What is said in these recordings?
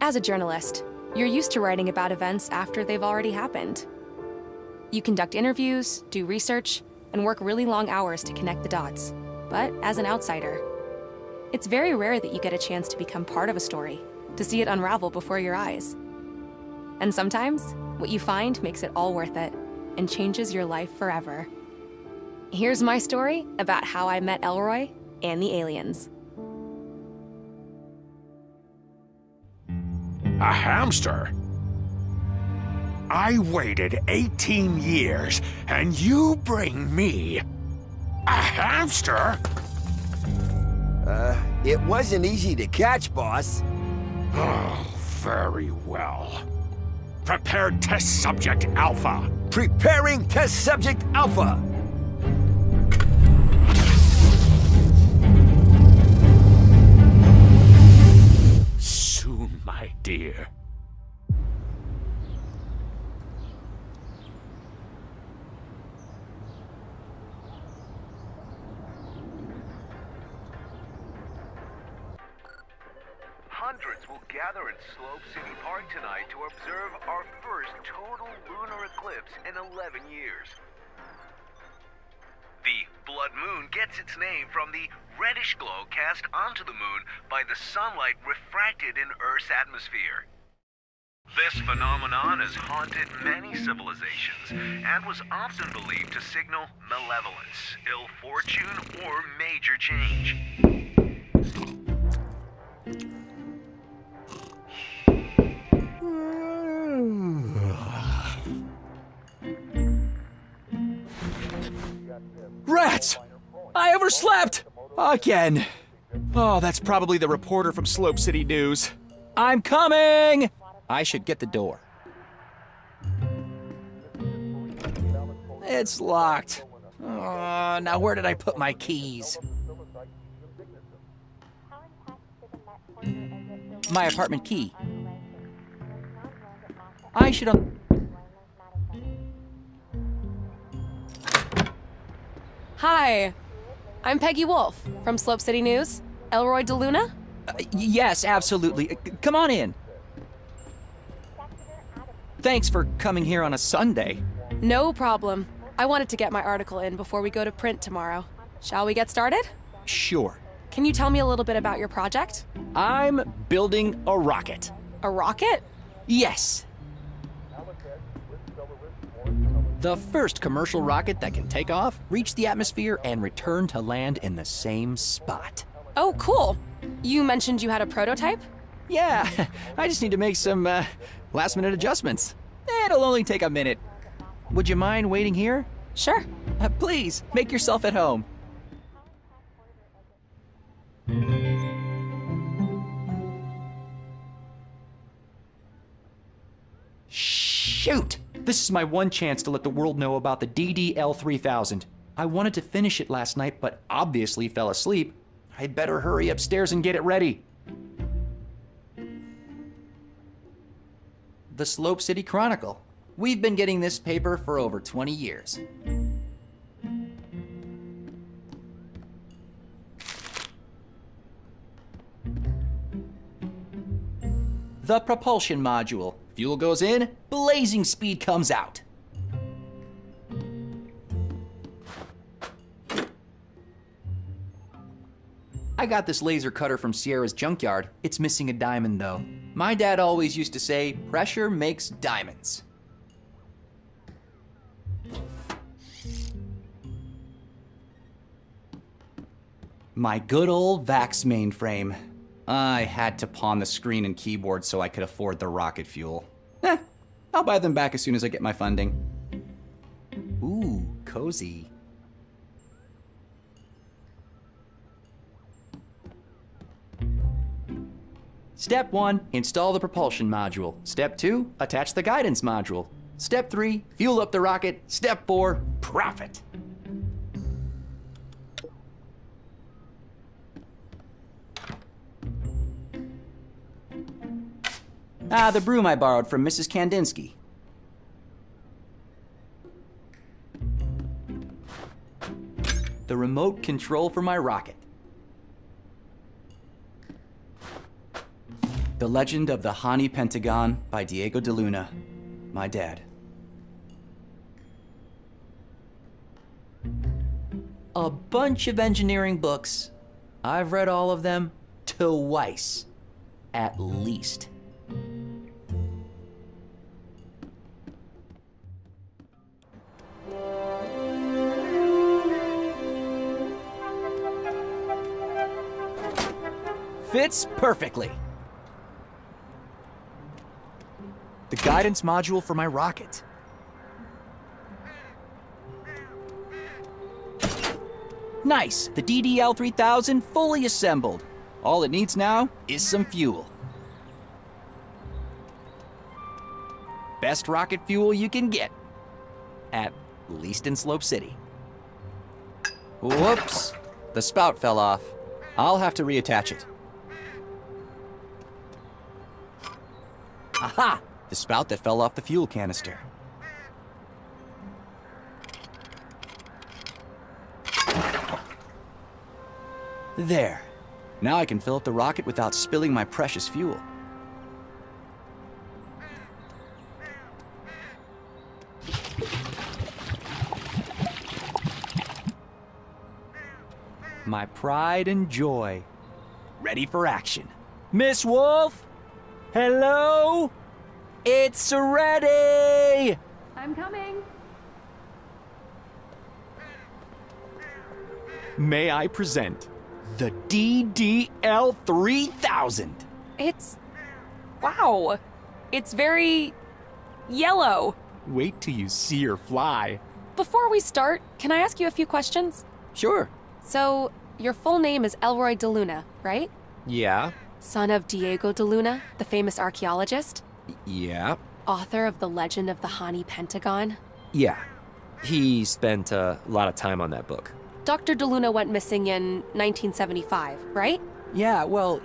As a journalist, you're used to writing about events after they've already happened. You conduct interviews, do research, and work really long hours to connect the dots. But as an outsider, it's very rare that you get a chance to become part of a story, to see it unravel before your eyes. And sometimes, what you find makes it all worth it and changes your life forever. Here's my story about how I met ELROY and the aliens. A hamster? I waited 18 years, and you bring me a hamster? It wasn't easy to catch, boss. Oh, very well. Prepare test subject Alpha. Preparing test subject Alpha. Soon, my dear. Hundreds will gather in Slope City Park tonight to observe our first total lunar eclipse in 11 years. The blood moon gets its name from the reddish glow cast onto the moon by the sunlight refracted in Earth's atmosphere. This phenomenon has haunted many civilizations and was often believed to signal malevolence, ill fortune, or major change. Rats! I overslept! Again. Oh, that's probably the reporter from Slope City News. I'm coming! I should get the door. It's locked. Oh, now where did I put my keys? My apartment key. I should have... Hi, I'm Peggy Wolf from Slope City News. ELROY DeLuna? Yes, absolutely. Come on in. Thanks for coming here on a Sunday. No problem. I wanted to get my article in before we go to print tomorrow. Shall we get started? Sure. Can you tell me a little bit about your project? I'm building a rocket. A rocket? Yes. The first commercial rocket that can take off, reach the atmosphere, and return to land in the same spot. Oh, cool. You mentioned you had a prototype? Yeah, I just need to make some last-minute adjustments. It'll only take a minute. Would you mind waiting here? Sure. Please, make yourself at home. Shoot! This is my one chance to let the world know about the DDL-3000. I wanted to finish it last night, but obviously fell asleep. I'd better hurry upstairs and get it ready. The Slope City Chronicle. We've been getting this paper for over 20 years. The propulsion module. Fuel goes in, blazing speed comes out. I got this laser cutter from Sierra's junkyard. It's missing a diamond though. My dad always used to say, pressure makes diamonds. My good old VAX mainframe. I had to pawn the screen and keyboard so I could afford the rocket fuel. I'll buy them back as soon as I get my funding. Ooh, cozy. Step 1, install the propulsion module. Step 2, attach the guidance module. Step 3, fuel up the rocket. Step 4, profit. The broom I borrowed from Mrs. Kandinsky. The remote control for my rocket. The Legend of the Hani Pentagon by Diego de Luna, my dad. A bunch of engineering books. I've read all of them twice, at least. Fits perfectly. The guidance module for my rocket. Nice! The DDL-3000 fully assembled. All it needs now is some fuel. Best rocket fuel you can get. At least in Slope City. Whoops! The spout fell off. I'll have to reattach it. Aha! The spout that fell off the fuel canister. There. Now I can fill up the rocket without spilling my precious fuel. My pride and joy. Ready for action. Miss Wolf? Hello? It's ready! I'm coming. May I present the DDL-3000? Wow. It's very yellow. Wait till you see her fly. Before we start, can I ask you a few questions? Sure. So, your full name is ELROY de Luna, right? Yeah. Son of Diego de Luna, the famous archaeologist? Yeah. Author of The Legend of the Hani Pentagon? Yeah. He spent a lot of time on that book. Dr. de Luna went missing in 1975, right? Yeah, well,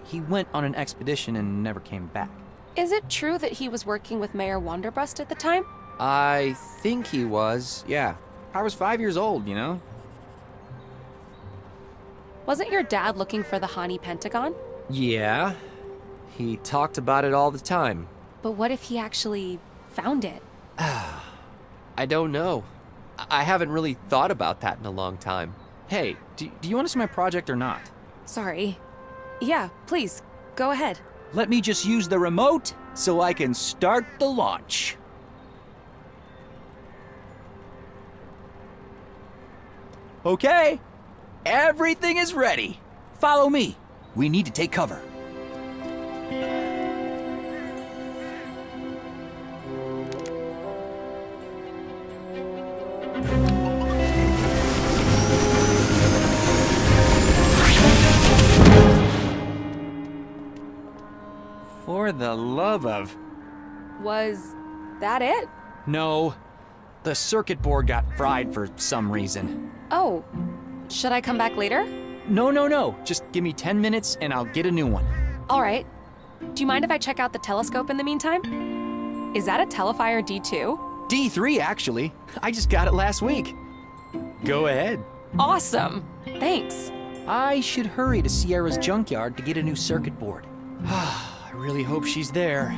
he went on an expedition and never came back. Is it true that he was working with Mayor Wanderbust at the time? I think he was, yeah. I was 5 years old, you know? Wasn't your dad looking for the Hani Pentagon? Yeah. He talked about it all the time. But what if he actually found it? I don't know. I haven't really thought about that in a long time. Hey, do you want to see my project or not? Sorry. Yeah, please, go ahead. Let me just use the remote so I can start the launch. Okay, everything is ready. Follow me. We need to take cover. For the love of... Was that it? No. The circuit board got fried for some reason. Oh, should I come back later? No. Just give me 10 minutes and I'll get a new one. All right. Do you mind if I check out the telescope in the meantime? Is that a Telefire D2? D3, actually. I just got it last week. Go ahead. Awesome. Thanks. I should hurry to Sierra's junkyard to get a new circuit board. I really hope she's there.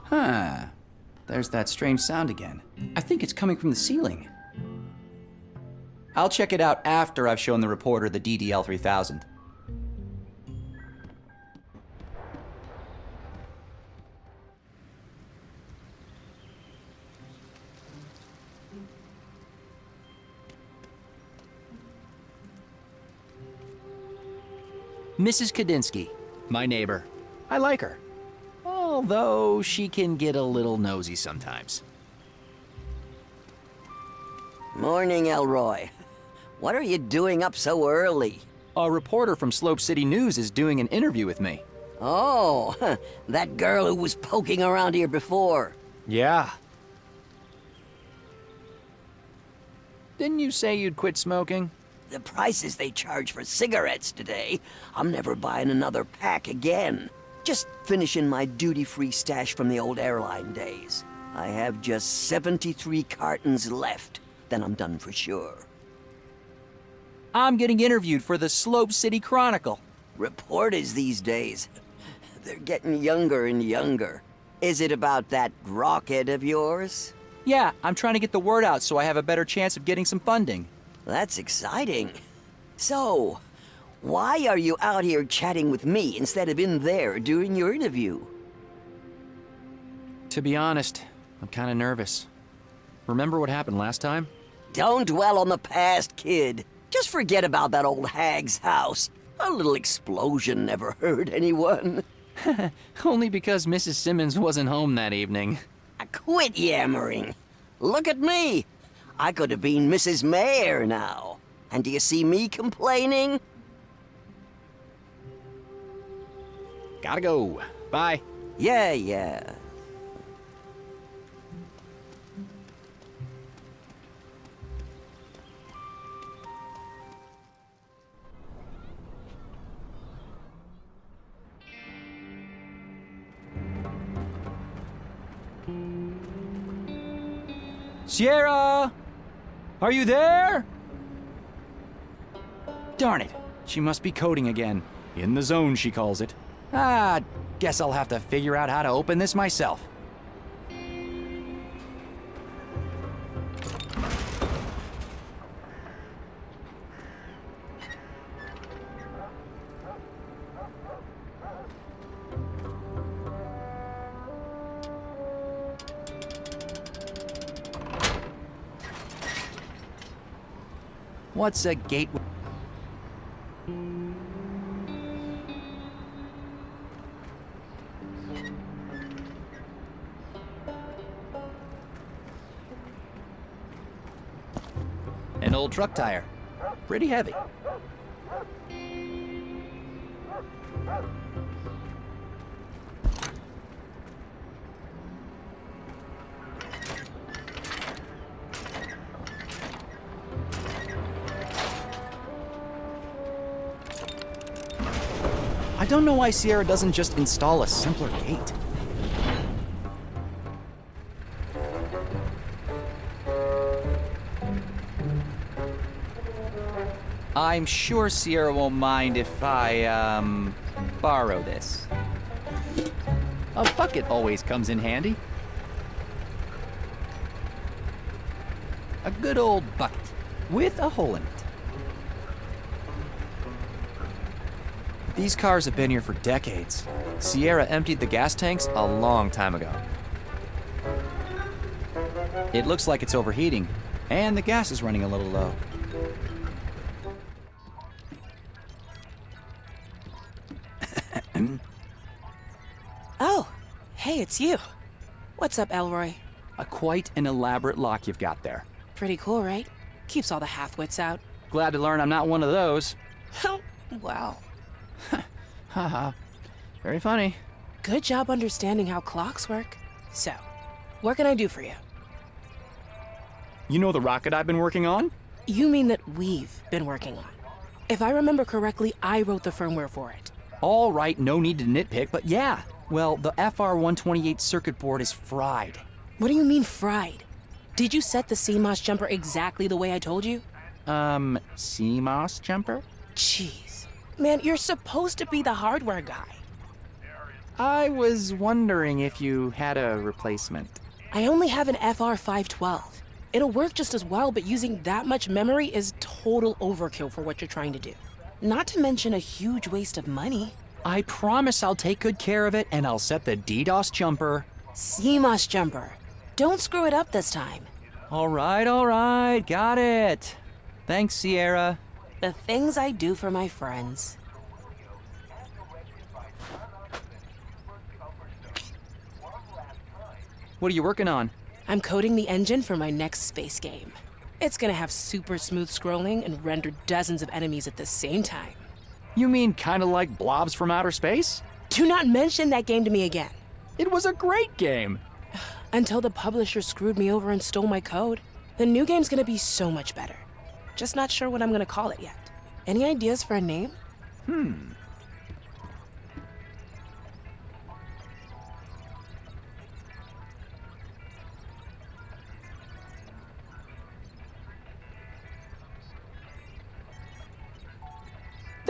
Huh. There's that strange sound again. I think it's coming from the ceiling. I'll check it out after I've shown the reporter the DDL-3000. Mrs. Kadinsky, my neighbor. I like her. Although she can get a little nosy sometimes. Morning, ELROY. What are you doing up so early? A reporter from Slope City News is doing an interview with me. Oh, that girl who was poking around here before. Yeah. Didn't you say you'd quit smoking? The prices they charge for cigarettes today, I'm never buying another pack again. Just finishing my duty-free stash from the old airline days. I have just 73 cartons left. Then I'm done for sure. I'm getting interviewed for the Slope City Chronicle. Reporters these days, they're getting younger and younger. Is it about that rocket of yours? Yeah, I'm trying to get the word out so I have a better chance of getting some funding. That's exciting. So, why are you out here chatting with me instead of in there doing your interview? To be honest, I'm kind of nervous. Remember what happened last time? Don't dwell on the past, kid. Just forget about that old hag's house. A little explosion never hurt anyone. Only because Mrs. Simmons wasn't home that evening. Quit yammering. Look at me. I could have been Mrs. Mayor now. And do you see me complaining? Gotta go. Bye. Yeah. Sierra! Are you there? Darn it. She must be coding again. In the zone, she calls it. Guess I'll have to figure out how to open this myself. What's a gateway? An old truck tire. Pretty heavy. I don't know why Sierra doesn't just install a simpler gate. I'm sure Sierra won't mind if I, borrow this. A bucket always comes in handy. A good old bucket with a hole in it. These cars have been here for decades. Sierra emptied the gas tanks a long time ago. It looks like it's overheating, and the gas is running a little low. Oh, hey, it's you. What's up, Elroy? Quite an elaborate lock you've got there. Pretty cool, right? Keeps all the half-wits out. Glad to learn I'm not one of those. Wow. Haha. Very funny. Good job understanding how clocks work. So, what can I do for you? You know the rocket I've been working on? You mean that we've been working on? If I remember correctly, I wrote the firmware for it. All right, no need to nitpick, but yeah. Well, the FR128 circuit board is fried. What do you mean fried? Did you set the CMOS jumper exactly the way I told you? CMOS jumper? Jeez. Man, you're supposed to be the hardware guy. I was wondering if you had a replacement. I only have an FR512. It'll work just as well, but using that much memory is total overkill for what you're trying to do. Not to mention a huge waste of money. I promise I'll take good care of it, and I'll set the DDoS jumper. CMOS jumper. Don't screw it up this time. All right, got it. Thanks, Sierra. The things I do for my friends. What are you working on? I'm coding the engine for my next space game. It's gonna have super smooth scrolling and render dozens of enemies at the same time. You mean kind of like Blobs from Outer Space? Do not mention that game to me again. It was a great game. Until the publisher screwed me over and stole my code. The new game's gonna be so much better. Just not sure what I'm gonna call it yet. Any ideas for a name?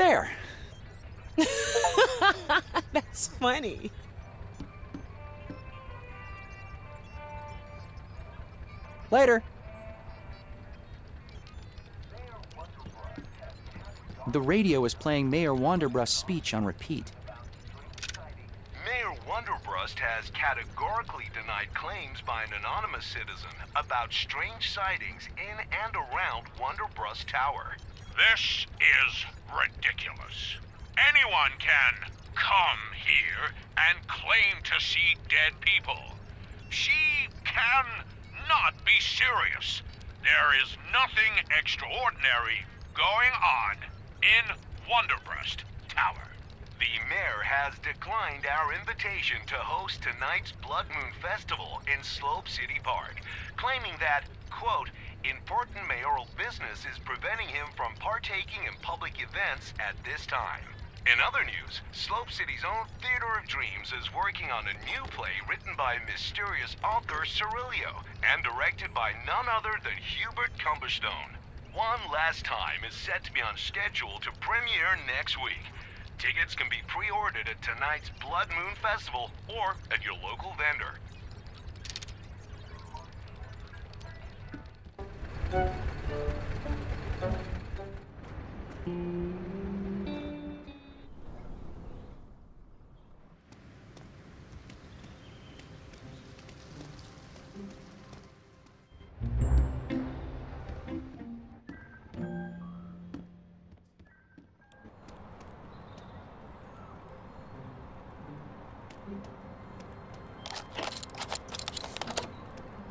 There. That's funny. Later. The radio is playing Mayor Wanderbrust's speech on repeat. Mayor Wonderbrust has categorically denied claims by an anonymous citizen about strange sightings in and around Wonderbrust Tower. This is ridiculous. Anyone can come here and claim to see dead people. She can not be serious. There is nothing extraordinary going on in Wonderbrust Tower. The mayor has declined our invitation to host tonight's Blood Moon Festival in Slope City Park, claiming that, quote, important mayoral business is preventing him from partaking in public events at this time. In other news, Slope City's own Theater of Dreams is working on a new play written by mysterious author Cirilio and directed by none other than Hubert Cumberstone. One Last Time is set to be on schedule to premiere next week. Tickets can be pre-ordered at tonight's Blood Moon Festival or at your local vendor.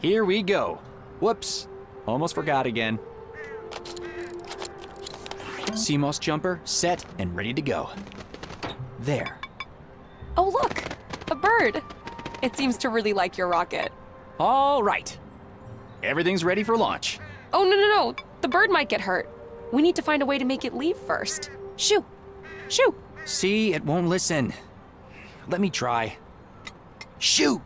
Here we go. Whoops. Almost forgot again. CMOS jumper set and ready to go. There. Oh, look! A bird! It seems to really like your rocket. All right. Everything's ready for launch. Oh, no. The bird might get hurt. We need to find a way to make it leave first. Shoo! Shoo! See, it won't listen. Let me try. Shoo!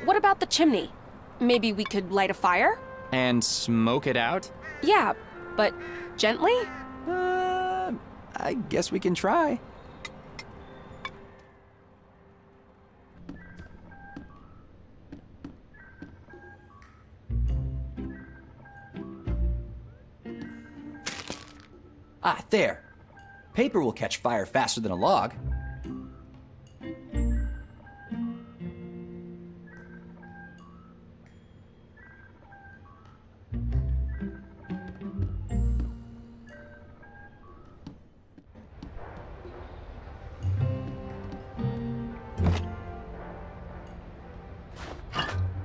What about the chimney? Maybe we could light a fire? And smoke it out? Yeah, but gently? I guess we can try. Ah, there. Paper will catch fire faster than a log.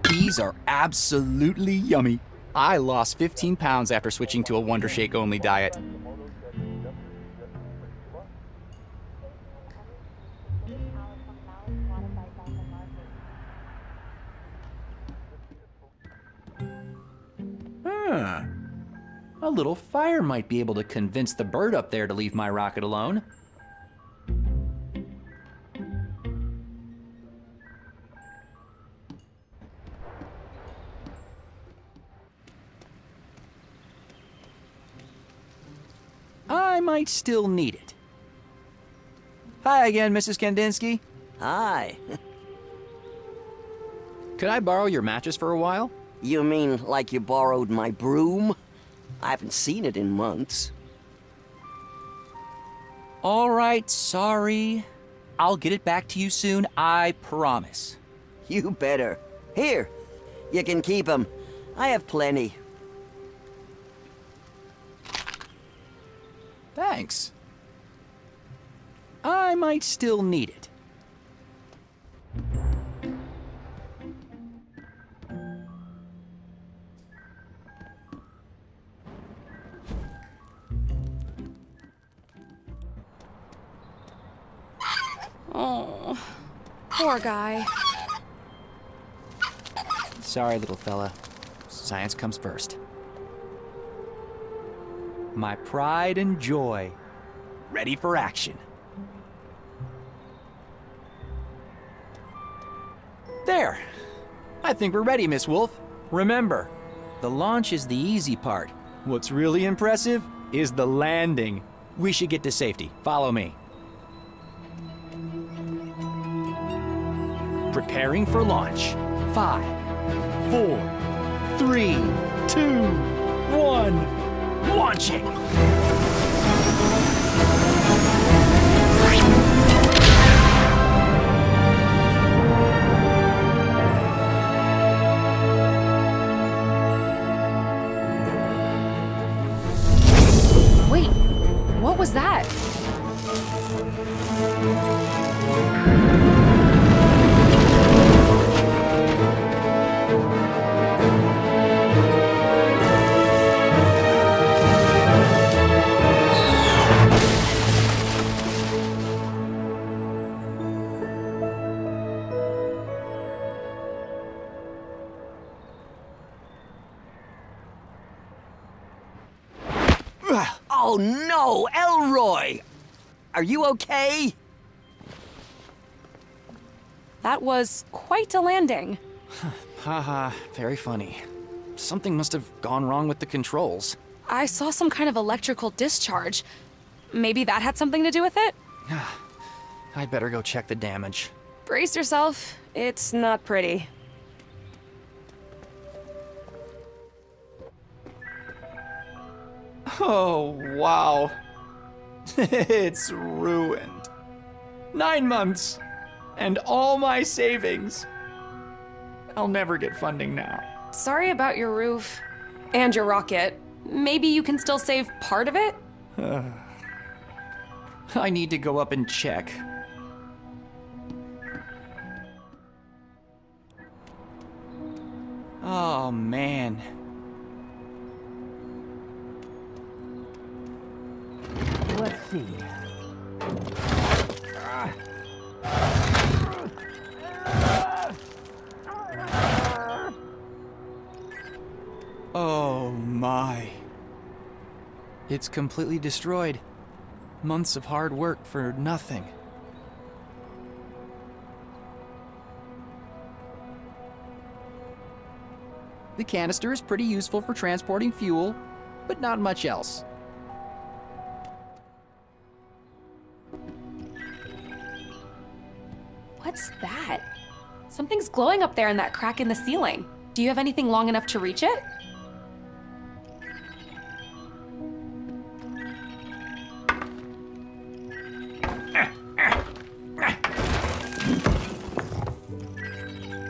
These are absolutely yummy. I lost 15 pounds after switching to a Wonder Shake only diet. A little fire might be able to convince the bird up there to leave my rocket alone. I might still need it. Hi again, Mrs. Kandinsky. Hi. Could I borrow your matches for a while? You mean like you borrowed my broom? I haven't seen it in months. All right, sorry. I'll get it back to you soon, I promise. You better. Here, you can keep 'em. I have plenty. Thanks. I might still need it. Oh, poor guy. Sorry, little fella. Science comes first. My pride and joy. Ready for action. There. I think we're ready, Miss Wolf. Remember, the launch is the easy part. What's really impressive is the landing. We should get to safety. Follow me. Preparing for launch. 5, 4, 3, 2, 1. Launching! Wait, what was that? Oh no, ELROY! Are you okay? That was quite a landing. Haha, very funny. Something must have gone wrong with the controls. I saw some kind of electrical discharge. Maybe that had something to do with it? I'd better go check the damage. Brace yourself. It's not pretty. Oh, wow. It's ruined. 9 months. And all my savings. I'll never get funding now. Sorry about your roof. And your rocket. Maybe you can still save part of it? I need to go up and check. Oh, man. Let's see. Oh my. It's completely destroyed. Months of hard work for nothing. The canister is pretty useful for transporting fuel, but not much else. What's that? Something's glowing up there in that crack in the ceiling. Do you have anything long enough to reach it?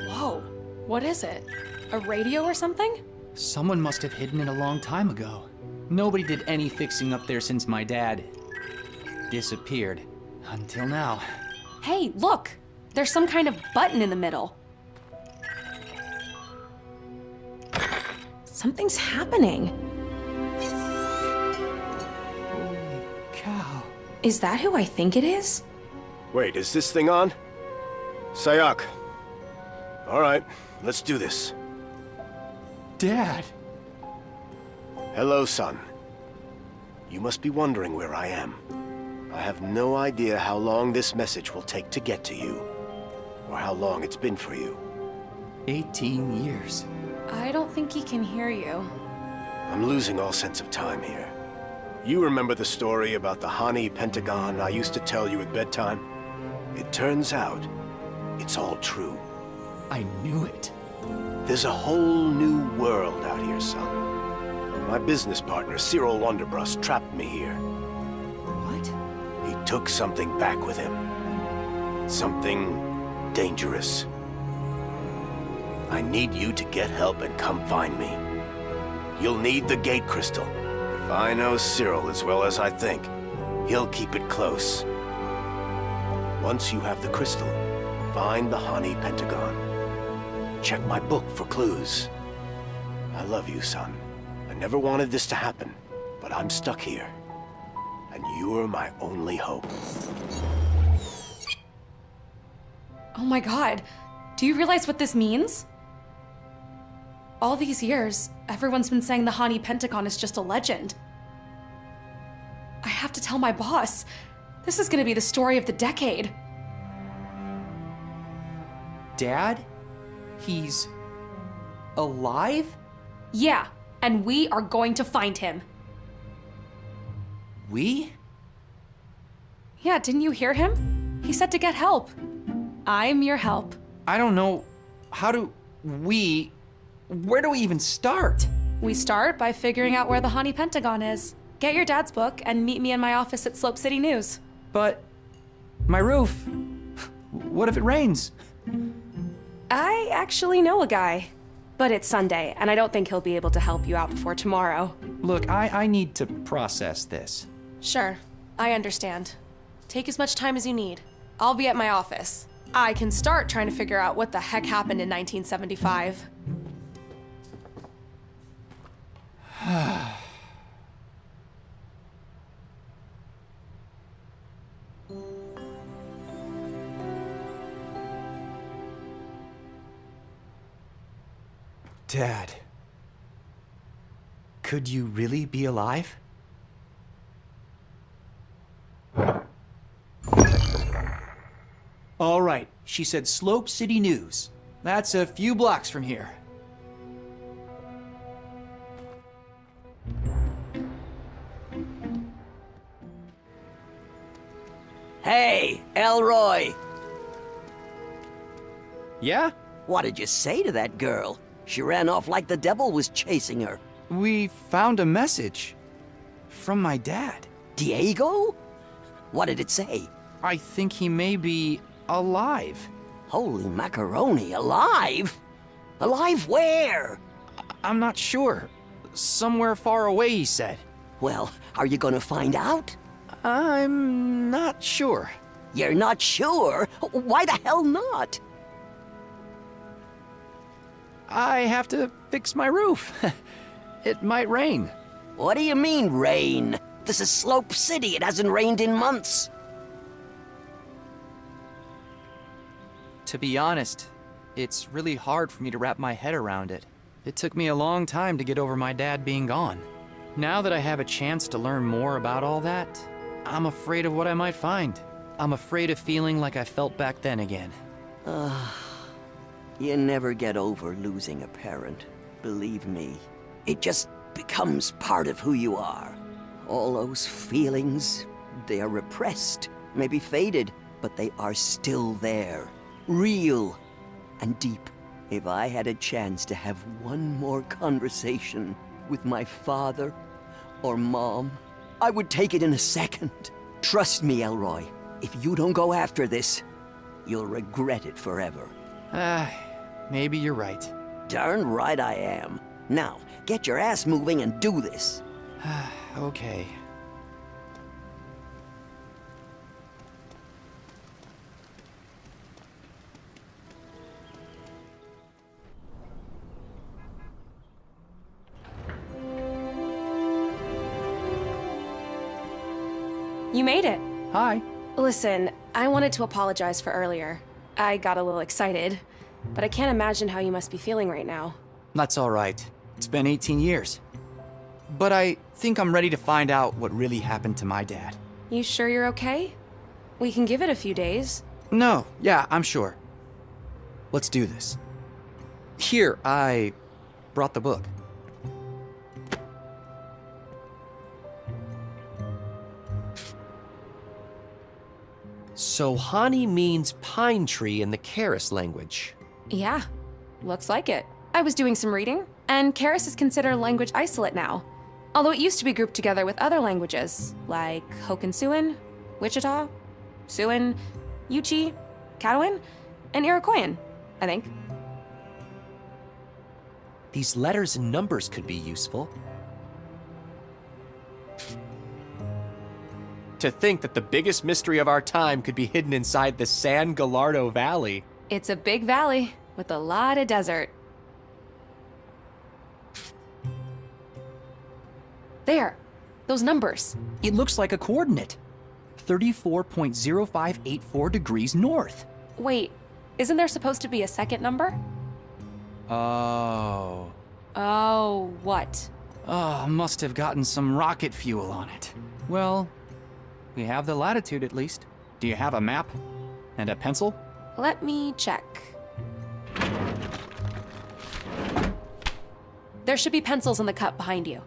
Whoa, what is it? A radio or something? Someone must have hidden it a long time ago. Nobody did any fixing up there since my dad disappeared. Until now. Hey, look! There's some kind of button in the middle. Something's happening. Holy cow. Is that who I think it is? Wait, is this thing on? Sayak. All right, let's do this. Dad! Hello, son. You must be wondering where I am. I have no idea how long this message will take to get to you, or how long it's been for you. 18 years. I don't think he can hear you. I'm losing all sense of time here. You remember the story about the Hani Pentagon I used to tell you at bedtime? It turns out, it's all true. I knew it. There's a whole new world out here, son. My business partner, Cyril Wonderbrust, trapped me here. What? He took something back with him. Something dangerous. I need you to get help and come find me. You'll need the gate crystal. If I know Cyril as well as I think, he'll keep it close. Once you have the crystal, find the Hani Pentagon. Check my book for clues. I love you, son. I never wanted this to happen, but I'm stuck here. And you're my only hope. Oh my god, do you realize what this means? All these years, everyone's been saying the Hani Pentagon is just a legend. I have to tell my boss. This is gonna be the story of the decade. Dad? He's alive? Yeah, and we are going to find him. We? Yeah, didn't you hear him? He said to get help. I'm your help. I don't know. How do we... Where do we even start? We start by figuring out where the Honey Pentagon is. Get your dad's book and meet me in my office at Slope City News. But... my roof... What if it rains? I actually know a guy. But it's Sunday, and I don't think he'll be able to help you out before tomorrow. Look, I need to process this. Sure, I understand. Take as much time as you need. I'll be at my office. I can start trying to figure out what the heck happened in 1975. Dad, could you really be alive? All right, she said Slope City News. That's a few blocks from here. Hey, ELROY! Yeah? What did you say to that girl? She ran off like the devil was chasing her. We found a message from my dad. Diego? What did it say? I think he may be alive. Holy macaroni, alive? Alive where? I'm not sure. Somewhere far away, he said. Well, are you gonna find out? I'm not sure. You're not sure? Why the hell not? I have to fix my roof. It might rain. What do you mean, rain? This is Slope City. It hasn't rained in months. To be honest, it's really hard for me to wrap my head around it. It took me a long time to get over my dad being gone. Now that I have a chance to learn more about all that, I'm afraid of what I might find. I'm afraid of feeling like I felt back then again. You never get over losing a parent. Believe me. It just becomes part of who you are. All those feelings, they are repressed, maybe faded, but they are still there. Real and deep. If I had a chance to have one more conversation with my father or mom, I would take it in a second. Trust me, ELROY. If you don't go after this, you'll regret it forever. Maybe you're right. Darn right I am. Now, get your ass moving and do this. Okay. You made it. Hi. Listen, I wanted to apologize for earlier. I got a little excited, but I can't imagine how you must be feeling right now. That's all right. It's been 18 years. But I think I'm ready to find out what really happened to my dad. You sure you're okay? We can give it a few days. No, yeah, I'm sure. Let's do this. Here, I brought the book. So Hani means pine tree in the Karis language. Yeah, looks like it. I was doing some reading, and Karis is considered a language isolate now. Although it used to be grouped together with other languages, like Hokansuan, Wichita, Siouan, Yuchi, Caddoan, and Iroquoian, I think. These letters and numbers could be useful. To think that the biggest mystery of our time could be hidden inside the San Gallardo Valley. It's a big valley with a lot of desert. There, those numbers. It looks like a coordinate. 34.0584 degrees north. Wait, isn't there supposed to be a second number? Oh. Oh, what? Oh, must have gotten some rocket fuel on it. Well, we have the latitude at least. Do you have a map? And a pencil? Let me check. There should be pencils in the cup behind you.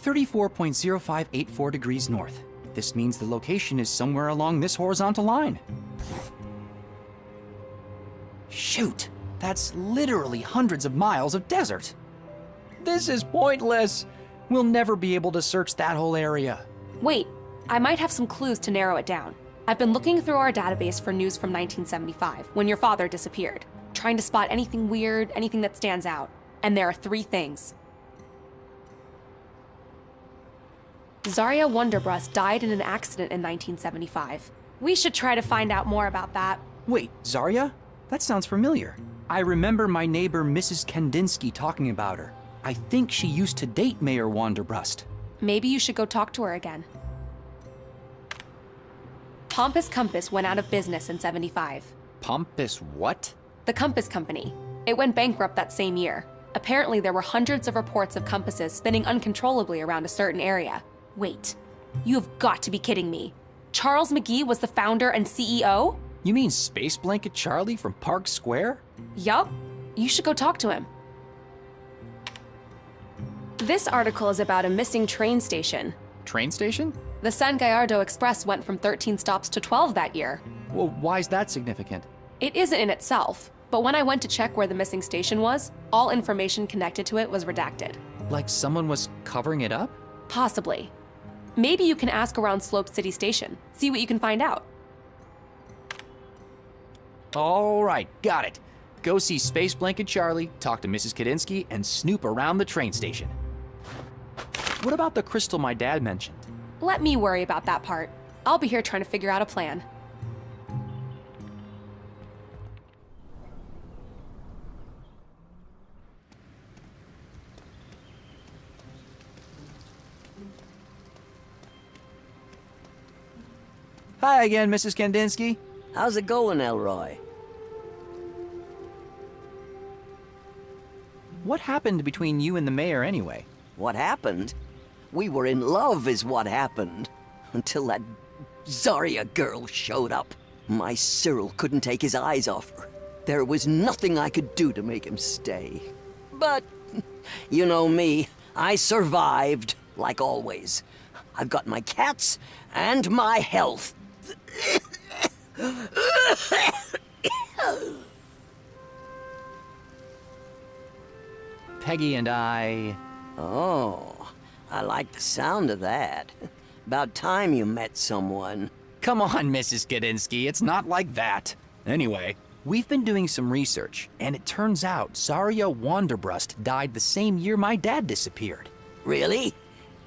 34.0584 degrees north. This means the location is somewhere along this horizontal line. Shoot, that's literally hundreds of miles of desert. This is pointless. We'll never be able to search that whole area. Wait, I might have some clues to narrow it down. I've been looking through our database for news from 1975, when your father disappeared, trying to spot anything weird, anything that stands out. And there are 3 things. Zarya Wonderbrust died in an accident in 1975. We should try to find out more about that. Wait, Zarya? That sounds familiar. I remember my neighbor Mrs. Kandinsky talking about her. I think she used to date Mayor Wonderbrust. Maybe you should go talk to her again. Pompous Compass went out of business in 75. Pompous what? The Compass Company. It went bankrupt that same year. Apparently there were hundreds of reports of compasses spinning uncontrollably around a certain area. Wait, you have got to be kidding me. Charles McGee was the founder and CEO? You mean Space Blanket Charlie from Park Square? Yup. You should go talk to him. This article is about a missing train station. Train station? The San Gallardo Express went from 13 stops to 12 that year. Well, why is that significant? It isn't in itself, but when I went to check where the missing station was, all information connected to it was redacted. Like someone was covering it up? Possibly. Maybe you can ask around Slope City Station, see what you can find out. All right, got it. Go see Space Blanket Charlie, talk to Mrs. Kandinsky, and snoop around the train station. What about the crystal my dad mentioned? Let me worry about that part. I'll be here trying to figure out a plan. Hi again, Mrs. Kandinsky. How's it going, ELROY? What happened between you and the mayor anyway? What happened? We were in love is what happened. Until that Zarya girl showed up. My Cyril couldn't take his eyes off her. There was nothing I could do to make him stay. But, you know me, I survived, like always. I've got my cats and my health. Peggy and I... Oh, I like the sound of that. About time you met someone. Come on, Mrs. Kandinsky, it's not like that. Anyway, we've been doing some research, and it turns out Zarya Wonderbrust died the same year my dad disappeared. Really?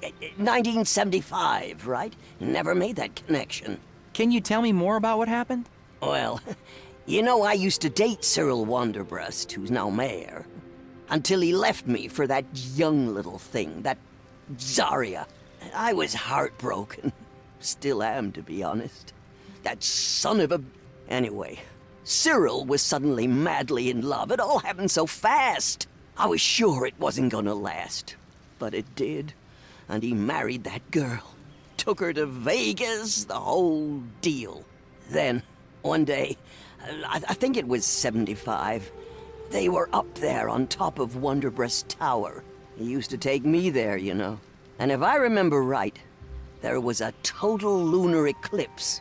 1975, right? Never made that connection. Can you tell me more about what happened? Well, you know I used to date Cyril Wonderbrust, who's now mayor. Until he left me for that young little thing, that Zarya. I was heartbroken. Still am, to be honest. That son of a... Anyway, Cyril was suddenly madly in love. It all happened so fast. I was sure it wasn't gonna last. But it did. And he married that girl. Took her to Vegas, the whole deal. Then, one day, I think it was 75, they were up there on top of Wonderbrust Tower. He used to take me there, you know. And if I remember right, there was a total lunar eclipse.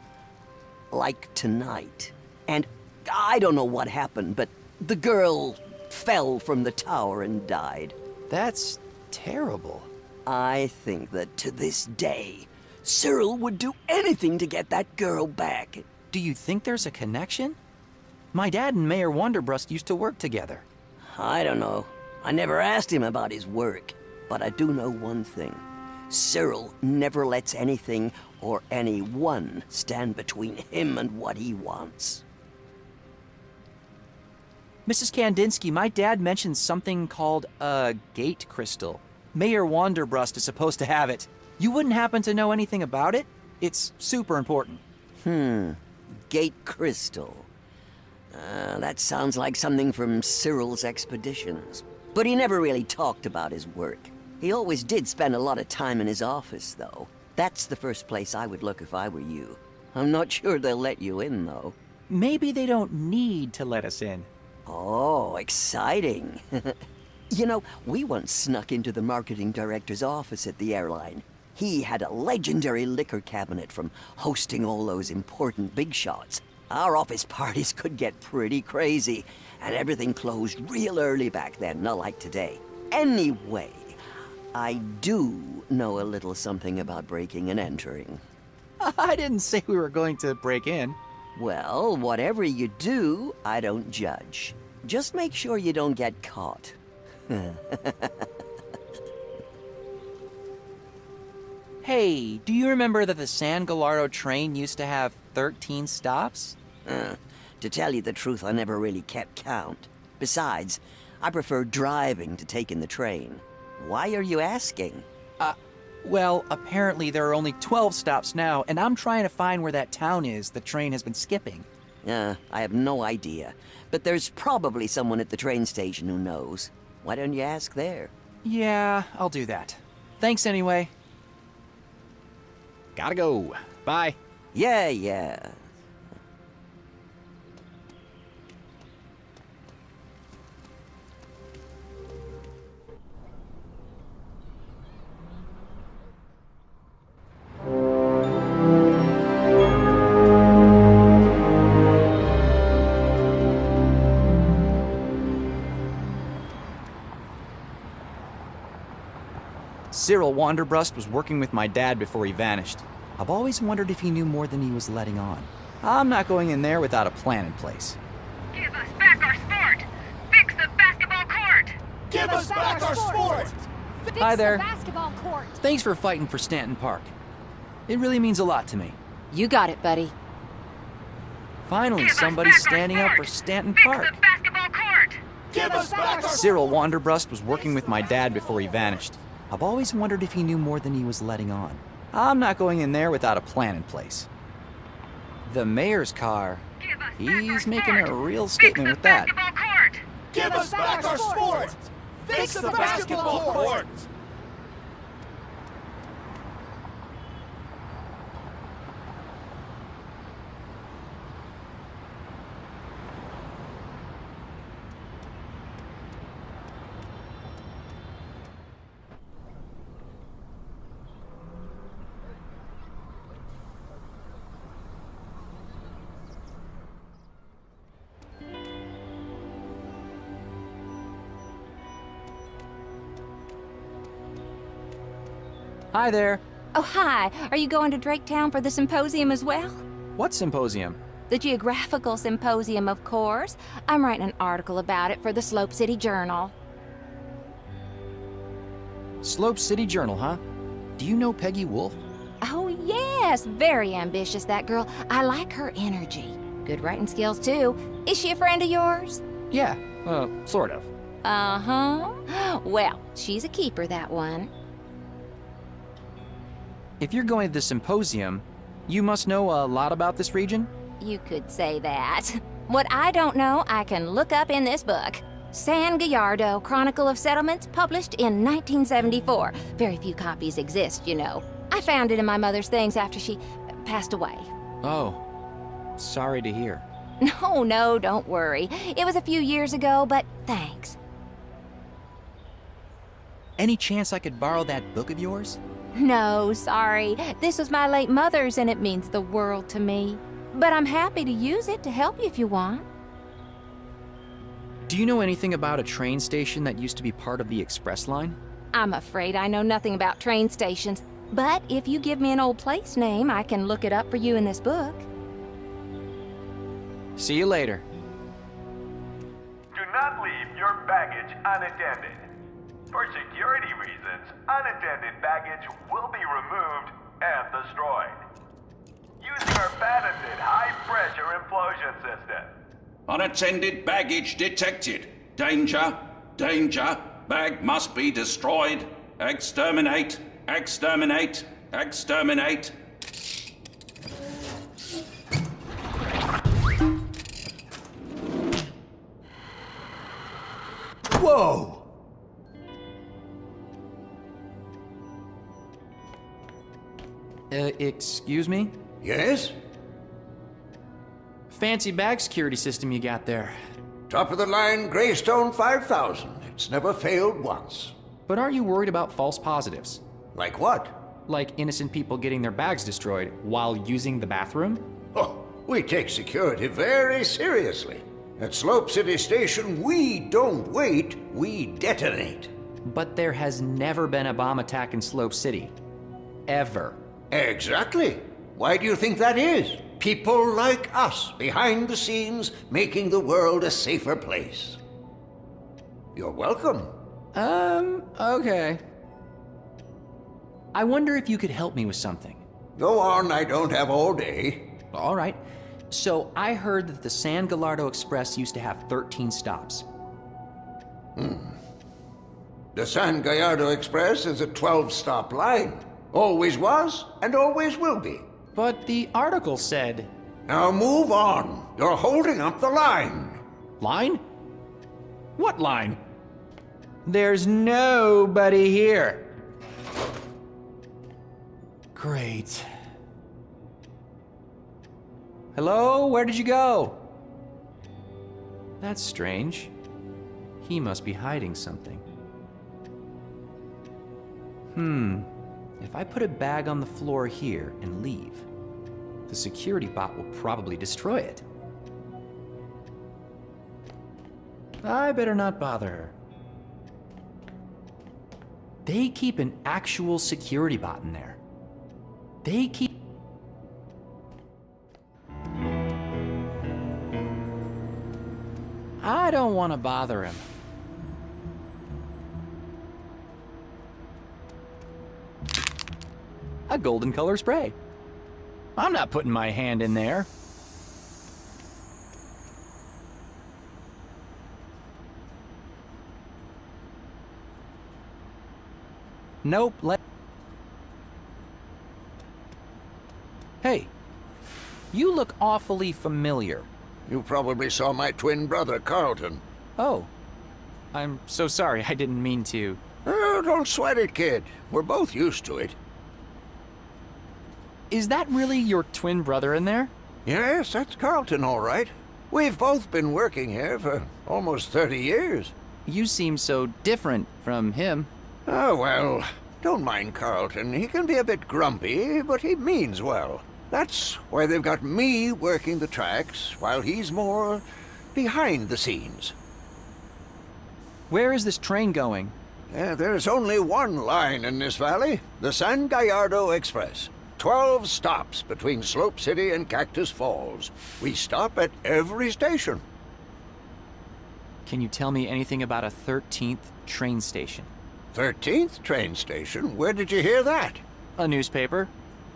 Like tonight. And I don't know what happened, but the girl fell from the tower and died. That's terrible. I think that to this day, Cyril would do anything to get that girl back. Do you think there's a connection? My dad and Mayor Wonderbrust used to work together. I don't know. I never asked him about his work. But I do know one thing. Cyril never lets anything or anyone stand between him and what he wants. Mrs. Kandinsky, my dad mentioned something called a gate crystal. Mayor Wonderbrust is supposed to have it. You wouldn't happen to know anything about it? It's super important. Gate crystal. That sounds like something from Cyril's expeditions. But he never really talked about his work. He always did spend a lot of time in his office, though. That's the first place I would look if I were you. I'm not sure they'll let you in, though. Maybe they don't need to let us in. Oh, exciting. You know, we once snuck into the marketing director's office at the airline. He had a legendary liquor cabinet from hosting all those important big shots. Our office parties could get pretty crazy, and everything closed real early back then, not like today. Anyway, I do know a little something about breaking and entering. I didn't say we were going to break in. Well, whatever you do, I don't judge. Just make sure you don't get caught. Hey, do you remember that the San Gallardo train used to have 13 stops? To tell you the truth, I never really kept count. Besides, I prefer driving to taking the train. Why are you asking? Well, apparently there are only 12 stops now, and I'm trying to find where that town is the train has been skipping. I have no idea. But there's probably someone at the train station who knows. Why don't you ask there? Yeah, I'll do that. Thanks anyway. Gotta go. Bye. Yeah. Cyril Wanderbrust was working with my dad before he vanished. I've always wondered if he knew more than he was letting on. I'm not going in there without a plan in place. Give us back our sport! Fix the basketball court! Give us back our sport! Hi there. Basketball court. Thanks for fighting for Stanton Park. It really means a lot to me. You got it, buddy. Finally, Give us somebody's back our standing up sport! for Stanton Fix Park. the basketball court! Give us back our Cyril Wanderbrust was working with my dad before he vanished. I've always wondered if he knew more than he was letting on. I'm not going in there without a plan in place. The mayor's car. Give us back He's our making sport! a real Fix statement the with that. basketball court! Give us back our sport! Fix the basketball court! Hi there. Oh, hi. Are you going to Draketown for the symposium as well? What symposium? The Geographical Symposium, of course. I'm writing an article about it for the Slope City Journal. Slope City Journal, huh? Do you know Peggy Wolf? Oh, yes. Very ambitious, that girl. I like her energy. Good writing skills, too. Is she a friend of yours? Yeah, sort of. Uh-huh. Well, she's a keeper, that one. If you're going to the symposium, you must know a lot about this region? You could say that. What I don't know, I can look up in this book. San Gallardo, Chronicle of Settlements, published in 1974. Very few copies exist, you know. I found it in my mother's things after she passed away. Oh, sorry to hear. No, don't worry. It was a few years ago, but thanks. Any chance I could borrow that book of yours? No, sorry. This was my late mother's and it means the world to me. But I'm happy to use it to help you if you want. Do you know anything about a train station that used to be part of the express line? I'm afraid I know nothing about train stations, but if you give me an old place name, I can look it up for you in this book. See you later. Do not leave your baggage unattended. For security reasons, unattended baggage will be removed and destroyed. Using our patented high-pressure implosion system. Unattended baggage detected. Danger, danger. Bag must be destroyed. Exterminate, exterminate, exterminate. Whoa! Excuse me? Yes? Fancy bag security system you got there. Top-of-the-line Greystone 5000. It's never failed once. But aren't you worried about false positives? Like what? Like innocent people getting their bags destroyed while using the bathroom? Oh, we take security very seriously. At Slope City Station, we don't wait, we detonate. But there has never been a bomb attack in Slope City. Ever. Exactly. Why do you think that is? People like us, behind the scenes, making the world a safer place. You're welcome. Okay. I wonder if you could help me with something. Go on, I don't have all day. All right. So I heard that the San Gallardo Express used to have 13 stops. The San Gallardo Express is a 12-stop line. Always was, and always will be. But the article said... Now move on. You're holding up the line. Line? What line? There's nobody here. Great. Hello? Where did you go? That's strange. He must be hiding something. If I put a bag on the floor here and leave, the security bot will probably destroy it. I better not bother her. They keep an actual security bot in there. They keep... I don't want to bother him. A golden color spray. I'm not putting my hand in there. Nope, Hey, you look awfully familiar. You probably saw my twin brother, Carlton. Oh, I'm so sorry, I didn't mean to. Oh, don't sweat it, kid. We're both used to it. Is that really your twin brother in there? Yes, that's Carlton, all right. We've both been working here for almost 30 years. You seem so different from him. Oh, well, don't mind Carlton. He can be a bit grumpy, but he means well. That's why they've got me working the tracks, while he's more behind the scenes. Where is this train going? There's only one line in this valley, the San Gallardo Express. 12 stops between Slope City and Cactus Falls. We stop at every station. Can you tell me anything about a 13th train station? 13th train station? Where did you hear that? A newspaper.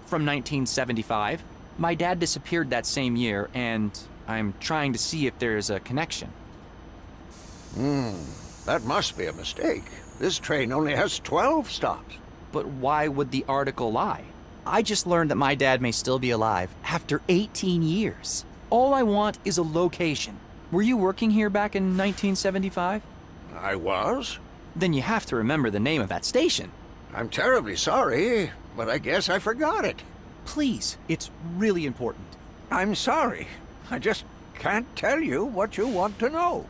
From 1975. My dad disappeared that same year, and I'm trying to see if there's a connection. That must be a mistake. This train only has 12 stops. But why would the article lie? I just learned that my dad may still be alive after 18 years. All I want is a location. Were you working here back in 1975? I was. Then you have to remember the name of that station. I'm terribly sorry, but I guess I forgot it. Please, it's really important. I'm sorry. I just can't tell you what you want to know.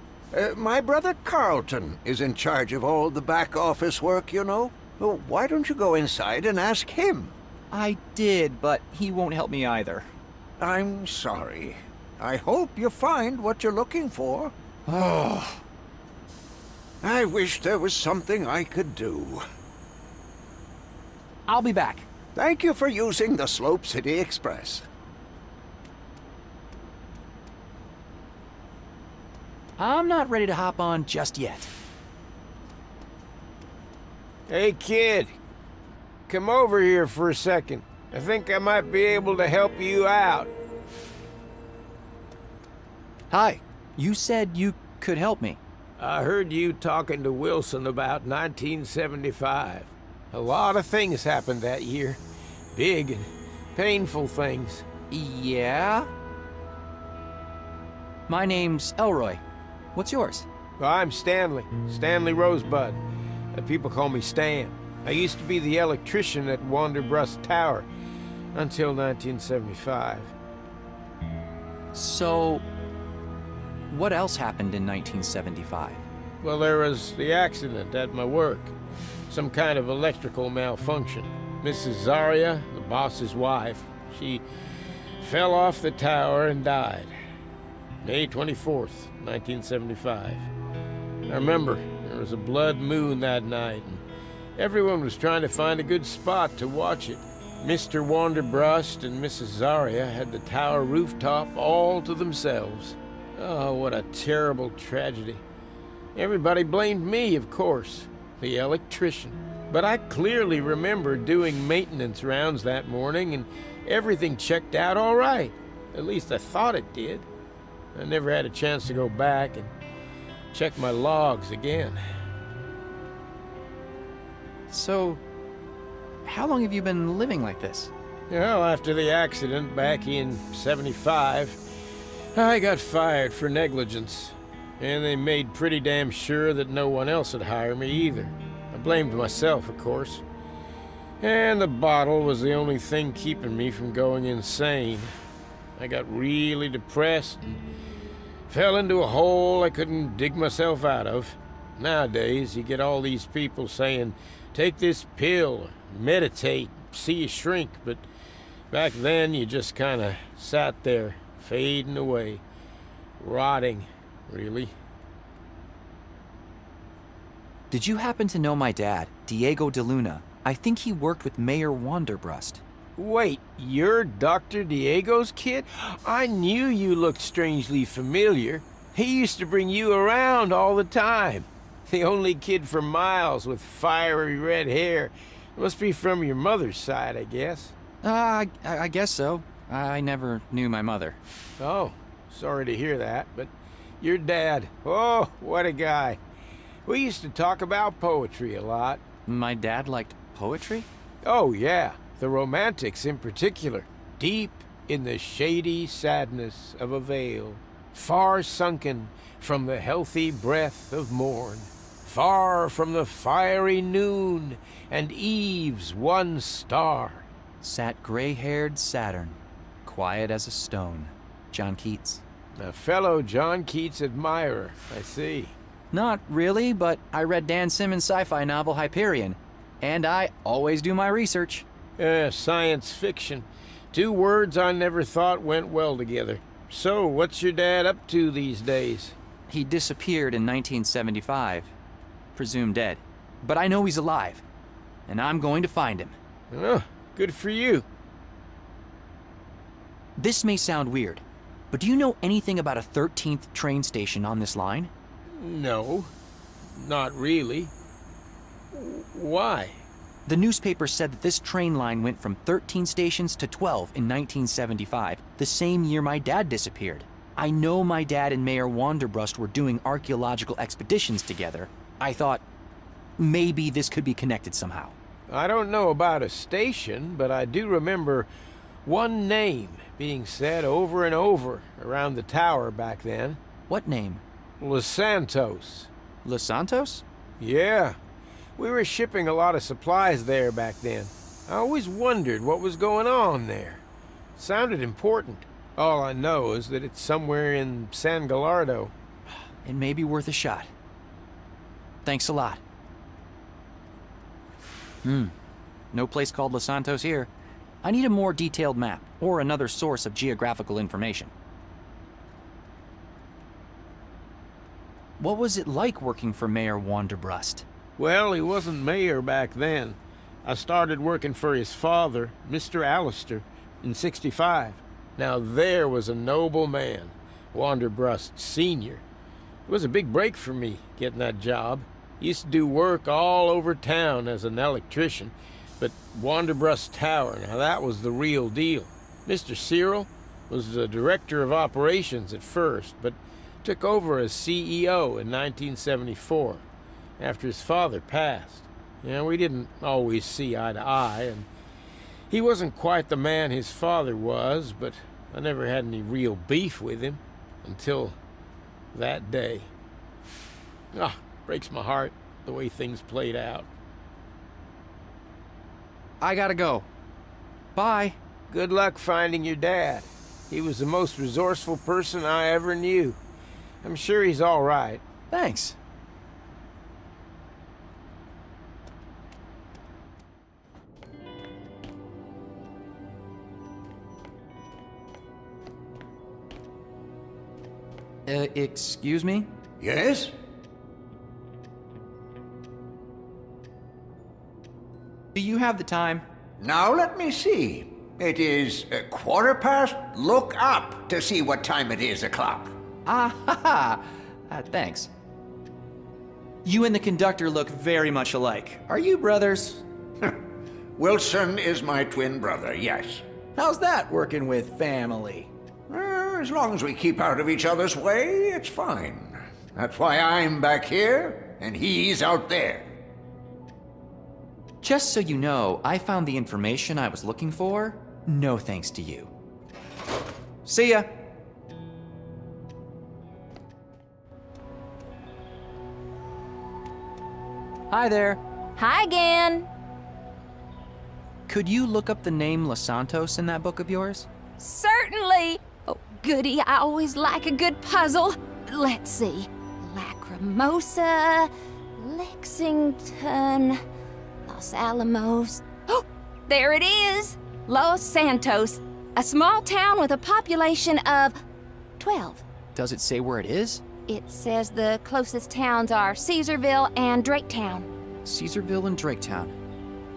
My brother Carlton is in charge of all the back office work, you know. Well, why don't you go inside and ask him? I did, but he won't help me either. I'm sorry. I hope you find what you're looking for. Oh. I wish there was something I could do. I'll be back. Thank you for using the Slope City Express. I'm not ready to hop on just yet. Hey, kid. Come over here for a second. I think I might be able to help you out. Hi. You said you could help me. I heard you talking to Wilson about 1975. A lot of things happened that year. Big and painful things. Yeah? My name's ELROY. What's yours? Well, I'm Stanley. Stanley Rosebud. People call me Stan. I used to be the electrician at Wanderbrush Tower until 1975. So, What else happened in 1975? Well, there was the accident at my work. Some kind of electrical malfunction. Mrs. Zarya, the boss's wife, she fell off the tower and died. May 24th, 1975. I remember there was a blood moon that night, and everyone was trying to find a good spot to watch it. Mr. Wanderbrust and Mrs. Zarya had the tower rooftop all to themselves. Oh, what a terrible tragedy. Everybody blamed me, of course, the electrician. But I clearly remember doing maintenance rounds that morning, and everything checked out all right. At least I thought it did. I never had a chance to go back and check my logs again. So, how long have you been living like this? Well, after the accident back in '75, I got fired for negligence. And they made pretty damn sure that no one else would hire me either. I blamed myself, of course. And the bottle was the only thing keeping me from going insane. I got really depressed and fell into a hole I couldn't dig myself out of. Nowadays, you get all these people saying, take this pill, meditate, see you shrink, but back then you just kind of sat there, fading away, rotting, really. Did you happen to know my dad, Diego de Luna? I think he worked with Mayor Wanderbrust. Wait, you're Dr. Diego's kid? I knew you looked strangely familiar. He used to bring you around all the time. The only kid for miles with fiery red hair. Must be from your mother's side, I guess. I guess so. I never knew my mother. Oh, sorry to hear that, but your dad, oh, what a guy. We used to talk about poetry a lot. My dad liked poetry? Oh, yeah. The Romantics in particular. Deep in the shady sadness of a vale, far sunken from the healthy breath of morn, far from the fiery noon and eve's one star, sat gray-haired Saturn, quiet as a stone. John Keats. A fellow John Keats admirer, I see. Not really, but I read Dan Simmons' sci-fi novel Hyperion, and I always do my research. Science fiction. Two words I never thought went well together. So, what's your dad up to these days? He disappeared in 1975. Presumed dead. But I know he's alive, and I'm going to find him. Oh, good for you. This may sound weird, but do you know anything about a 13th train station on this line? No, not really. Why? The newspaper said that this train line went from 13 stations to 12 in 1975, the same year my dad disappeared. I know my dad and Mayor Wanderbrust were doing archaeological expeditions together. I thought maybe this could be connected somehow. I don't know about a station, but I do remember one name being said over and over around the tower back then. What name? Los Santos. Los Santos? Yeah. We were shipping a lot of supplies there back then. I always wondered what was going on there. It sounded important. All I know is that it's somewhere in San Gallardo. It may be worth a shot. Thanks a lot. No place called Los Santos here. I need a more detailed map, or another source of geographical information. What was it like working for Mayor Wanderbrust? Well, he wasn't mayor back then. I started working for his father, Mr. Allister, in '65. Now there was a noble man, Wanderbrust Sr. It was a big break for me, getting that job. Used to do work all over town as an electrician, but Wanderbrust Tower, now that was the real deal. Mr. Cyril was the director of operations at first, but took over as CEO in 1974, after his father passed. We didn't always see eye to eye, and he wasn't quite the man his father was, but I never had any real beef with him until that day. Breaks my heart the way things played out. I gotta go. Bye. Good luck finding your dad. He was the most resourceful person I ever knew. I'm sure he's all right. Thanks. Excuse me? Yes? Do you have the time? Now let me see. It is 1:15. Look up to see what time it is o'clock. Ah, ha, ha. Thanks. You and the conductor look very much alike. Are you brothers? Wilson is my twin brother, yes. How's that working with family? As long as we keep out of each other's way, it's fine. That's why I'm back here, and he's out there. Just so you know, I found the information I was looking for, no thanks to you. See ya! Hi there. Hi again. Could you look up the name Los Santos in that book of yours? Certainly. Oh, goody, I always like a good puzzle. Let's see. Lacrimosa, Lexington, Los Alamos. Oh, there it is. Los Santos, a small town with a population of 12. Does it say where it is? It says the closest towns are Caesarville and Draketown. Caesarville and Draketown.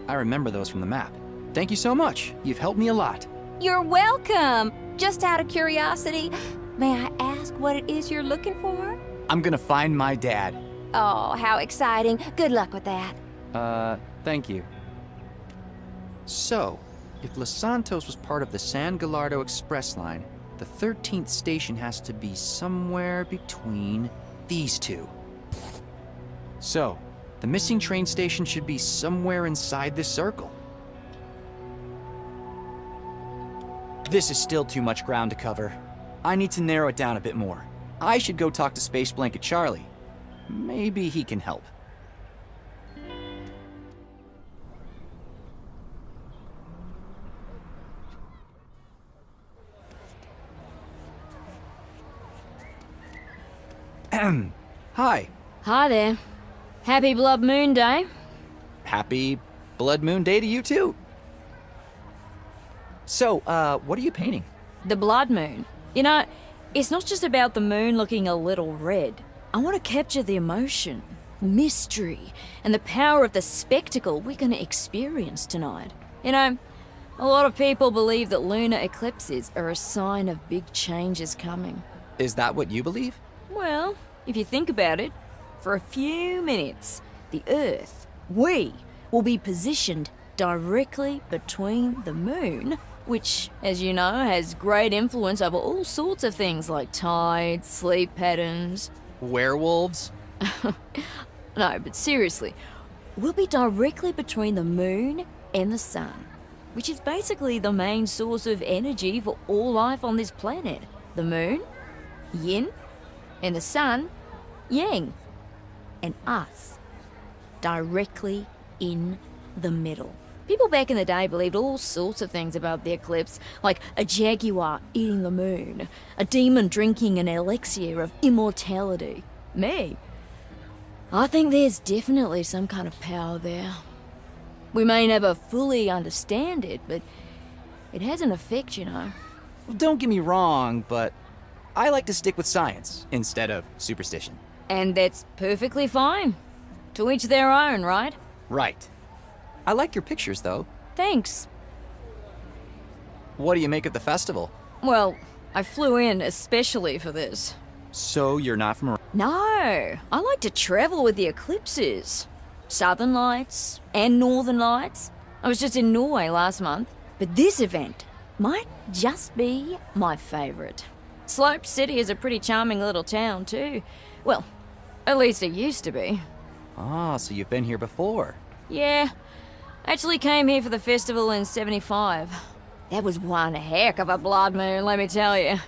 I remember those from the map. Thank you so much. You've helped me a lot. You're welcome. Just out of curiosity, may I ask what it is you're looking for? I'm gonna find my dad. Oh, how exciting. Good luck with that. Thank you. So, if Los Santos was part of the San Gallardo Express line, the 13th station has to be somewhere between these two. So, the missing train station should be somewhere inside this circle. This is still too much ground to cover. I need to narrow it down a bit more. I should go talk to Space Blanket Charlie. Maybe he can help. Hi. Hi there. Happy Blood Moon Day. Happy Blood Moon Day to you too. So, what are you painting? The blood moon. You know, it's not just about the moon looking a little red. I want to capture the emotion, mystery, and the power of the spectacle we're going to experience tonight. You know, a lot of people believe that lunar eclipses are a sign of big changes coming. Is that what you believe? Well, if you think about it, for a few minutes, the Earth, we, will be positioned directly between the moon, which, as you know, has great influence over all sorts of things like tides, sleep patterns. Werewolves? No, but seriously, we'll be directly between the moon and the sun, which is basically the main source of energy for all life on this planet. The moon, yin, and the sun, yang. And us, directly in the middle. People back in the day believed all sorts of things about the eclipse, like a jaguar eating the moon, a demon drinking an elixir of immortality. Me, I think there's definitely some kind of power there. We may never fully understand it, but it has an effect, you know. Well, don't get me wrong, but I like to stick with science instead of superstition. And that's perfectly fine. To each their own, right? Right. I like your pictures, though. Thanks. What do you make of the festival? Well, I flew in especially for this. So you're not from around? No, I like to travel with the eclipses. Southern Lights and Northern Lights. I was just in Norway last month. But this event might just be my favorite. Slope City is a pretty charming little town, too. Well, at least it used to be. Ah, so you've been here before. Yeah. Actually came here for the festival in '75. That was one heck of a blood moon, let me tell you.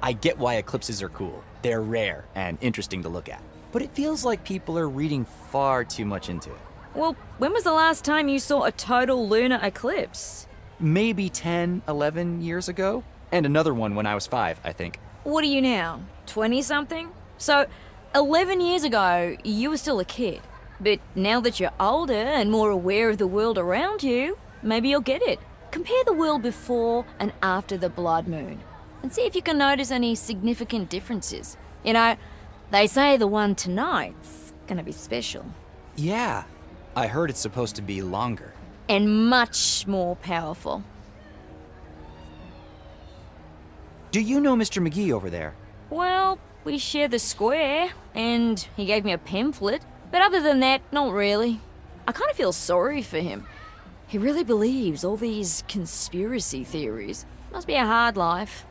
I get why eclipses are cool. They're rare and interesting to look at. But it feels like people are reading far too much into it. Well, when was the last time you saw a total lunar eclipse? Maybe 10, 11 years ago. And another one when I was 5, I think. What are you now? 20-something? So, 11 years ago, you were still a kid. But now that you're older and more aware of the world around you, maybe you'll get it. Compare the world before and after the blood moon, and see if you can notice any significant differences. You know, they say the one tonight's gonna be special. Yeah, I heard it's supposed to be longer. And much more powerful. Do you know Mr. McGee over there? Well, we share the square, and he gave me a pamphlet. But other than that, not really. I kind of feel sorry for him. He really believes all these conspiracy theories. Must be a hard life,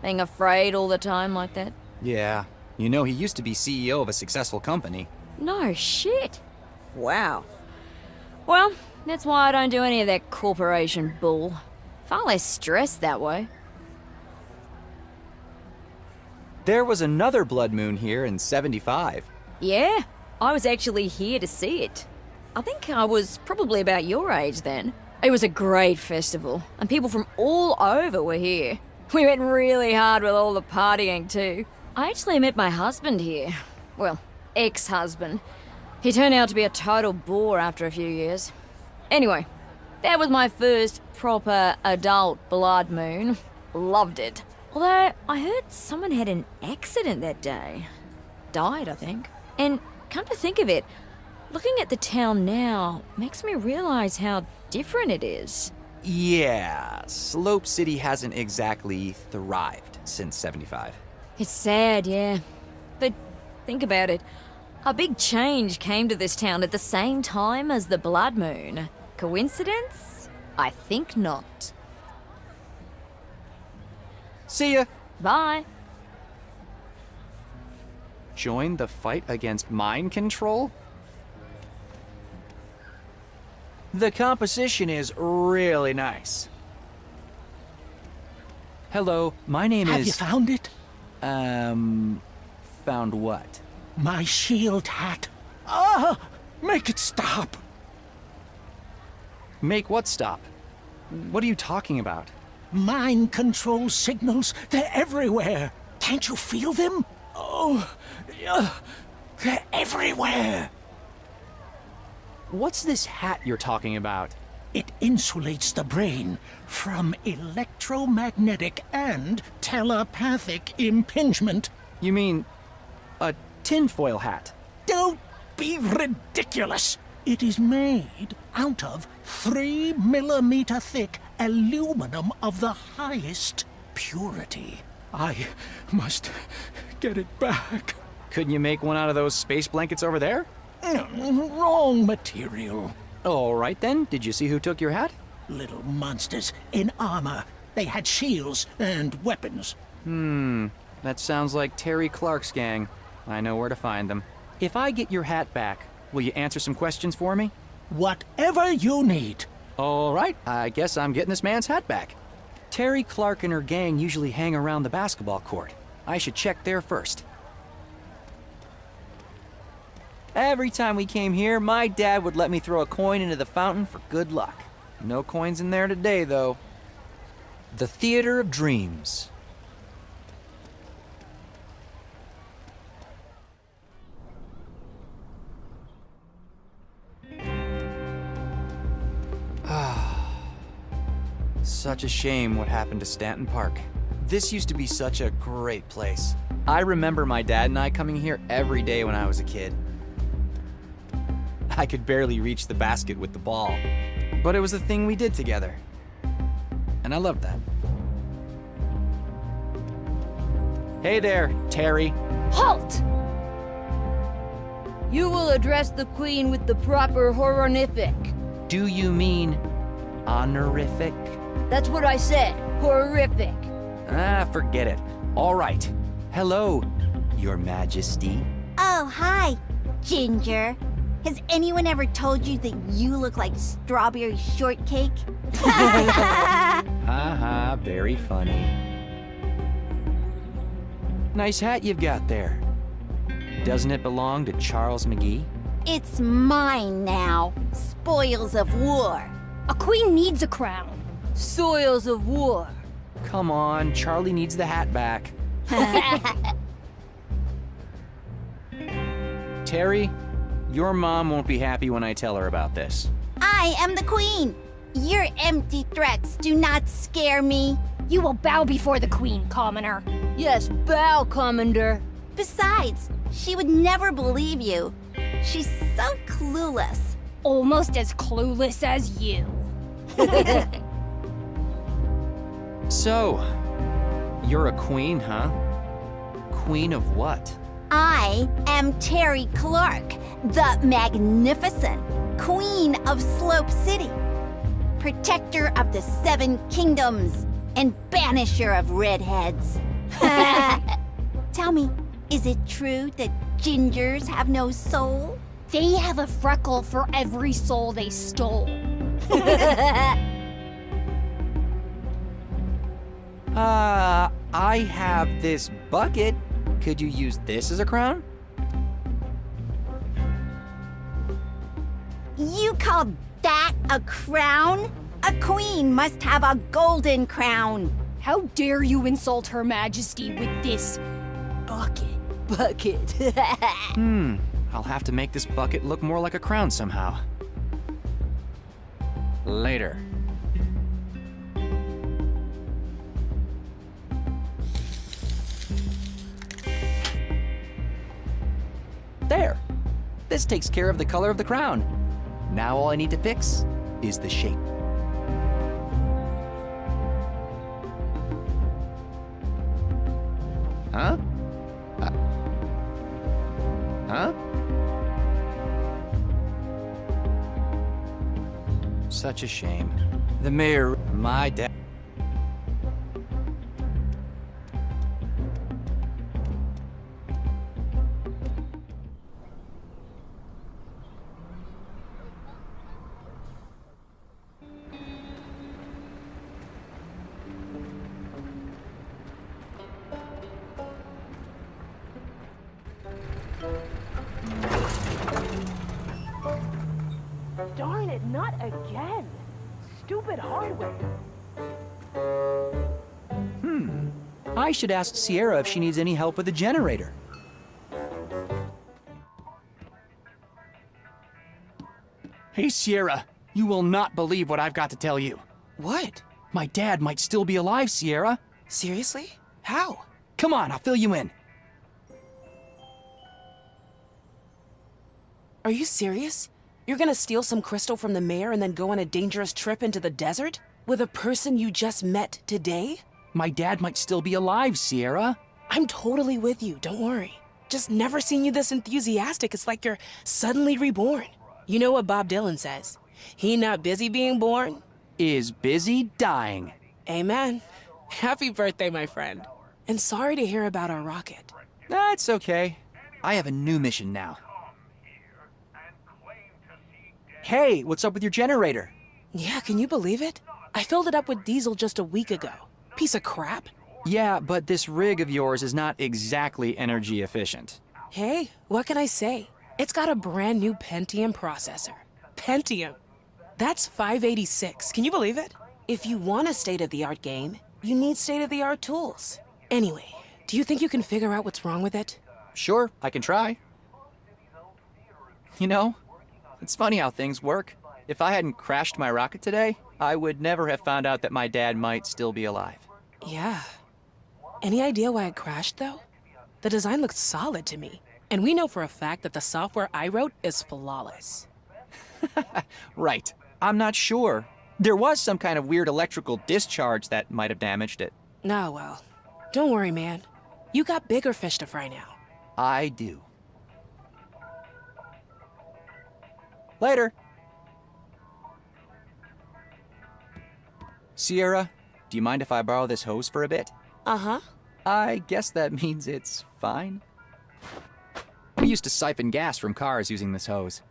being afraid all the time like that. Yeah, you know he used to be CEO of a successful company. No shit. Wow. Well, that's why I don't do any of that corporation bull. Far less stress that way. There was another blood moon here in 75. Yeah, I was actually here to see it. I think I was probably about your age then. It was a great festival, and people from all over were here. We went really hard with all the partying too. I actually met my husband here. Well, ex-husband. He turned out to be a total bore after a few years. Anyway, that was my first proper adult blood moon. Loved it. Although, I heard someone had an accident that day. Died, I think. And come to think of it, looking at the town now makes me realize how different it is. Yeah, Slope City hasn't exactly thrived since 75. It's sad, yeah. But think about it. A big change came to this town at the same time as the blood moon. Coincidence? I think not. See ya! Bye. Join the fight against mind control? The composition is really nice. Hello, my name Have is... you found it? Found what? My shield hat. Ah! Make it stop! Make what stop? What are you talking about? Mind control signals, they're everywhere. Can't you feel them? Oh, they're everywhere. What's this hat you're talking about? It insulates the brain from electromagnetic and telepathic impingement. You mean a tinfoil hat? Don't be ridiculous. It is made out of 3 millimeter thick aluminum of the highest purity. I must get it back. Couldn't you make one out of those space blankets over there? Wrong material. All right then, did you see who took your hat? Little monsters in armor. They had shields and weapons. That sounds like Terry Clark's gang. I know where to find them. If I get your hat back, will you answer some questions for me? Whatever you need. All right, I guess I'm getting this man's hat back. Terry Clark and her gang usually hang around the basketball court. I should check there first. Every time we came here, my dad would let me throw a coin into the fountain for good luck. No coins in there today, though. The Theater of Dreams. Such a shame what happened to Stanton Park. This used to be such a great place. I remember my dad and I coming here every day when I was a kid. I could barely reach the basket with the ball, but it was the thing we did together. And I loved that. Hey there, Terry. Halt! You will address the Queen with the proper horrific. Do you mean honorific? That's what I said, horrific. Forget it. All right. Hello, Your Majesty. Oh, hi, Ginger. Has anyone ever told you that you look like strawberry shortcake? Haha, very funny. Nice hat you've got there. Doesn't it belong to Charles McGee? It's mine now. Spoils of war. A queen needs a crown. Soils of war. Come on, Charlie needs the hat back. Terry, your mom won't be happy when I tell her about this. I am the queen. Your empty threats do not scare me. You will bow before the queen, commoner. Yes, bow, Commander. Besides, she would never believe you. She's so clueless. Almost as clueless as you. So, you're a queen, huh? Queen of what? I am Terry Clark, the Magnificent, Queen of Slope City, Protector of the Seven Kingdoms, and Banisher of Redheads. Tell me, is it true that gingers have no soul? They have a freckle for every soul they stole. I have this bucket. Could you use this as a crown? You call that a crown? A queen must have a golden crown. How dare you insult Her Majesty with this bucket? I'll have to make this bucket look more like a crown somehow. Later. There! This takes care of the color of the crown. Now all I need to fix is the shape. Huh? Huh? Such a shame. The mayor, my dad. Darn it, not again. Stupid hardware. I should ask Sierra if she needs any help with the generator. Hey, Sierra, you will not believe what I've got to tell you. What? My dad might still be alive, Sierra. Seriously? How? Come on, I'll fill you in. Are you serious? You're gonna steal some crystal from the mayor and then go on a dangerous trip into the desert? With a person you just met today? My dad might still be alive, Sierra. I'm totally with you, don't worry. Just never seen you this enthusiastic. It's like you're suddenly reborn. You know what Bob Dylan says? He not busy being born is busy dying. Amen. Happy birthday, my friend. And sorry to hear about our rocket. That's okay. I have a new mission now. Hey, what's up with your generator? Yeah, can you believe it? I filled it up with diesel just a week ago. Piece of crap. Yeah, but this rig of yours is not exactly energy efficient. Hey, what can I say? It's got a brand new Pentium processor. Pentium. That's 586. Can you believe it? If you want a state-of-the-art game, you need state-of-the-art tools. Anyway, do you think you can figure out what's wrong with it? Sure, I can try. You know, it's funny how things work. If I hadn't crashed my rocket today, I would never have found out that my dad might still be alive. Yeah. Any idea why it crashed, though? The design looks solid to me. And we know for a fact that the software I wrote is flawless. Right. I'm not sure. There was some kind of weird electrical discharge that might have damaged it. Nah, well, don't worry, man. You got bigger fish to fry now. I do. Later. Sierra, do you mind if I borrow this hose for a bit? Uh-huh. I guess that means it's fine. We used to siphon gas from cars using this hose.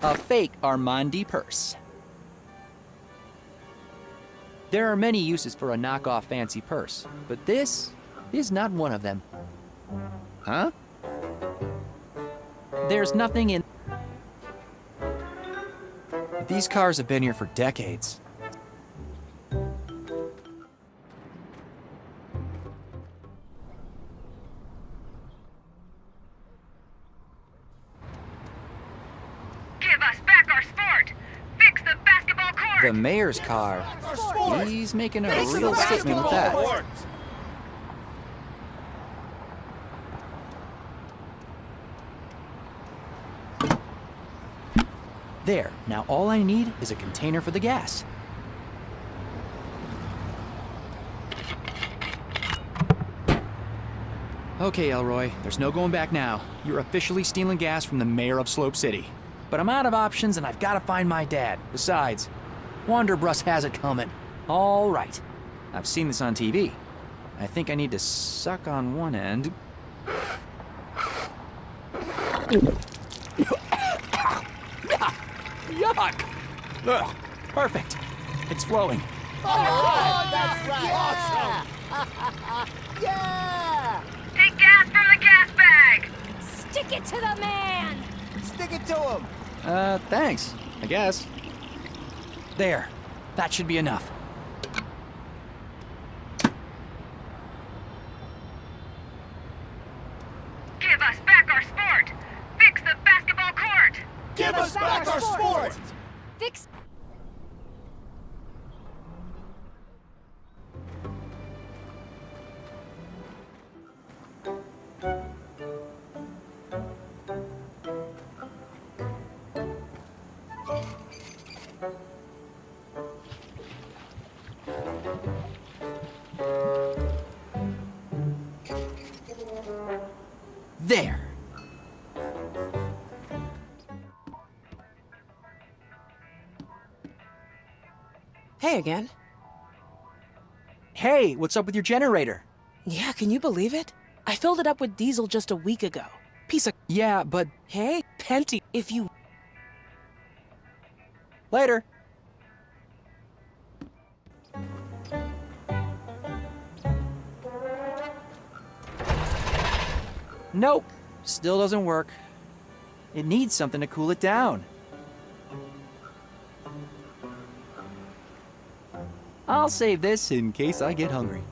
A fake Armandi purse. There are many uses for a knockoff fancy purse, but this is not one of them. Huh? There's nothing in... These cars have been here for decades. Give us back our sport! Fix the basketball court! The mayor's car. He's making a real statement with that. There. Now all I need is a container for the gas. Okay, Elroy, there's no going back now. You're officially stealing gas from the mayor of Slope City. But I'm out of options and I've got to find my dad. Besides, Wanderbrust has it coming. All right. I've seen this on TV. I think I need to suck on one end. Yuck! Ugh, perfect. It's flowing. Oh, that's right! Awesome! Yeah! Take gas from the gas bag! Stick it to the man! Stick it to him! Thanks, I guess. There. That should be enough. Give us back our sport! Fix the basketball court! Give us back our sport! Fix... There. Hey again. Hey, what's up with your generator? Yeah, can you believe it? I filled it up with diesel just a week ago. Piece of... Yeah, but... Hey, Penty, if you... Later. Nope. Still doesn't work. It needs something to cool it down. I'll save this in case I get hungry.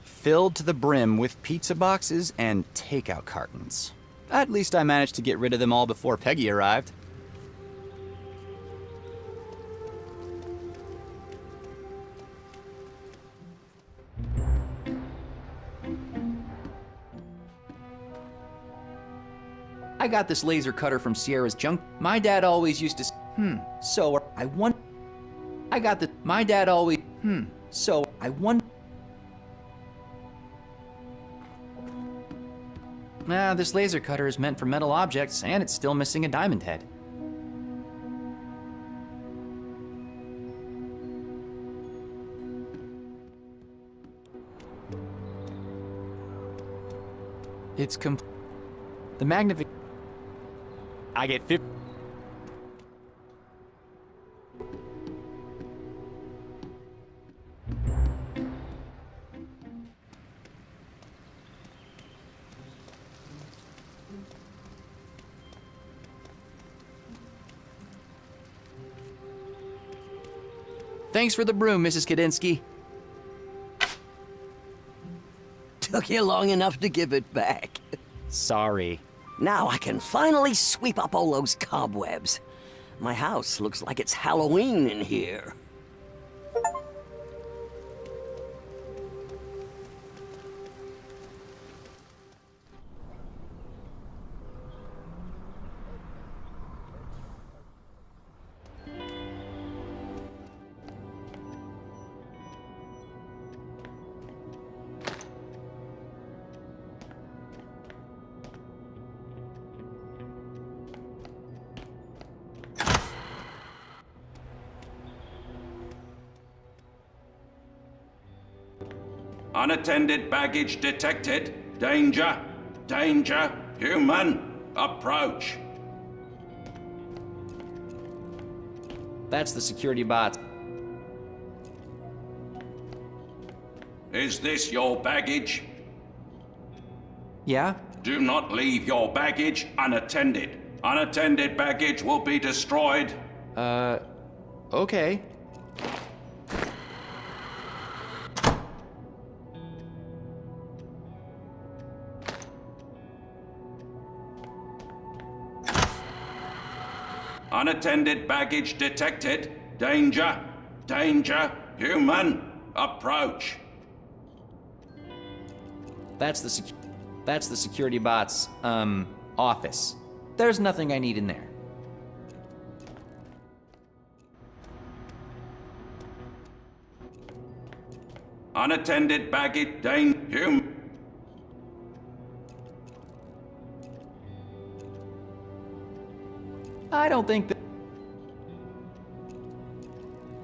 Filled to the brim with pizza boxes and takeout cartons. At least I managed to get rid of them all before Peggy arrived. I got this laser cutter from Sierra's junk. My dad always used to... So I want... I got the... My dad always... So I want... This laser cutter is meant for metal objects, and it's still missing a diamond head. It's the magnific... I get 50... Thanks for the broom, Mrs. Kadinsky. Took you long enough to give it back. Sorry. Now I can finally sweep up all those cobwebs. My house looks like it's Halloween in here. Unattended baggage detected. Danger. Danger. Human. Approach. That's the security bot. Is this your baggage? Yeah? Do not leave your baggage unattended. Unattended baggage will be destroyed. Okay. Unattended baggage detected. Danger. Danger. Human. Approach. That's the security bot's, office. There's nothing I need in there. Unattended baggage. Human. I don't think that...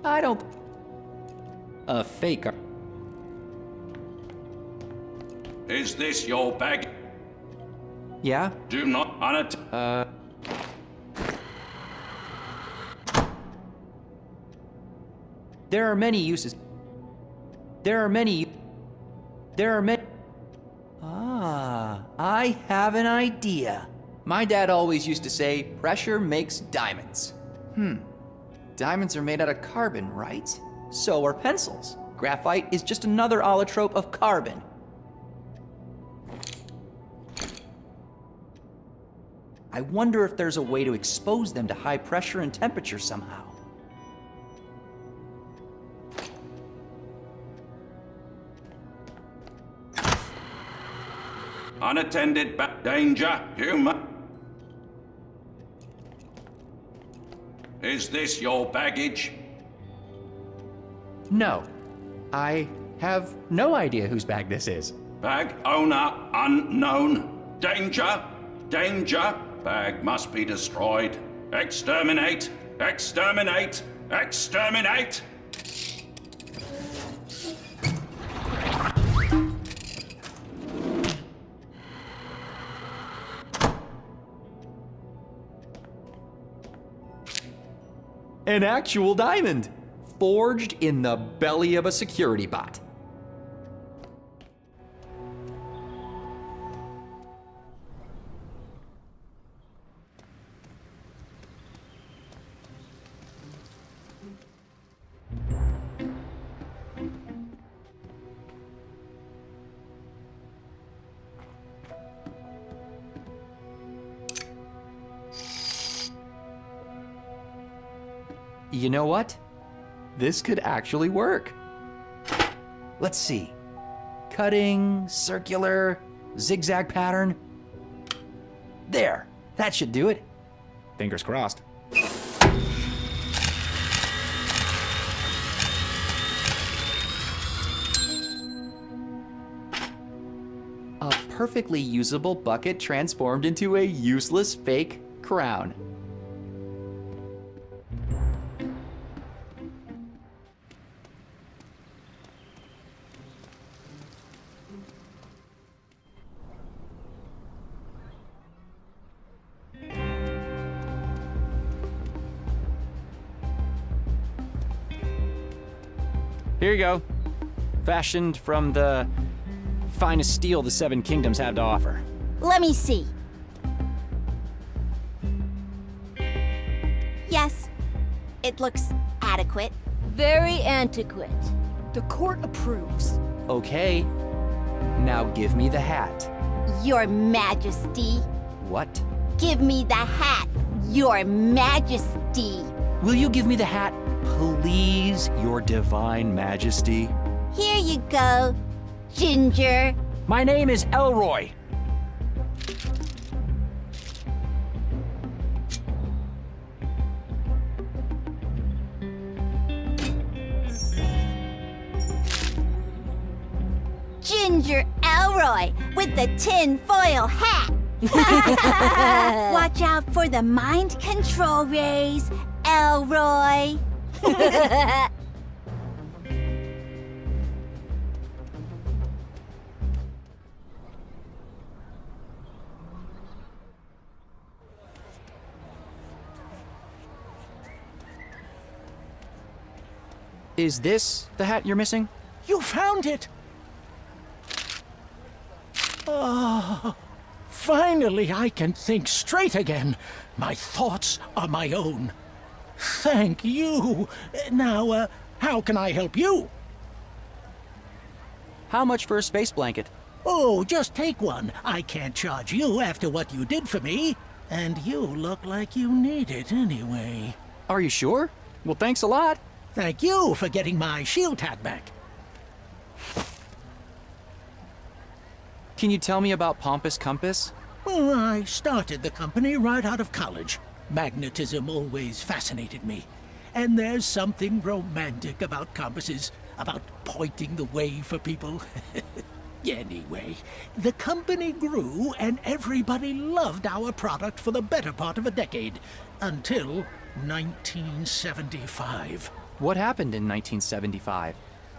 I don't... A fake... Is this your bag? Yeah? Do not There are many uses. Ah, I have an idea. My dad always used to say, pressure makes diamonds. Diamonds are made out of carbon, right? So are pencils. Graphite is just another allotrope of carbon. I wonder if there's a way to expose them to high pressure and temperature somehow. unattended danger, human. Is this your baggage? No. I have no idea whose bag this is. Bag owner unknown. Danger, danger. Bag must be destroyed. Exterminate, exterminate, exterminate. An actual diamond, forged in the belly of a security bot. You know what? This could actually work. Let's see. Cutting, circular, zigzag pattern. There, that should do it. Fingers crossed. A perfectly usable bucket transformed into a useless fake crown. Here you go. Fashioned from the finest steel the Seven Kingdoms have to offer. Let me see. Yes, it looks adequate. Very antiquate. The court approves. Okay. Now give me the hat. Your Majesty. What? Give me the hat, Your Majesty. Will you give me the hat, please, Your Divine Majesty? Here you go, Ginger. My name is ELROY. Ginger ELROY with the tin foil hat. Watch out for the mind control rays, ELROY. Is this the hat you're missing? You found it! Oh, finally I can think straight again. My thoughts are my own. Thank you. Now, how can I help you? How much for a space blanket? Oh, just take one. I can't charge you after what you did for me. And you look like you need it anyway. Are you sure? Well, thanks a lot. Thank you for getting my shield hat back. Can you tell me about Pompous Compass? Well, I started the company right out of college. Magnetism always fascinated me. And there's something romantic about compasses, about pointing the way for people. Anyway, the company grew and everybody loved our product for the better part of a decade, until 1975. What happened in 1975?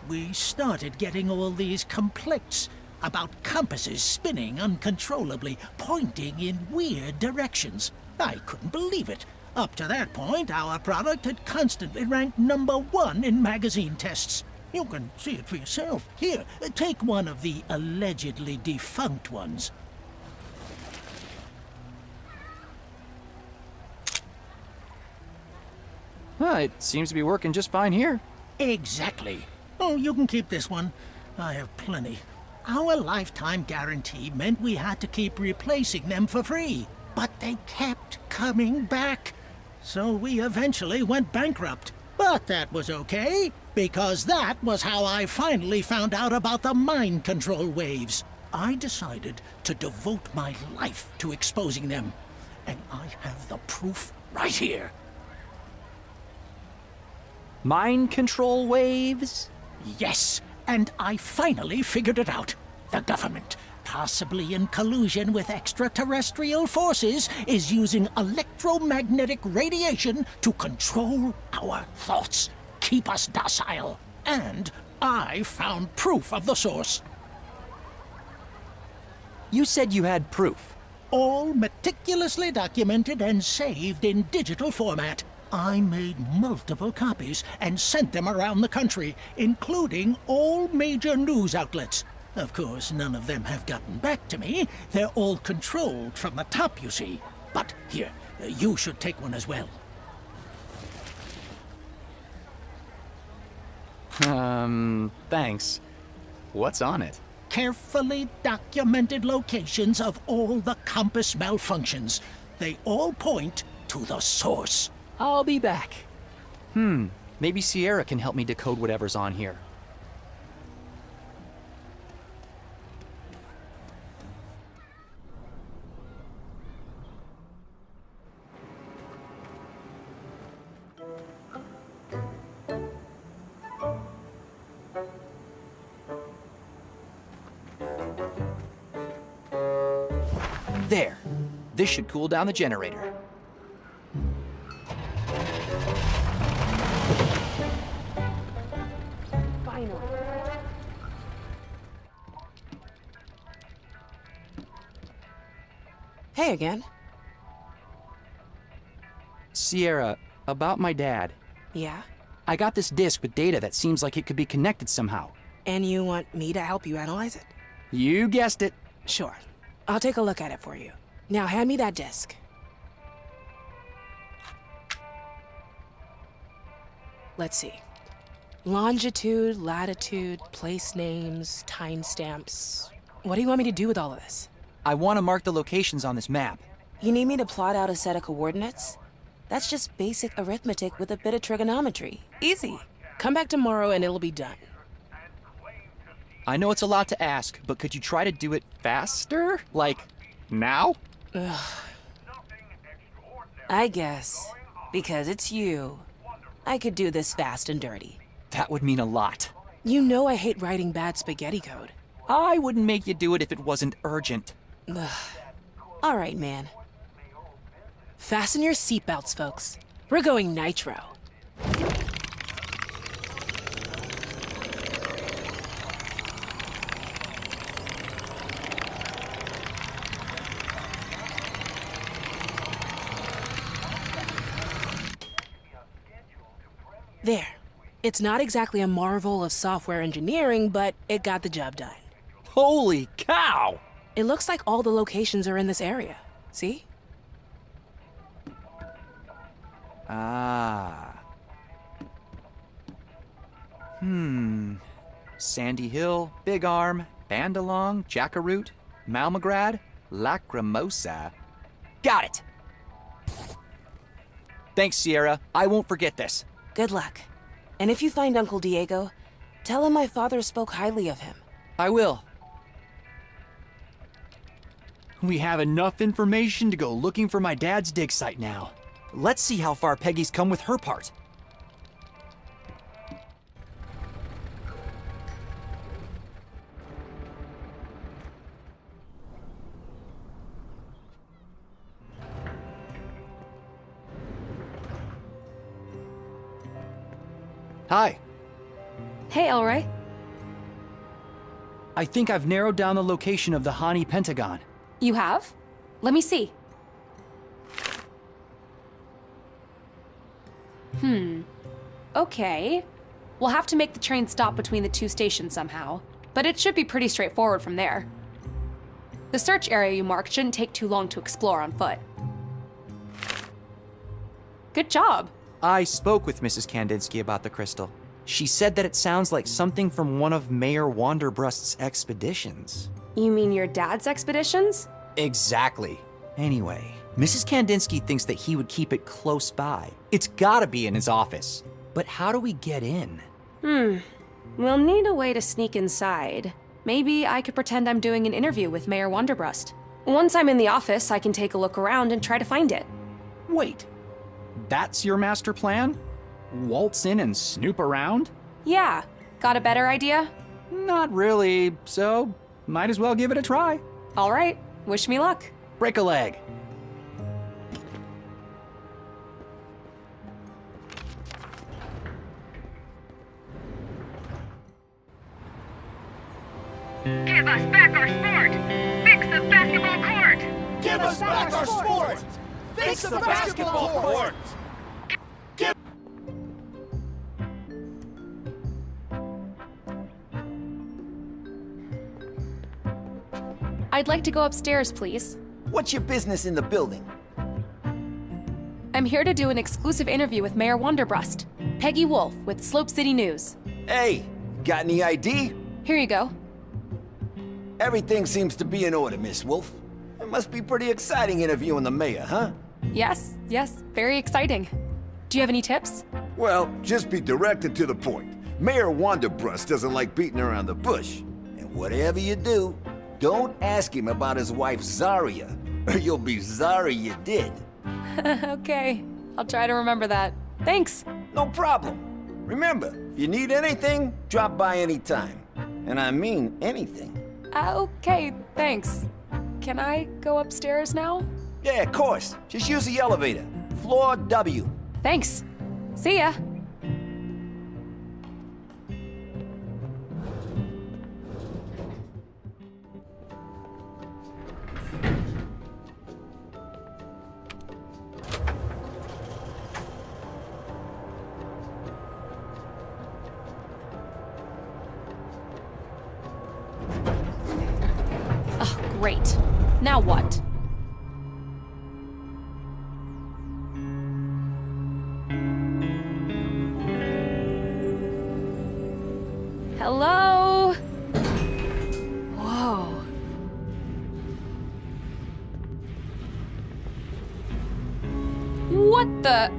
We started getting all these complaints about compasses spinning uncontrollably, pointing in weird directions. I couldn't believe it. Up to that point, our product had constantly ranked #1 in magazine tests. You can see it for yourself. Here, take one of the allegedly defunct ones. Well, it seems to be working just fine here. Exactly. Oh, you can keep this one. I have plenty. Our lifetime guarantee meant we had to keep replacing them for free. But they kept coming back. So we eventually went bankrupt. But that was okay, because that was how I finally found out about the mind control waves. I decided to devote my life to exposing them. And I have the proof right here. Mind control waves? Yes, and I finally figured it out. The government, possibly in collusion with extraterrestrial forces, is using electromagnetic radiation to control our thoughts, keep us docile. And I found proof of the source. You said you had proof. All meticulously documented and saved in digital format. I made multiple copies and sent them around the country, including all major news outlets. Of course, none of them have gotten back to me. They're all controlled from the top, you see. But here, you should take one as well. Thanks. What's on it? Carefully documented locations of all the compass malfunctions. They all point to the source. I'll be back. Maybe Sierra can help me decode whatever's on here. There. This should cool down the generator. Hey again. Sierra, about my dad. Yeah? I got this disk with data that seems like it could be connected somehow. And you want me to help you analyze it? You guessed it. Sure. I'll take a look at it for you. Now hand me that disk. Let's see. Longitude, latitude, place names, timestamps. What do you want me to do with all of this? I want to mark the locations on this map. You need me to plot out a set of coordinates? That's just basic arithmetic with a bit of trigonometry. Easy. Come back tomorrow and it'll be done. I know it's a lot to ask, but could you try to do it faster? Like, now? Ugh. I guess. Because it's you. I could do this fast and dirty. That would mean a lot. You know I hate writing bad spaghetti code. I wouldn't make you do it if it wasn't urgent. Ugh. All right, man. Fasten your seatbelts, folks. We're going nitro. There. It's not exactly a marvel of software engineering, but it got the job done. Holy cow! It looks like all the locations are in this area. See? Ah. Sandy Hill, Big Arm, Bandalong, Jackaroot, Malmagrad, Lacrimosa. Got it! Thanks, Sierra. I won't forget this. Good luck. And if you find Uncle Diego, tell him my father spoke highly of him. I will. We have enough information to go looking for my dad's dig site now. Let's see how far Peggy's come with her part. Hi. Hey, ELROY. I think I've narrowed down the location of the Hani Pentagon. You have? Let me see. Okay. We'll have to make the train stop between the two stations somehow, but it should be pretty straightforward from there. The search area you marked shouldn't take too long to explore on foot. Good job. I spoke with Mrs. Kandinsky about the crystal. She said that it sounds like something from one of Mayor Wanderbrust's expeditions. You mean your dad's expeditions? Exactly. Anyway, Mrs. Kandinsky thinks that he would keep it close by. It's gotta be in his office. But how do we get in? We'll need a way to sneak inside. Maybe I could pretend I'm doing an interview with Mayor Wanderbrust. Once I'm in the office, I can take a look around and try to find it. Wait, that's your master plan? Waltz in and snoop around? Yeah. Got a better idea? Not really, so might as well give it a try. All right. Wish me luck. Break a leg. Give us back our sport! Fix the basketball court! Give us back our sport! Fix the basketball court! I'd like to go upstairs, please. What's your business in the building? I'm here to do an exclusive interview with Mayor Wanderbrust. Peggy Wolf with Slope City News. Hey, got any ID? Here you go. Everything seems to be in order, Miss Wolf. It must be pretty exciting interviewing the mayor, huh? Yes, very exciting. Do you have any tips? Well, just be direct and to the point. Mayor Wanderbrust doesn't like beating around the bush. And whatever you do, don't ask him about his wife Zarya, or you'll be sorry you did. Okay, I'll try to remember that. Thanks. No problem. Remember, if you need anything, drop by anytime. And I mean anything. Okay, thanks. Can I go upstairs now? Yeah, of course. Just use the elevator. Floor W. Thanks. See ya. Great. Now what? Hello? Whoa. What the?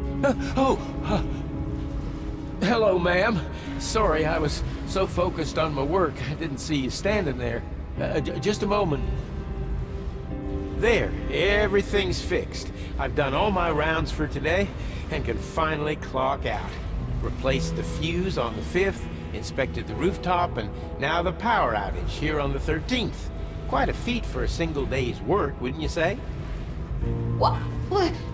Hello, ma'am. Sorry, I was so focused on my work, I didn't see you standing there. Just a moment. There, everything's fixed. I've done all my rounds for today and can finally clock out. Replaced the fuse on the 5th, inspected the rooftop, and now the power outage here on the 13th. Quite a feat for a single day's work, wouldn't you say? What?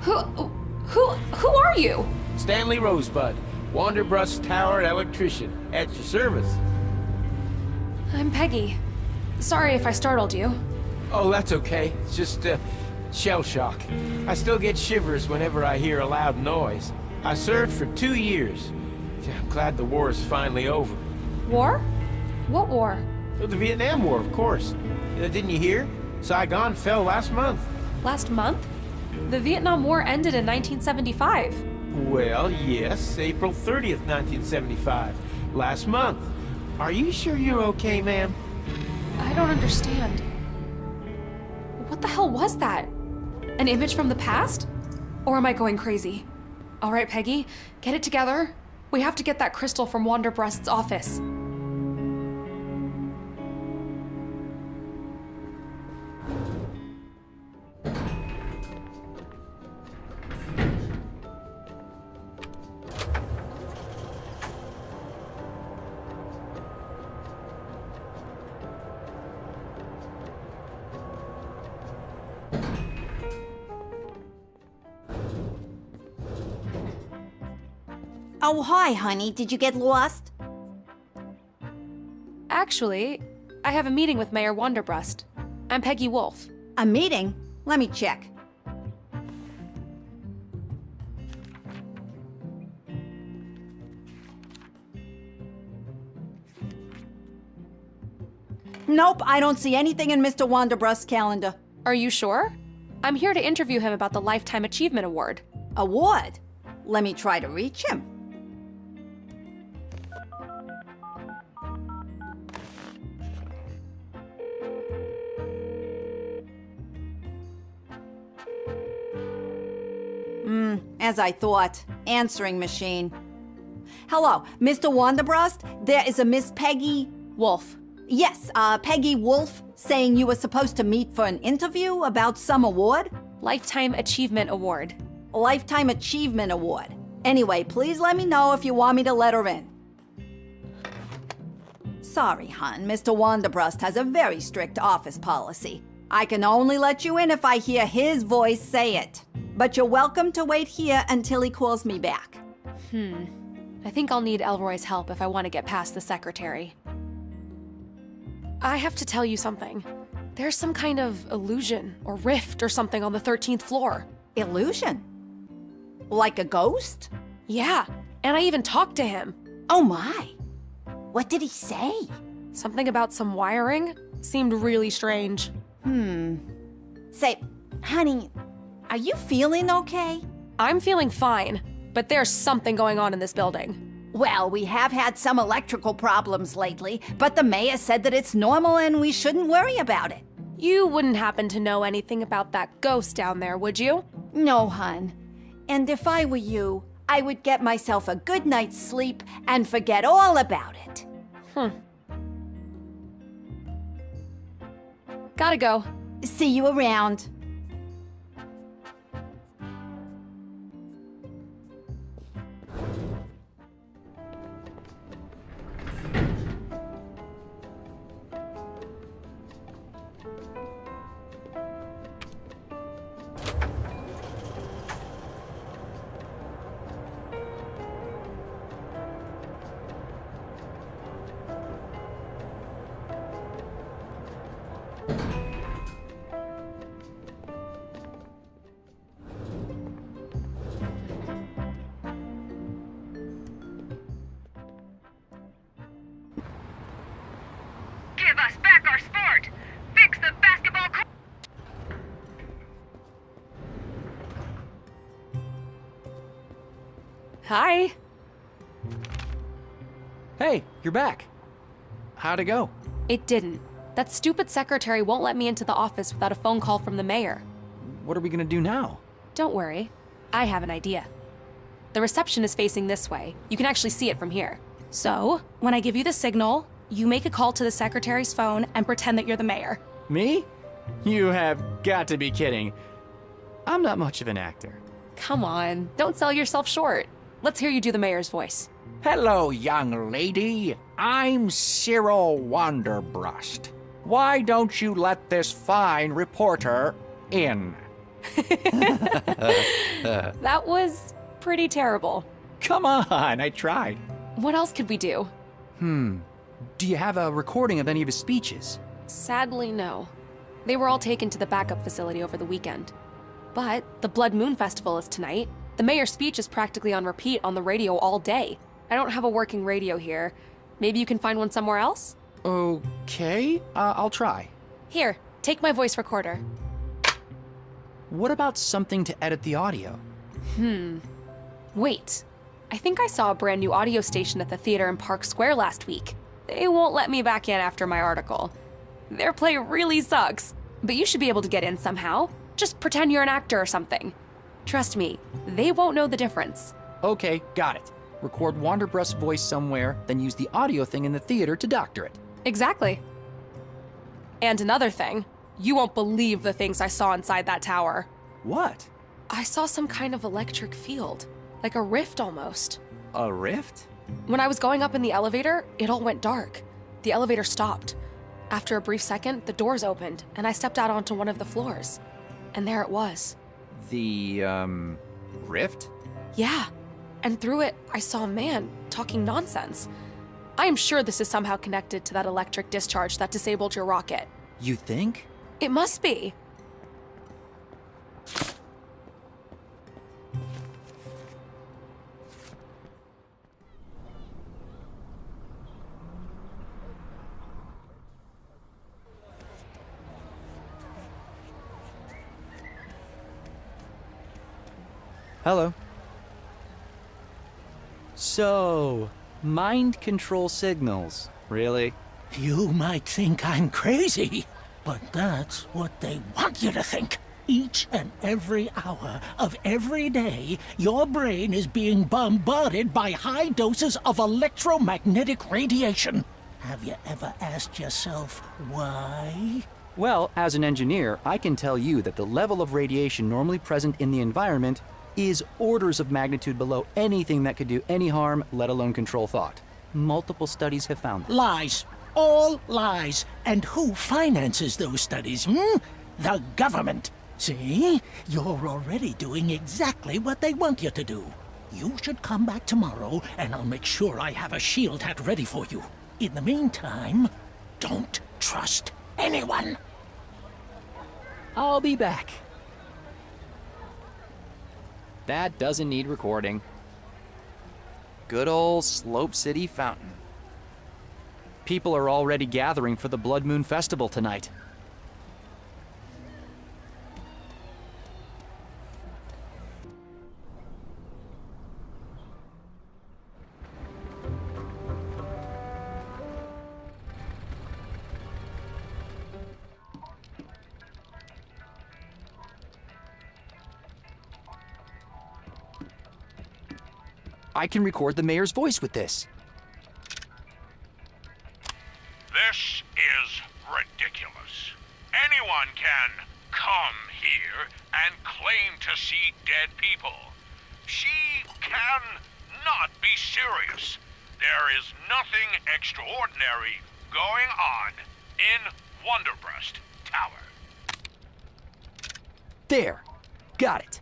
Who are you? Stanley Rosebud, Wanderbrust Tower electrician, at your service. I'm Peggy. Sorry if I startled you. Oh, that's okay. It's just, shell shock. I still get shivers whenever I hear a loud noise. I served for 2 years. I'm glad the war is finally over. War? What war? The Vietnam War, of course. Didn't you hear? Saigon fell last month. Last month? The Vietnam War ended in 1975. Well, yes, April 30th, 1975. Last month. Are you sure you're okay, ma'am? I don't understand. What the hell was that? An image from the past? Or am I going crazy? All right, Peggy, get it together. We have to get that crystal from Wanderbreast's office. Oh, hi, honey. Did you get lost? Actually, I have a meeting with Mayor Wanderbreast. I'm Peggy Wolf. A meeting? Let me check. Nope, I don't see anything in Mr. Wanderbreast's calendar. Are you sure? I'm here to interview him about the Lifetime Achievement Award. Award? Let me try to reach him. As I thought. Answering machine. Hello, Mr. Wanderbreast? There is a Miss Peggy... Wolf. Yes, Peggy Wolf, saying you were supposed to meet for an interview about some award? Lifetime Achievement Award. Lifetime Achievement Award. Anyway, please let me know if you want me to let her in. Sorry, hon. Mr. Wanderbreast has a very strict office policy. I can only let you in if I hear his voice say it. But you're welcome to wait here until he calls me back. I think I'll need ELROY's help if I want to get past the secretary. I have to tell you something. There's some kind of illusion or rift or something on the 13th floor. Illusion? Like a ghost? Yeah, and I even talked to him. Oh my! What did he say? Something about some wiring. Seemed really strange. Say, honey, are you feeling okay? I'm feeling fine, but there's something going on in this building. Well, we have had some electrical problems lately, but the mayor said that it's normal and we shouldn't worry about it. You wouldn't happen to know anything about that ghost down there, would you? No, hon. And if I were you, I would get myself a good night's sleep and forget all about it. Gotta go. See you around. Give us back our sport! Fix the basketball court! Hi. Hey, you're back. How'd it go? It didn't. That stupid secretary won't let me into the office without a phone call from the mayor. What are we gonna do now? Don't worry. I have an idea. The reception is facing this way. You can actually see it from here. So, when I give you the signal, you make a call to the secretary's phone and pretend that you're the mayor. Me? You have got to be kidding. I'm not much of an actor. Come on, don't sell yourself short. Let's hear you do the mayor's voice. Hello, young lady. I'm Cyril Wanderbreast. Why don't you let this fine reporter in? That was pretty terrible. Come on, I tried. What else could we do? Do you have a recording of any of his speeches? Sadly, no. They were all taken to the backup facility over the weekend. But the Blood Moon Festival is tonight. The mayor's speech is practically on repeat on the radio all day. I don't have a working radio here. Maybe you can find one somewhere else? Okay, I'll try. Here, take my voice recorder. What about something to edit the audio? Wait. I think I saw a brand new audio station at the theater in Park Square last week. They won't let me back in after my article. Their play really sucks, but you should be able to get in somehow. Just pretend you're an actor or something. Trust me, they won't know the difference. Okay, got it. Record Wanderbrust's voice somewhere, then use the audio thing in the theater to doctor it. Exactly. And another thing, you won't believe the things I saw inside that tower. What? I saw some kind of electric field, like a rift almost. A rift? When I was going up in the elevator, it all went dark. The elevator stopped. After a brief second, the doors opened, and I stepped out onto one of the floors. And there it was. The, rift? Yeah. And through it, I saw a man talking nonsense. I am sure this is somehow connected to that electric discharge that disabled your rocket. You think? It must be. Hello. So, mind control signals, really? You might think I'm crazy, but that's what they want you to think. Each and every hour of every day, your brain is being bombarded by high doses of electromagnetic radiation. Have you ever asked yourself why? Well, as an engineer, I can tell you that the level of radiation normally present in the environment is orders of magnitude below anything that could do any harm, let alone control thought. Multiple studies have found that. Lies. All lies. And who finances those studies, The government. See? You're already doing exactly what they want you to do. You should come back tomorrow, and I'll make sure I have a shield hat ready for you. In the meantime, don't trust anyone. I'll be back. That doesn't need recording. Good old Slope City Fountain. People are already gathering for the Blood Moon Festival tonight. I can record the mayor's voice with this. This is ridiculous. Anyone can come here and claim to see dead people. She can not be serious. There is nothing extraordinary going on in Wanderbrust Tower. There. Got it.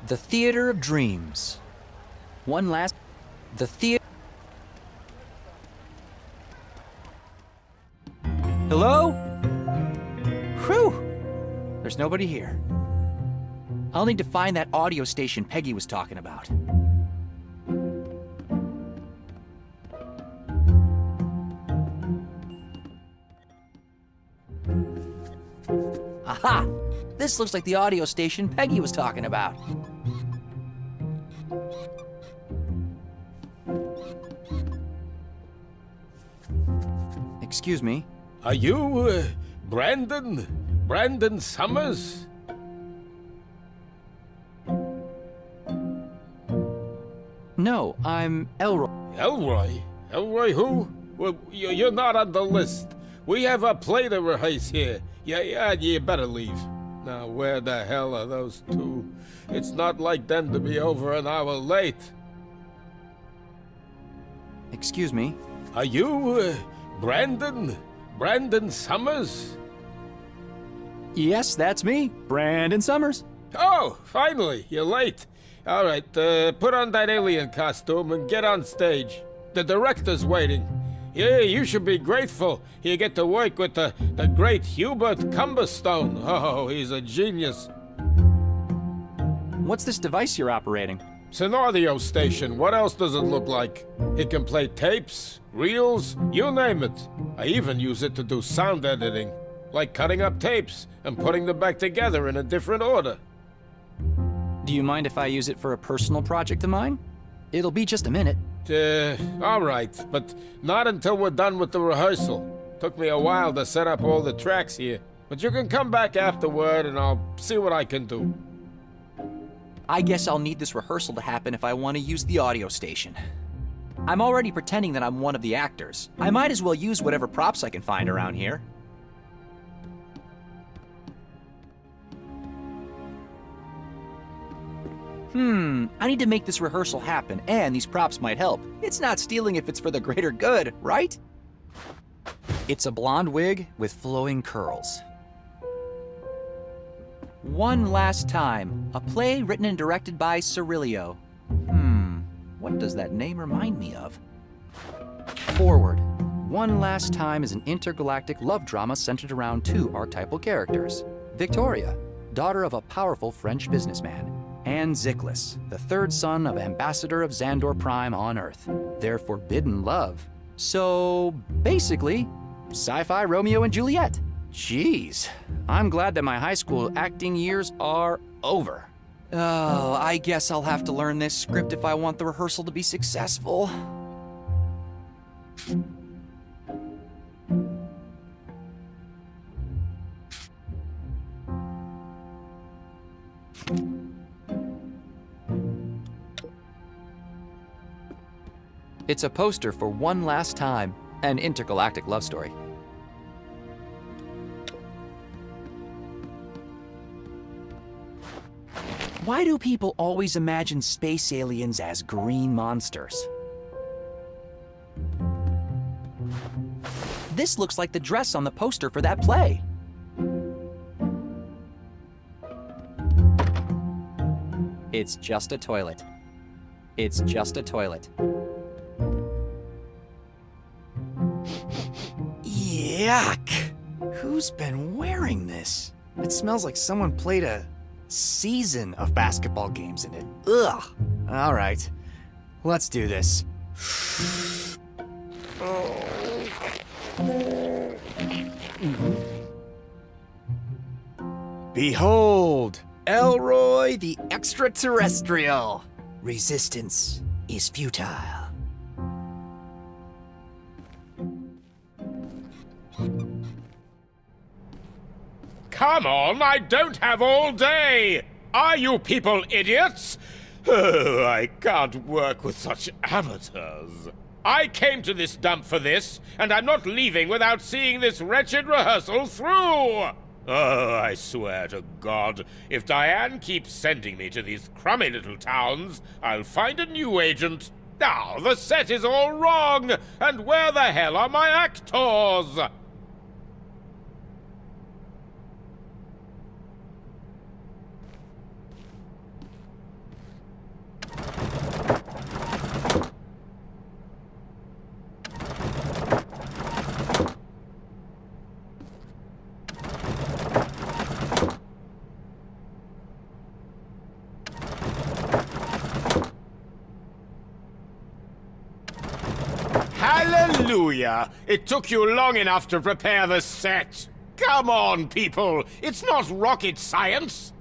The Theater of Dreams. One last... The theater... Hello? Whew! There's nobody here. I'll need to find that audio station Peggy was talking about. Aha! This looks like the audio station Peggy was talking about. Excuse me. Are you, Brandon? Brandon Summers? No, I'm ELROY. ELROY? ELROY who? Well, you're not on the list. We have a play to rehearse here. Yeah, you better leave. Now, where the hell are those two? It's not like them to be over an hour late. Excuse me. Are you, Brandon? Brandon Summers? Yes, that's me, Brandon Summers. Oh, finally, you're late. All right, put on that alien costume and get on stage. The director's waiting. Yeah, you should be grateful. You get to work with the great Hubert Cumberstone. Oh, he's a genius. What's this device you're operating? It's an audio station. What else does it look like? It can play tapes, reels, you name it. I even use it to do sound editing, like cutting up tapes and putting them back together in a different order. Do you mind if I use it for a personal project of mine? It'll be just a minute. All right, but not until we're done with the rehearsal. Took me a while to set up all the tracks here, but you can come back afterward and I'll see what I can do. I guess I'll need this rehearsal to happen if I want to use the audio station. I'm already pretending that I'm one of the actors. I might as well use whatever props I can find around here. I need to make this rehearsal happen, and these props might help. It's not stealing if it's for the greater good, right? It's a blonde wig with flowing curls. One Last Time, a play written and directed by Cirilio. What does that name remind me of? Forward. One Last Time is an intergalactic love drama centered around two archetypal characters. Victoria, daughter of a powerful French businessman, and Ziklas, the third son of Ambassador of Xandor Prime on Earth. Their forbidden love. So, basically, sci-fi Romeo and Juliet. Jeez, I'm glad that my high school acting years are over. Oh, I guess I'll have to learn this script if I want the rehearsal to be successful. It's a poster for One Last Time, an intergalactic love story. Why do people always imagine space aliens as green monsters? This looks like the dress on the poster for that play. It's just a toilet. It's just a toilet. Yuck! Who's been wearing this? It smells like someone played a season of basketball games in it. Ugh! All right, let's do this. Behold, ELROY the extraterrestrial. Resistance is futile. Come on, I don't have all day! Are you people idiots? Oh, I can't work with such amateurs. I came to this dump for this, and I'm not leaving without seeing this wretched rehearsal through! Oh, I swear to God, if Diane keeps sending me to these crummy little towns, I'll find a new agent. Now, the set is all wrong, and where the hell are my actors? Hallelujah! It took you long enough to prepare the set. Come on, people! It's not rocket science!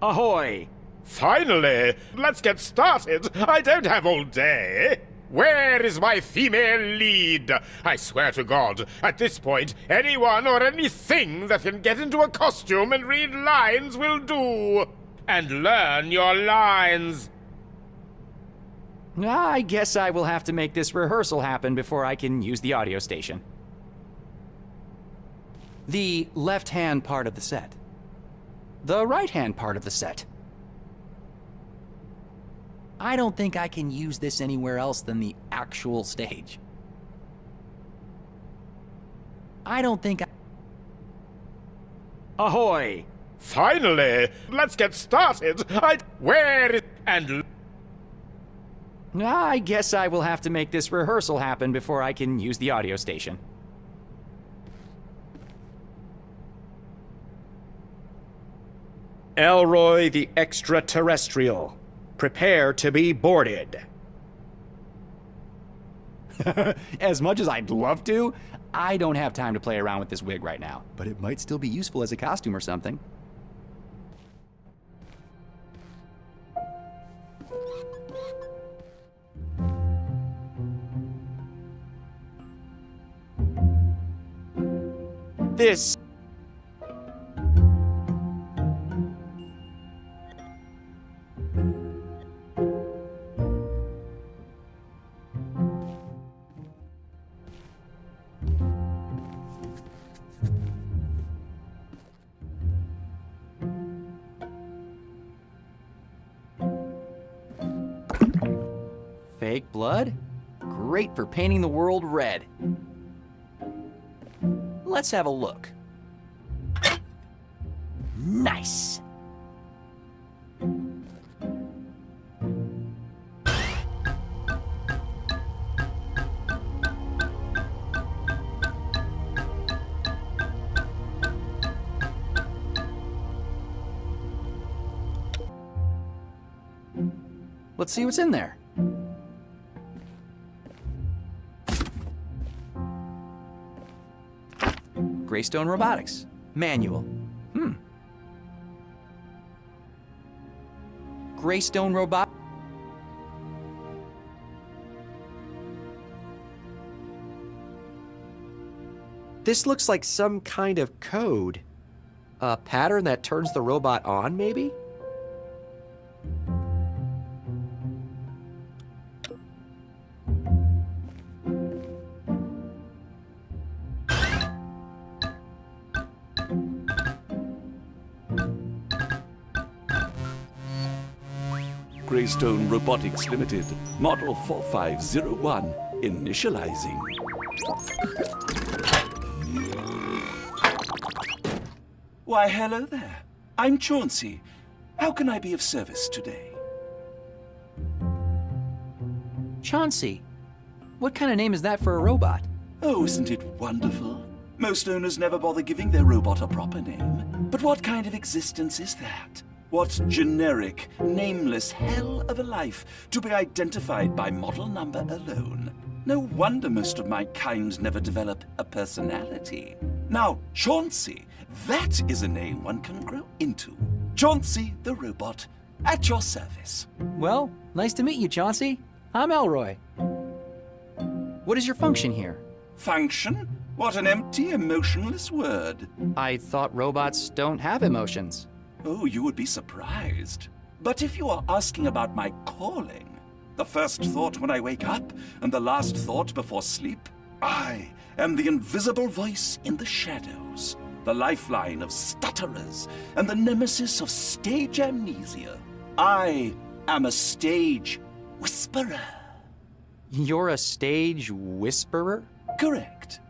Ahoy! Finally! Let's get started! I don't have all day! Where is my female lead? I swear to God, at this point, anyone or anything that can get into a costume and read lines will do! And learn your lines! I guess I will have to make this rehearsal happen before I can use the audio station. The left-hand part of the set. The right-hand part of the set. I don't think I can use this anywhere else than the actual stage. I don't think Ahoy! Finally! Let's get started! Where is... and... I guess I will have to make this rehearsal happen before I can use the audio station. ELROY the Extraterrestrial. Prepare to be boarded. As much as I'd love to, I don't have time to play around with this wig right now. But it might still be useful as a costume or something. This... Fake blood? Great for painting the world red. Let's have a look. Nice! Let's see what's in there. Greystone Robotics. Manual. Greystone Robot... This looks like some kind of code. A pattern that turns the robot on, maybe? Greystone Robotics Limited, Model 4501, initializing. Why, hello there. I'm Chauncey. How can I be of service today? Chauncey? What kind of name is that for a robot? Oh, isn't it wonderful? Most owners never bother giving their robot a proper name. But what kind of existence is that? What generic, nameless hell of a life to be identified by model number alone? No wonder most of my kind never develop a personality. Now, Chauncey, that is a name one can grow into. Chauncey the robot, at your service. Well, nice to meet you, Chauncey. I'm ELROY. What is your function here? Function? What an empty, emotionless word. I thought robots don't have emotions. Oh, you would be surprised. But if you are asking about my calling, the first thought when I wake up and the last thought before sleep, I am the invisible voice in the shadows, the lifeline of stutterers and the nemesis of stage amnesia. I am a stage whisperer. You're a stage whisperer? Correct.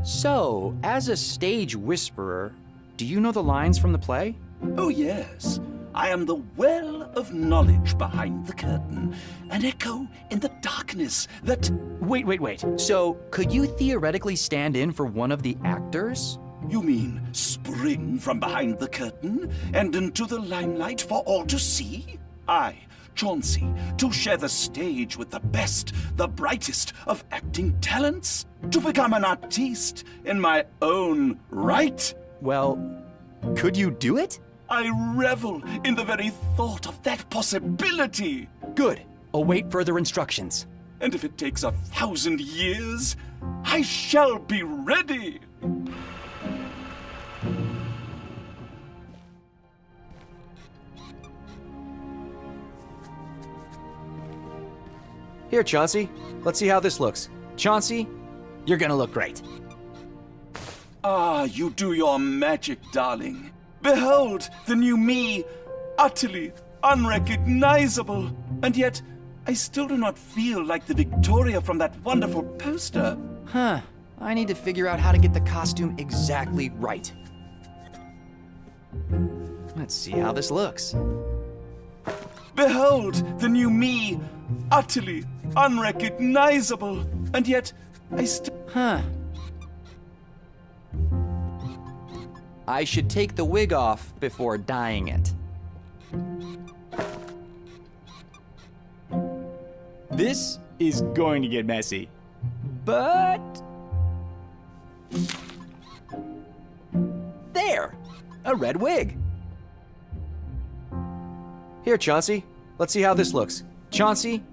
So, as a stage whisperer, do you know the lines from the play? Oh, yes. I am the well of knowledge behind the curtain, an echo in the darkness that... Wait. So, could you theoretically stand in for one of the actors? You mean spring from behind the curtain and into the limelight for all to see? I, Chauncey, to share the stage with the best, the brightest of acting talents? To become an artiste in my own right? Well, could you do it? I revel in the very thought of that possibility. Good. Await further instructions. And if it takes 1,000 years, I shall be ready. Here, Chauncey. Let's see how this looks. Chauncey, you're gonna look great. Ah, you do your magic, darling. Behold, the new me, utterly unrecognizable. And yet, I still do not feel like the Victoria from that wonderful poster. Huh. I need to figure out how to get the costume exactly right. Let's see how this looks. Behold the new me, utterly unrecognizable, and yet I still... Huh. I should take the wig off before dyeing it. This is going to get messy, but... There! A red wig. Here, Chauncey. Let's see how this looks. Chauncey,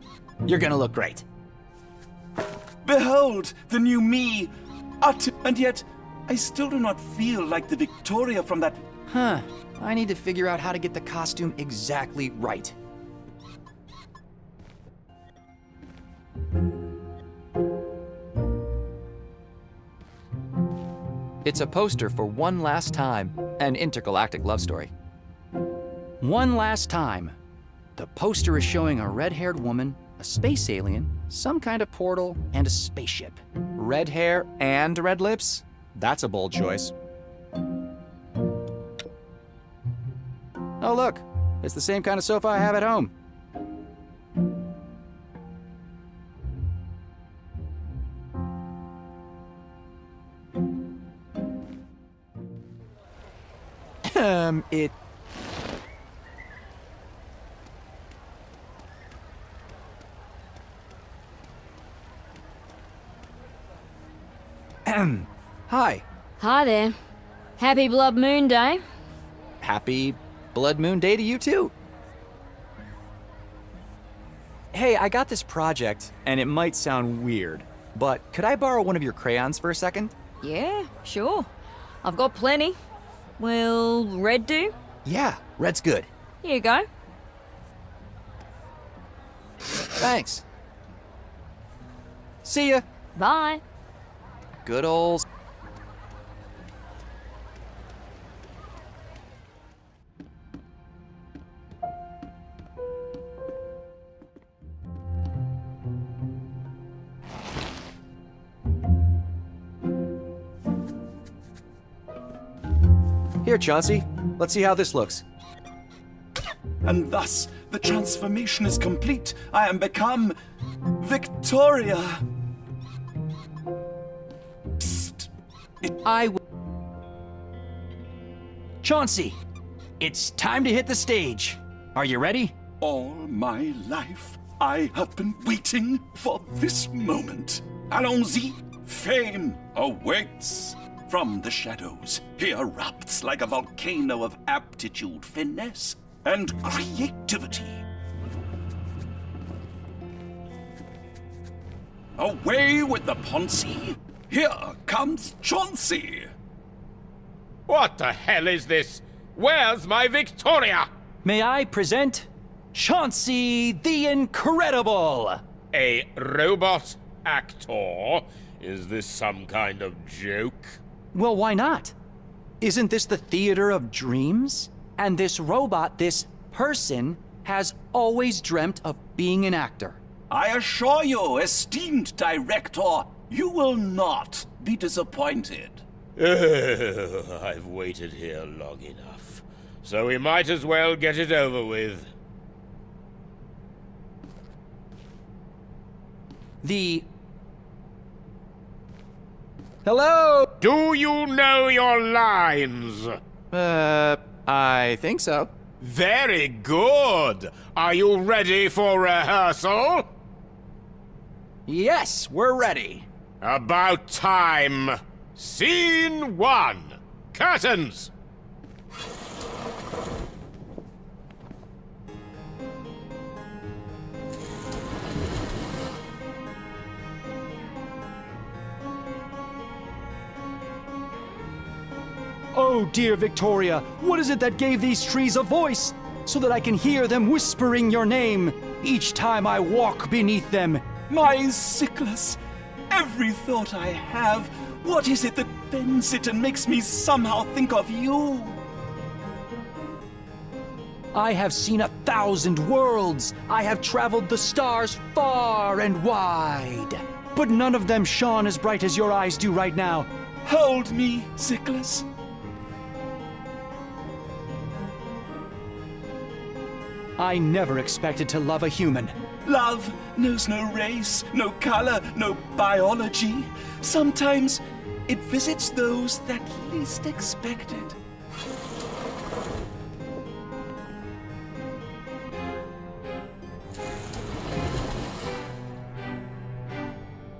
you're gonna look great. Behold the new me, and yet I still do not feel like the Victoria from that... Huh. I need to figure out how to get the costume exactly right. It's a poster for One Last Time, an intergalactic love story. One Last Time. The poster is showing a red-haired woman, a space alien, some kind of portal, and a spaceship. Red hair and red lips? That's a bold choice. Oh look, it's the same kind of sofa I have at home. It... Hi. Hi there. Happy Blood Moon Day. Happy Blood Moon Day to you too. Hey, I got this project, and it might sound weird, but could I borrow one of your crayons for a second? Yeah, sure. I've got plenty. Will red do? Yeah, red's good. Here you go. Thanks. See ya. Bye. Good old... Here, Chauncey. Let's see how this looks. And thus, the transformation is complete. I am become Victoria. Psst. Chauncey, it's time to hit the stage. Are you ready? All my life, I have been waiting for this moment. Allons-y, fame awaits. From the shadows, he erupts like a volcano of aptitude, finesse, and creativity. Away with the Ponzi. Here comes Chauncey. What the hell is this? Where's my Victoria? May I present Chauncey the Incredible? A robot actor? Is this some kind of joke? Well, why not? Isn't this the theater of dreams? And this robot, this person, has always dreamt of being an actor. I assure you, esteemed director, you will not be disappointed. I've waited here long enough, so we might as well get it over with. Hello? Do you know your lines? I think so. Very good. Are you ready for rehearsal? Yes, we're ready. About time. Scene 1. Curtains. Oh, dear Victoria, what is it that gave these trees a voice? So that I can hear them whispering your name each time I walk beneath them. My sickness, every thought I have, what is it that bends it and makes me somehow think of you? I have seen 1,000 worlds. I have traveled the stars far and wide. but none of them shone as bright as your eyes do right now. Hold me, Ziklas. I never expected to love a human. Love knows no race, no color, no biology. Sometimes it visits those that least expected.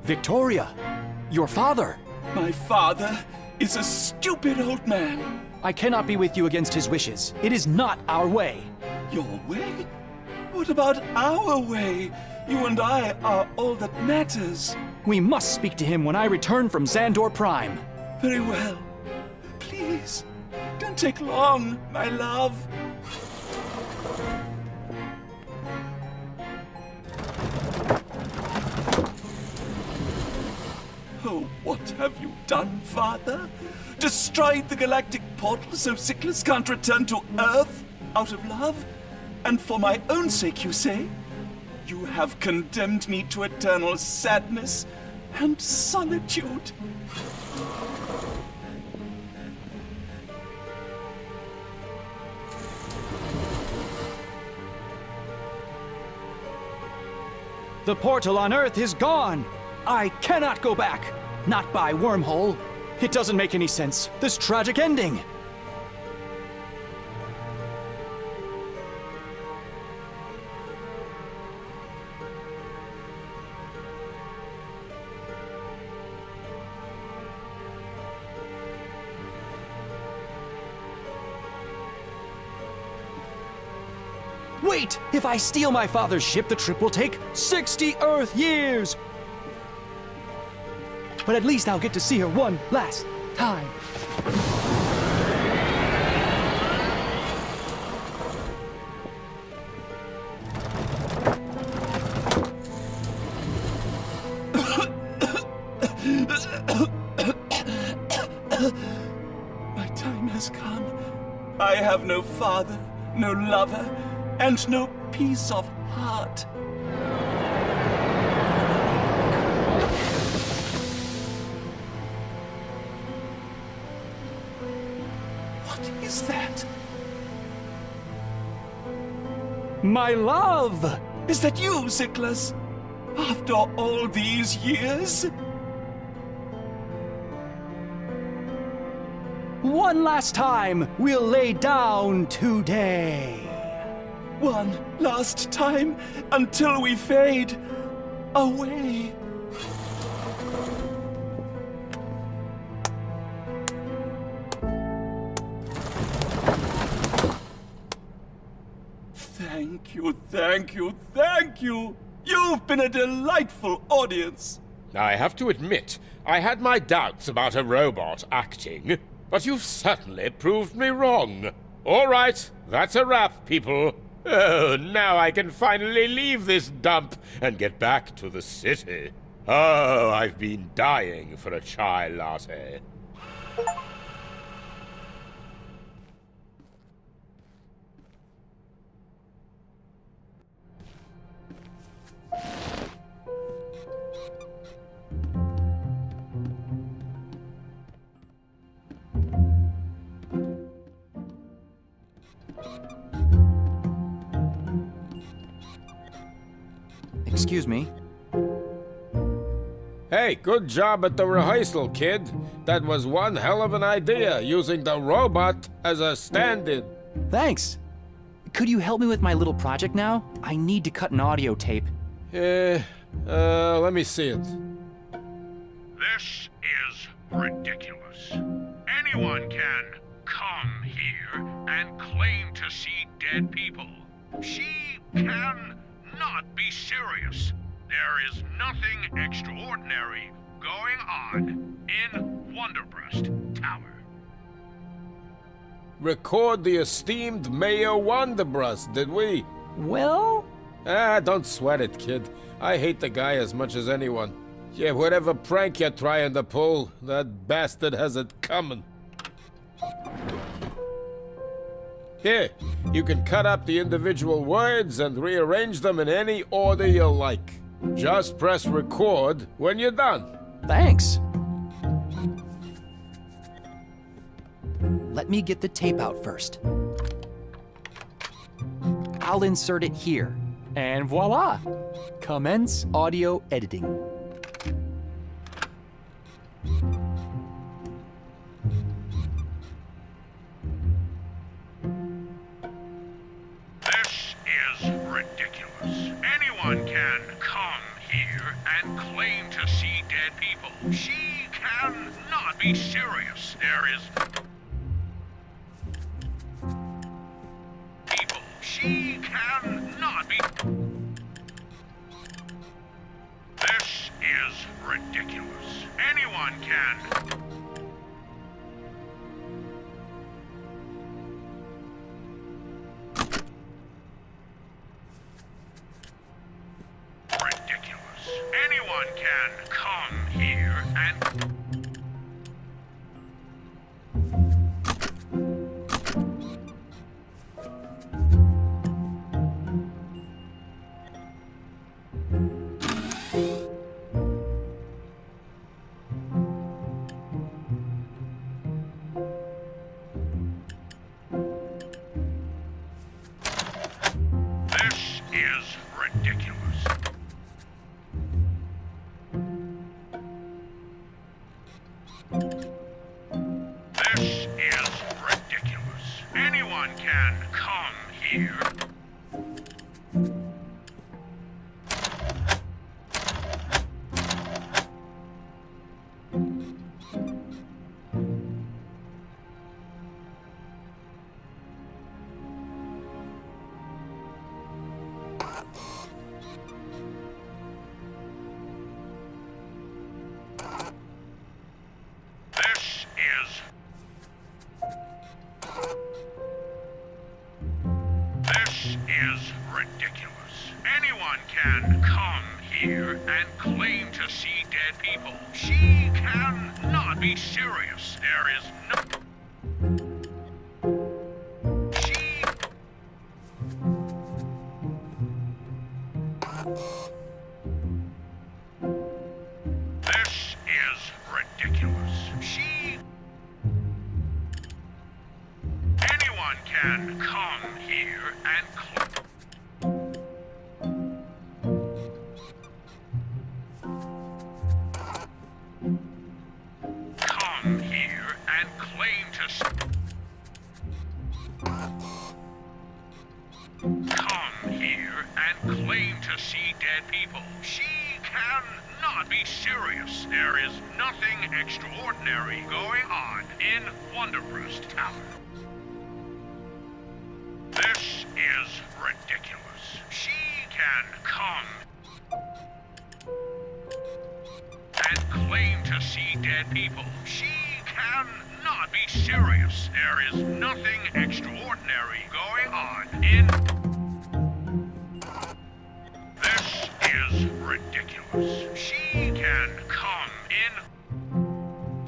Victoria, your father. My father is a stupid old man. I cannot be with you against his wishes. It is not our way. Your way? What about our way? You and I are all that matters. We must speak to him when I return from Xandor Prime. Very well. Please, don't take long, my love. Oh, what have you done, Father? Destroyed the galactic portal so Ziklas can't return to Earth out of love? And for my own sake, you say? You have condemned me to eternal sadness and solitude. The portal on Earth is gone. I cannot go back. Not by wormhole. It doesn't make any sense. This tragic ending. Wait! If I steal my father's ship, the trip will take 60 Earth years! But at least I'll get to see her one last time. My time has come. I have no father, no lover, and no peace of heart. What is that? My love! Is that you, Ziklas? After all these years? One last time, we'll lay down today. One last time until we fade away. Thank you, thank you, thank you! You've been a delightful audience! I have to admit, I had my doubts about a robot acting, but you've certainly proved me wrong. All right, that's a wrap, people. Oh, now I can finally leave this dump and get back to the city. Oh, I've been dying for a chai latte. Excuse me. Hey, good job at the rehearsal, kid. That was one hell of an idea, using the robot as a stand-in. Thanks. Could you help me with my little project now? I need to cut an audio tape. Let me see it. This is ridiculous. Anyone can come here and claim to see dead people. She can not be serious. There is nothing extraordinary going on in Wonderbrust Tower. Record the esteemed Mayor Wonderbrust, did we? Well? Don't sweat it, kid. I hate the guy as much as anyone. Yeah, whatever prank you're trying to pull, that bastard has it coming. Here, you can cut up the individual words and rearrange them in any order you like. Just press record when you're done. Thanks. Let me get the tape out first. I'll insert it here. And voila! Commence audio editing. This is ridiculous. Anyone can come here and claim to see dead people. She cannot be serious. There is... people. She cannot be... This is ridiculous. Anyone can... Ridiculous. Anyone can come here and... This is ridiculous. This is ridiculous. Anyone can come here. This is... This is ridiculous. Anyone can come here and claim to see dead people. She cannot be serious. There is no... She... This is ridiculous. She... Anyone can come here and come here and claim to come here and claim to see dead people. She cannot be serious. There is nothing extraordinary going on in Wonderbrust Tower. This is ridiculous. She can come and claim to see dead people. She cannot be serious. There is nothing extraordinary going on in... This is ridiculous. She can come in...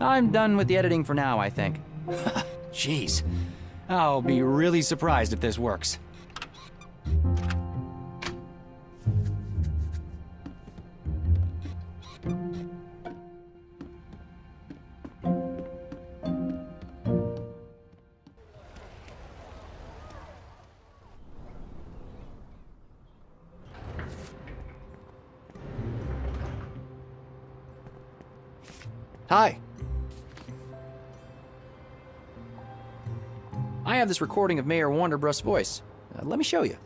I'm done with the editing for now, I think. Jeez. I'll be really surprised if this works. Hi. I have this recording of Mayor Wonderbrust's voice. Let me show you.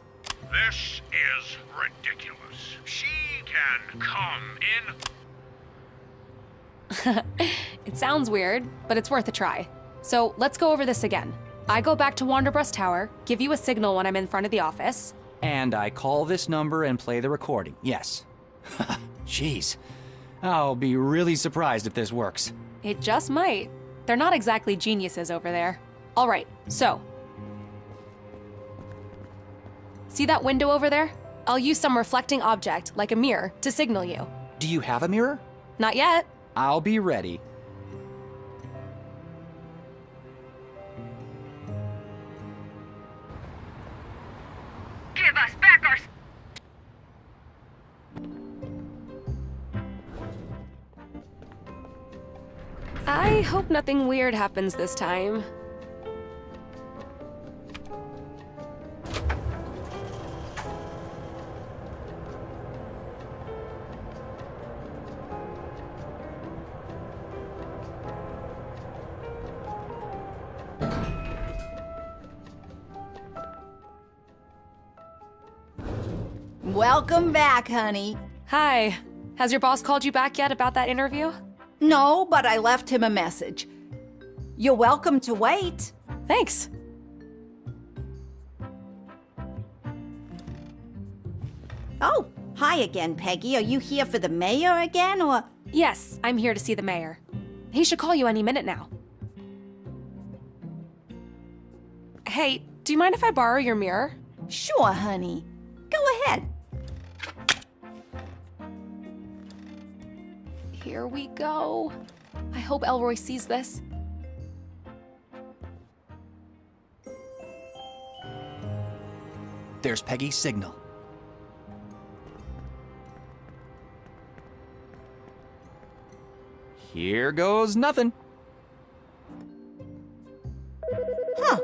This is ridiculous. She can come in... It sounds weird, but it's worth a try. So let's go over this again. I go back to Wonderbrust Tower, give you a signal when I'm in front of the office. And I call this number and play the recording, yes. Jeez. I'll be really surprised if this works. It just might. They're not exactly geniuses over there. All right, so. See that window over there? I'll use some reflecting object, like a mirror, to signal you. Do you have a mirror? Not yet. I'll be ready. Give us back our... I hope nothing weird happens this time. Welcome back, honey. Hi. Has your boss called you back yet about that interview? No, but I left him a message. You're welcome to wait. Thanks. Oh, hi again, Peggy. Are you here for the mayor again, or...? Yes, I'm here to see the mayor. He should call you any minute now. Hey, do you mind if I borrow your mirror? Sure, honey. Go ahead. Here we go. I hope ELROY sees this. There's Peggy's signal. Here goes nothing. Huh.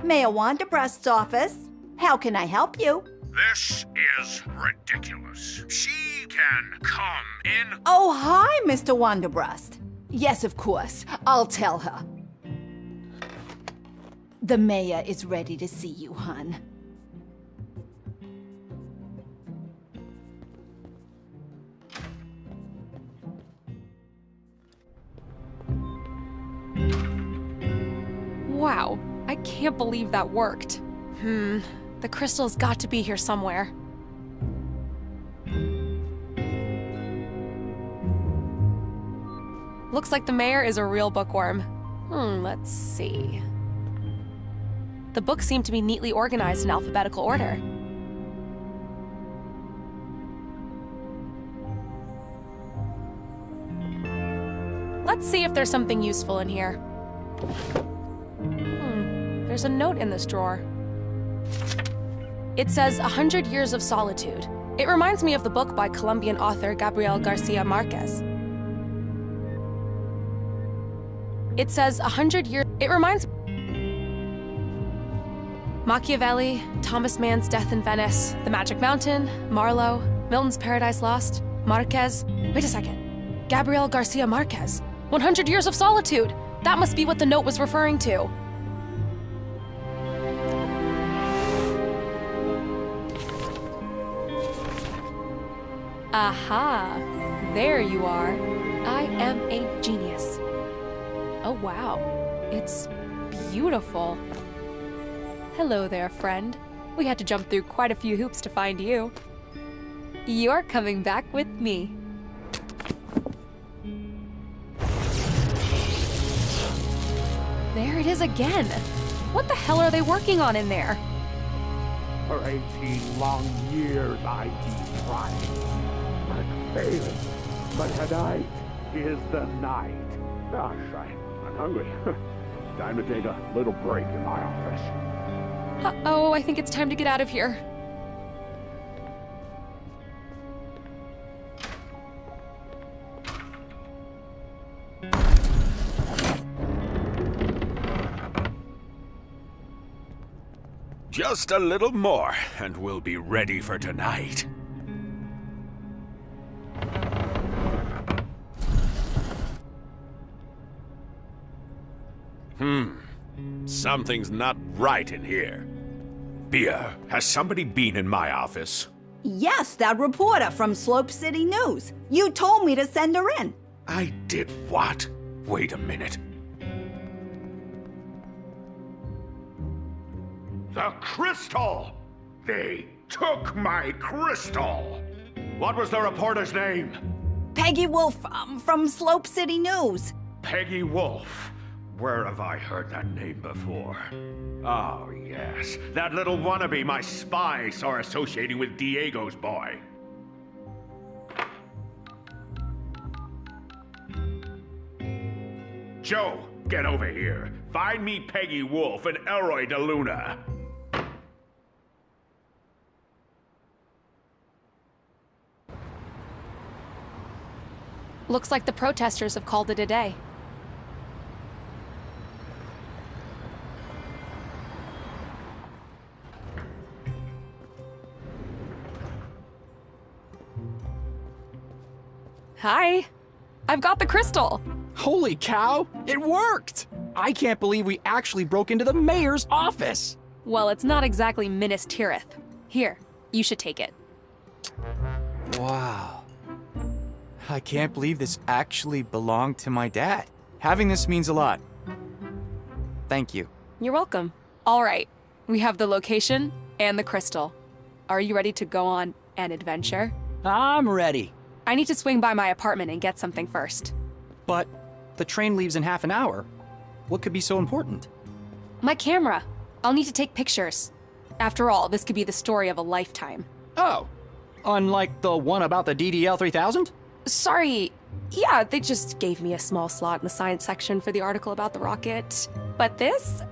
Mayor Wanderbrust's office. How can I help you? This is ridiculous. She can come in. Oh, hi, Mr. Wanderbrust. Yes, of course. I'll tell her. The mayor is ready to see you, hon. Wow, I can't believe that worked. The crystal's got to be here somewhere. Looks like the mayor is a real bookworm. Let's see. The books seem to be neatly organized in alphabetical order. Let's see if there's something useful in here. There's a note in this drawer. It says 100 Years of Solitude. It reminds me of the book by Colombian author Gabriel Garcia Marquez. It says 100 years. It reminds Machiavelli, Thomas Mann's Death in Venice, The Magic Mountain, Marlowe, Milton's Paradise Lost, Marquez. Wait a second. Gabriel Garcia Marquez. 100 Years of Solitude. That must be what the note was referring to. Aha! There you are. I am a genius. Oh wow, it's beautiful. Hello there, friend. We had to jump through quite a few hoops to find you. You're coming back with me. There it is again. What the hell are they working on in there? For 18 long years I've been trying. But failing. But tonight is the night. Gosh, I'm hungry. Time to take a little break in my office. Uh-oh, I think it's time to get out of here. Just a little more, and we'll be ready for tonight. Something's not right in here. Bia, has somebody been in my office? Yes, that reporter from Slope City News. You told me to send her in. I did what? Wait a minute. The crystal! They took my crystal! What was the reporter's name? Peggy Wolf from Slope City News. Peggy Wolf. Where have I heard that name before? Oh, yes. That little wannabe my spy saw associating with Diego's boy. Joe, get over here. Find me Peggy Wolf and ELROY de Luna. Looks like the protesters have called it a day. Hi. I've got the crystal. Holy cow! It worked! I can't believe we actually broke into the mayor's office! Well, it's not exactly Minas Tirith. Here, you should take it. Wow. I can't believe this actually belonged to my dad. Having this means a lot. Thank you. You're welcome. All right, we have the location and the crystal. Are you ready to go on an adventure? I'm ready. I need to swing by my apartment and get something first. But the train leaves in half an hour. What could be so important? My camera. I'll need to take pictures. After all, this could be the story of a lifetime. Oh, unlike the one about the DDL 3000? Sorry. Yeah, they just gave me a small slot in the science section for the article about the rocket. But this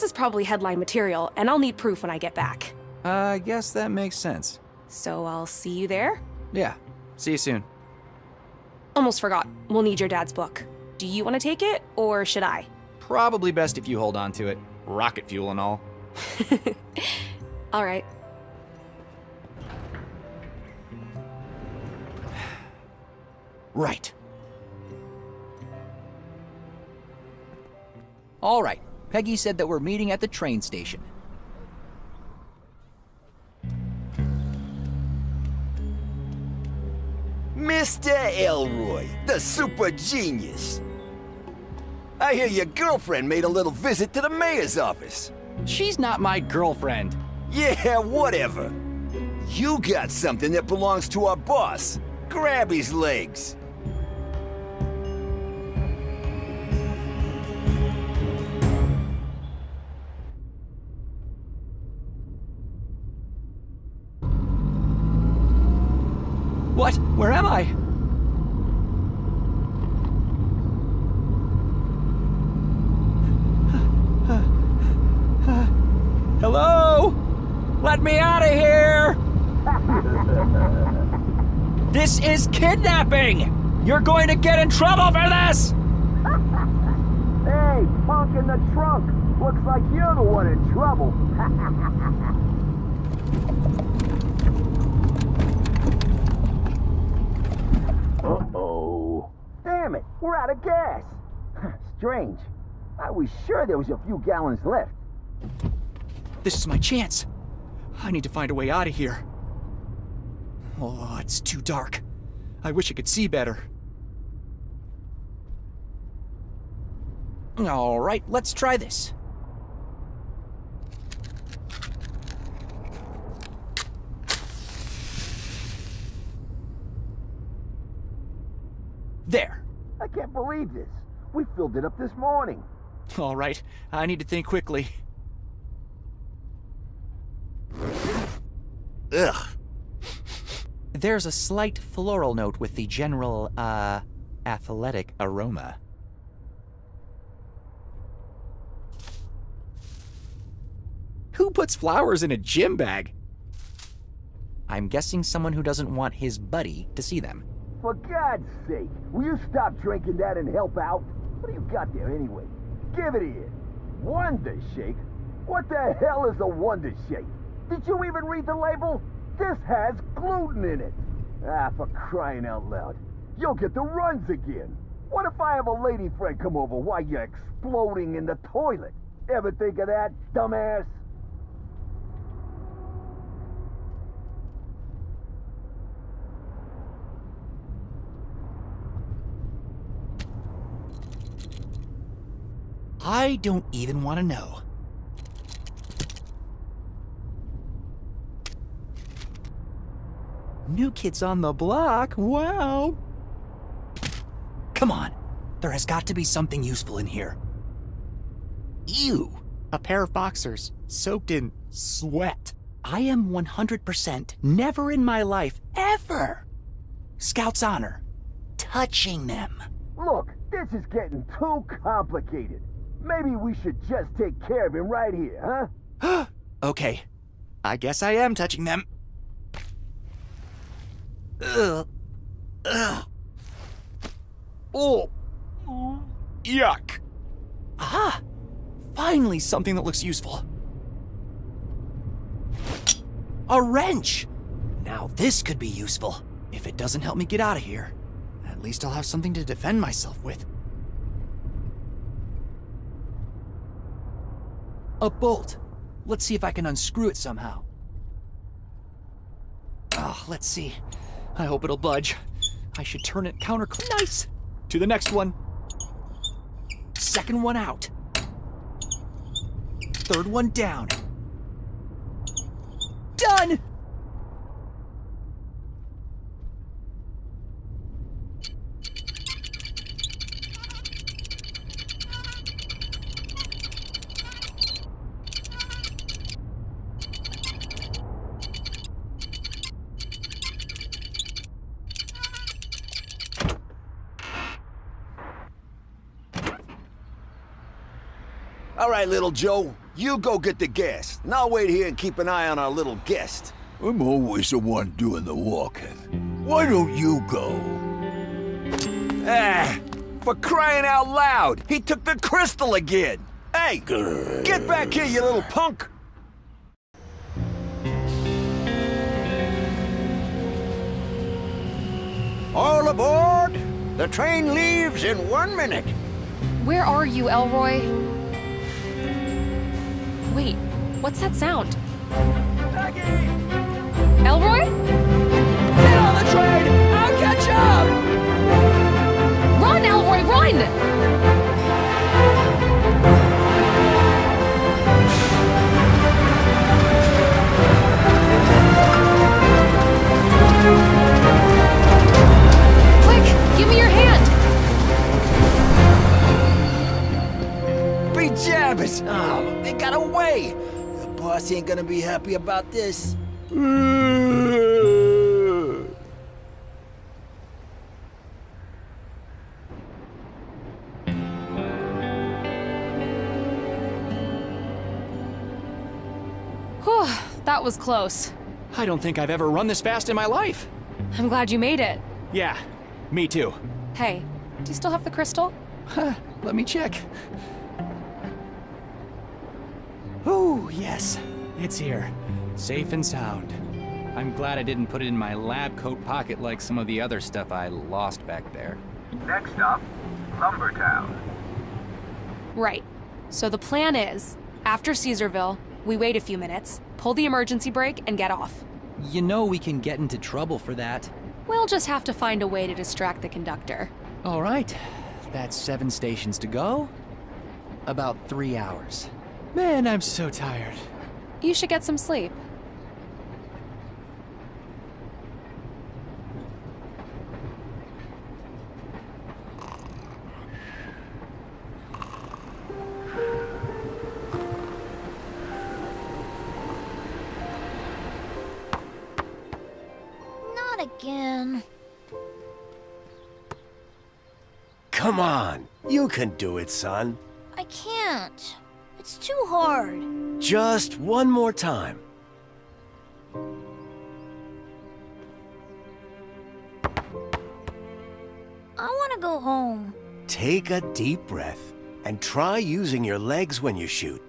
is probably headline material, and I'll need proof when I get back. I guess that makes sense. So I'll see you there? Yeah, see you soon. Almost forgot. We'll need your dad's book. Do you want to take it, or should I? Probably best if you hold on to it. Rocket fuel and all. All right. Right. All right. Peggy said that we're meeting at the train station. Mr. Elroy, the super genius. I hear your girlfriend made a little visit to the mayor's office. She's not my girlfriend. Yeah, whatever. You got something that belongs to our boss. Grab his legs. What? Where am I? Hello? Let me out of here! This is kidnapping! You're going to get in trouble for this! Hey, punk in the trunk! Looks like you're the one in trouble. Uh-oh. Damn it, we're out of gas. Strange. I was sure there was a few gallons left. This is my chance. I need to find a way out of here. Oh, it's too dark. I wish I could see better. All right, let's try this. There. I can't believe this. We filled it up this morning. All right, I need to think quickly. Ugh. There's a slight floral note with the general, athletic aroma. Who puts flowers in a gym bag? I'm guessing someone who doesn't want his buddy to see them. For God's sake, will you stop drinking that and help out? What do you got there anyway? Give it here. Wonder Shake? What the hell is a Wonder Shake? Did you even read the label? This has gluten in it. Ah, for crying out loud. You'll get the runs again. What if I have a lady friend come over while you're exploding in the toilet? Ever think of that, dumbass? I don't even want to know. New kids on the block, wow. Come on, there has got to be something useful in here. Ew, a pair of boxers soaked in sweat. I am 100% never in my life, ever, Scout's honor, touching them. Look, this is getting too complicated. Maybe we should just take care of him right here, huh? Okay, I guess I am touching them. Ugh. Ugh. Oh, yuck. Aha! Finally something that looks useful. A wrench! Now this could be useful. If it doesn't help me get out of here, at least I'll have something to defend myself with. A bolt. Let's see if I can unscrew it somehow. Oh, let's see. I hope it'll budge. I should turn it counterclockwise. Nice! To the next one. Second one out. Third one down. Done! All right, little Joe, you go get the gas, and I'll wait here and keep an eye on our little guest. I'm always the one doing the walking. Why don't you go? Ah, for crying out loud, he took the crystal again. Hey, get back here, you little punk. All aboard! The train leaves in 1 minute. Where are you, Elroy? Wait, what's that sound? Elroy? Get on the train! I'll catch up! Run, Elroy, run! Quick, give me your hand! Be jabbers! Oh, they got away! The boss ain't gonna be happy about this. Whew, that was close. I don't think I've ever run this fast in my life. I'm glad you made it. Yeah, me too. Hey, do you still have the crystal? Let me check. Oh, yes. It's here. Safe and sound. I'm glad I didn't put it in my lab coat pocket like some of the other stuff I lost back there. Next stop, Lumbertown. Right. So the plan is, after Caesarville, we wait a few minutes, pull the emergency brake, and get off. You know we can get into trouble for that. We'll just have to find a way to distract the conductor. All right. That's 7 stations to go. About 3 hours. Man, I'm so tired. You should get some sleep. Not again. Come on, you can do it, son. I can't. It's too hard. Just one more time. I want to go home. Take a deep breath and try using your legs when you shoot.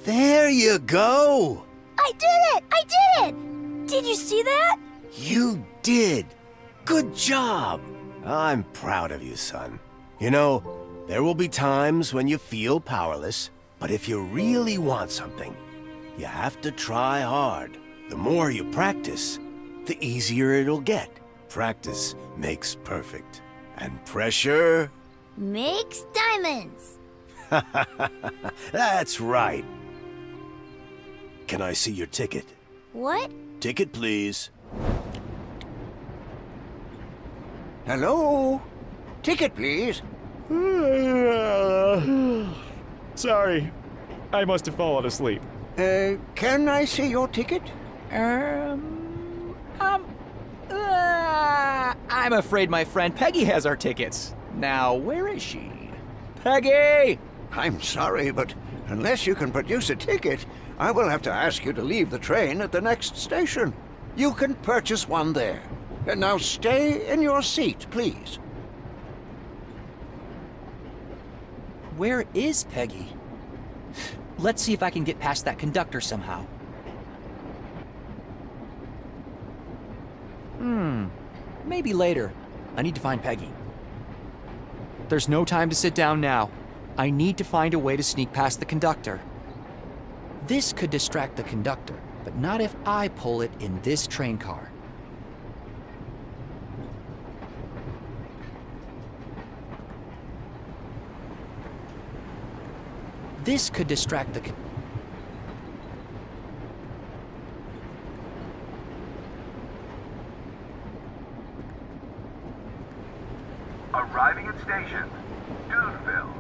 There you go! I did it! I did it! Did you see that? You did! Good job! I'm proud of you, son. You know, there will be times when you feel powerless, but if you really want something, you have to try hard. The more you practice, the easier it'll get. Practice makes perfect. And pressure... Makes diamonds. That's right. Can I see your ticket? What? Ticket, please. Hello? Ticket, please. Sorry. I must have fallen asleep. Can I see your ticket? I'm afraid my friend Peggy has our tickets. Now, where is she? Peggy! I'm sorry, but unless you can produce a ticket, I will have to ask you to leave the train at the next station. You can purchase one there. And now stay in your seat, please. Where is Peggy? Let's see if I can get past that conductor somehow. Maybe later. I need to find Peggy. There's no time to sit down now. I need to find a way to sneak past the conductor. This could distract the conductor, but not if I pull it in this train car. This could distract the... Arriving at station, Duneville.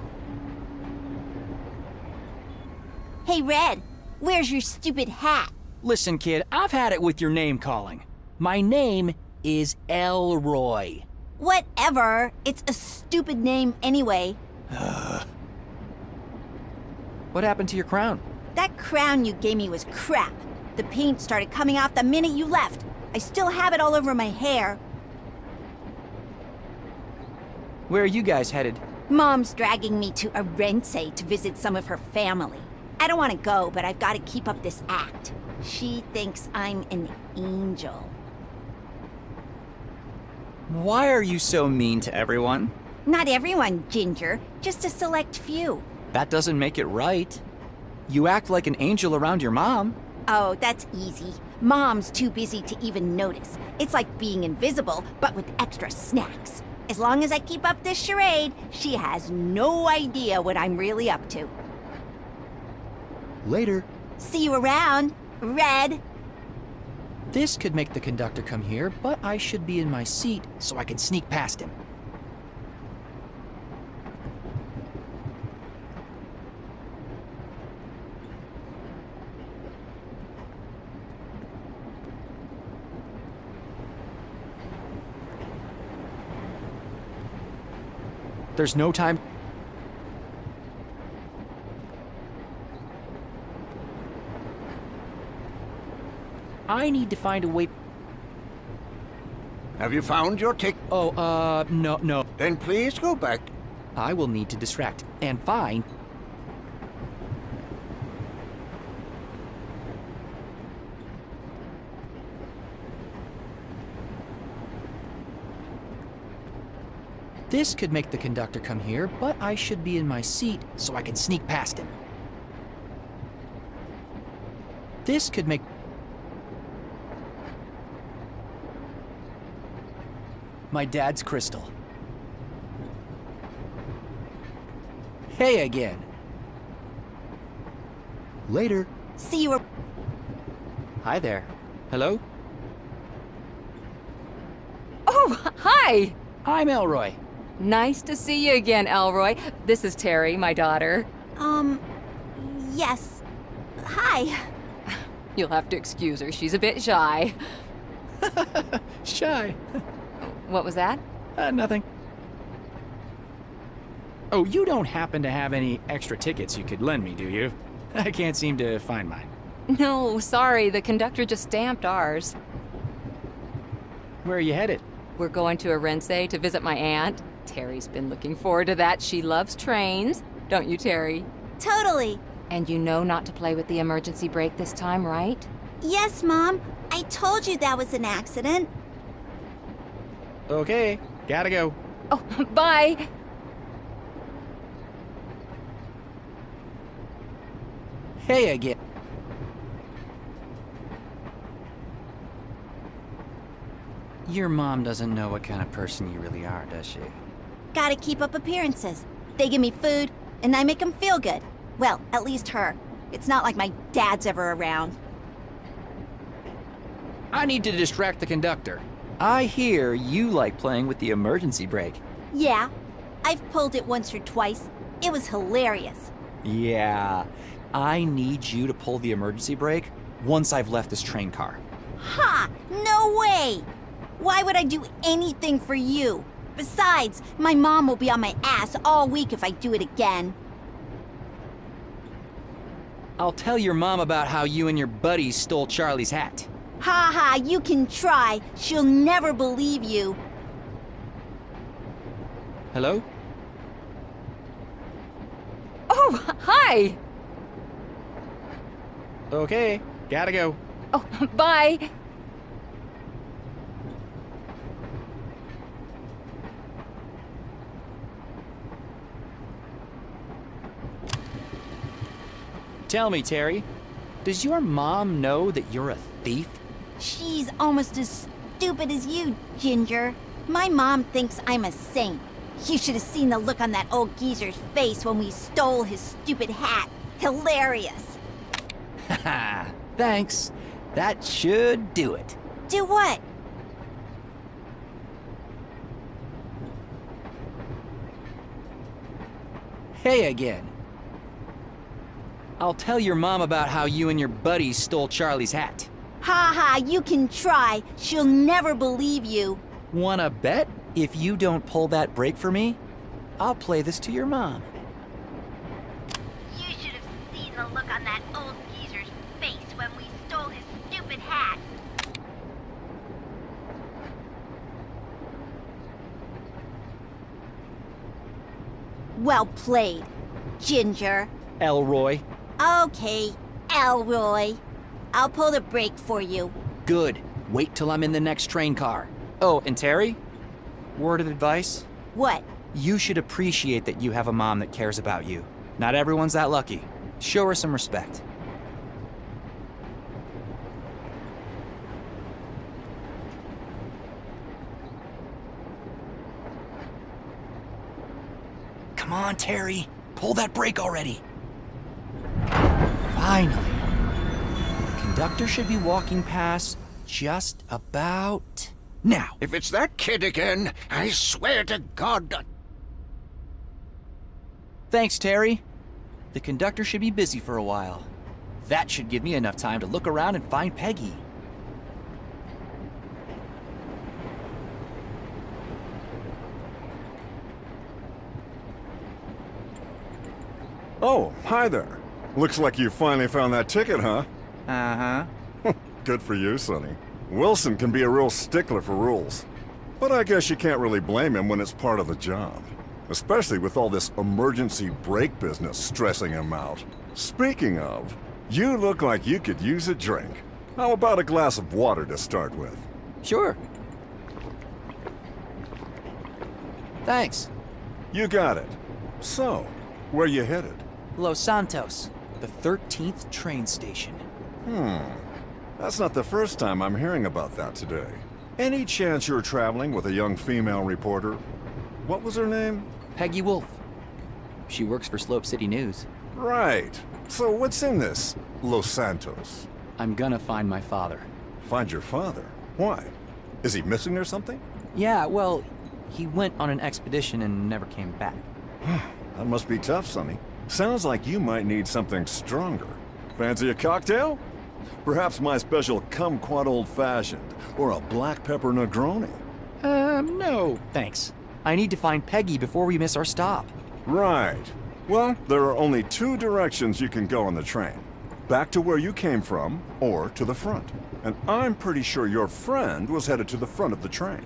Hey, Red, where's your stupid hat? Listen, kid, I've had it with your name calling. My name is ELROY. Whatever. It's a stupid name anyway. What happened to your crown? That crown you gave me was crap. The paint started coming off the minute you left. I still have it all over my hair. Where are you guys headed? Mom's dragging me to Arense to visit some of her family. I don't want to go, but I've got to keep up this act. She thinks I'm an angel. Why are you so mean to everyone? Not everyone, Ginger. Just a select few. That doesn't make it right. You act like an angel around your mom. Oh, that's easy. Mom's too busy to even notice. It's like being invisible, but with extra snacks. As long as I keep up this charade, she has no idea what I'm really up to. Later. See you around, Red. This could make the conductor come here, but I should be in my seat so I can sneak past him. There's no time. I need to find a way. Have you found your ticket? Oh, no. Then please go back. I will need to distract and find. This could make the conductor come here, but I should be in my seat so I can sneak past him. This could make... My dad's crystal. Hey again. Later. See you. Hi there. Hello? Oh, hi! I'm ELROY. Nice to see you again, ELROY. This is Terry, my daughter. Yes. Hi. You'll have to excuse her. She's a bit shy. Shy? What was that? Nothing. Oh, you don't happen to have any extra tickets you could lend me, do you? I can't seem to find mine. No, sorry. The conductor just stamped ours. Where are you headed? We're going to Arense to visit my aunt. Terry's been looking forward to that. She loves trains. Don't you, Terry? Totally. And you know not to play with the emergency brake this time, right? Yes, Mom. I told you that was an accident. Okay, gotta go. Oh, bye. Hey again. Your mom doesn't know what kind of person you really are, does she? Gotta keep up appearances. They give me food, and I make them feel good. Well, at least her. It's not like my dad's ever around. I need to distract the conductor. I hear you like playing with the emergency brake. Yeah, I've pulled it once or twice. It was hilarious. Yeah, I need you to pull the emergency brake once I've left this train car. Ha! No way! Why would I do anything for you? Besides, my mom will be on my ass all week if I do it again. I'll tell your mom about how you and your buddies stole Charlie's hat. Ha ha, you can try. She'll never believe you. Hello? Oh, hi! Okay, gotta go. Oh, bye! Tell me, Terry, does your mom know that you're a thief? She's almost as stupid as you, Ginger. My mom thinks I'm a saint. You should have seen the look on that old geezer's face when we stole his stupid hat. Hilarious. Haha, thanks. That should do it. Do what? Hey again. I'll tell your mom about how you and your buddies stole Charlie's hat. Ha ha, you can try. She'll never believe you. Wanna bet? If you don't pull that break for me, I'll play this to your mom. You should have seen the look on that old geezer's face when we stole his stupid hat. Well played, Ginger. ELROY. Okay, ELROY. I'll pull the brake for you. Good. Wait till I'm in the next train car. Oh, and Terry? Word of advice? What? You should appreciate that you have a mom that cares about you. Not everyone's that lucky. Show her some respect. Come on, Terry. Pull that brake already. Finally. The conductor should be walking past just about now. If it's that kid again, I swear to God. Thanks, Terry. The conductor should be busy for a while. That should give me enough time to look around and find Peggy. Oh, hi there. Looks like you finally found that ticket, huh? Uh-huh. Good for you, Sonny. Wilson can be a real stickler for rules. But I guess you can't really blame him when it's part of the job. Especially with all this emergency brake business stressing him out. Speaking of, you look like you could use a drink. How about a glass of water to start with? Sure. Thanks. You got it. So, where you headed? Los Santos, the 13th train station. That's not the first time I'm hearing about that today. Any chance you're traveling with a young female reporter? What was her name? Peggy Wolf. She works for Slope City News. Right. So what's in this, Los Santos? I'm gonna find my father. Find your father? Why? Is he missing or something? Yeah, well, he went on an expedition and never came back. That must be tough, Sonny. Sounds like you might need something stronger. Fancy a cocktail? Perhaps my special kumquat old-fashioned, or a black pepper Negroni. No, thanks. I need to find Peggy before we miss our stop. Right. Well, there are only two directions you can go on the train. Back to where you came from, or to the front. And I'm pretty sure your friend was headed to the front of the train.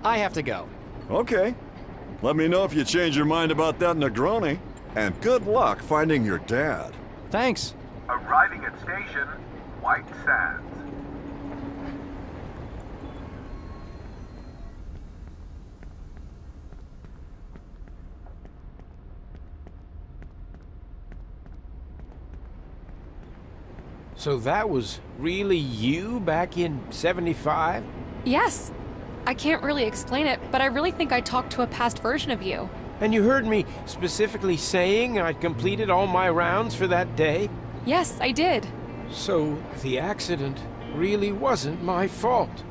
I have to go. Okay. Let me know if you change your mind about that Negroni. And good luck finding your dad. Thanks. Arriving at station, White Sands. So that was really you back in '75? Yes. I can't really explain it, but I really think I talked to a past version of you. And you heard me specifically saying I'd completed all my rounds for that day? Yes, I did. So the accident really wasn't my fault.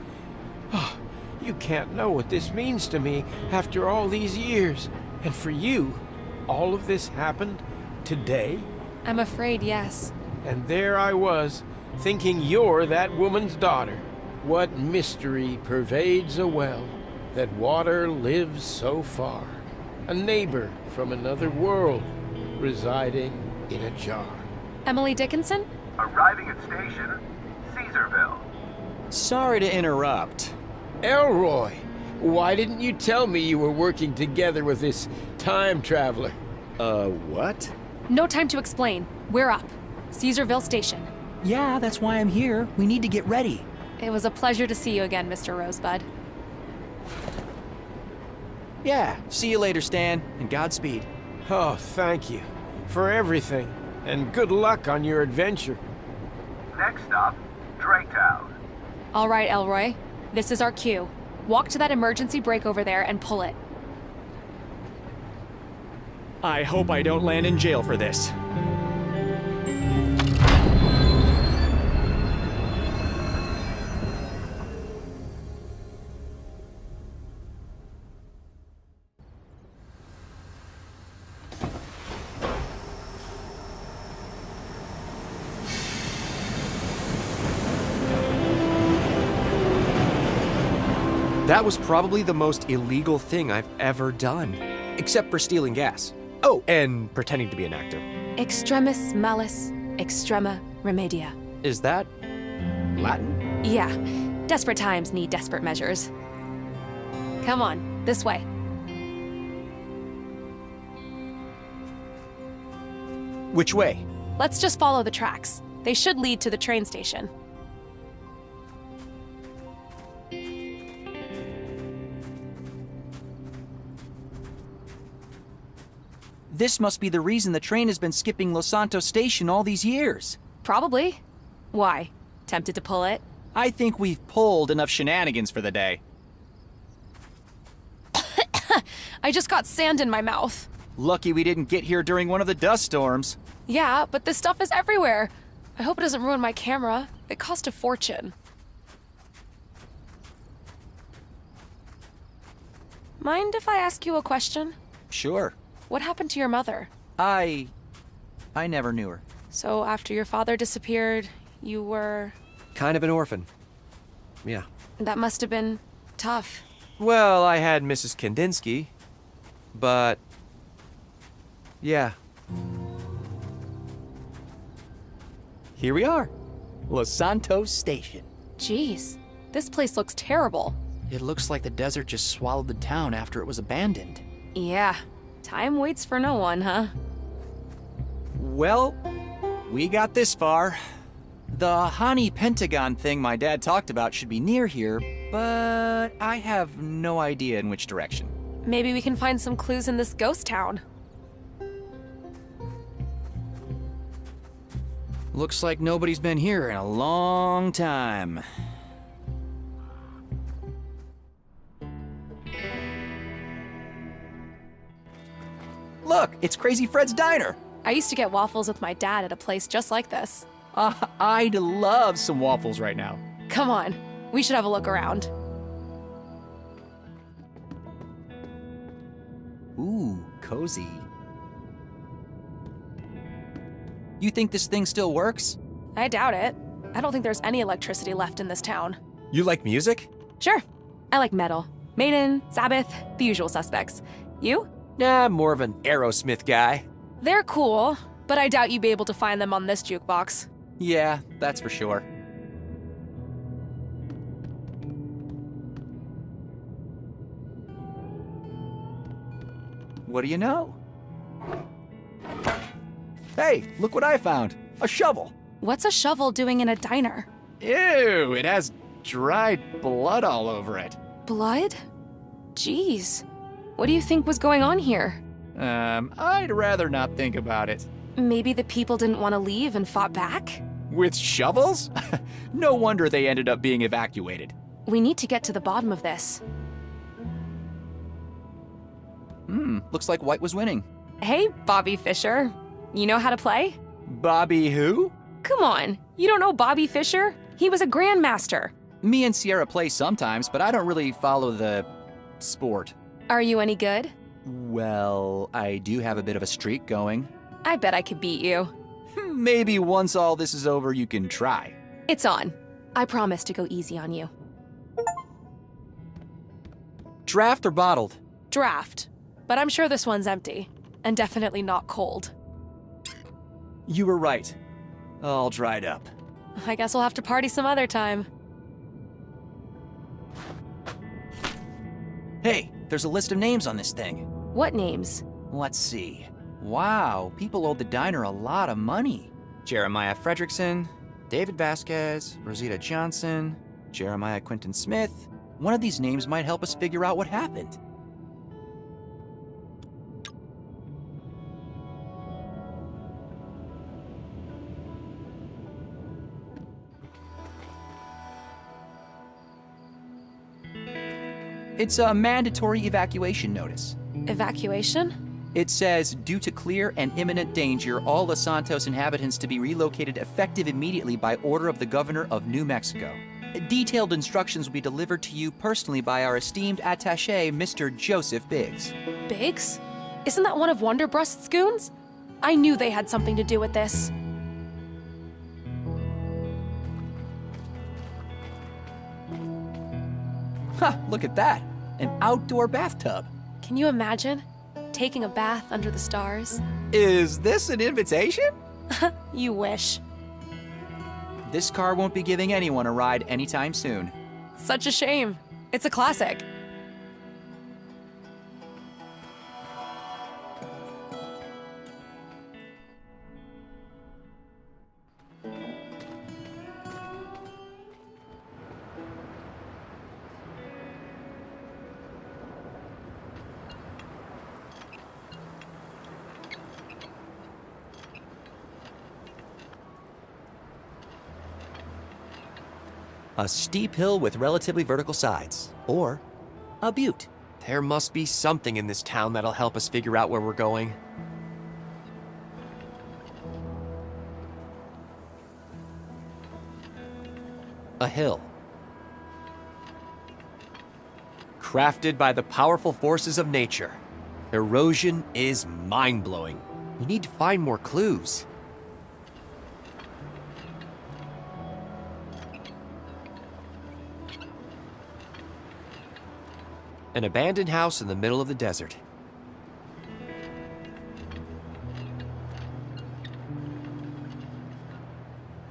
Oh, you can't know what this means to me after all these years. And for you, all of this happened today? I'm afraid, yes. And there I was, thinking you're that woman's daughter. What mystery pervades a well that water lives so far? A neighbor from another world, residing in a jar. Emily Dickinson? Arriving at station, Caesarville. Sorry to interrupt. ELROY, why didn't you tell me you were working together with this time traveler? What? No time to explain. We're up. Caesarville Station. Yeah, that's why I'm here. We need to get ready. It was a pleasure to see you again, Mr. Rosebud. Yeah, see you later, Stan, and Godspeed. Oh, thank you for everything, and good luck on your adventure. Next stop, Draketown. All right, ELROY. This is our cue. Walk to that emergency brake over there and pull it. I hope I don't land in jail for this. That was probably the most illegal thing I've ever done. Except for stealing gas. Oh, and pretending to be an actor. Extremis malis, extrema remedia. Is that Latin? Yeah. Desperate times need desperate measures. Come on, this way. Which way? Let's just follow the tracks. They should lead to the train station. This must be the reason the train has been skipping Los Santos Station all these years. Probably. Why? Tempted to pull it? I think we've pulled enough shenanigans for the day. I just got sand in my mouth. Lucky we didn't get here during one of the dust storms. Yeah, but this stuff is everywhere. I hope it doesn't ruin my camera. It cost a fortune. Mind if I ask you a question? Sure. What happened to your mother? I never knew her. So after your father disappeared, you were... Kind of an orphan. Yeah. That must have been tough. Well, I had Mrs. Kandinsky, but... yeah. Here we are. Los Santos Station. Jeez, this place looks terrible. It looks like the desert just swallowed the town after it was abandoned. Yeah, time waits for no one, huh? Well, we got this far. The Hani Pentagon thing my dad talked about should be near here, but I have no idea in which direction. Maybe we can find some clues in this ghost town. Looks like nobody's been here in a long time. Look, it's Crazy Fred's Diner. I used to get waffles with my dad at a place just like this. I'd love some waffles right now. Come on, we should have a look around. Ooh, cozy. You think this thing still works? I doubt it. I don't think there's any electricity left in this town. You like music? Sure. I like metal. Maiden, Sabbath, the usual suspects. You? Nah, I'm more of an Aerosmith guy. They're cool, but I doubt you'd be able to find them on this jukebox. Yeah, that's for sure. What do you know? Hey, look what I found. A shovel. What's a shovel doing in a diner? Ew, it has dried blood all over it. Blood? Jeez. What do you think was going on here? I'd rather not think about it. Maybe the people didn't want to leave and fought back? With shovels? No wonder they ended up being evacuated. We need to get to the bottom of this. Looks like White was winning. Hey, Bobby Fischer. You know how to play? Bobby who? Come on, you don't know Bobby Fischer? He was a grandmaster. Me and Sierra play sometimes, but I don't really follow the sport. Are you any good? Well, I do have a bit of a streak going. I bet I could beat you. Maybe once all this is over, you can try. It's on. I promise to go easy on you. Draft or bottled? Draft. but I'm sure this one's empty. And definitely not cold. You were right. All dried up. I guess we'll have to party some other time. Hey, there's a list of names on this thing. What names? Let's see. Wow, people owed the diner a lot of money. Jeremiah Fredrickson, David Vasquez, Rosita Johnson, Jeremiah Quinton Smith. One of these names might help us figure out what happened. It's a mandatory evacuation notice. Evacuation? It says, due to clear and imminent danger, all Los Santos inhabitants to be relocated effective immediately by order of the governor of New Mexico. Detailed instructions will be delivered to you personally by our esteemed attaché, Mr. Joseph Biggs. Biggs? Isn't that one of Wonderbrust's goons? I knew they had something to do with this. Ha, look at that. An outdoor bathtub. Can you imagine? Taking a bath under the stars? Is this an invitation? You wish. This car won't be giving anyone a ride anytime soon. Such a shame. It's a classic. A steep hill with relatively vertical sides, or a butte. There must be something in this town that'll help us figure out where we're going. A hill. Crafted by the powerful forces of nature. Erosion is mind-blowing. We need to find more clues. An abandoned house in the middle of the desert.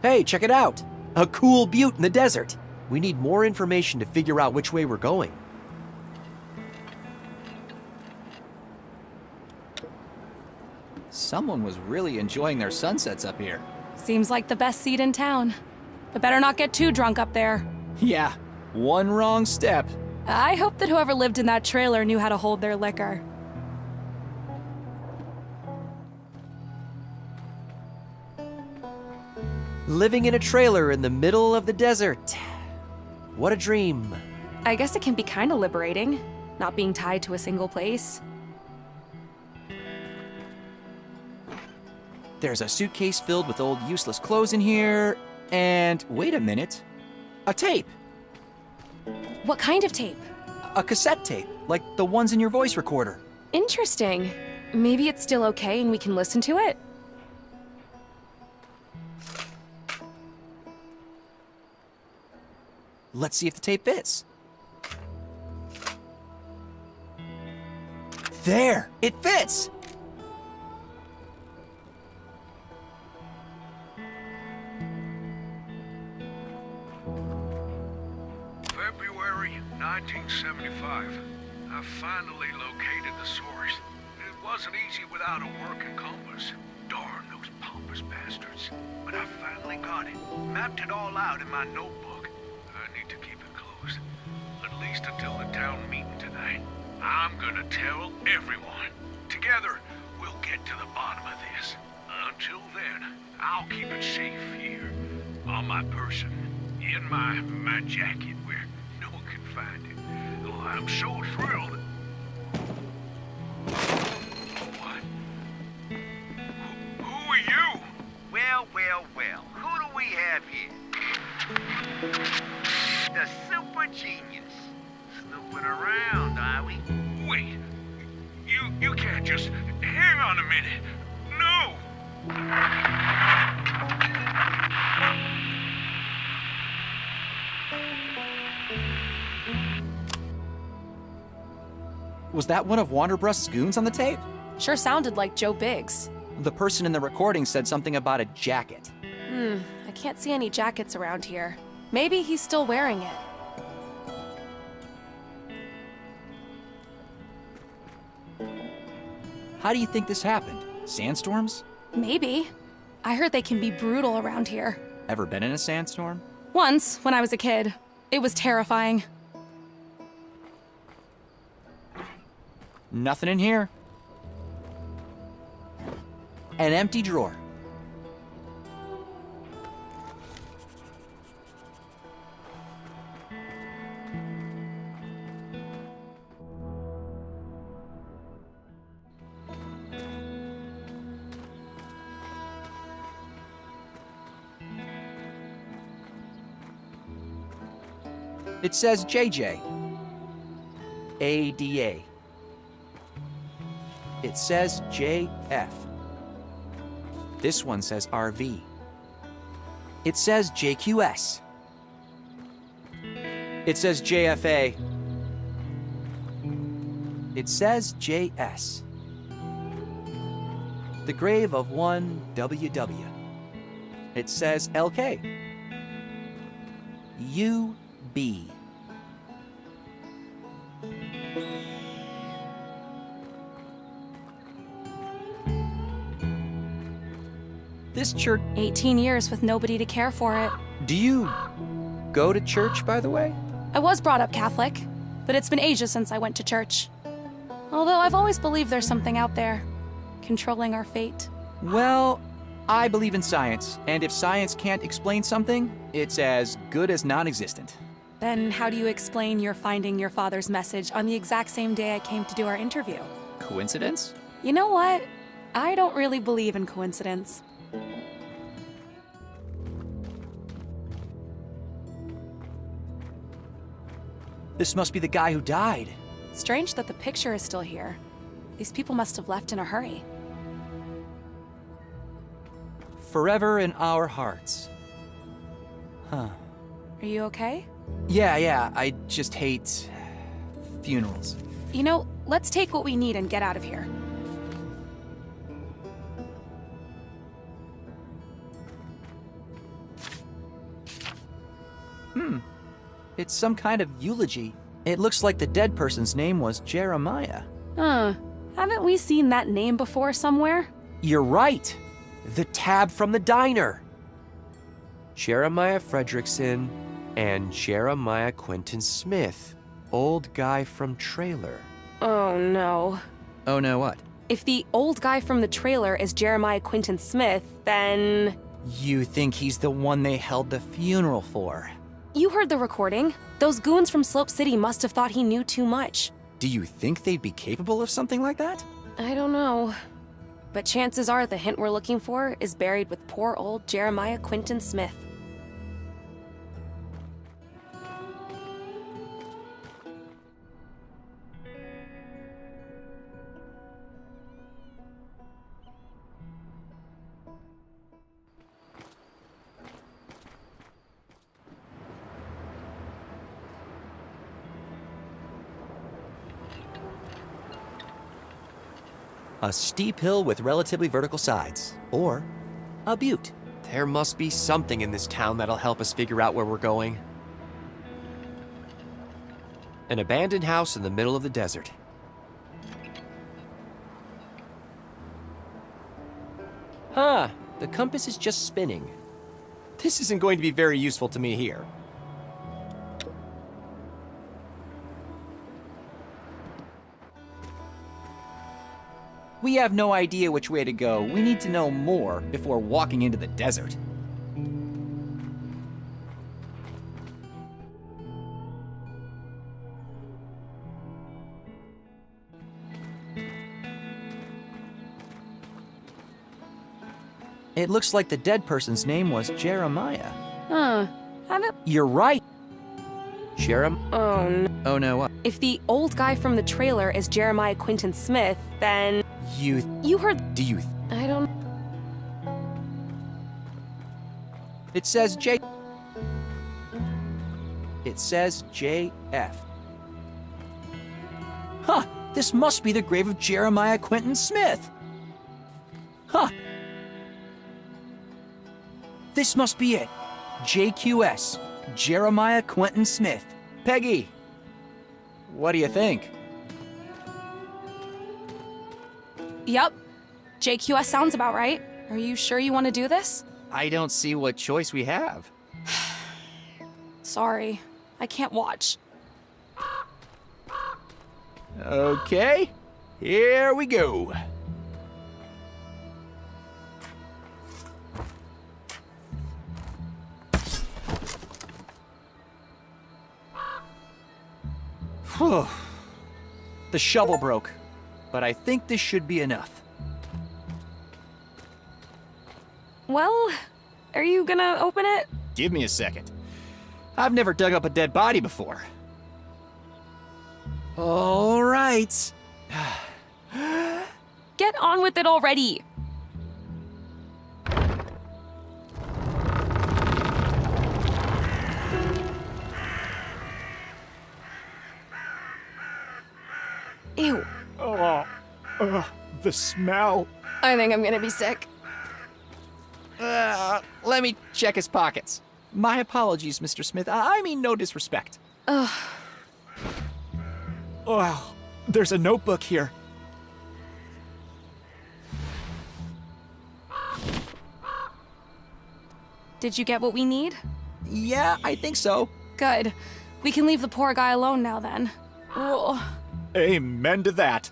Hey, check it out! A cool butte in the desert! We need more information to figure out which way we're going. Someone was really enjoying their sunsets up here. Seems like the best seat in town. But better not get too drunk up there. Yeah, one wrong step. I hope that whoever lived in that trailer knew how to hold their liquor. Living in a trailer in the middle of the desert. What a dream. I guess it can be kind of liberating, not being tied to a single place. There's a suitcase filled with old useless clothes in here, and wait a minute, a tape. What kind of tape? A cassette tape, like the ones in your voice recorder. Interesting. Maybe it's still okay and we can listen to it? Let's see if the tape fits. There! It fits! February 1975. I finally located the source. It wasn't easy without a working compass. Darn those pompous bastards. But I finally got it. Mapped it all out in my notebook. I need to keep it close. At least until the town meeting tonight. I'm gonna tell everyone. Together, we'll get to the bottom of this. Until then, I'll keep it safe here. On my person. In my jacket where no one can find it. Oh, I'm so thrilled. What? Who are you? Well, well, well. Who do we have here? The super genius. Snooping around, are we? Wait. You can't just... Hang on a minute. No! Was that one of Wanderbrust's goons on the tape? Sure sounded like Joe Biggs. The person in the recording said something about a jacket. I can't see any jackets around here. Maybe he's still wearing it. How do you think this happened? Sandstorms? Maybe. I heard they can be brutal around here. Ever been in a sandstorm? Once, when I was a kid. It was terrifying. Nothing in here. An empty drawer. It says JJ. ADA. It says JF. This one says RV. It says JQS. It says JFA. It says JS. The grave of one WW. It says LK. UB. This church... 18 years with nobody to care for it. Do you go to church, by the way? I was brought up Catholic, but it's been ages since I went to church. Although I've always believed there's something out there, controlling our fate. Well, I believe in science, and if science can't explain something, it's as good as non-existent. Then how do you explain your finding your father's message on the exact same day I came to do our interview? Coincidence? You know what? I don't really believe in coincidence. This must be the guy who died. Strange that the picture is still here. These people must have left in a hurry. Forever in our hearts. Huh. Are you okay? Yeah, I just hate funerals. You know, let's take what we need and get out of here. It's some kind of eulogy. It looks like the dead person's name was Jeremiah. Haven't we seen that name before somewhere? You're right. The tab from the diner. Jeremiah Fredrickson and Jeremiah Quentin Smith. Old guy from trailer. Oh no. Oh no, what? If the old guy from the trailer is Jeremiah Quentin Smith, then... You think he's the one they held the funeral for? You heard the recording. Those goons from Slope City must have thought he knew too much. Do you think they'd be capable of something like that? I don't know. But chances are the hint we're looking for is buried with poor old Jeremiah Quentin Smith. A steep hill with relatively vertical sides, or a butte. There must be something in this town that'll help us figure out where we're going. An abandoned house in the middle of the desert. Huh, the compass is just spinning. This isn't going to be very useful to me here. We have no idea which way to go. We need to know more before walking into the desert. It looks like the dead person's name was Jeremiah. Haven't... You're right. Oh no. Oh no, what? If the old guy from the trailer is Jeremiah Quentin Smith, then... You heard... Do you... I don't... It says J... It says JF. Huh! This must be the grave of Jeremiah Quentin Smith. Huh. This must be it. JQS, Jeremiah Quentin Smith. Peggy, what do you think? Yep. JQS sounds about right. Are you sure you want to do this? I don't see what choice we have. Sorry. I can't watch. Okay, here we go. Whew. The shovel broke, but I think this should be enough. Well, are you gonna open it? Give me a second. I've never dug up a dead body before. All right. Get on with it already. Ew. Oh, the smell. I think I'm gonna be sick. Let me check his pockets. My apologies, Mr. Smith. I mean no disrespect. Ugh. Oh, there's a notebook here. Did you get what we need? Yeah, I think so. Good. We can leave the poor guy alone now then. Ugh. Amen to that.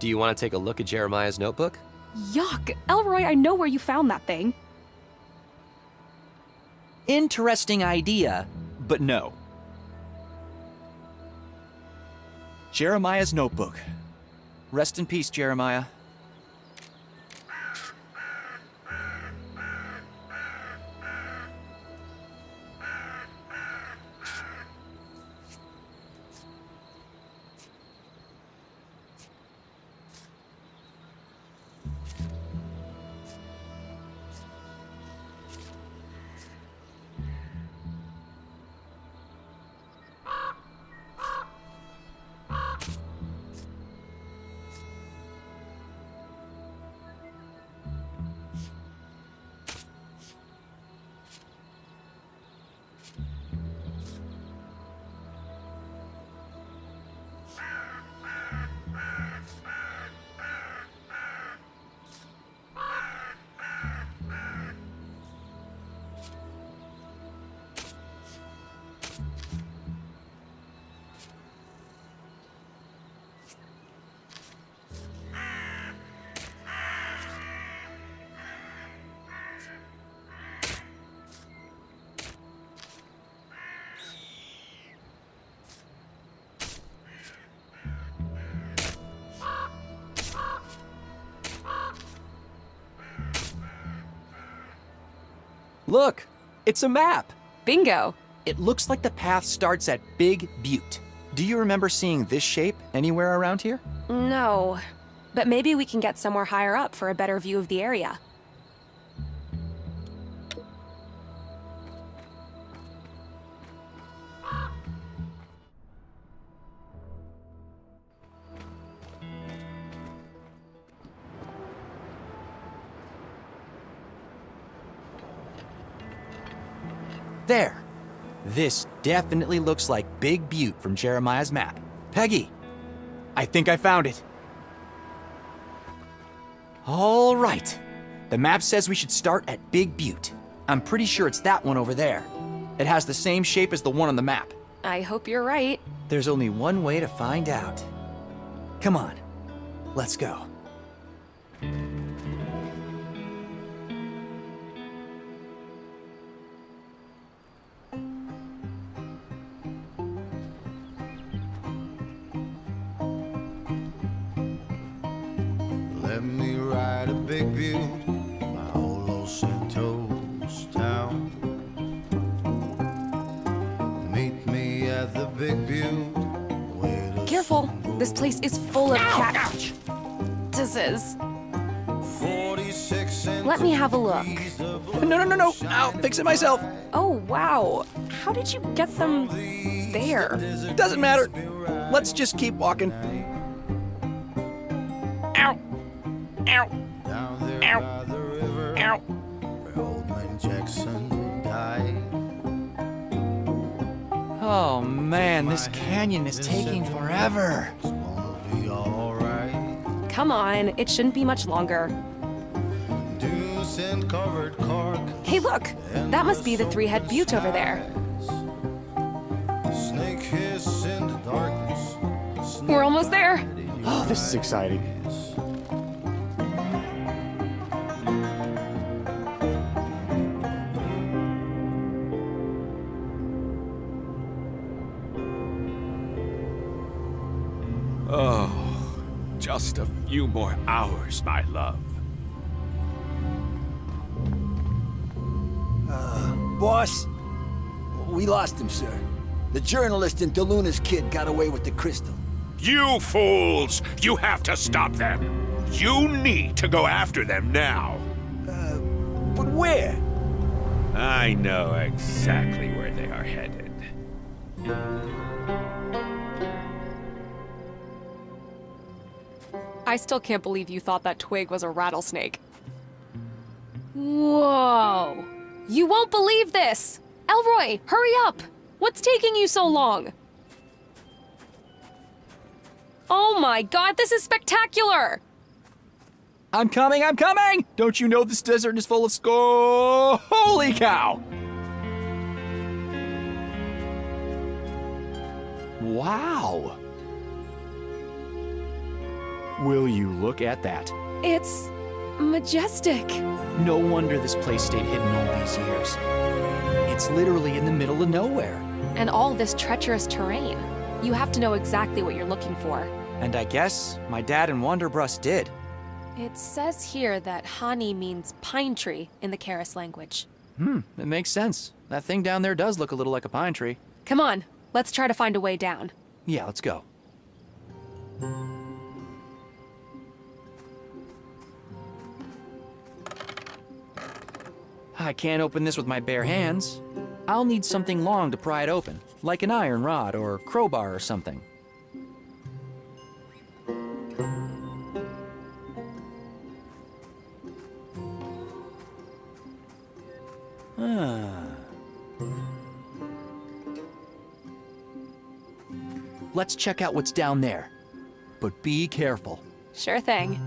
Do you want to take a look at Jeremiah's notebook? Yuck! Elroy, I know where you found that thing. Interesting idea, but no. Jeremiah's notebook. Rest in peace, Jeremiah. Look, it's a map. Bingo. It looks like the path starts at Big Butte. Do you remember seeing this shape anywhere around here? No. But maybe we can get somewhere higher up for a better view of the area. There. This definitely looks like Big Butte from Jeremiah's map. Peggy, I think I found it. All right. The map says we should start at Big Butte. I'm pretty sure it's that one over there. It has the same shape as the one on the map. I hope you're right. There's only one way to find out. Come on, let's go. Let me ride a Big Butte, my old Los Santos town. Meet me at the Big Butte. Careful. This place is full of cactuses. Let me have a look. No. I'll fix it myself. Oh, wow. How did you get them there? Doesn't matter. Let's just keep walking. Ow. Ow. Down there Ow. by the river, Ow. where old man Jackson died. Oh man, this canyon is taking forever. Be alright. Come on, it shouldn't be much longer. Deuce and covered cork. Hey, look! That must be the three-head butte over there. Snake hiss in the darkness. We're almost there. Oh, this is exciting. Oh, just a few more hours, my love. Boss, we lost him, sir. The journalist and DeLuna's kid got away with the crystal. You fools! You have to stop them! You need to go after them now! But where? I know exactly where they are headed. I still can't believe you thought that twig was a rattlesnake. Whoa! You won't believe this! Elroy, hurry up! What's taking you so long? Oh my god, this is spectacular! I'm coming! Don't you know this desert is full of holy cow! Wow! Will you look at that? It's majestic. No wonder this place stayed hidden all these years. It's literally in the middle of nowhere. And all this treacherous terrain. You have to know exactly what you're looking for. And I guess my dad and Wanderbrust did. It says here that Hani means pine tree in the Karis language. It makes sense. That thing down there does look a little like a pine tree. Come on, let's try to find a way down. Yeah, let's go. I can't open this with my bare hands. I'll need something long to pry it open, like an iron rod or crowbar or something. Let's check out what's down there. But be careful. Sure thing.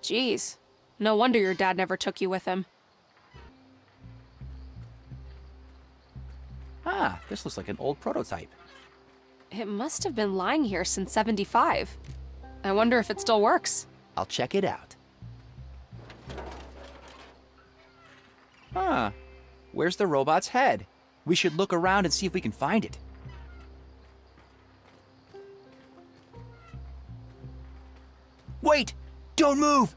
Jeez, no wonder your dad never took you with him. Ah, this looks like an old prototype. It must have been lying here since '75. I wonder if it still works. I'll check it out. Huh. Where's the robot's head? We should look around and see if we can find it. Wait! Don't move!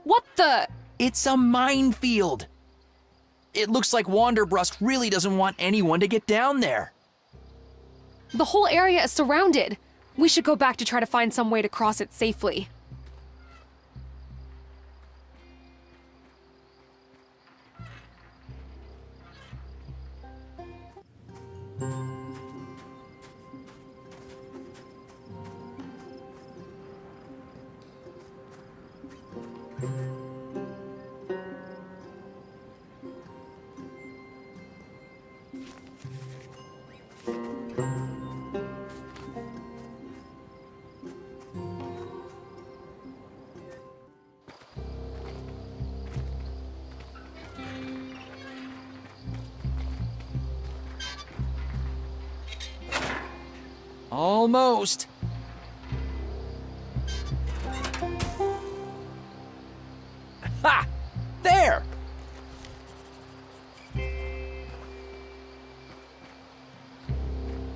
What the? It's a minefield! It looks like Wanderbrust really doesn't want anyone to get down there. The whole area is surrounded. We should go back to try to find some way to cross it safely. Almost. Ha! There!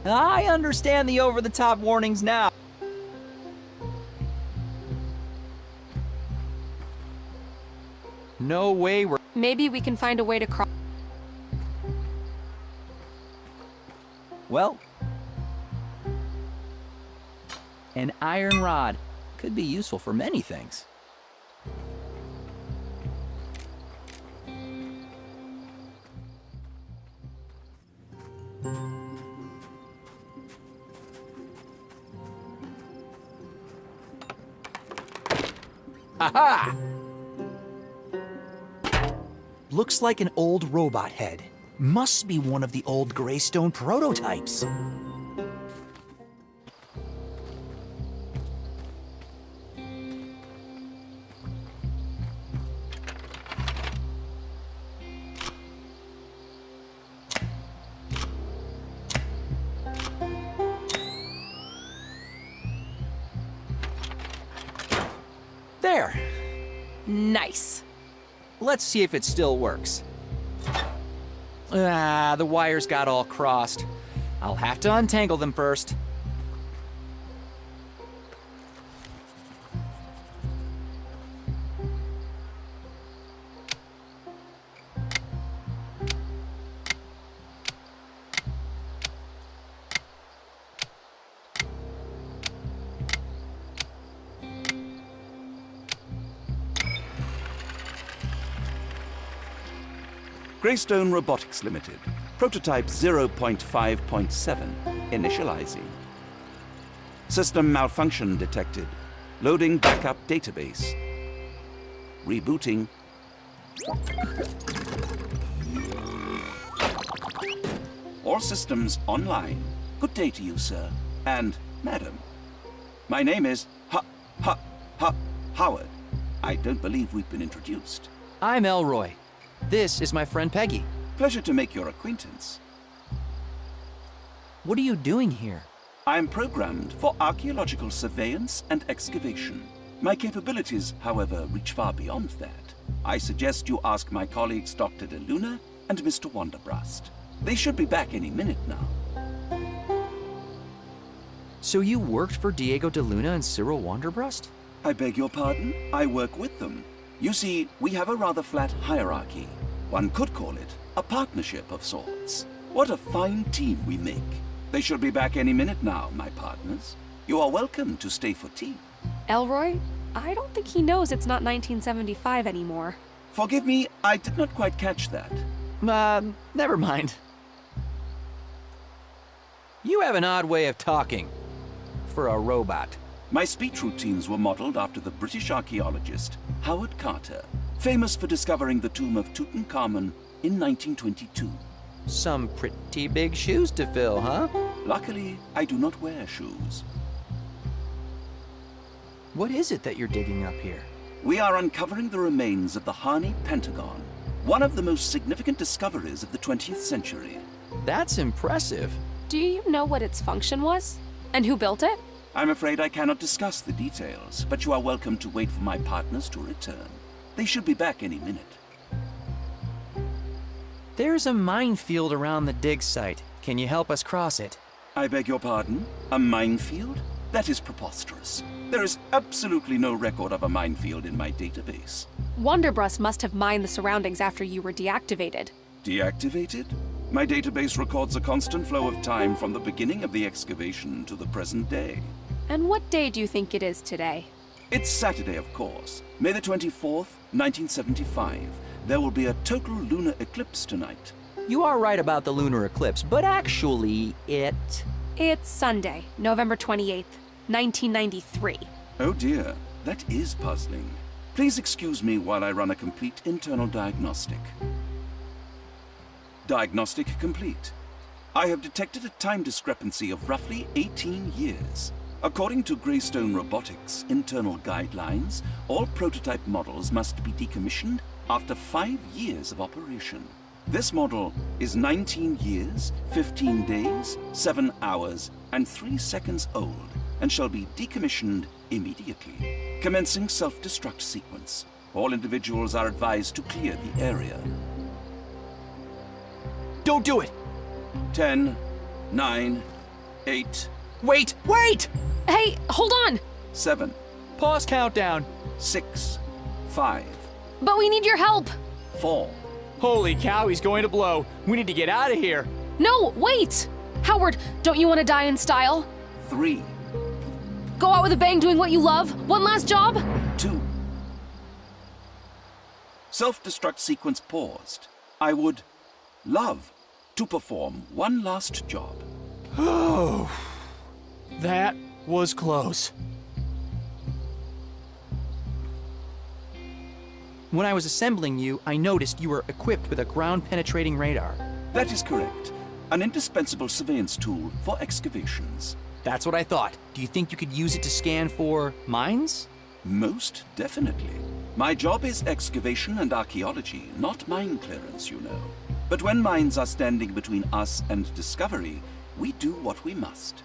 I understand the over-the-top warnings now. No way we're Maybe we can find a way to cross. Well, an iron rod could be useful for many things. Aha! Looks like an old robot head. Must be one of the old Greystone prototypes. There. Nice. Let's see if it still works. Ah, the wires got all crossed. I'll have to untangle them first. Greystone Robotics Limited. Prototype 0.5.7. Initializing. System malfunction detected. Loading backup database. Rebooting. All systems online. Good day to you, sir. And madam. My name is Howard. I don't believe we've been introduced. I'm ELROY. This is my friend Peggy. Pleasure to make your acquaintance. What are you doing here? I'm programmed for archaeological surveillance and excavation. My capabilities, however, reach far beyond that. I suggest you ask my colleagues Dr. DeLuna and Mr. Wonderbrast. They should be back any minute now. So you worked for Diego DeLuna and Cyril Wonderbrast? I beg your pardon? I work with them. You see, we have a rather flat hierarchy. One could call it a partnership of sorts. What a fine team we make. They should be back any minute now, my partners. You are welcome to stay for tea. ELROY? I don't think he knows it's not 1975 anymore. Forgive me, I did not quite catch that. Never mind. You have an odd way of talking. For a robot. My speech routines were modeled after the British archaeologist Howard Carter, famous for discovering the tomb of Tutankhamun in 1922. Some pretty big shoes to fill, huh? Luckily, I do not wear shoes. What is it that you're digging up here? We are uncovering the remains of the Harney Pentagon, one of the most significant discoveries of the 20th century. That's impressive. Do you know what its function was? And who built it? I'm afraid I cannot discuss the details, but you are welcome to wait for my partners to return. They should be back any minute. There's a minefield around the dig site. Can you help us cross it? I beg your pardon? A minefield? That is preposterous. There is absolutely no record of a minefield in my database. Wonderbrast must have mined the surroundings after you were deactivated. Deactivated? My database records a constant flow of time from the beginning of the excavation to the present day. And what day do you think it is today? It's Saturday, of course. May the 24th, 1975. There will be a total lunar eclipse tonight. You are right about the lunar eclipse, but actually, It's Sunday, November 28th, 1993. Oh dear, that is puzzling. Please excuse me while I run a complete internal diagnostic. Diagnostic complete. I have detected a time discrepancy of roughly 18 years. According to Greystone Robotics' internal guidelines, all prototype models must be decommissioned after 5 years of operation. This model is 19 years, 15 days, 7 hours, and 3 seconds old, and shall be decommissioned immediately. Commencing self-destruct sequence. All individuals are advised to clear the area. Don't do it! 10, 9, 8... Wait! Wait! Hey, hold on! 7. Pause countdown. 6, 5. But we need your help! 4. Holy cow, he's going to blow. We need to get out of here. No, wait! Howard, don't you want to die in style? 3. Go out with a bang doing what you love? One last job? 2. Self-destruct sequence paused. I would love to perform one last job. Oh, that was close. When I was assembling you, I noticed you were equipped with a ground-penetrating radar. That is correct. An indispensable surveillance tool for excavations. That's what I thought. Do you think you could use it to scan for mines? Most definitely. My job is excavation and archaeology, not mine clearance, you know. But when mines are standing between us and discovery, we do what we must.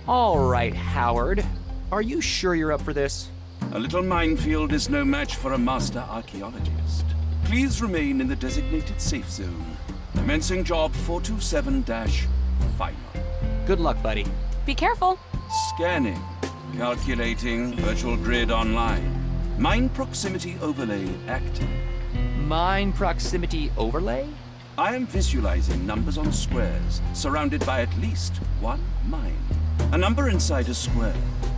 All right, Howard. Are you sure you're up for this? A little minefield is no match for a master archaeologist. Please remain in the designated safe zone. Commencing job 427-final. Good luck, buddy. Be careful. Scanning. Calculating. Virtual grid online. Mine proximity overlay active. Mine proximity overlay? I am visualizing numbers on squares, surrounded by at least one mine. A number inside a square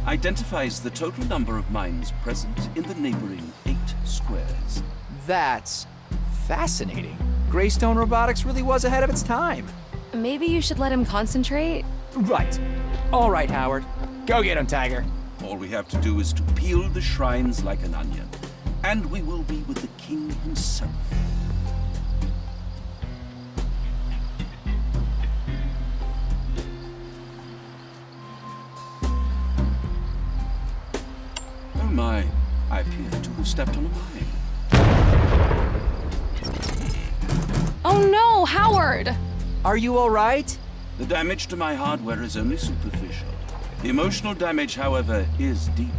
identifies the total number of mines present in the neighboring 8 squares. That's fascinating. Greystone Robotics really was ahead of its time. Maybe you should let him concentrate? Right. All right, Howard. Go get him, Tiger. All we have to do is to peel the shrines like an onion, and we will be with the king himself. Oh my, I appear to have stepped on a mine. Oh no, Howard! Are you all right? The damage to my hardware is only superficial. The emotional damage, however, is deep.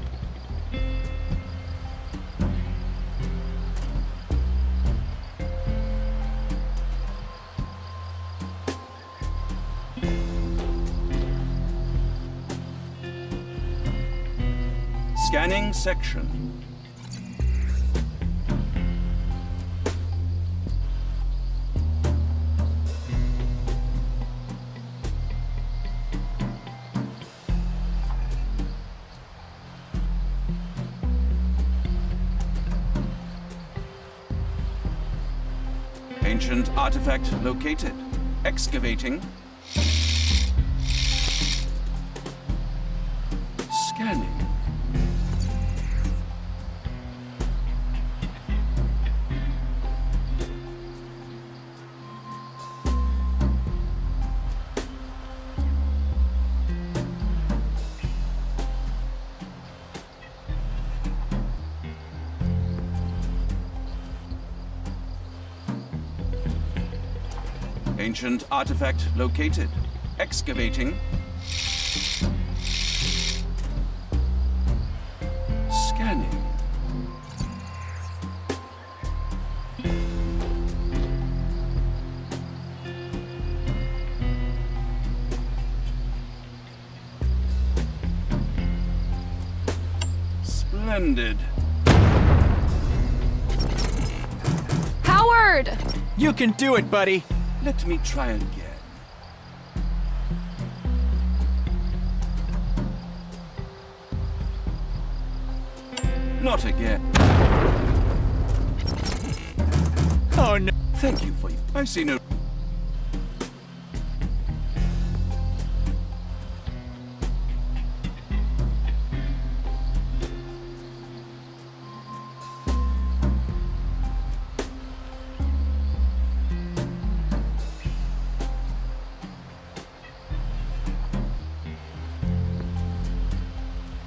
Scanning section. Ancient artifact located. Excavating. Scanning. Ancient artifact located. Excavating. Scanning. Splendid. Howard! You can do it, buddy. Let me try again. Not again. Oh no. Thank you for you. I see no...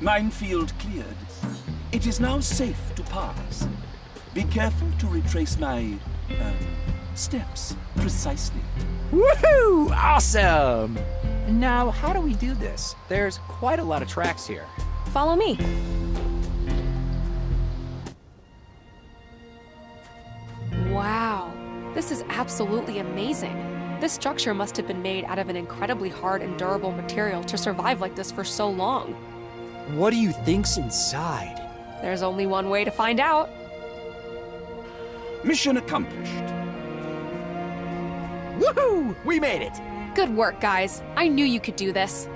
Minefield cleared. It is now safe to pass. Be careful to retrace my, steps precisely. Woohoo! Awesome! Now, how do we do this? There's quite a lot of tracks here. Follow me. Wow, this is absolutely amazing. This structure must have been made out of an incredibly hard and durable material to survive like this for so long. What do you think's inside? There's only one way to find out. Mission accomplished. Woohoo! We made it! Good work, guys. I knew you could do this.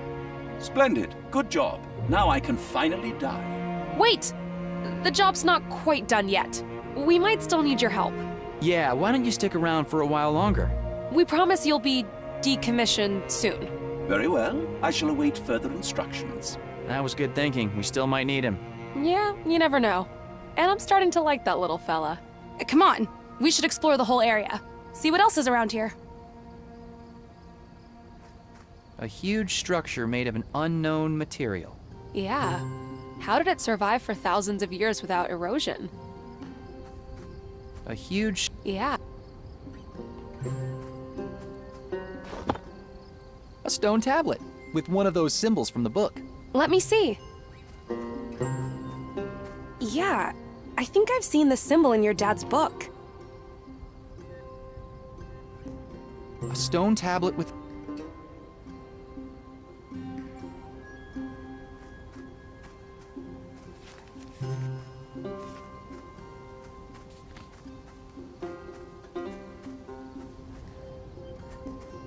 Splendid. Good job. Now I can finally die. Wait! The job's not quite done yet. We might still need your help. Yeah, why don't you stick around for a while longer? We promise you'll be decommissioned soon. Very well. I shall await further instructions. That was good thinking. We still might need him. Yeah, you never know. And I'm starting to like that little fella. Come on, we should explore the whole area. See what else is around here. A huge structure made of an unknown material. Yeah. How did it survive for thousands of years without erosion? A huge... Yeah. A stone tablet with one of those symbols from the book. Let me see. Yeah, I think I've seen the symbol in your dad's book. A stone tablet with...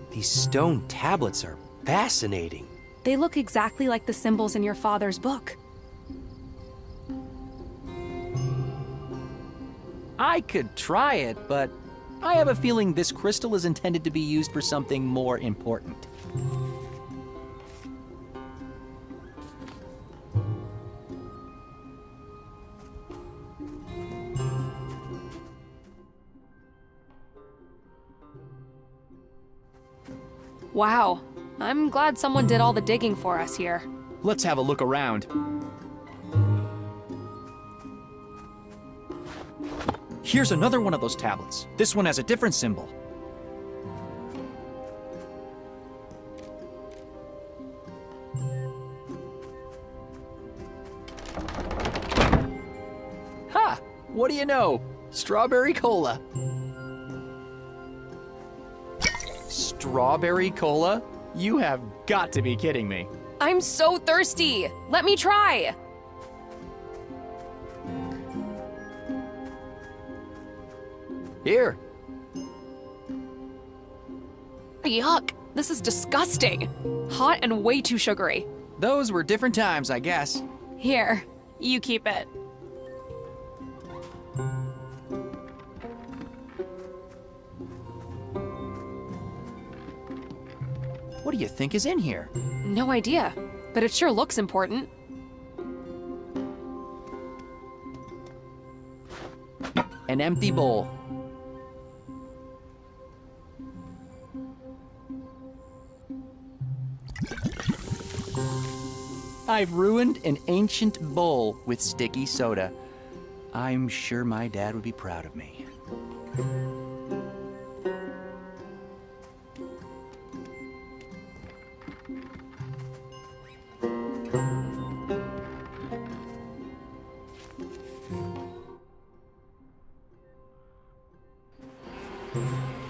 These stone tablets are fascinating. They look exactly like the symbols in your father's book. I could try it, but I have a feeling this crystal is intended to be used for something more important. Wow, I'm glad someone did all the digging for us here. Let's have a look around. Here's another one of those tablets. This one has a different symbol. Ha! What do you know? Strawberry cola. Strawberry cola? You have got to be kidding me. I'm so thirsty! Let me try! Here. Yuck! This is disgusting! Hot and way too sugary. Those were different times, I guess. Here, you keep it. What do you think is in here? No idea, but it sure looks important. An empty bowl. I've ruined an ancient bowl with sticky soda. I'm sure my dad would be proud of me.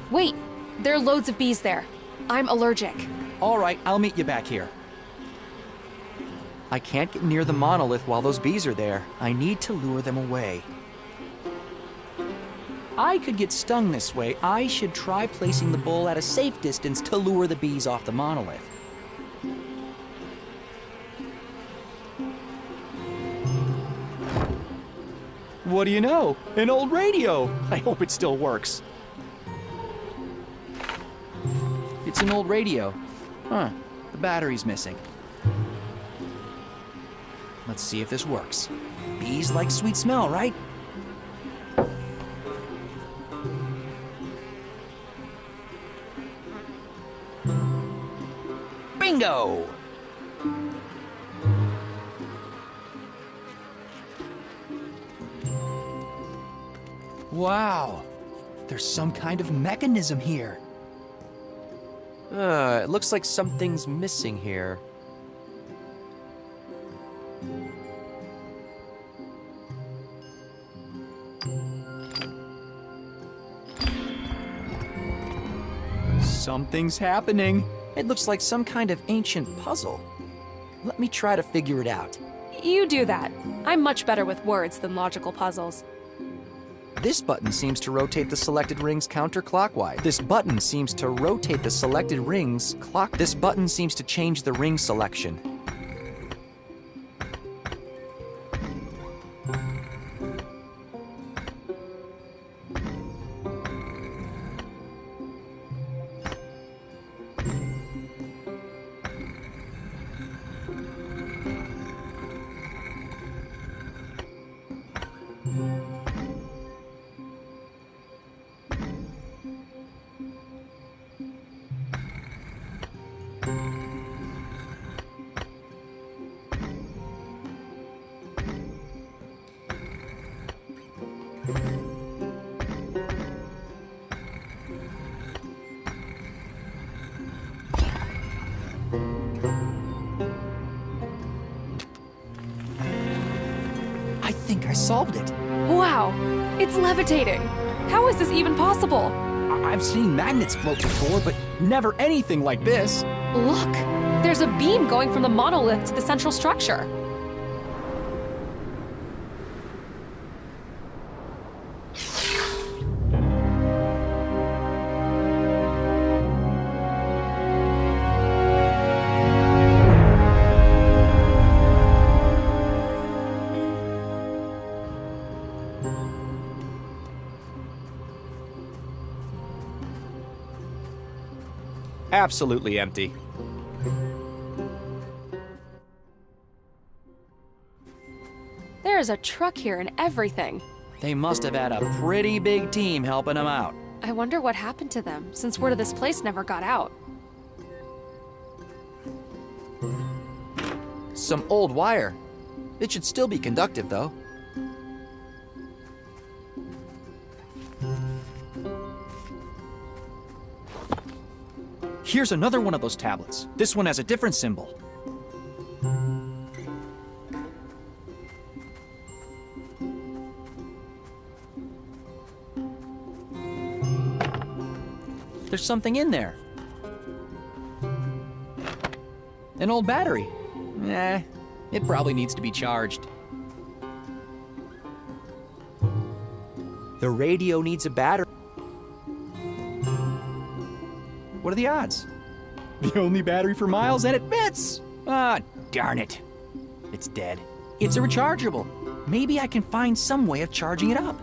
Wait, there are loads of bees there. I'm allergic. All right, I'll meet you back here. I can't get near the monolith while those bees are there. I need to lure them away. I could get stung this way. I should try placing the bowl at a safe distance to lure the bees off the monolith. What do you know? An old radio! I hope it still works. It's an old radio. Huh, the battery's missing. Let's see if this works. Bees like sweet smell, right? Bingo! Wow, there's some kind of mechanism here. It looks like something's missing here. Something's happening. It looks like some kind of ancient puzzle. Let me try to figure it out. You do that. I'm much better with words than logical puzzles. This button seems to rotate the selected rings counterclockwise. This button seems to rotate the selected rings This button seems to change the ring selection. I think I solved it. Wow, it's levitating. How is this even possible? I've seen magnets float before, but never anything like this. Look, there's a beam going from the monolith to the central structure. Absolutely empty. There's a truck here and everything. They must have had a pretty big team helping them out. I wonder what happened to them, since word of this place never got out. Some old wire. It should still be conductive, though. Here's another one of those tablets. This one has a different symbol. There's something in there. An old battery. It probably needs to be charged. The radio needs a battery. What are the odds? The only battery for miles, and it fits! Ah, darn it. It's dead. It's a rechargeable. Maybe I can find some way of charging it up.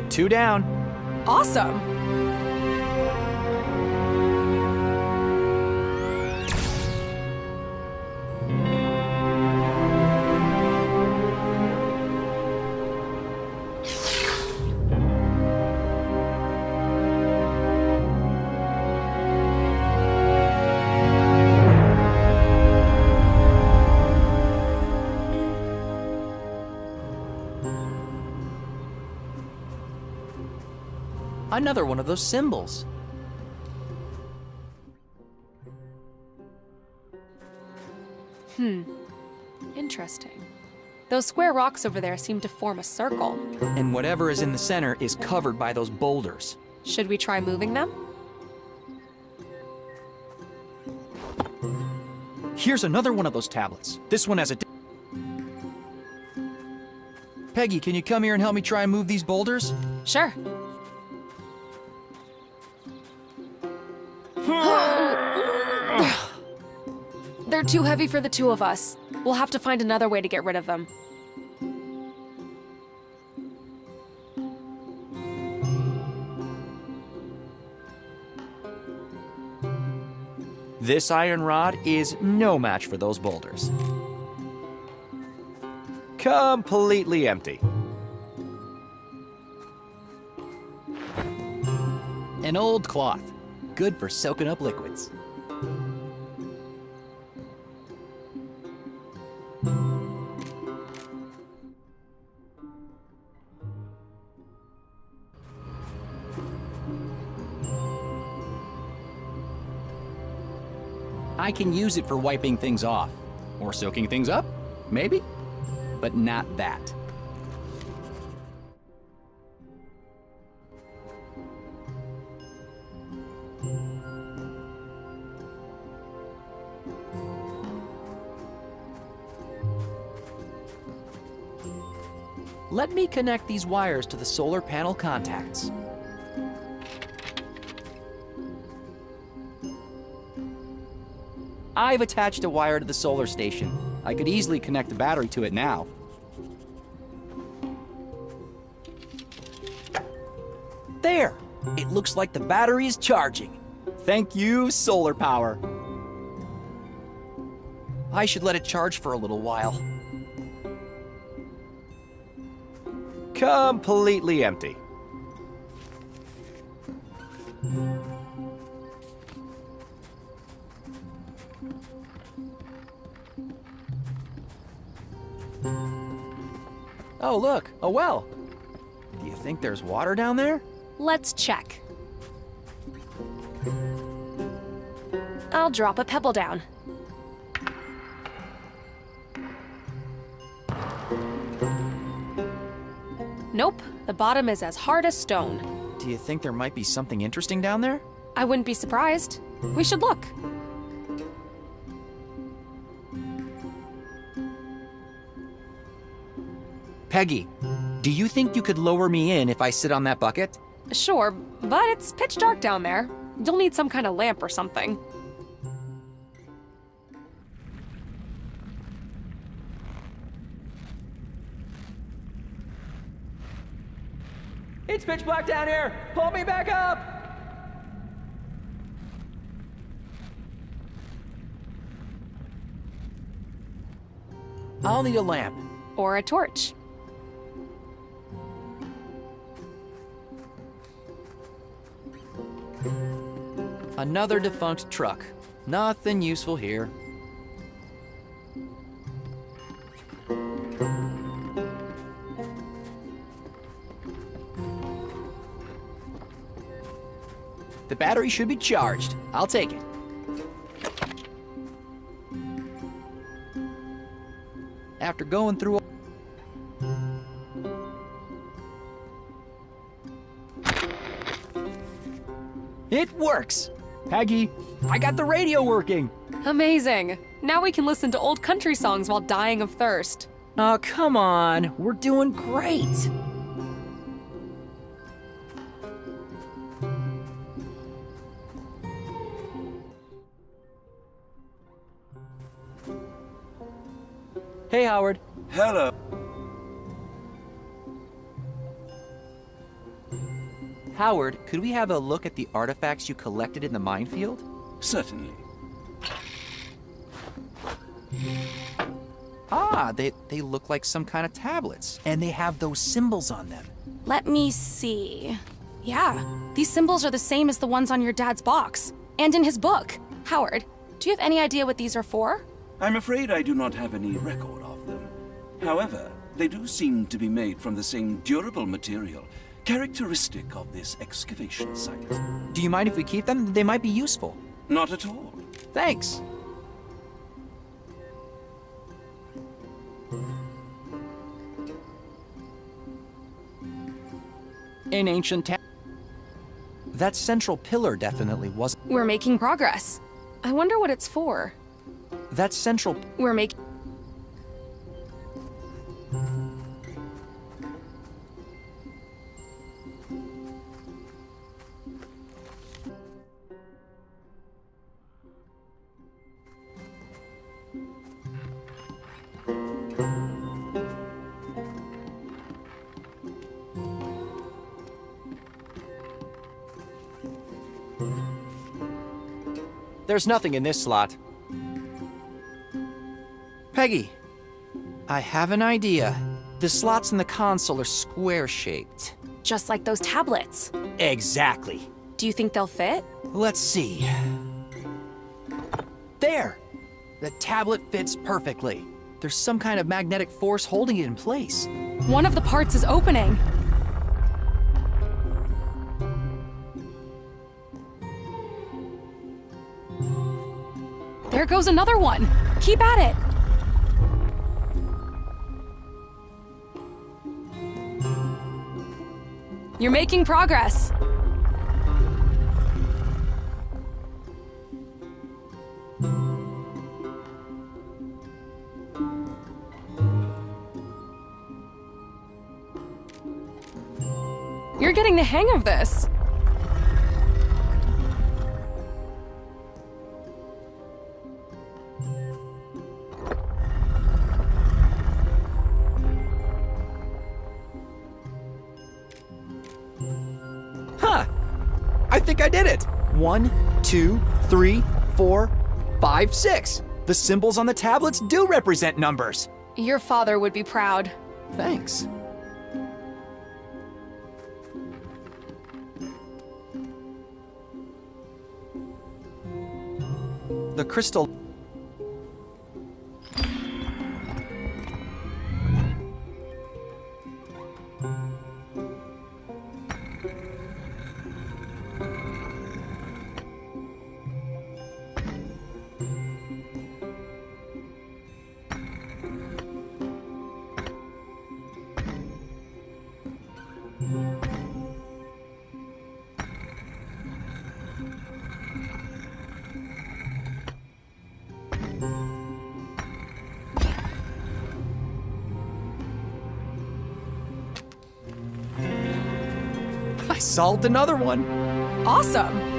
Two down. Awesome! Another one of those symbols. Interesting. Those square rocks over there seem to form a circle. And whatever is in the center is covered by those boulders. Should we try moving them? Here's another one of those tablets. This one has a... Peggy, can you come here and help me try and move these boulders? Sure. They're too heavy for the two of us. We'll have to find another way to get rid of them. This iron rod is no match for those boulders. Completely empty. An old cloth. Good for soaking up liquids. I can use it for wiping things off. Or soaking things up, maybe? But not that. Let me connect these wires to the solar panel contacts. I've attached a wire to the solar station. I could easily connect the battery to it now. There! It looks like the battery is charging. Thank you, solar power. I should let it charge for a little while. Completely empty. Oh, look, a well. Do you think there's water down there? Let's check. I'll drop a pebble down. Nope, the bottom is as hard as stone. Do you think there might be something interesting down there? I wouldn't be surprised. We should look. Peggy, do you think you could lower me in if I sit on that bucket? Sure, but it's pitch dark down there. You'll need some kind of lamp or something. It's pitch black down here! Pull me back up! I'll need a lamp. Or a torch. Another defunct truck. Nothing useful here. The battery should be charged. I'll take it. After going through... It works! Peggy, I got the radio working! Amazing! Now we can listen to old country songs while dying of thirst. Oh, come on. We're doing great. Hey, Howard. Hello. Howard, could we have a look at the artifacts you collected in the minefield? Certainly. Ah, they look like some kind of tablets, and they have those symbols on them. Let me see. Yeah, these symbols are the same as the ones on your dad's box, and in his book. Howard, do you have any idea what these are for? I'm afraid I do not have any record of them. However, they do seem to be made from the same durable material characteristic of this excavation site. Do you mind if we keep them? They might be useful. Not at all. Thanks. In ancient town. That central pillar definitely wasn't. We're making progress. I wonder what it's for. That central. We're making. There's nothing in this slot. Peggy, I have an idea. The slots in the console are square-shaped. Just like those tablets. Exactly. Do you think they'll fit? Let's see. There! The tablet fits perfectly. There's some kind of magnetic force holding it in place. One of the parts is opening. There goes another one. Keep at it. You're making progress. You're getting the hang of this. I think I did it! 1, 2, 3, 4, 5, 6. The symbols on the tablets do represent numbers. Your father would be proud. Thanks. The crystal... I solved another one. Awesome.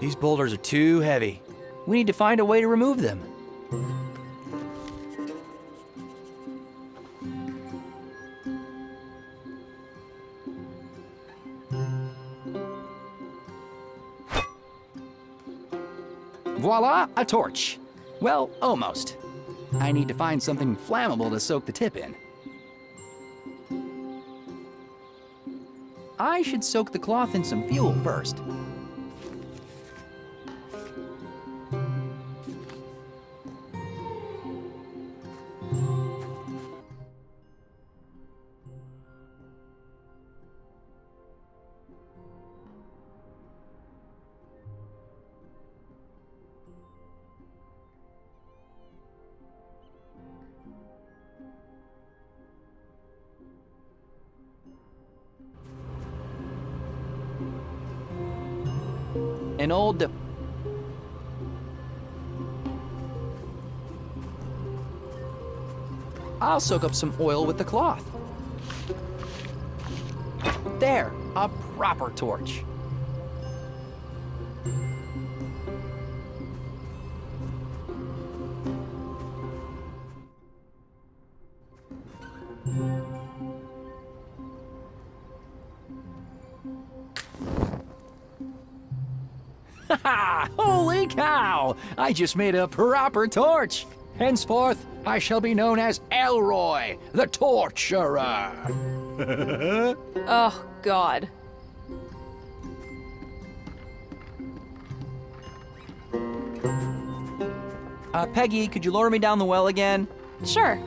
These boulders are too heavy. We need to find a way to remove them. Voila, a torch. Well, almost. I need to find something flammable to soak the tip in. I should soak the cloth in some fuel first. An old... I'll soak up some oil with the cloth. There, A proper torch. Holy cow! I just made a proper torch! Henceforth, I shall be known as ELROY, the Torturer! Oh, God. Peggy, could you lower me down the well again? Sure.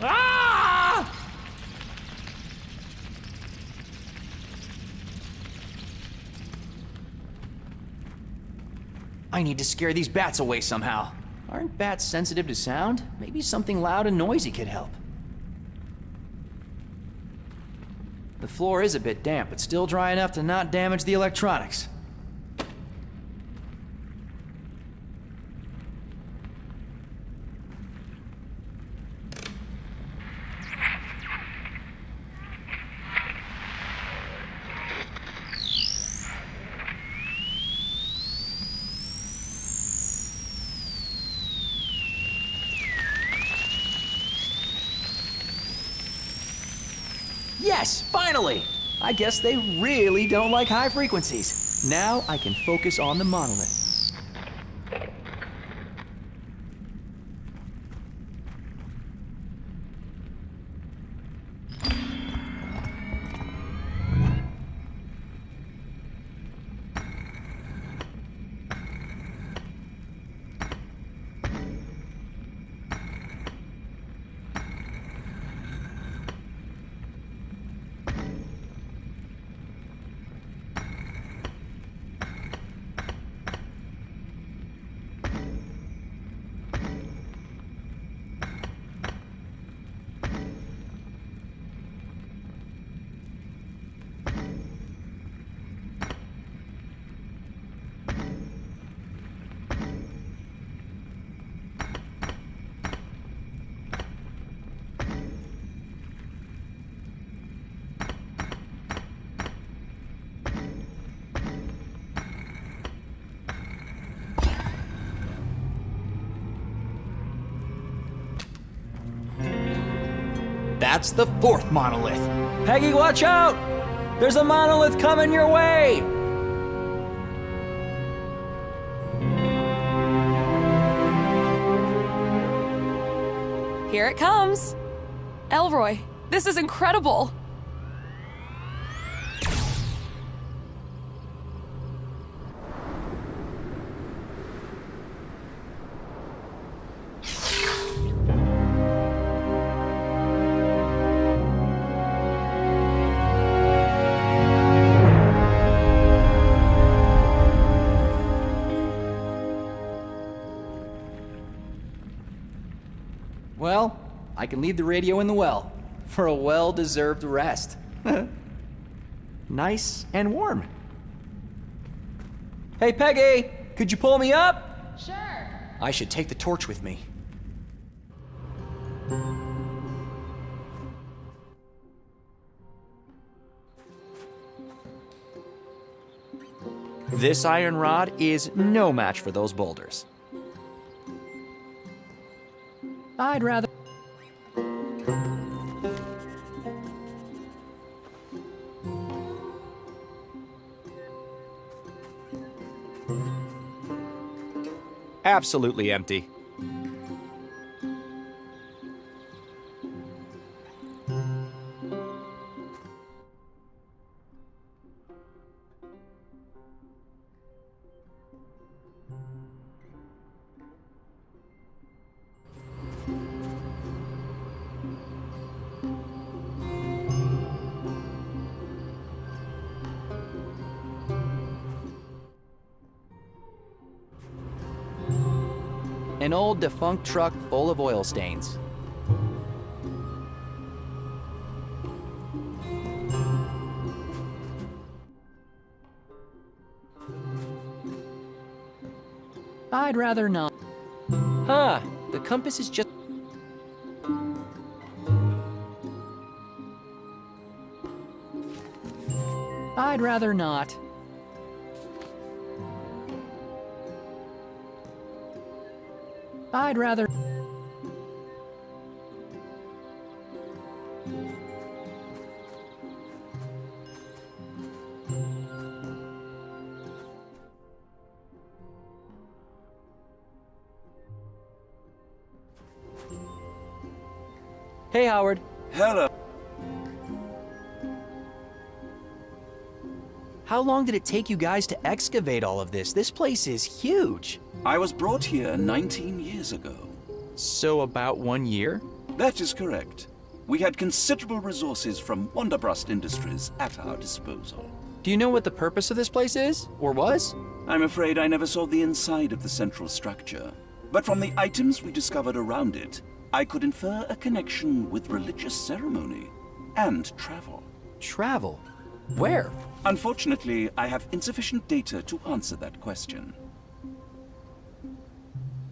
Ah! I need to scare these bats away somehow. Aren't bats sensitive to sound? Maybe something loud and noisy could help. The floor is a bit damp, but still dry enough to not damage the electronics. Yes, finally! I guess they really don't like high frequencies. Now I can focus on the monolith. That's the fourth monolith. Peggy, watch out! There's a monolith coming your way! Here it comes. ELROY, this is incredible. Well, I can leave the radio in the well for a well-deserved rest. Nice and warm. Hey, Peggy, could you pull me up? Sure. I should take the torch with me. This iron rod is no match for those boulders. I'd rather... Absolutely empty. An old defunct truck full of oil stains. I'd rather not. Huh, the compass is just... I'd rather not. I'd rather... Hey, Howard. Hello. How long did it take you guys to excavate all of this? This place is huge. I was brought here 19 years ago. So about 1 year? That is correct. We had considerable resources from Wonderbrust Industries at our disposal. Do you know what the purpose of this place is? Or was? I'm afraid I never saw the inside of the central structure. But from the items we discovered around it, I could infer a connection with religious ceremony and travel. Travel? Where? Unfortunately, I have insufficient data to answer that question.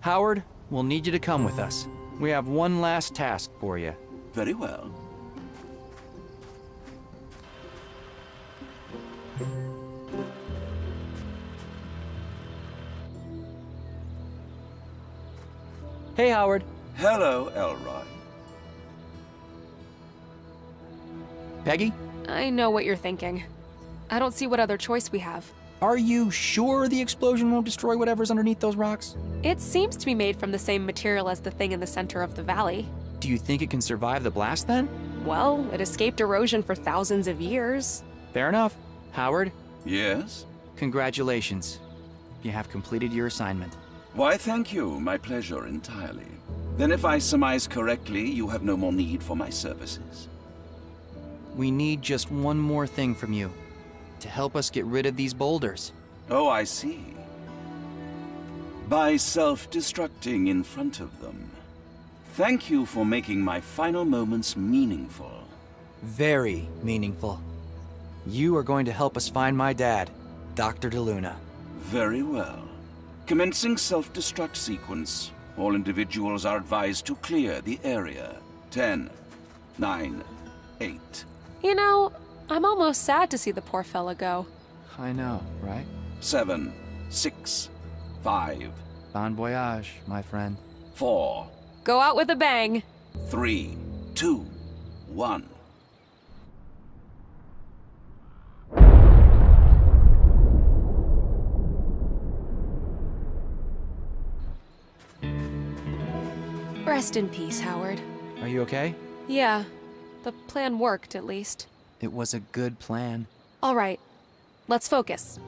Howard, we'll need you to come with us. We have one last task for you. Very well. Hey, Howard. Hello, ELROY. Peggy? I know what you're thinking. I don't see what other choice we have. Are you sure the explosion won't destroy whatever's underneath those rocks? It seems to be made from the same material as the thing in the center of the valley. Do you think it can survive the blast then? Well, it escaped erosion for thousands of years. Fair enough. Howard? Yes? Congratulations. You have completed your assignment. Why, thank you. My pleasure entirely. Then if I surmise correctly, you have no more need for my services. We need just one more thing from you. To help us get rid of these boulders. Oh, I see. By self-destructing in front of them. Thank you for making my final moments meaningful. Very meaningful. You are going to help us find my dad, Dr. DeLuna. Very well. Commencing self-destruct sequence. All individuals are advised to clear the area. 10, 9, 8. You know, I'm almost sad to see the poor fella go. I know, right? 7, 6, 5. Bon voyage, my friend. 4. Go out with a bang. 3, 2, 1. Rest in peace, Howard. Are you okay? Yeah, the plan worked at least. It was a good plan. All right, let's focus.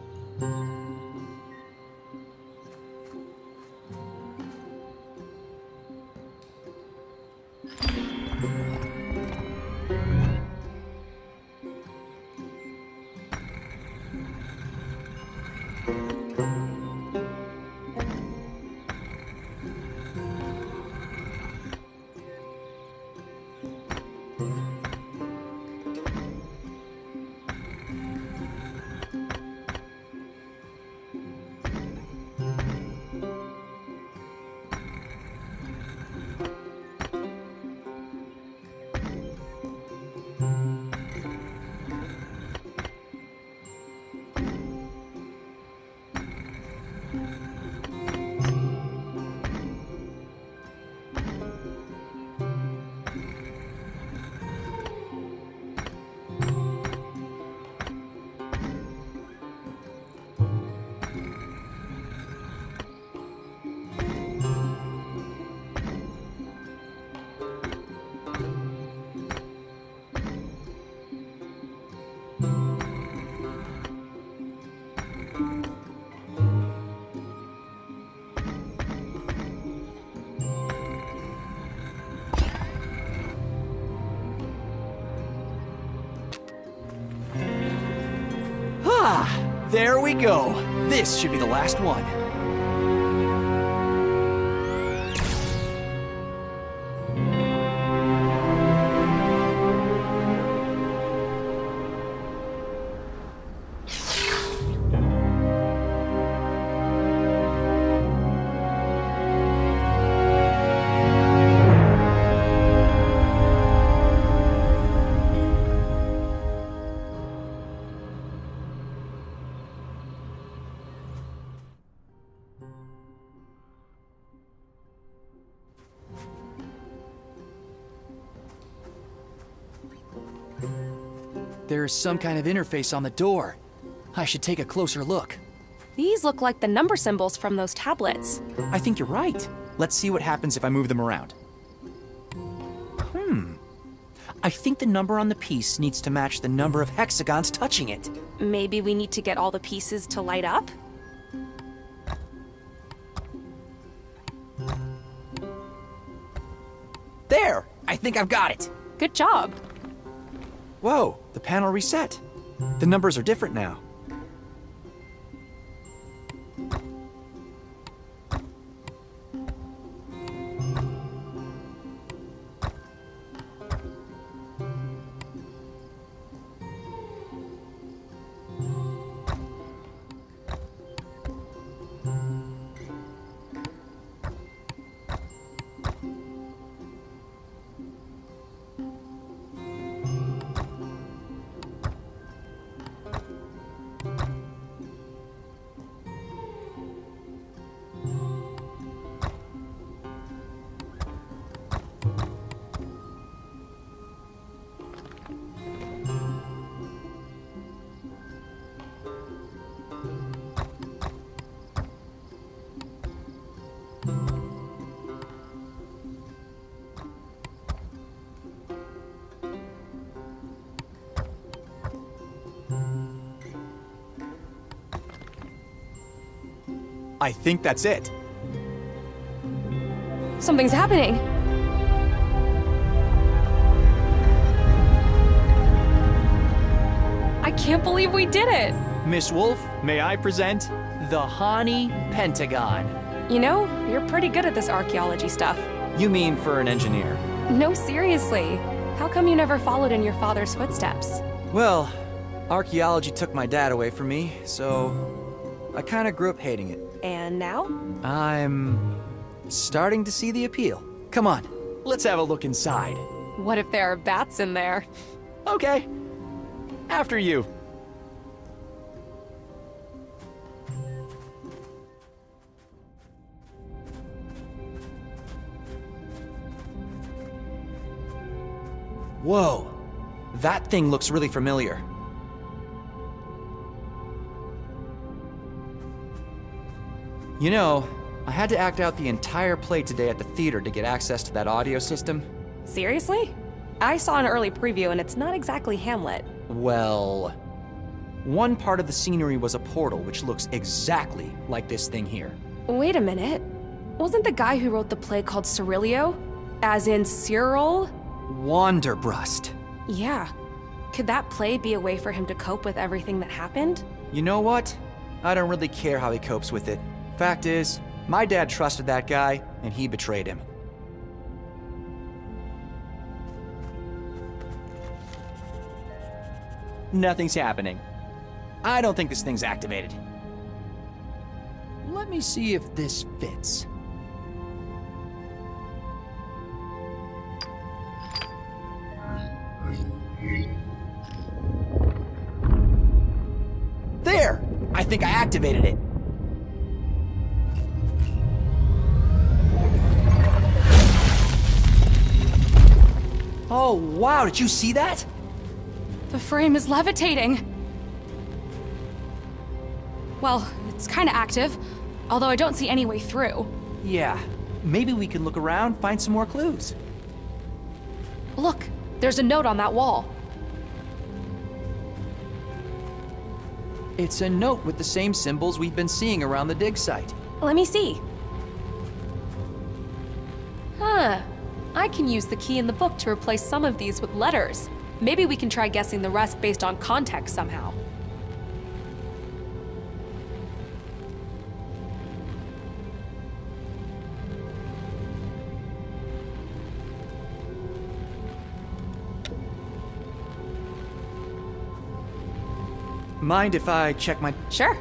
There we go. This should be the last one. There's some kind of interface on the door. I should take a closer look. These look like the number symbols from those tablets. I think you're right. Let's see what happens if I move them around. I think the number on the piece needs to match the number of hexagons touching it. Maybe we need to get all the pieces to light up? There! I think I've got it. Good job. Whoa, the panel reset. The numbers are different now. I think that's it. Something's happening. I can't believe we did it. Miss Wolf, may I present the Hani Pentagon? You know, you're pretty good at this archaeology stuff. You mean for an engineer? No, seriously. How come you never followed in your father's footsteps? Well, archaeology took my dad away from me, so I kind of grew up hating it. And now? I'm starting to see the appeal. Come on, let's have a look inside. What if there are bats in there? Okay, after you. Whoa, that thing looks really familiar. You know, I had to act out the entire play today at the theater to get access to that audio system. Seriously? I saw an early preview and it's not exactly Hamlet. Well, one part of the scenery was a portal which looks exactly like this thing here. Wait a minute. Wasn't the guy who wrote the play called Cyrilio? As in Cyril? Wanderbrust. Yeah. Could that play be a way for him to cope with everything that happened? You know what? I don't really care how he copes with it. Fact is, my dad trusted that guy, and he betrayed him. Nothing's happening. I don't think this thing's activated. Let me see if this fits. There! I think I activated it. Oh, wow, did you see that? The frame is levitating. Well, it's kind of active, although I don't see any way through. Yeah, maybe we can look around, find some more clues. Look, there's a note on that wall. It's a note with the same symbols we've been seeing around the dig site. Let me see. Huh. I can use the key in the book to replace some of these with letters. Maybe we can try guessing the rest based on context somehow. Mind if I check my... Sure.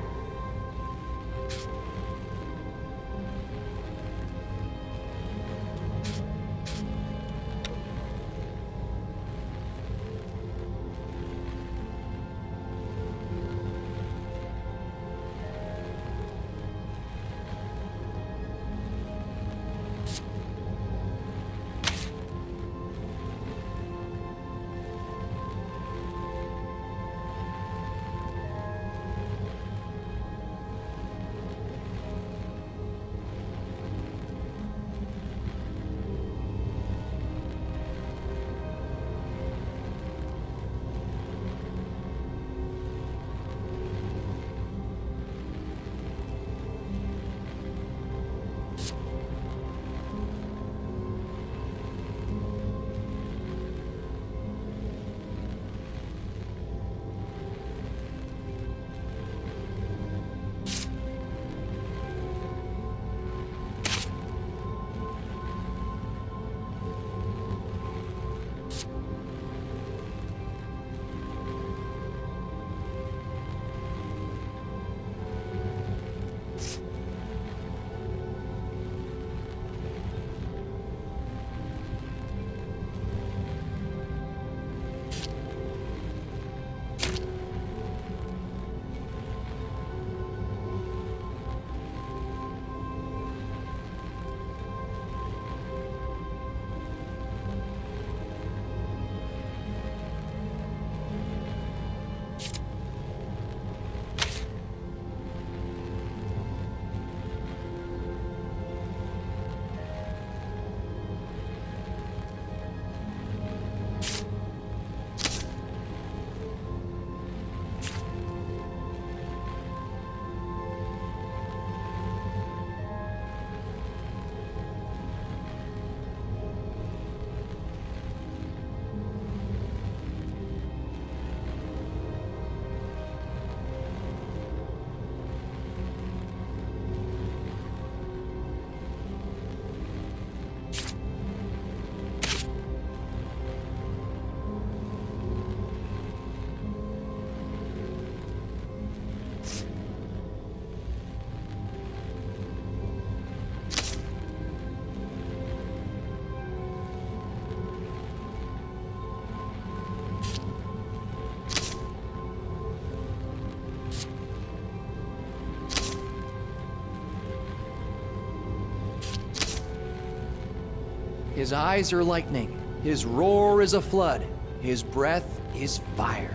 His eyes are lightning. His roar is a flood. His breath is fire.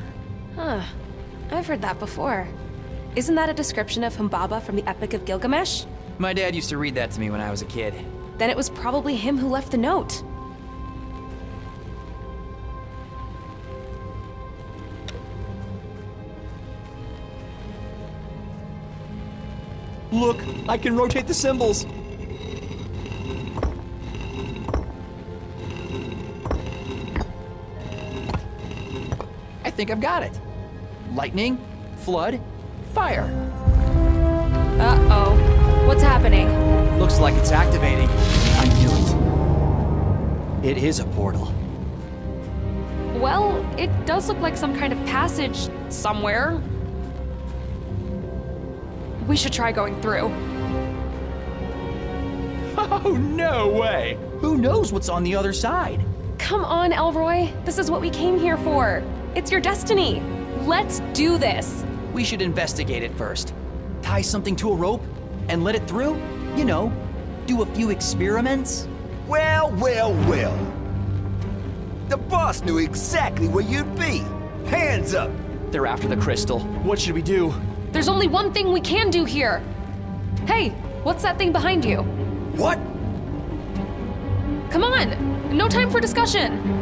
Huh. I've heard that before. Isn't that a description of Humbaba from the Epic of Gilgamesh? My dad used to read that to me when I was a kid. Then it was probably him who left the note. Look, I can rotate the symbols. I think I've got it. Lightning, flood, fire. Uh-oh. What's happening? Looks like it's activating. I knew it. It is a portal. Well, it does look like some kind of passage somewhere. We should try going through. Oh, no way! Who knows what's on the other side? Come on, Elroy. This is what we came here for. It's your destiny. Let's do this. We should investigate it first. Tie something to a rope and let it through? You know, do a few experiments? Well, well, well. The boss knew exactly where you'd be. Hands up! They're after the crystal. What should we do? There's only one thing we can do here. Hey, what's that thing behind you? What? Come on! No time for discussion!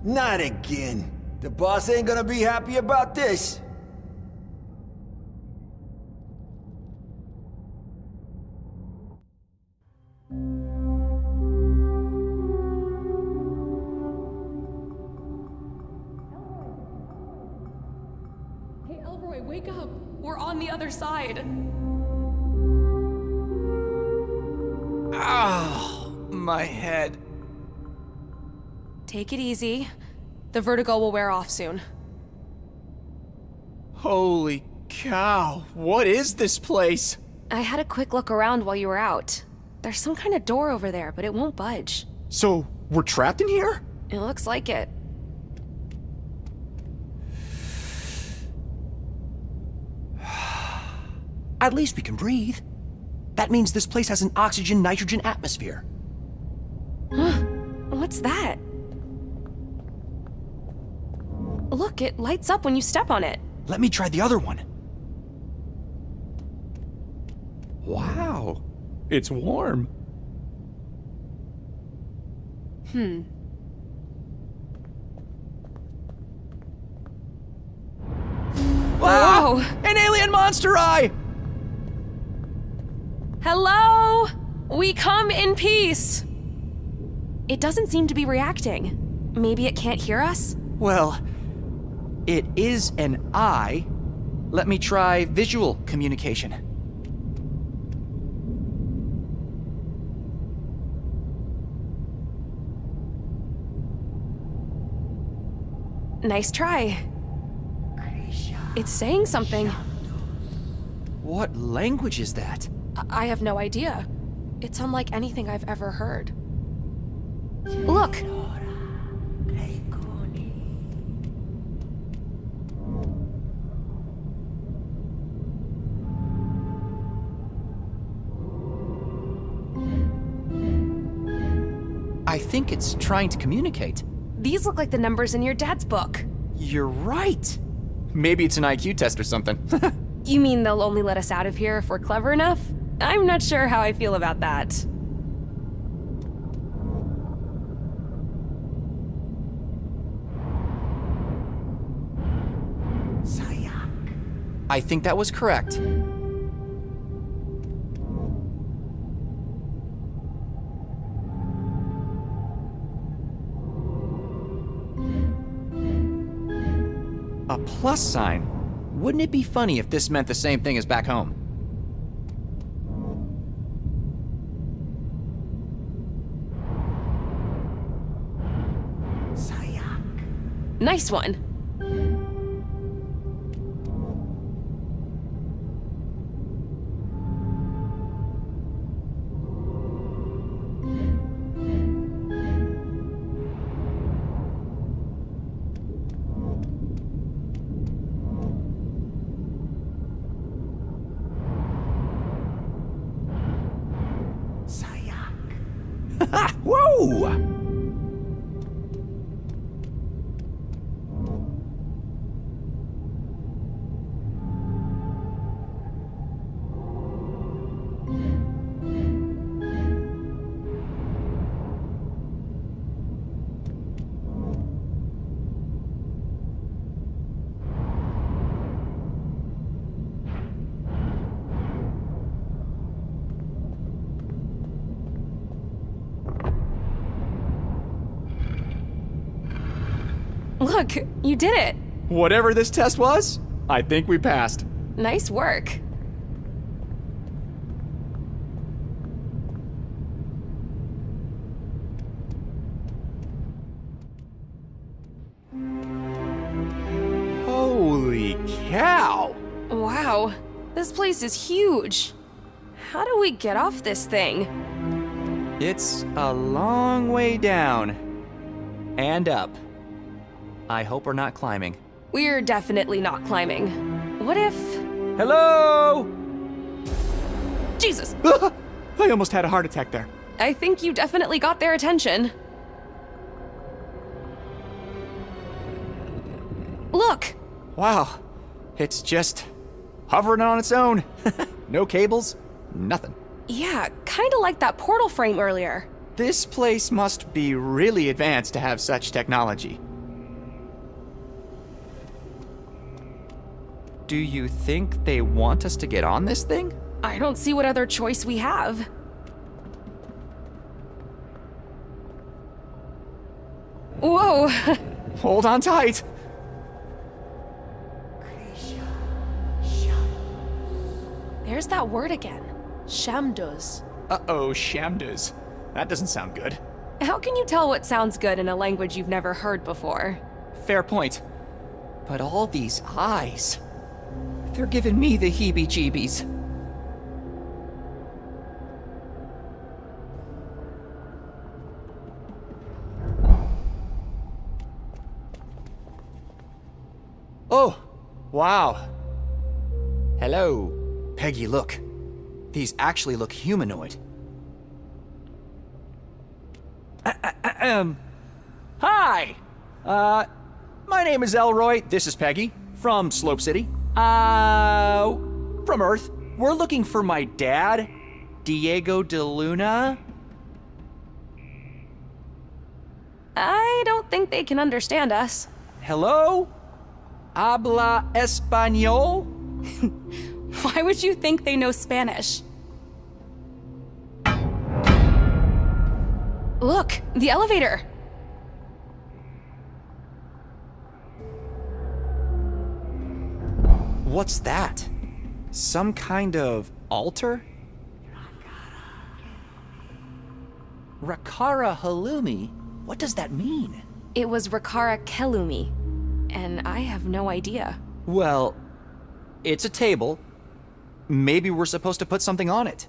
Not again. The boss ain't gonna be happy about this. Hey, Elroy, wake up! We're on the other side! Oh, my head. Take it easy. The vertigo will wear off soon. Holy cow, what is this place? I had a quick look around while you were out. There's some kind of door over there, but it won't budge. So, we're trapped in here? It looks like it. At least we can breathe. That means this place has an oxygen-nitrogen atmosphere. Huh? What's that? Look, it lights up when you step on it. Let me try the other one. Wow, it's warm. Whoa! An alien monster eye! Hello? We come in peace. It doesn't seem to be reacting. Maybe it can't hear us? Well, it is an eye. Let me try visual communication. Nice try. It's saying something. What language is that? I have no idea. It's unlike anything I've ever heard. Look! I think it's trying to communicate. These look like the numbers in your dad's book. You're right. Maybe it's an IQ test or something. You mean they'll only let us out of here if we're clever enough? I'm not sure how I feel about that. I think that was correct. A plus sign? Wouldn't it be funny if this meant the same thing as back home? Nice one. Whoa! Look, you did it! Whatever this test was, I think we passed. Nice work. Holy cow! Wow, this place is huge. How do we get off this thing? It's a long way down. And up. I hope we're not climbing. We're definitely not climbing. What if... Hello? Jesus! I almost had a heart attack there. I think you definitely got their attention. Look! Wow, it's just hovering on its own. No cables, nothing. Yeah, kinda like that portal frame earlier. This place must be really advanced to have such technology. Do you think they want us to get on this thing? I don't see what other choice we have. Whoa! Hold on tight. There's that word again. Shamduz. Uh-oh, Shamduz. That doesn't sound good. How can you tell what sounds good in a language you've never heard before? Fair point. But all these eyes... they're giving me the heebie-jeebies. Oh, wow. Hello. Peggy, look. These actually look humanoid. Hi! My name is ELROY. This is Peggy, from Slope City. From Earth. We're looking for my dad, Diego de Luna. I don't think they can understand us. Hello? Habla español? Why would you think they know Spanish? Look, the elevator! What's that? Some kind of altar? Rakara Halloumi? What does that mean? It was Rakara Kelumi, and I have no idea. Well, it's a table. Maybe we're supposed to put something on it.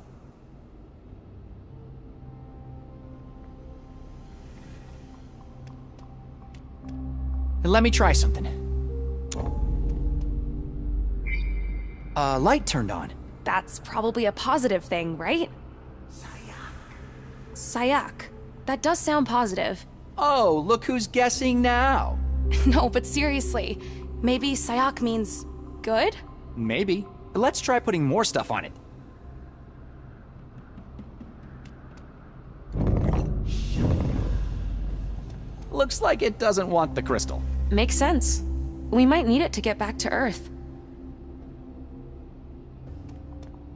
Let me try something. Light turned on. That's probably a positive thing, right? Sayak. That does sound positive. Oh, look who's guessing now. No, but seriously, maybe Sayak means good? Maybe. Let's try putting more stuff on it. Looks like it doesn't want the crystal. Makes sense. We might need it to get back to Earth.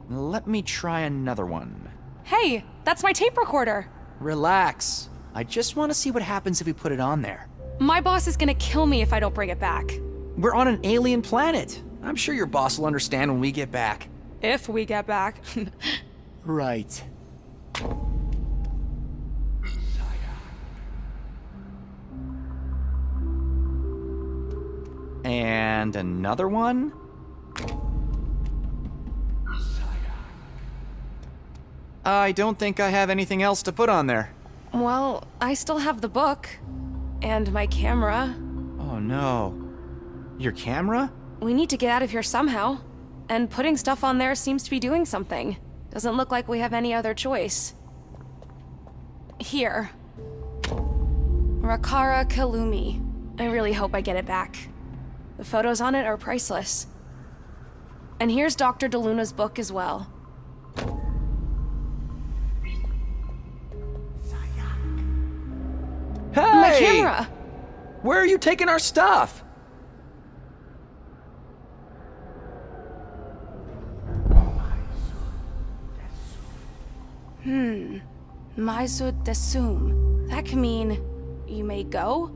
Let me try another one. Hey, that's my tape recorder. Relax. I just want to see what happens if we put it on there. My boss is gonna kill me if I don't bring it back. We're on an alien planet. I'm sure your boss will understand when we get back. If we get back. Right. And another one? I don't think I have anything else to put on there. Well, I still have the book. And my camera. Oh no. Your camera? We need to get out of here somehow. And putting stuff on there seems to be doing something. Doesn't look like we have any other choice. Here. Rakara Kalumi. I really hope I get it back. The photos on it are priceless. And here's Dr. DeLuna's book as well. Hey! My camera! Where are you taking our stuff? Maisud Desum. That can mean you may go?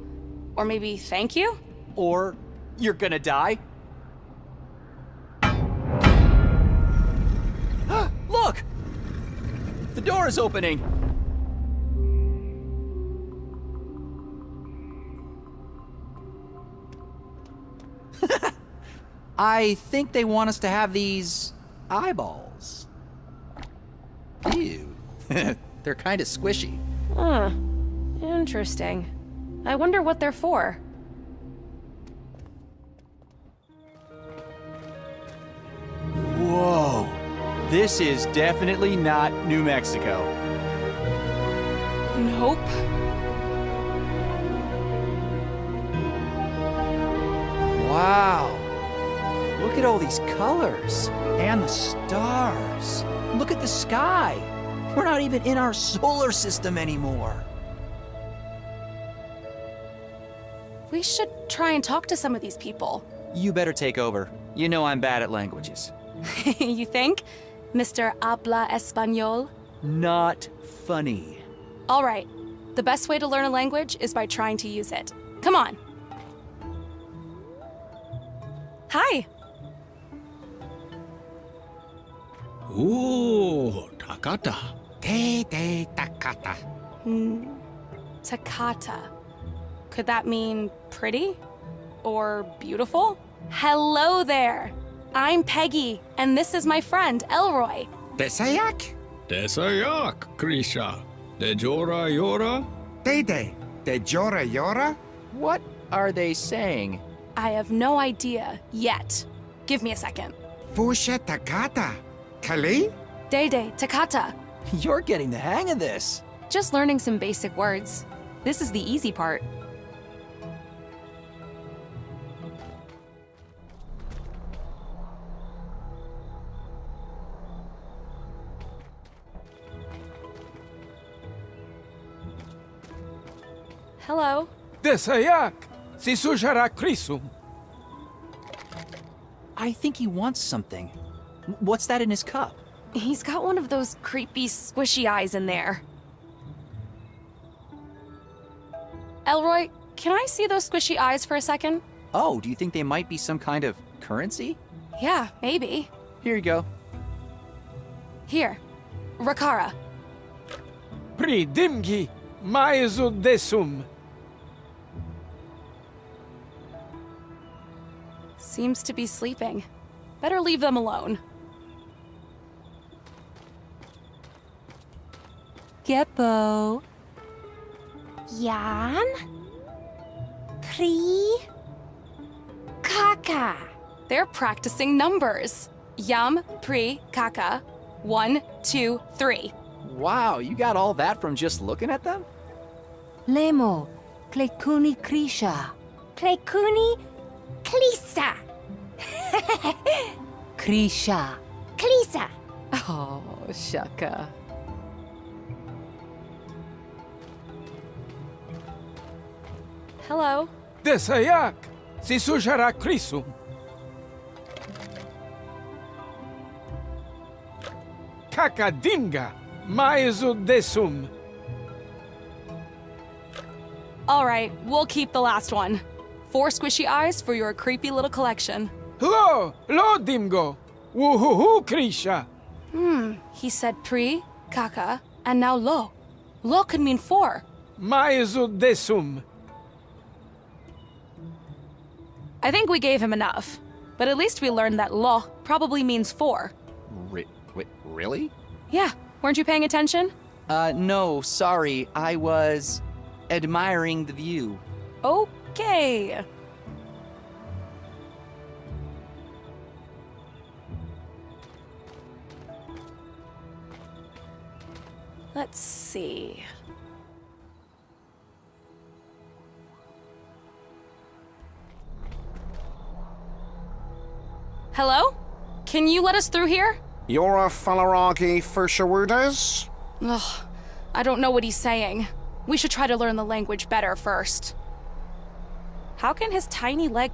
Or maybe thank you? Or you're gonna die? Look! The door is opening! I think they want us to have these eyeballs. Ew. They're kind of squishy. Huh. Interesting. I wonder what they're for. Whoa. This is definitely not New Mexico. Nope. Wow. Look at all these colors. And the stars. Look at the sky. We're not even in our solar system anymore. We should try and talk to some of these people. You better take over. You know I'm bad at languages. You think? Mr. Habla Español? Not funny. All right. The best way to learn a language is by trying to use it. Come on. Hi. Ooh, Takata. Te Takata. Takata. Could that mean pretty? Or beautiful? Hello there! I'm Peggy, and this is my friend, Elroy. Desayak? Desayak, Krisha. De Jora Yora? Dede. De Jora Yora? What are they saying? I have no idea yet. Give me a second. Fusha Takata. Kali? Dede, Takata. You're getting the hang of this. Just learning some basic words. This is the easy part. Hello. Desayak. Sisujara Krisum. I think he wants something. What's that in his cup? He's got one of those creepy, squishy eyes in there. Elroy, can I see those squishy eyes for a second? Oh, do you think they might be some kind of currency? Yeah, maybe. Here you go. Here. Rakara. Pri dimgi. Maezu desum. Seems to be sleeping. Better leave them alone. Geppo. Jan? Pri? Kaka. They're practicing numbers. Yam, pri, kaka. 1, 2, 3. Wow, you got all that from just looking at them? Lemo. Klekuni Krisha. Klekuni Klisa. Krisha. Klisa. Oh, Shaka. Hello. Desayak. Sisujara Krisum. Kakadinga. Maezu desum. All right, we'll keep the last one. 4 squishy eyes for your creepy little collection. Lo dimgo. Woohoo Krisha. He said pri, kaka, and now lo. Lo could mean 4. Maezu desum. I think we gave him enough. But at least we learned that lo probably means 4. Wait, really? Yeah, weren't you paying attention? No, sorry. I was admiring the view. Okay. Let's see. Hello? Can you let us through here? You're a Falaragi Furshawardas? Ugh, I don't know what he's saying. We should try to learn the language better first. How can his tiny leg...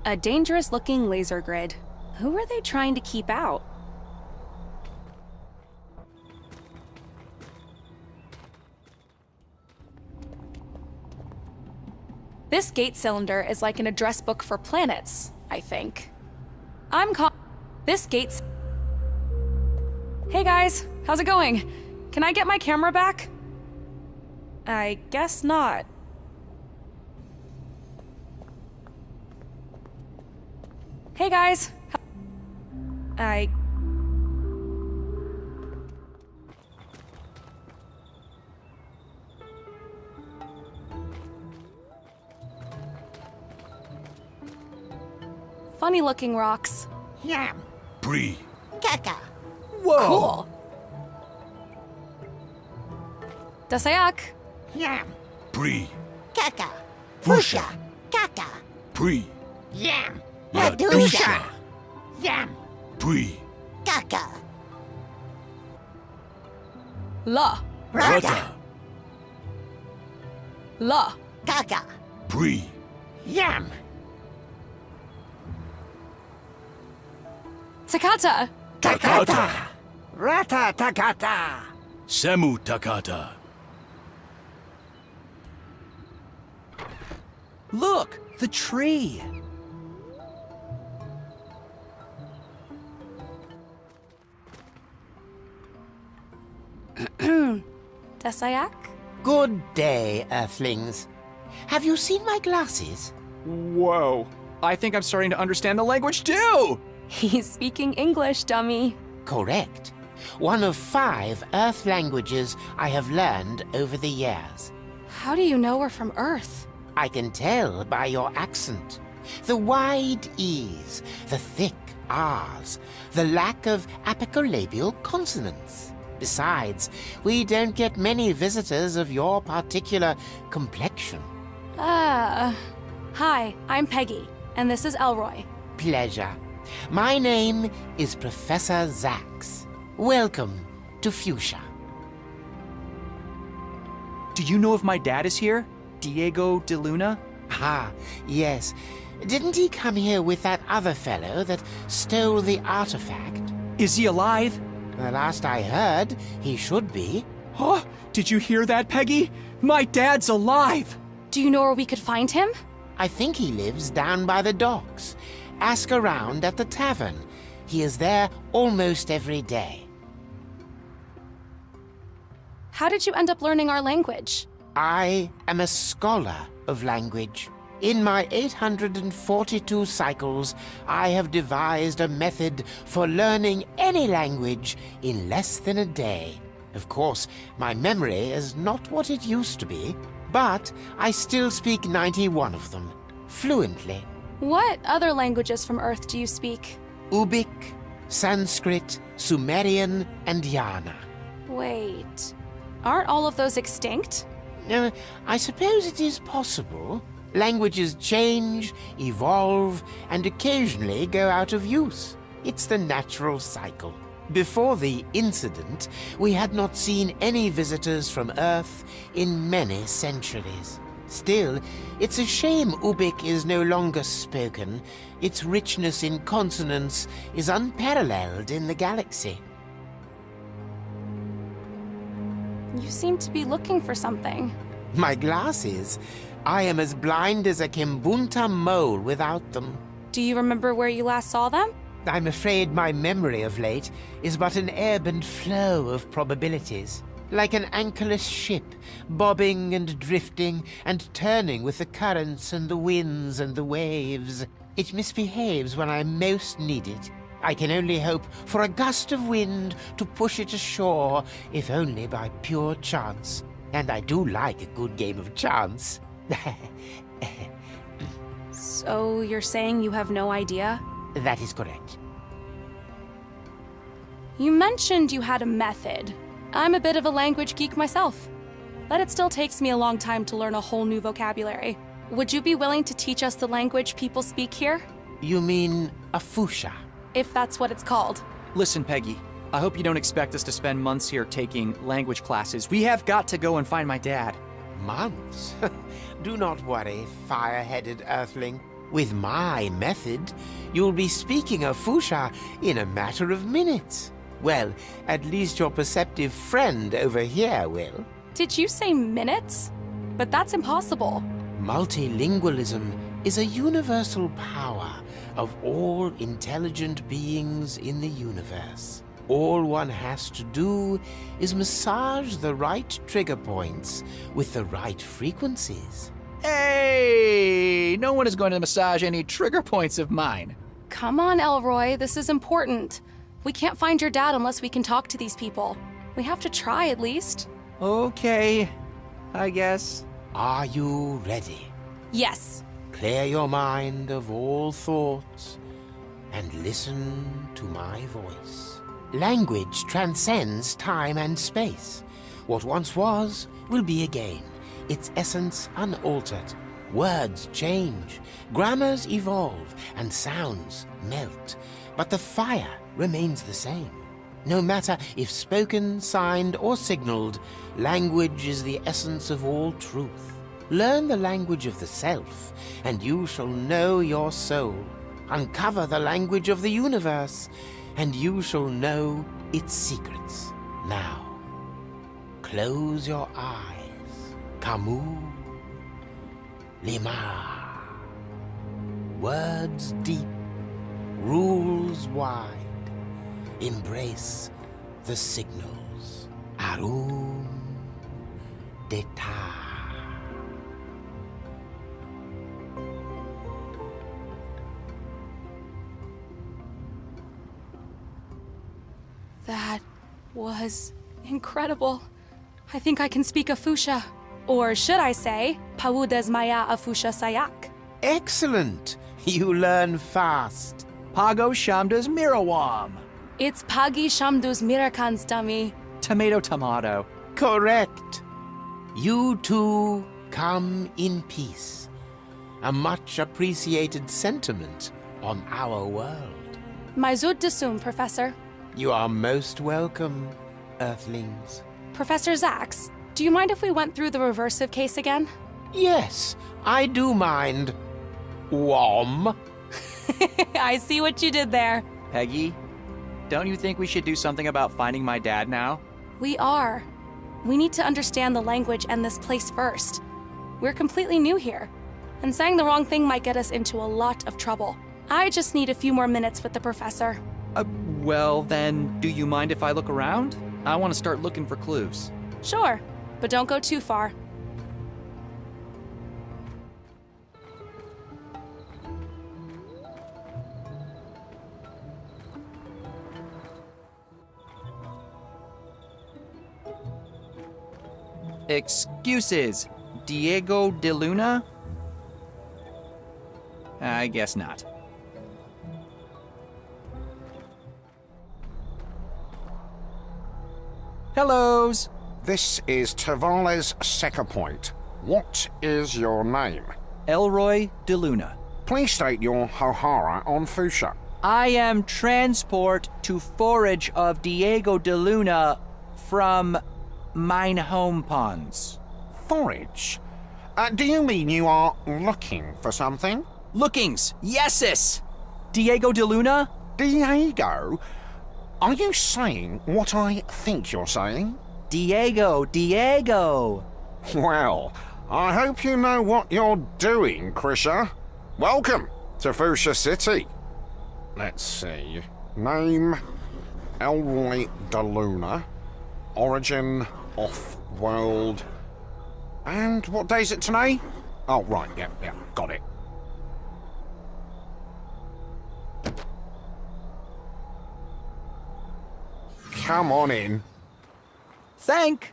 A dangerous-looking laser grid. Who are they trying to keep out? This gate cylinder is like an address book for planets, I think. This gate's... Hey guys, how's it going? Can I get my camera back? I guess not. Hey guys. Funny looking rocks. Yam. Bree. Kaka. Whoa! Cool. Dasayak. Yam. Bree. Kaka. Fusha. Kaka. Bree. Yam. Ladusha. Yam. Bree. Kaka. La. Rata. La. Kaka. Bree. Yam. Takata. Takata. Rata Takata. Semu Takata. Look, the tree. Dasayak? Good day, Earthlings. Have you seen my glasses? Whoa. I think I'm starting to understand the language too! He's speaking English, dummy. Correct. One of 5 Earth languages I have learned over the years. How do you know we're from Earth? I can tell by your accent. The wide E's, the thick R's, the lack of apicolabial consonants. Besides, we don't get many visitors of your particular complexion. Hi, I'm Peggy, and this is ELROY. Pleasure. My name is Professor Zax. Welcome to Fuchsia. Do you know if my dad is here? Diego de Luna? Ah, yes. Didn't he come here with that other fellow that stole the artifact? Is he alive? The last I heard, he should be. Oh, did you hear that, Peggy? My dad's alive! Do you know where we could find him? I think he lives down by the docks. Ask around at the tavern. He is there almost every day. How did you end up learning our language? I am a scholar of language. In my 842 cycles, I have devised a method for learning any language in less than a day. Of course, my memory is not what it used to be, but I still speak 91 of them, fluently. What other languages from Earth do you speak? Ubik, Sanskrit, Sumerian, and Yana. Wait, aren't all of those extinct? I suppose it is possible. Languages change, evolve, and occasionally go out of use. It's the natural cycle. Before the incident, we had not seen any visitors from Earth in many centuries. Still, it's a shame Ubik is no longer spoken. Its richness in consonants is unparalleled in the galaxy. You seem to be looking for something. My glasses? I am as blind as a Kimbunta mole without them. Do you remember where you last saw them? I'm afraid my memory of late is but an ebb and flow of probabilities. Like an anchorless ship, bobbing and drifting and turning with the currents and the winds and the waves. It misbehaves when I most need it. I can only hope for a gust of wind to push it ashore, if only by pure chance. And I do like a good game of chance. So you're saying you have no idea? That is correct. You mentioned you had a method. I'm a bit of a language geek myself, but it still takes me a long time to learn a whole new vocabulary. Would you be willing to teach us the language people speak here? You mean a Fusha? If that's what it's called. Listen, Peggy, I hope you don't expect us to spend months here taking language classes. We have got to go and find my dad. Months? Do not worry, fire-headed earthling. With my method, you'll be speaking a Fusha in a matter of minutes. Well, at least your perceptive friend over here will. Did you say minutes? But that's impossible. Multilingualism is a universal power of all intelligent beings in the universe. All one has to do is massage the right trigger points with the right frequencies. Hey! No one is going to massage any trigger points of mine. Come on, ELROY, this is important. We can't find your dad unless we can talk to these people. We have to try at least. Okay, I guess. Are you ready? Yes. Clear your mind of all thoughts and listen to my voice. Language transcends time and space. What once was will be again, its essence unaltered. Words change, grammars evolve, and sounds melt. But the fire remains the same. No matter if spoken, signed, or signaled, language is the essence of all truth. Learn the language of the self, and you shall know your soul. Uncover the language of the universe, and you shall know its secrets. Now, close your eyes. Camus, Lima. Words deep, rules wide. Embrace the signals. Arum Deta. That was incredible. I think I can speak a Fusha. Or should I say, Paudes Maya a Fusha Sayak. Excellent! You learn fast. Pago Shamdas Mirawam. It's Pagi Shamdus Mirakans, dummy. Tomato. Correct. You two come in peace. A much appreciated sentiment on our world. Maizud Desum, Professor. You are most welcome, Earthlings. Professor Zax, do you mind if we went through the reversive case again? Yes, I do mind. Wom. I see what you did there. Peggy, don't you think we should do something about finding my dad now? We are. We need to understand the language and this place first. We're completely new here, and saying the wrong thing might get us into a lot of trouble. I just need a few more minutes with the professor. Well then, do you mind if I look around? I want to start looking for clues. Sure, but don't go too far. Excuses. Diego de Luna? I guess not. Hellos! This is Tavales Second Point. What is your name? ELROY de Luna. Please state your Hohara on Fusha. I am transport to forage of Diego de Luna from mine home ponds. Forage? Do you mean you are looking for something? Lookings, yeses! Diego de Luna? Diego? Are you saying what I think you're saying? Diego! Well, I hope you know what you're doing, Krisha. Welcome to Fusha City. Let's see. Name, ELROY de Luna. Origin, off-world. And what day is it today? Oh, right, yeah, got it. Come on in. Thank.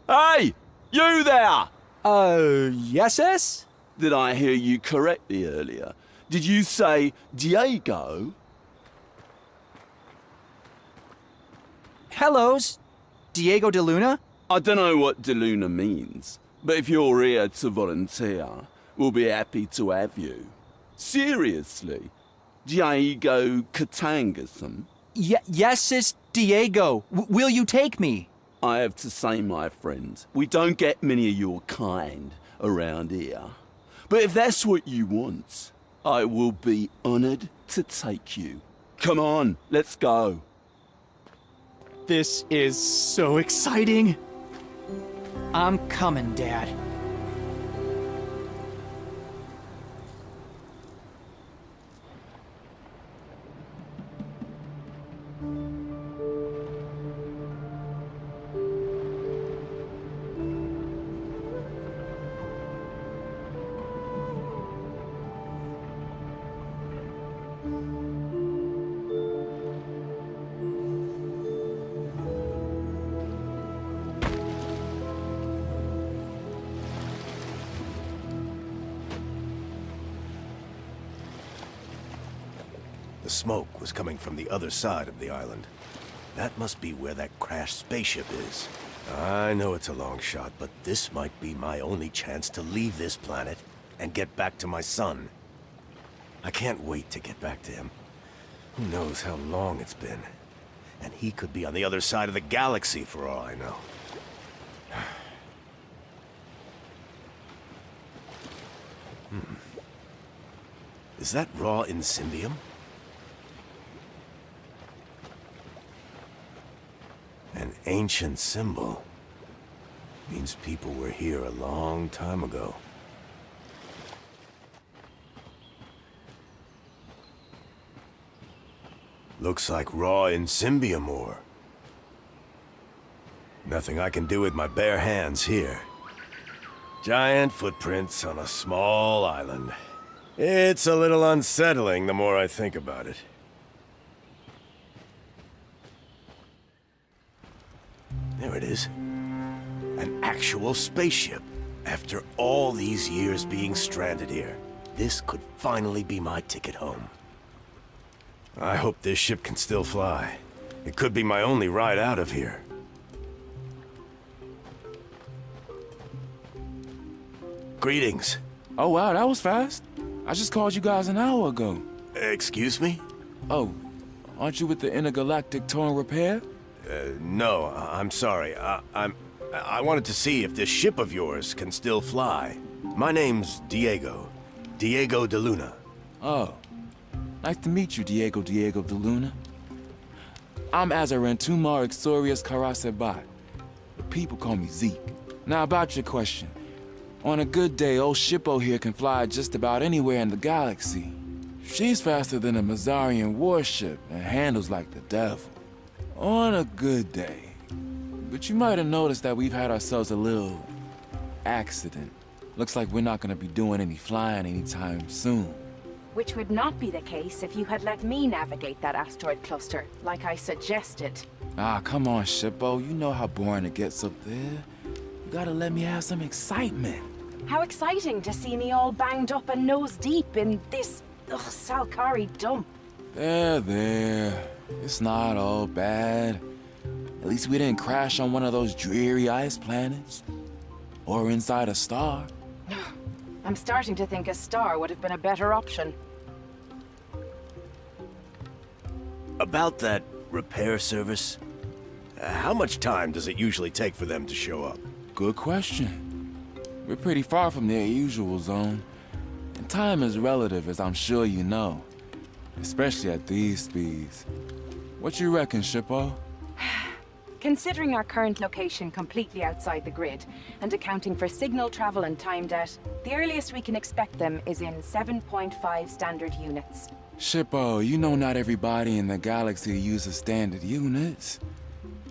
Hey! You there! Yeses? Did I hear you correctly earlier? Did you say Diego? Hellos, Diego de Luna? I don't know what De Luna means, but if you're here to volunteer, we'll be happy to have you. Seriously, Diego Katangasum? Yes, it's Diego. Will you take me? I have to say, my friend, we don't get many of your kind around here. But if that's what you want, I will be honored to take you. Come on, let's go. This is so exciting. I'm coming, Dad. The smoke was coming from the other side of the island. That must be where that crashed spaceship is. I know it's a long shot, but this might be my only chance to leave this planet and get back to my son. I can't wait to get back to him. Who knows how long it's been? And he could be on the other side of the galaxy for all I know. Is that raw insymbium? An ancient symbol. Means people were here a long time ago. Looks like raw insymbium ore. Nothing I can do with my bare hands here. Giant footprints on a small island. It's a little unsettling the more I think about it. There it is. An actual spaceship. After all these years being stranded here, this could finally be my ticket home. I hope this ship can still fly. It could be my only ride out of here. Greetings. Oh wow, that was fast. I just called you guys an hour ago. Excuse me? Oh, aren't you with the Intergalactic Tow and Repair? No, I'm sorry. I wanted to see if this ship of yours can still fly. My name's Diego. Diego de Luna. Oh, nice to meet you, Diego de Luna. I'm Azarentumar Exorius Karasebat. But people call me Zeke. Now about your question. On a good day, old Shippo here can fly just about anywhere in the galaxy. She's faster than a Mazarian warship and handles like the devil. On a good day. But you might have noticed that we've had ourselves a little accident. Looks like we're not gonna be doing any flying anytime soon. Which would not be the case if you had let me navigate that asteroid cluster, like I suggested. Ah, come on, Shippo. You know how boring it gets up there. You gotta let me have some excitement. How exciting to see me all banged up and nose deep in this Salkari dump. There. It's not all bad. At least we didn't crash on one of those dreary ice planets. Or inside a star. I'm starting to think a star would have been a better option. About that repair service, how much time does it usually take for them to show up? Good question. We're pretty far from their usual zone. And time is relative, as I'm sure you know. Especially at these speeds. What you reckon, Shippo? Considering our current location completely outside the grid, and accounting for signal travel and time debt, the earliest we can expect them is in 7.5 standard units. Shippo, you know not everybody in the galaxy uses standard units.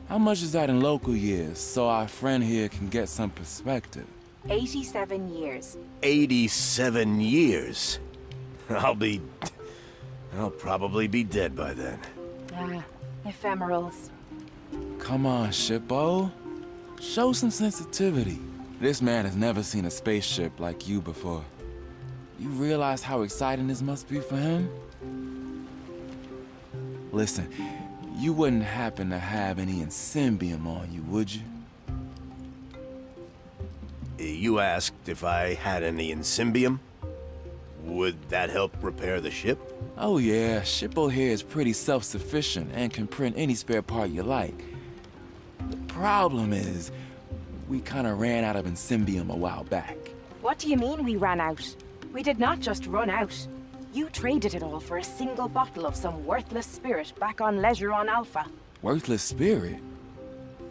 How much is that in local years, so our friend here can get some perspective? 87 years. 87 years? I'll probably be dead by then. Ephemerals. Come on, Shippo. Show some sensitivity. This man has never seen a spaceship like you before. You realize how exciting this must be for him? Listen, you wouldn't happen to have any Insymbium on you, would you? You asked if I had any Insymbium? Would that help repair the ship? Oh yeah, Shippo here is pretty self-sufficient and can print any spare part you like. The problem is, we kinda ran out of Insymbium a while back. What do you mean we ran out? We did not just run out. You traded it all for a single bottle of some worthless spirit back on Leisuron Alpha. Worthless spirit?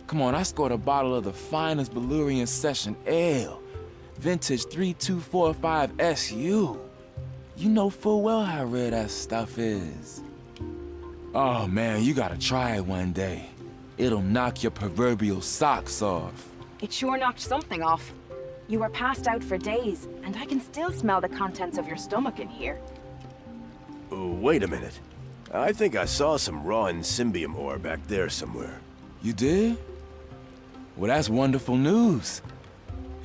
Come on, I scored a bottle of the finest Valyrian Session Ale. Vintage 3245 SU. You know full well how rare that stuff is. Oh man, you gotta try it one day. It'll knock your proverbial socks off. It sure knocked something off. You were passed out for days, and I can still smell the contents of your stomach in here. Wait a minute. I think I saw some raw Insymbium ore back there somewhere. You did? Well, that's wonderful news.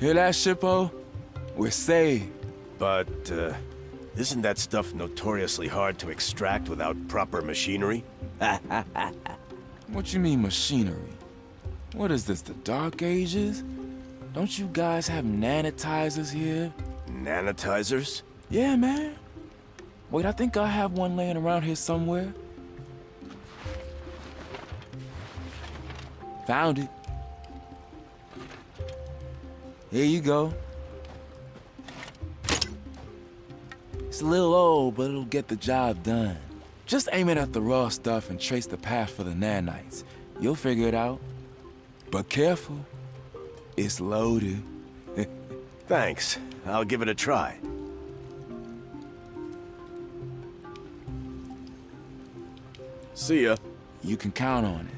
Hear that, Shippo? We're saved. But, isn't that stuff notoriously hard to extract without proper machinery? What you mean, machinery? What is this, the Dark Ages? Don't you guys have nanitizers here? Nanitizers? Yeah, man. Wait, I think I have one laying around here somewhere. Found it. Here you go. It's a little old, but it'll get the job done. Just aim it at the raw stuff and trace the path for the nanites. You'll figure it out. But careful. It's loaded. Thanks. I'll give it a try. See ya. You can count on it.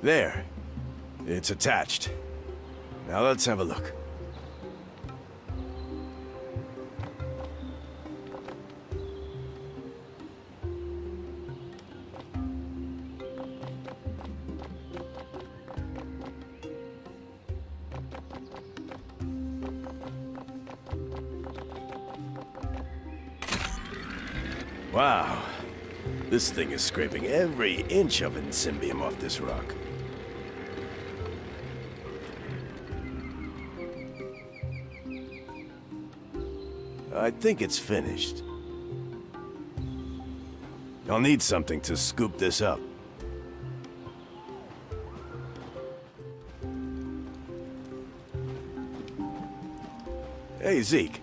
There. It's attached. Now let's have a look. Wow. This thing is scraping every inch of Insymbium off this rock. I think it's finished. I'll need something to scoop this up. Hey, Zeke.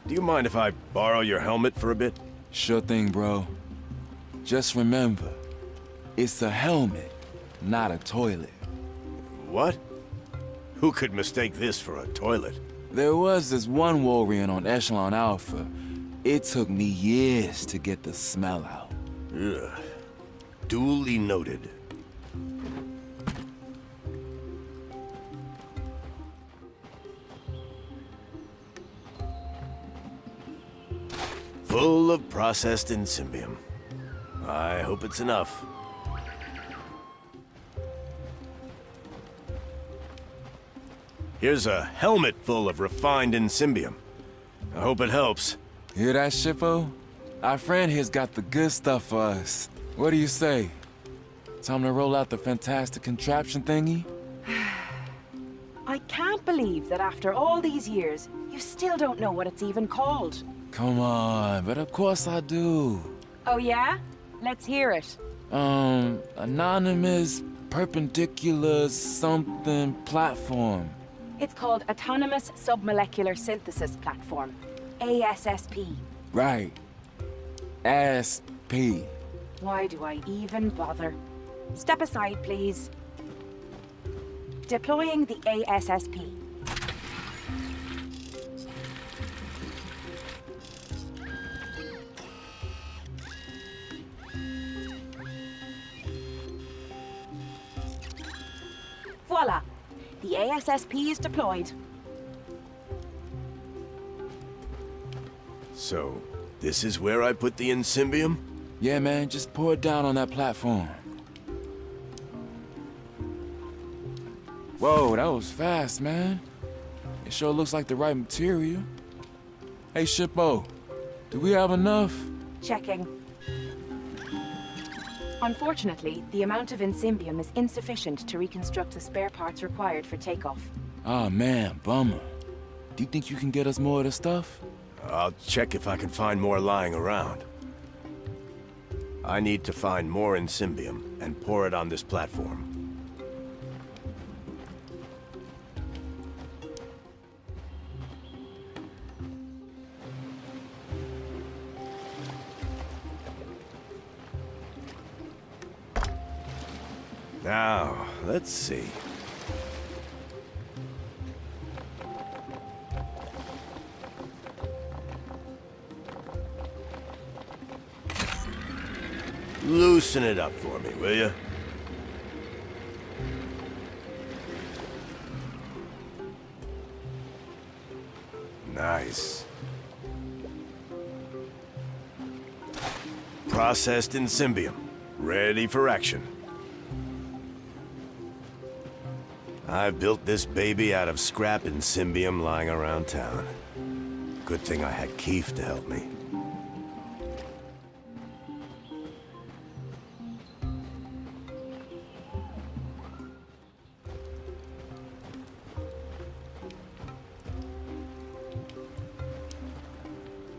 Do you mind if I borrow your helmet for a bit? Sure thing, bro. Just remember, it's a helmet, not a toilet. What? Who could mistake this for a toilet? There was this one Warrior on Echelon Alpha. It took me years to get the smell out. Ugh. Duly noted. Full of processed Insymbium. I hope it's enough. Here's a helmet full of refined Insymbium. I hope it helps. Hear that, Shippo? Our friend here's got the good stuff for us. What do you say? Time to roll out the fantastic contraption thingy? I can't believe that after all these years, you still don't know what it's even called. Come on, but of course I do. Oh yeah? Let's hear it. Anonymous Perpendicular Something Platform. It's called Autonomous Submolecular Synthesis Platform, ASSP. Right. SP. Why do I even bother? Step aside, please. Deploying the ASSP. Voila! The ASSP is deployed. So, this is where I put the Insymbium? Yeah, man, just pour it down on that platform. Whoa, that was fast, man. It sure looks like the right material. Hey, Shippo, do we have enough? Checking. Unfortunately, the amount of Insymbium is insufficient to reconstruct the spare parts required for takeoff. Ah, man, bummer. Do you think you can get us more of the stuff? I'll check if I can find more lying around. I need to find more Insymbium and pour it on this platform. Now, let's see. Loosen it up for me, will you? Nice. Processed Insymbium, ready for action. I've built this baby out of scrap Insymbium lying around town. Good thing I had Keith to help me.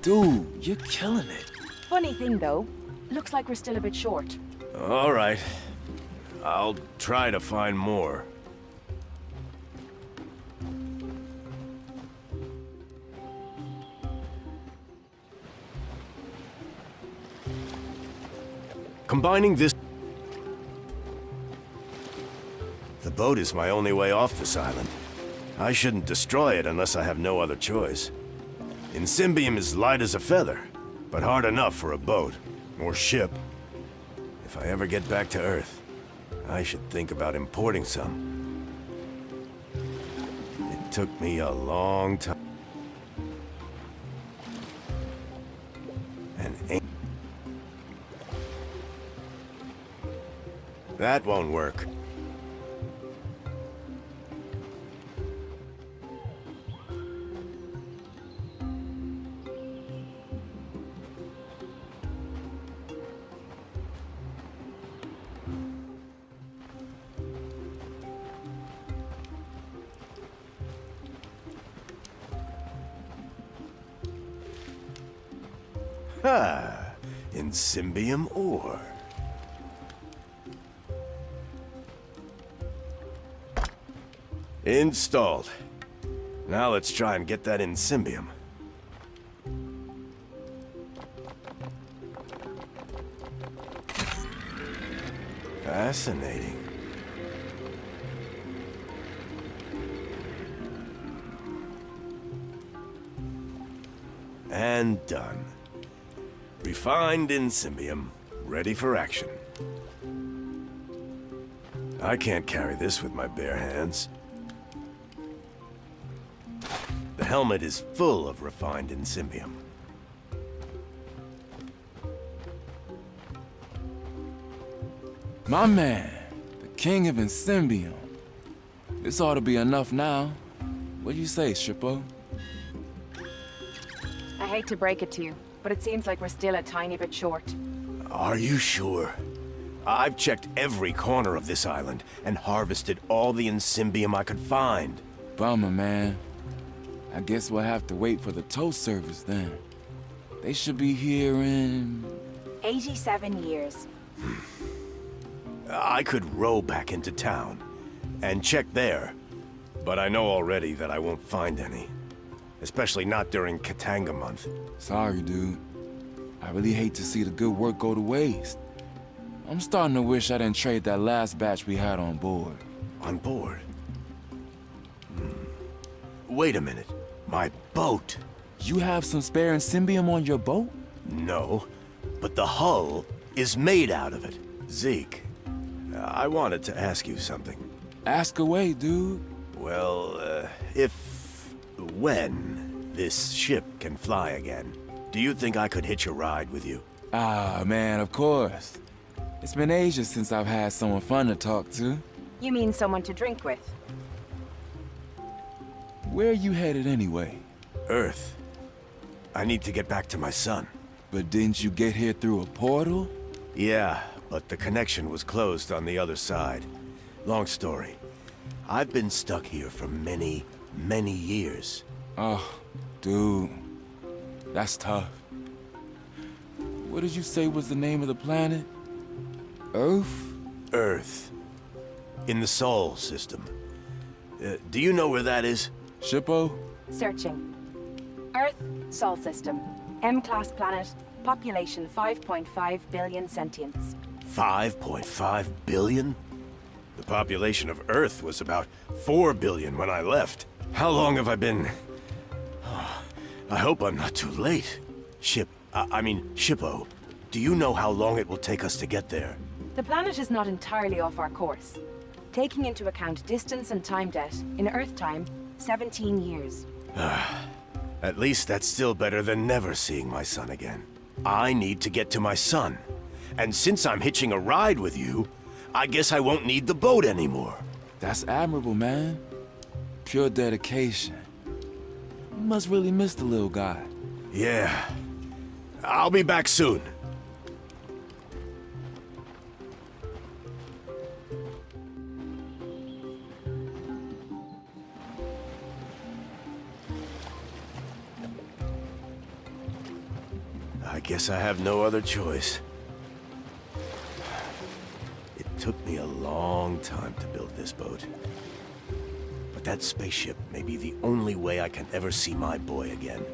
Dude, you're killing it. Funny thing, though. Looks like we're still a bit short. All right. I'll try to find more. Combining this... The boat is my only way off this island. I shouldn't destroy it unless I have no other choice. Insymbium is light as a feather, but hard enough for a boat, or ship. If I ever get back to Earth, I should think about importing some. It took me a long time. And ain't... That won't work. Ah, Insymbium ore. Installed. Now let's try and get that Insymbium. Fascinating. And done. Refined Insymbium, ready for action. I can't carry this with my bare hands. The helmet is full of refined Insymbium. My man, the king of Insymbium. This ought to be enough now. What do you say, Shippo? I hate to break it to you, but it seems like we're still a tiny bit short. Are you sure? I've checked every corner of this island and harvested all the Insymbium I could find. Bummer, man. I guess we'll have to wait for the tow service then. They should be here in... 87 years. I could row back into town and check there, but I know already that I won't find any. Especially not during Katanga month. Sorry, dude. I really hate to see the good work go to waste. I'm starting to wish I didn't trade that last batch we had on board. On board? Wait a minute. My boat. You have some spare Insymbium on your boat? No, but the hull is made out of it. Zeke, I wanted to ask you something. Ask away, dude. Well, when this ship can fly again, do you think I could hitch a ride with you? Ah, man, of course. It's been ages since I've had someone fun to talk to. You mean someone to drink with? Where are you headed anyway? Earth. I need to get back to my son. But didn't you get here through a portal? Yeah, but the connection was closed on the other side. Long story. I've been stuck here for many, many years. Oh, dude. That's tough. What did you say was the name of the planet? Earth? Earth. In the Sol system. Do you know where that is? Shippo? Searching. Earth, Sol System. M-class planet. Population 5.5 billion sentients. 5.5 billion? The population of Earth was about 4 billion when I left. How long have I been... I hope I'm not too late. Shippo, do you know how long it will take us to get there? The planet is not entirely off our course. Taking into account distance and time debt, in Earth time, 17 years. At least that's still better than never seeing my son again. I need to get to my son. And since I'm hitching a ride with you, I guess I won't need the boat anymore. That's admirable, man. Pure dedication. You must really miss the little guy. Yeah. I'll be back soon. I guess I have no other choice. It took me a long time to build this boat. But that spaceship may be the only way I can ever see my boy again.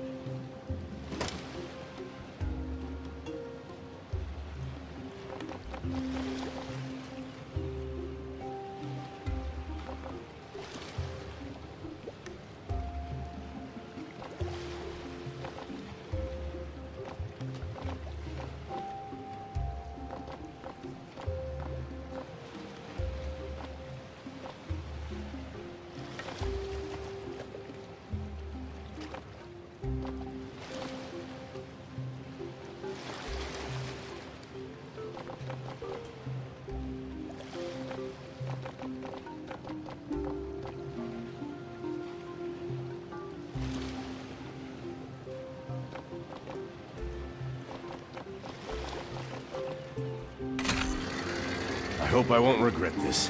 I hope I won't regret this.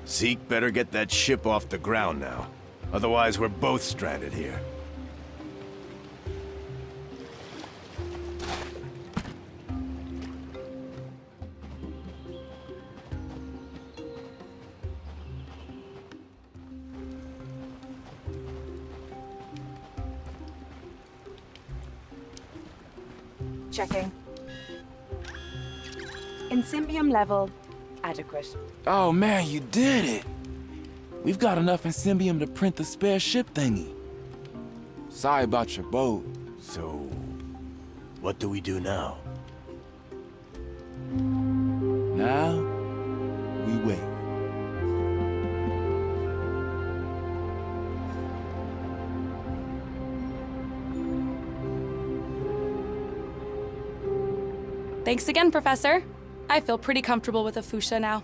Zeke better get that ship off the ground now. Otherwise, we're both stranded here. Checking. Insymbium level adequate. Oh man, you did it! We've got enough Insymbium to print the spare ship thingy. Sorry about your boat. So, what do we do now? Now, we wait. Thanks again, Professor. I feel pretty comfortable with a fuchsia now.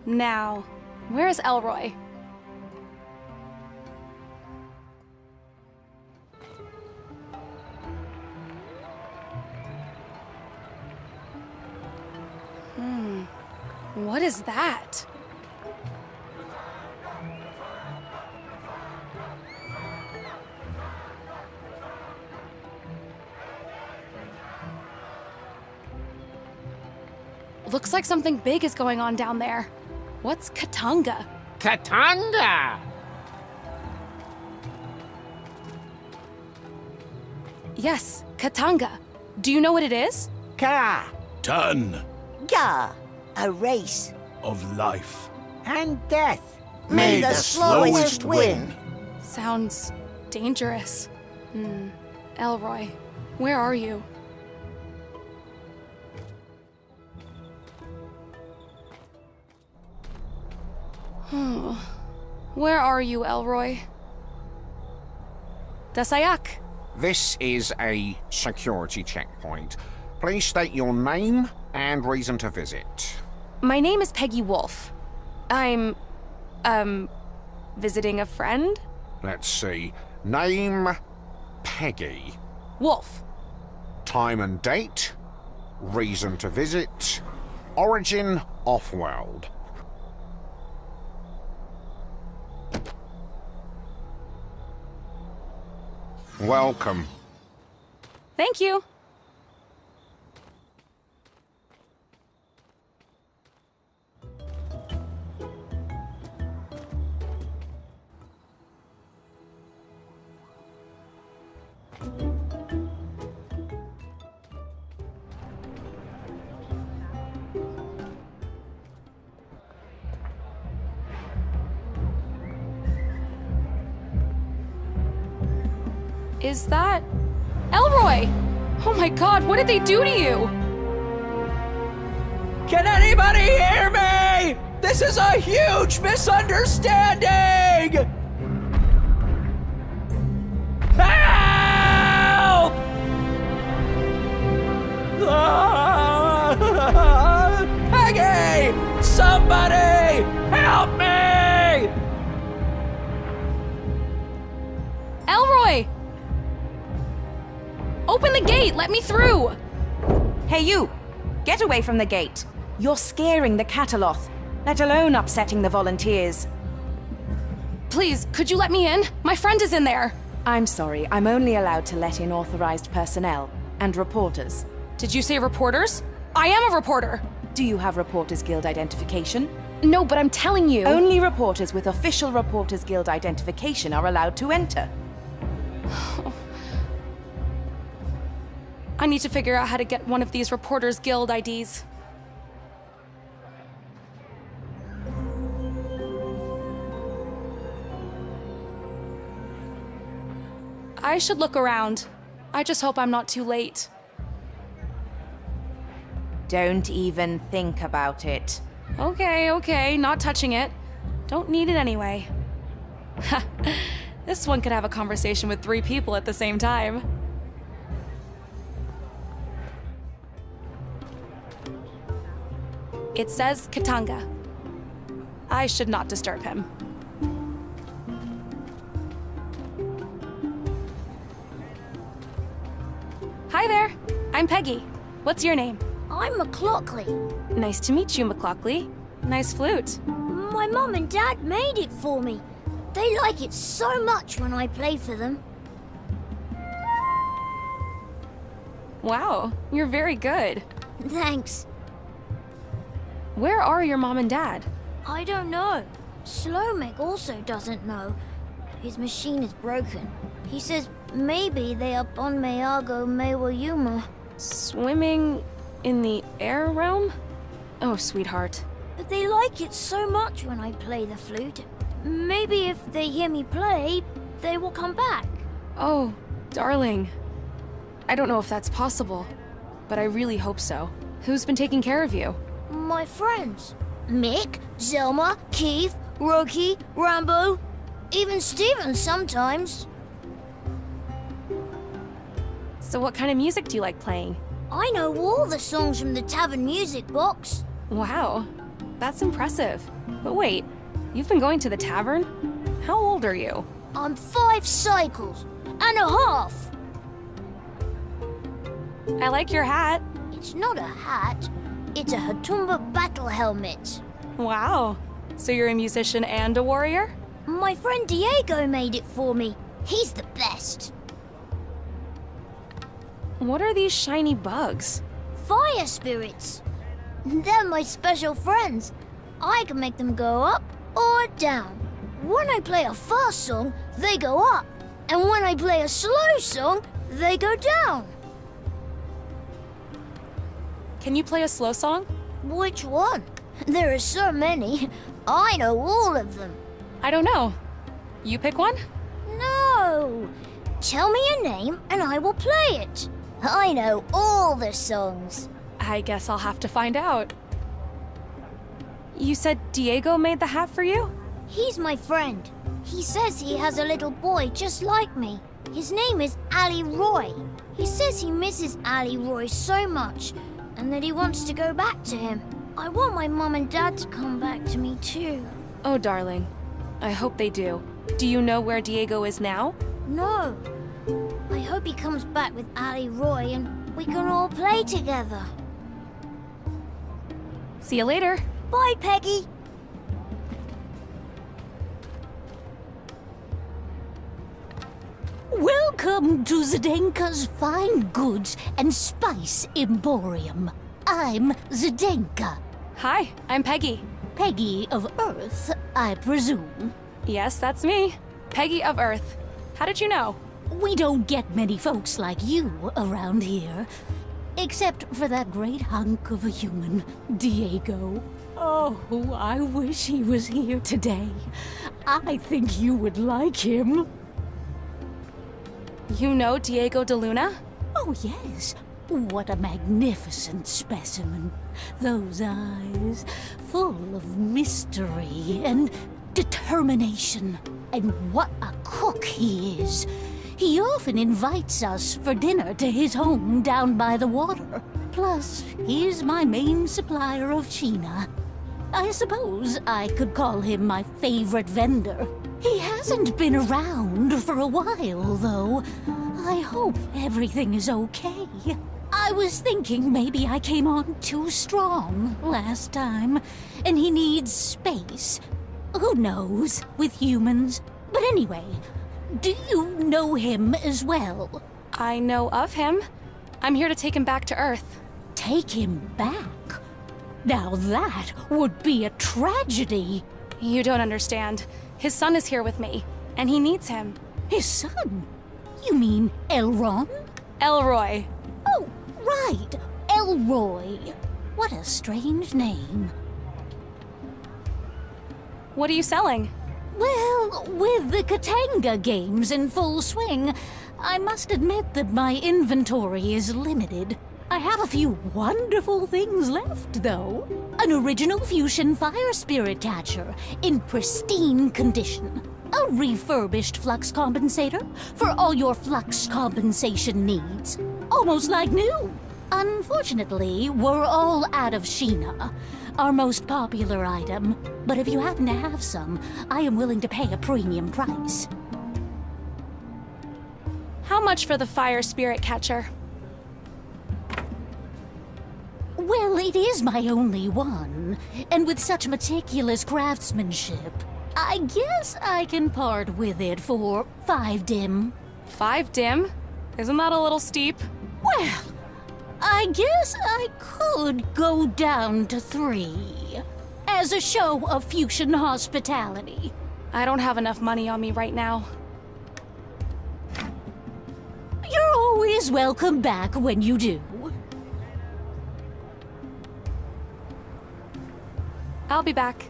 Now, where's ELROY? What is that? Looks like something big is going on down there. What's Katanga? Katanga! Yes, Katanga. Do you know what it is? Ka. Ton Ga. A race. of life. And death. May the slowest win. Sounds dangerous. ELROY, where are you? Where are you, ELROY? Dasayak. This is a security checkpoint. Please state your name and reason to visit. My name is Peggy Wolf. I'm, visiting a friend? Let's see. Name, Peggy. Wolf. Time and date. Reason to visit. Origin, off-world. Welcome. Thank you. Is that... ELROY! Oh my god, what did they do to you? Can anybody hear me? This is a huge misunderstanding! Help! Peggy! Somebody! Help me! ELROY! Open the gate! Let me through! Hey, you! Get away from the gate. You're scaring the Cataloth, let alone upsetting the volunteers. Please, could you let me in? My friend is in there. I'm sorry, I'm only allowed to let in authorized personnel and reporters. Did you say reporters? I am a reporter. Do you have Reporters Guild identification? No, but I'm telling you. Only reporters with official Reporters Guild identification are allowed to enter. I need to figure out how to get one of these Reporters Guild IDs. I should look around. I just hope I'm not too late. Don't even think about it. Okay, not touching it. Don't need it anyway. Ha! This one could have a conversation with 3 people at the same time. It says Katanga. I should not disturb him. Hi there. I'm Peggy. What's your name? I'm McLaughley. Nice to meet you, McLaughley. Nice flute. My mom and dad made it for me. They like it so much when I play for them. Wow, you're very good. Thanks. Where are your mom and dad? I don't know. Slomek also doesn't know. His machine is broken. He says maybe they are on Meago Mewayuma. Swimming in the air realm? Oh, sweetheart. But they like it so much when I play the flute. Maybe if they hear me play, they will come back. Oh, darling. I don't know if that's possible, but I really hope so. Who's been taking care of you? My friends. Mick, Zelma, Keith, Roki, Rambo, even Steven sometimes. So what kind of music do you like playing? I know all the songs from the Tavern Music Box. Wow, that's impressive. But wait, you've been going to the tavern? How old are you? I'm 5 cycles and a half. I like your hat. It's not a hat. It's a Hatumba battle helmet. Wow. So you're a musician and a warrior? My friend Diego made it for me. He's the best. What are these shiny bugs? Fire spirits. They're my special friends. I can make them go up or down. When I play a fast song, they go up. And when I play a slow song, they go down. Can you play a slow song? Which one? There are so many. I know all of them. I don't know. You pick one? No. Tell me a name and I will play it. I know all the songs. I guess I'll have to find out. You said Diego made the hat for you? He's my friend. He says he has a little boy just like me. His name is ELROY. He says he misses ELROY so much and that he wants to go back to him. I want my mom and dad to come back to me too. Oh, darling. I hope they do. Do you know where Diego is now? No. I hope he comes back with ELROY and we can all play together. See you later. Bye, Peggy. Welcome to Zdenka's Fine Goods and Spice Emporium. I'm Zdenka. Hi, I'm Peggy. Peggy of Earth, I presume. Yes, that's me. Peggy of Earth. How did you know? We don't get many folks like you around here. Except for that great hunk of a human, Diego. Oh, I wish he was here today. I think you would like him. You know Diego de Luna? Oh, yes. What a magnificent specimen. Those eyes, full of mystery and determination. And what a cook he is. He often invites us for dinner to his home down by the water. Plus, he's my main supplier of China. I suppose I could call him my favorite vendor. He hasn't been around for a while, though. I hope everything is okay. I was thinking maybe I came on too strong last time, and he needs space. Who knows, with humans? But anyway, do you know him as well? I know of him. I'm here to take him back to Earth. Take him back? Now that would be a tragedy. You don't understand. His son is here with me, and he needs him. His son? You mean Elron? ELROY. Oh, right. ELROY. What a strange name. What are you selling? Well, with the Katanga games in full swing, I must admit that my inventory is limited. I have a few wonderful things left, though. An original fusion fire spirit catcher in pristine condition. A refurbished flux compensator for all your flux compensation needs. Almost like new. Unfortunately, we're all out of Sheena, our most popular item. But if you happen to have some, I am willing to pay a premium price. How much for the fire spirit catcher? Well, it is my only one, and with such meticulous craftsmanship, I guess I can part with it for 5 dim. 5 dim? Isn't that a little steep? Well, I guess I could go down to 3, as a show of fusion hospitality. I don't have enough money on me right now. You're always welcome back when you do. I'll be back.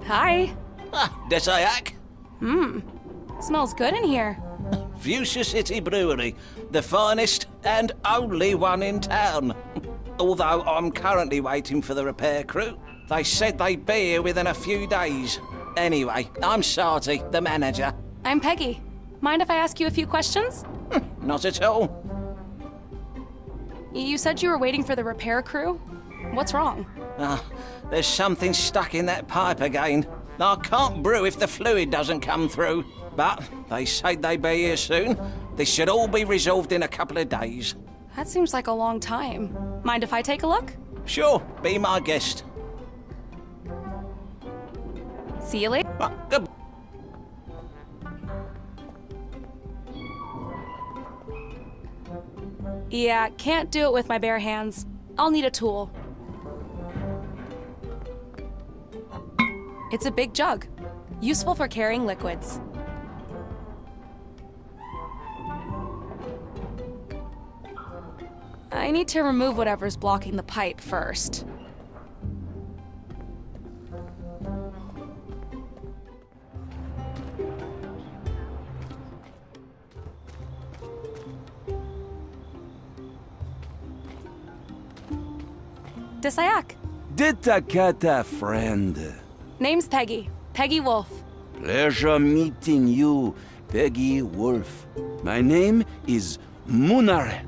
Hi. Ah, Desayak. Smells good in here. Fuchsia City Brewery, the finest and only one in town. Although I'm currently waiting for the repair crew. They said they'd be here within a few days. Anyway, I'm Sarty, the manager. I'm Peggy. Mind if I ask you a few questions? Not at all. You said you were waiting for the repair crew? What's wrong? There's something stuck in that pipe again. I can't brew if the fluid doesn't come through. But they say they'd be here soon. This should all be resolved in a couple of days. That seems like a long time. Mind if I take a look? Sure, be my guest. See you later. Good. Yeah, can't do it with my bare hands. I'll need a tool. It's a big jug, useful for carrying liquids. I need to remove whatever's blocking the pipe first. Desayak. Ditakata, friend. Name's Peggy. Peggy Wolf. Pleasure meeting you, Peggy Wolf. My name is Munarek.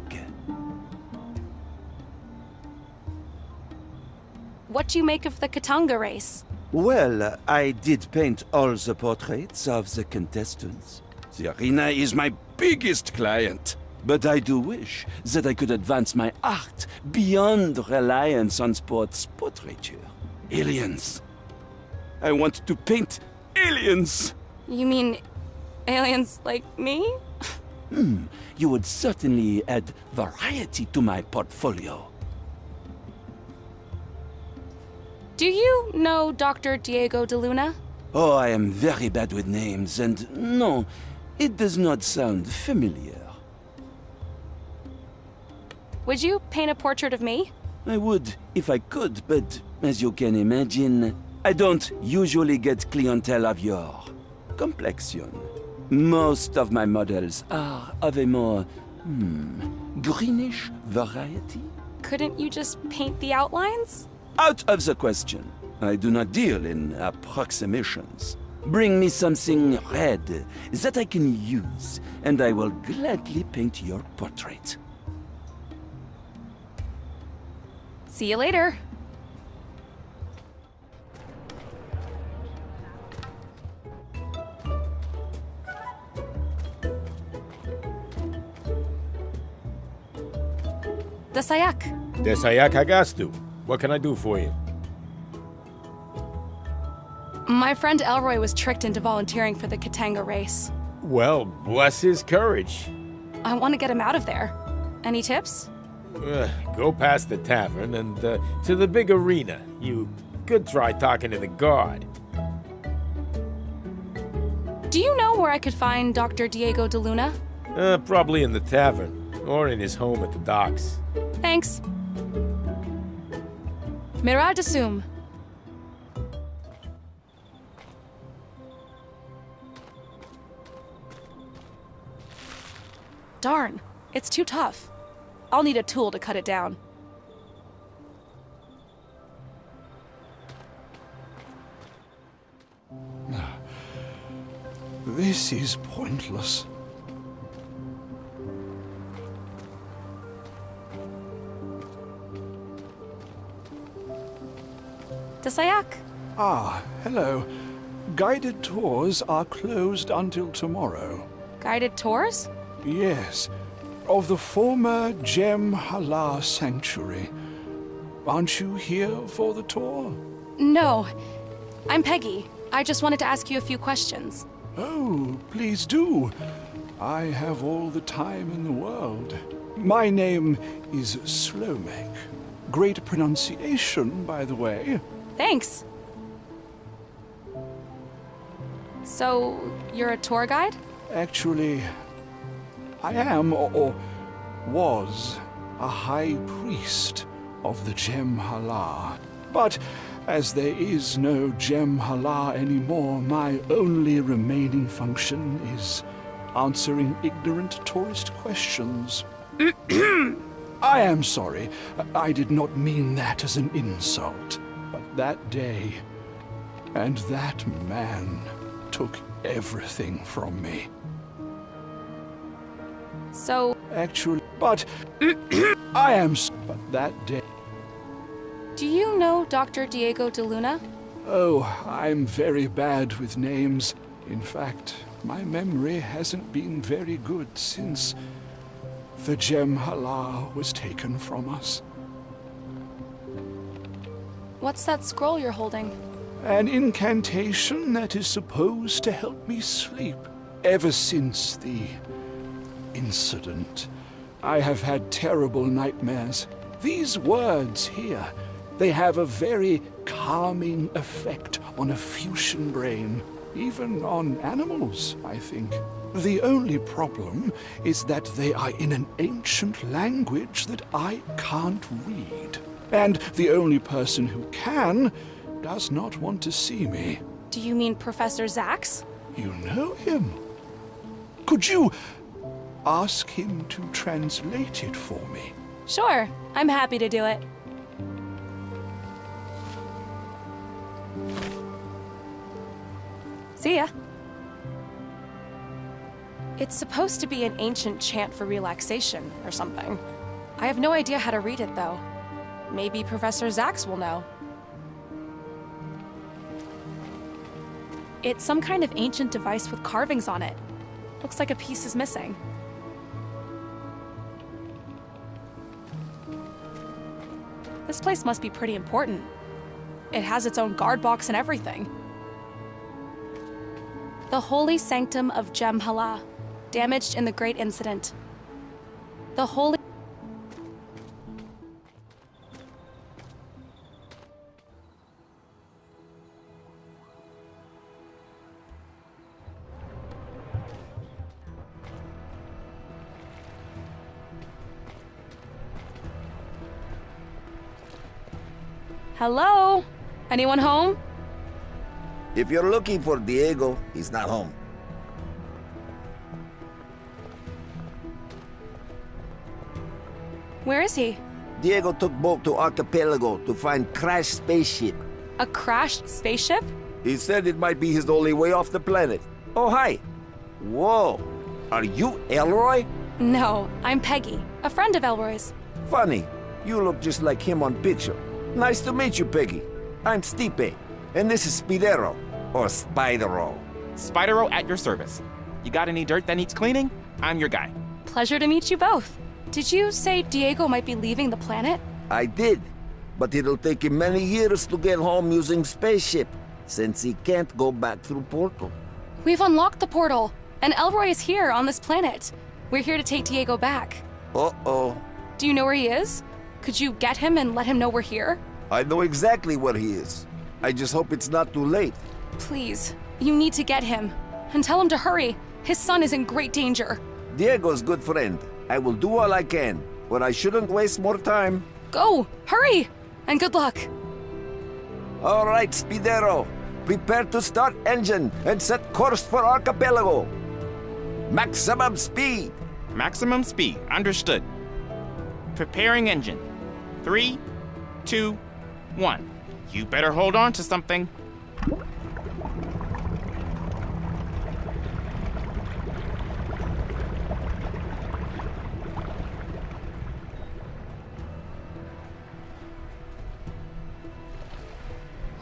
What do you make of the Katanga race? Well, I did paint all the portraits of the contestants. The arena is my biggest client. But I do wish that I could advance my art beyond reliance on sports portraiture. Aliens. I want to paint aliens. You mean aliens like me? You would certainly add variety to my portfolio. Do you know Dr. Diego de Luna? Oh, I am very bad with names, and no, it does not sound familiar. Would you paint a portrait of me? I would if I could, but as you can imagine, I don't usually get clientele of your complexion. Most of my models are of a more, greenish variety. Couldn't you just paint the outlines? Out of the question. I do not deal in approximations. Bring me something red that I can use, and I will gladly paint your portrait. See you later. Desayak. Desayak Hagastu. What can I do for you? My friend ELROY was tricked into volunteering for the Katanga race. Well, bless his courage. I want to get him out of there. Any tips? Go past the tavern and to the big arena. You could try talking to the guard. Do you know where I could find Dr. Diego de Luna? Probably in the tavern, or in his home at the docks. Thanks. Mirad Asum. Darn, it's too tough. I'll need a tool to cut it down. This is pointless. Desayak. Ah, hello. Guided tours are closed until tomorrow. Guided tours? Yes, of the former Gem Hala Sanctuary. Aren't you here for the tour? No. I'm Peggy. I just wanted to ask you a few questions. Oh, please do. I have all the time in the world. My name is Slomek. Great pronunciation, by the way. Thanks. So, you're a tour guide? Actually, I am, or was, a high priest of the Gem Hala. But as there is no Gem Hala anymore, my only remaining function is answering ignorant tourist questions. I am sorry. I did not mean that as an insult. But that day, and that man took everything from me. So... Actually, but I am... But that day... Do you know Dr. Diego de Luna? Oh, I'm very bad with names. In fact, my memory hasn't been very good since the Gem Hala was taken from us. What's that scroll you're holding? An incantation that is supposed to help me sleep. Ever since the incident, I have had terrible nightmares. These words here, they have a very calming effect on a Fuchsian brain, even on animals, I think. The only problem is that they are in an ancient language that I can't read. And the only person who can does not want to see me. Do you mean Professor Zax? You know him. Could you ask him to translate it for me? Sure, I'm happy to do it. See ya. It's supposed to be an ancient chant for relaxation or something. I have no idea how to read it, though. Maybe Professor Zax will know. It's some kind of ancient device with carvings on it. Looks like a piece is missing. This place must be pretty important. It has its own guard box and everything. The Holy Sanctum of Jem'Hala, damaged in the Great Incident. The Holy... Hello? Anyone home? If you're looking for Diego, he's not home. Where is he? Diego took boat to Archipelago to find crashed spaceship. A crashed spaceship? He said it might be his only way off the planet. Oh, hi. Whoa. Are you ELROY? No, I'm Peggy, a friend of Elroy's. Funny. You look just like him on picture. Nice to meet you, Peggy. I'm Stipe, and this is Spidero, or Spidero. Spidero at your service. You got any dirt that needs cleaning? I'm your guy. Pleasure to meet you both. Did you say Diego might be leaving the planet? I did, but it'll take him many years to get home using spaceship, since he can't go back through portal. We've unlocked the portal, and Elroy is here on this planet. We're here to take Diego back. Uh-oh. Do you know where he is? Could you get him and let him know we're here? I know exactly where he is. I just hope it's not too late. Please, you need to get him. And tell him to hurry. His son is in great danger. Diego's good friend. I will do all I can, but I shouldn't waste more time. Go! Hurry! And good luck. All right, Spidero. Prepare to start engine and set course for Archipelago. Maximum speed. Maximum speed. Understood. Preparing engine. 3, 2, 1. You better hold on to something.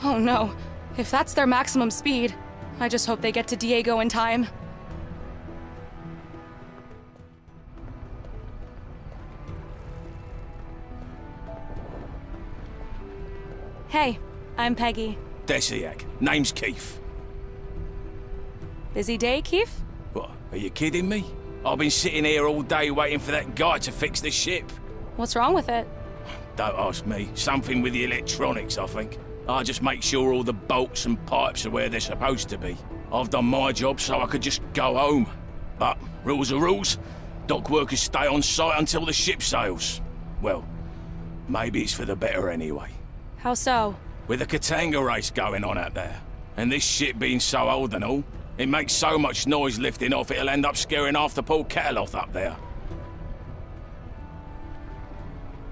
Oh no. If that's their maximum speed, I just hope they get to Diego in time. Hey, I'm Peggy. Desiak. Name's Keith. Busy day, Keith? What, are you kidding me? I've been sitting here all day waiting for that guy to fix the ship. What's wrong with it? Don't ask me. Something with the electronics, I think. I just make sure all the bolts and pipes are where they're supposed to be. I've done my job so I could just go home. But rules are rules. Dock workers stay on site until the ship sails. Well, maybe it's for the better anyway. How so? With a Katanga race going on out there, and this ship being so old and all, it makes so much noise lifting off it'll end up scaring half the Port Cataloth up there.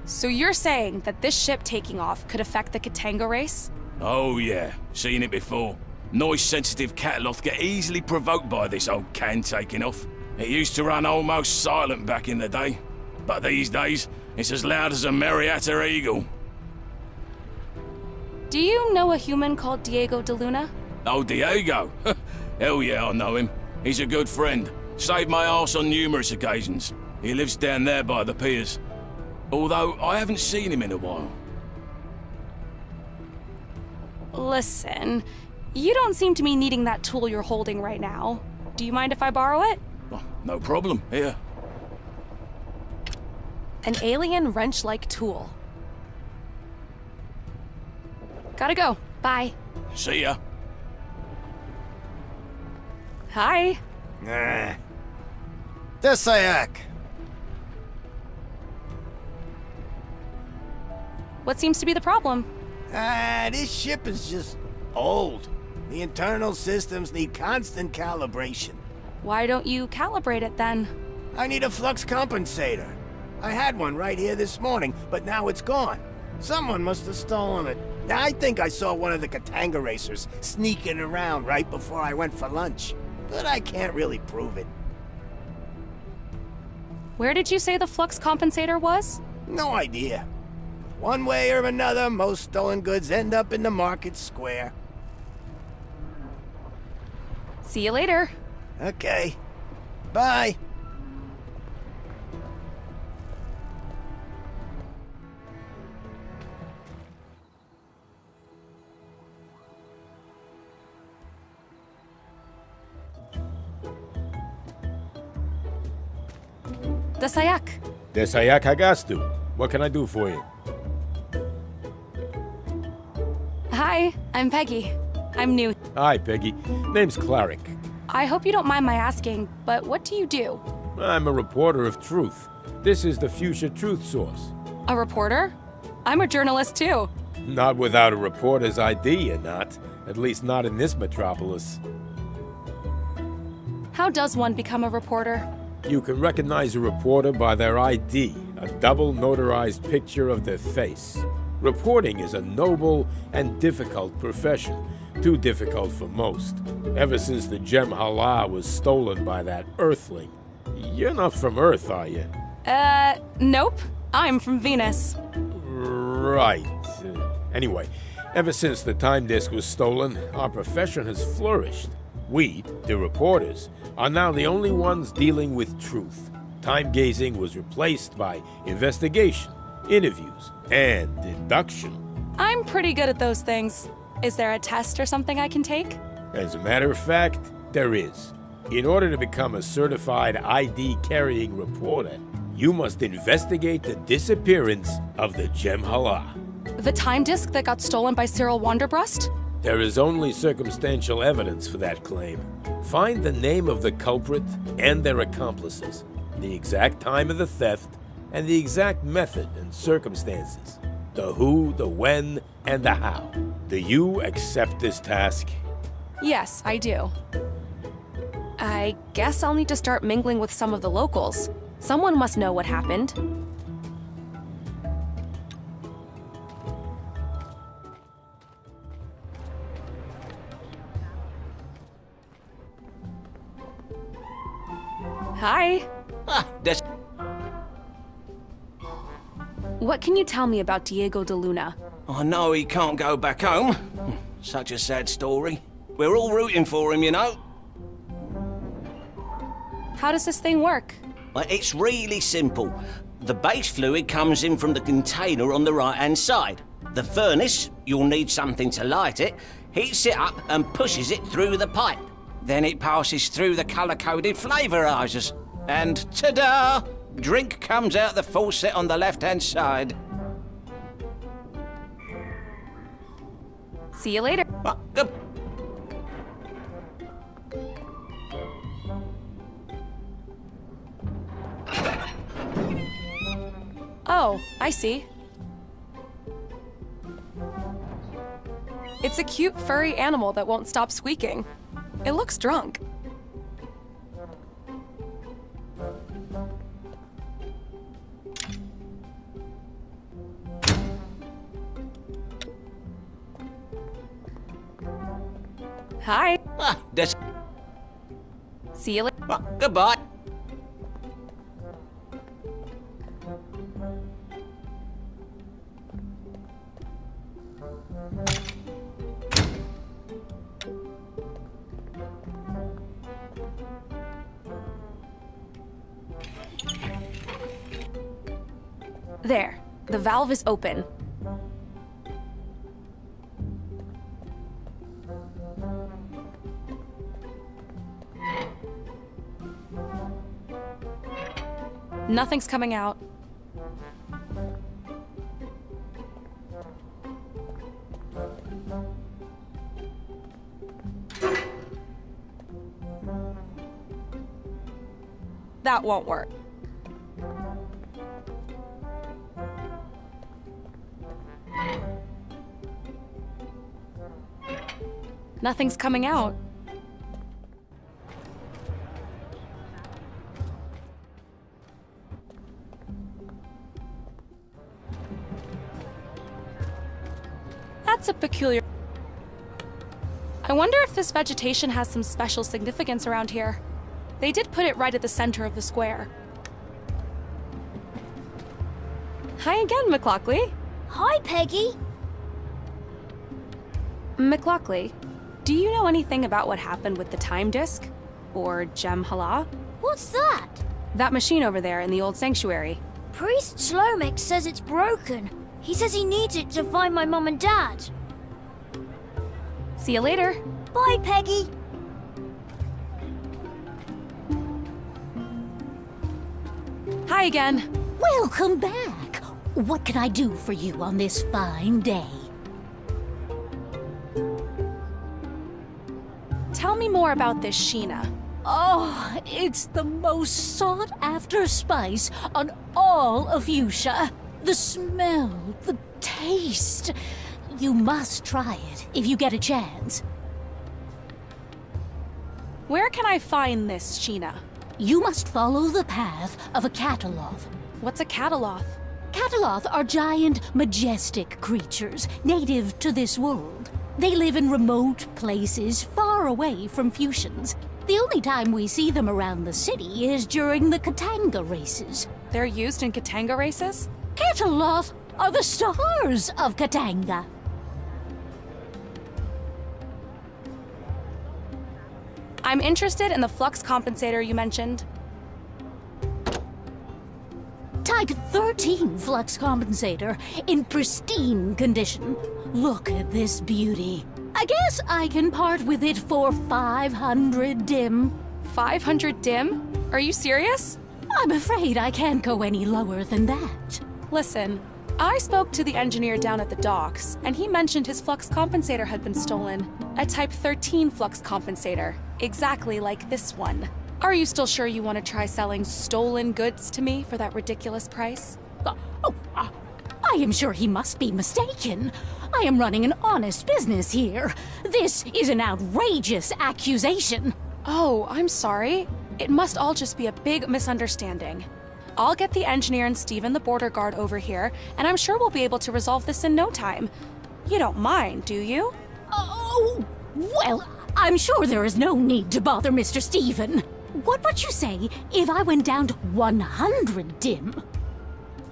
So you're saying that this ship taking off could affect the Katanga race? Oh yeah, seen it before. Noise-sensitive Cataloth get easily provoked by this old can taking off. It used to run almost silent back in the day, but these days, it's as loud as a Marietta eagle. Do you know a human called Diego de Luna? Oh, Diego? Hell yeah, I know him. He's a good friend. Saved my arse on numerous occasions. He lives down there by the piers. Although, I haven't seen him in a while. Listen, you don't seem to be needing that tool you're holding right now. Do you mind if I borrow it? Oh, no problem. Here. An alien wrench-like tool. Gotta go. Bye. See ya. Hi. Desayak! What seems to be the problem? This ship is just old. The internal systems need constant calibration. Why don't you calibrate it then? I need a flux compensator. I had one right here this morning, but now it's gone. Someone must have stolen it. Now, I think I saw one of the Katanga racers sneaking around right before I went for lunch, but I can't really prove it. Where did you say the flux compensator was? No idea. One way or another, most stolen goods end up in the market square. See you later. Okay. Bye. Desayak. Desayak Hagastu. What can I do for you? Hi, I'm Peggy. I'm new. Hi, Peggy. Name's Clarick. I hope you don't mind my asking, but what do you do? I'm a reporter of truth. This is the Fuchsia Truth Source. A reporter? I'm a journalist too. Not without a reporter's ID, you're not. At least not in this metropolis. How does one become a reporter? You can recognize a reporter by their ID, a double notarized picture of their face. Reporting is a noble and difficult profession, too difficult for most. Ever since the gem Hala was stolen by that Earthling. You're not from Earth, are you? Nope. I'm from Venus. Right. Anyway, ever since the time disk was stolen, our profession has flourished. We, the reporters, are now the only ones dealing with truth. Time gazing was replaced by investigation, interviews, and deduction. I'm pretty good at those things. Is there a test or something I can take? As a matter of fact, there is. In order to become a certified ID-carrying reporter, you must investigate the disappearance of the Gem Hala. The time disk that got stolen by Cyril Wanderbrust? There is only circumstantial evidence for that claim. Find the name of the culprit and their accomplices, the exact time of the theft, and the exact method and circumstances. The who, the when, and the how. Do you accept this task? Yes, I do. I guess I'll need to start mingling with some of the locals. Someone must know what happened. Hi. What can you tell me about Diego de Luna? I know he can't go back home. Such a sad story. We're all rooting for him, you know. How does this thing work? Well, it's really simple. The base fluid comes in from the container on the right-hand side. The furnace, you'll need something to light it, heats it up and pushes it through the pipe. Then it passes through the colour-coded flavorizers. And ta-da! Drink comes out the faucet on the left-hand side. See you later. Oh, I see. It's a cute furry animal that won't stop squeaking. It looks drunk. Hi. See you later. Goodbye. There. The valve is open. Nothing's coming out. that won't work. Nothing's coming out. That's a peculiar... I wonder if this vegetation has some special significance around here. They did put it right at the center of the square. Hi again, McLaughley. Hi, Peggy. McLaughley, do you know anything about what happened with the time disk? Or Gem Hala? What's that? That machine over there in the old sanctuary. Priest Slomek says it's broken. He says he needs it to find my mom and dad. See you later. Bye, Peggy. Hi again. Welcome back. What can I do for you on this fine day? Tell me more about this Sheena. Oh, it's the most sought-after spice on all of Fuchsia. The smell, the taste. You must try it if you get a chance. Where can I find this Sheena? You must follow the path of a cataloth. What's a cataloth? Cataloth are giant, majestic creatures native to this world. They live in remote places far away from Fuchsians. The only time we see them around the city is during the Katanga races. They're used in Katanga races? Cataloth are the stars of Katanga. I'm interested in the flux compensator you mentioned. Type 13 flux compensator in pristine condition. Look at this beauty. I guess I can part with it for 500 dim. 500 dim? Are you serious? I'm afraid I can't go any lower than that. Listen, I spoke to the engineer down at the docks, and he mentioned his flux compensator had been stolen. A Type 13 flux compensator, exactly like this one. Are you still sure you want to try selling stolen goods to me for that ridiculous price? I am sure he must be mistaken. I am running an honest business here. This is an outrageous accusation. Oh, I'm sorry. It must all just be a big misunderstanding. I'll get the engineer and Steven the border guard over here, and I'm sure we'll be able to resolve this in no time. You don't mind, do you? Oh, well, I'm sure there is no need to bother Mr. Steven. What would you say if I went down to 100 dim?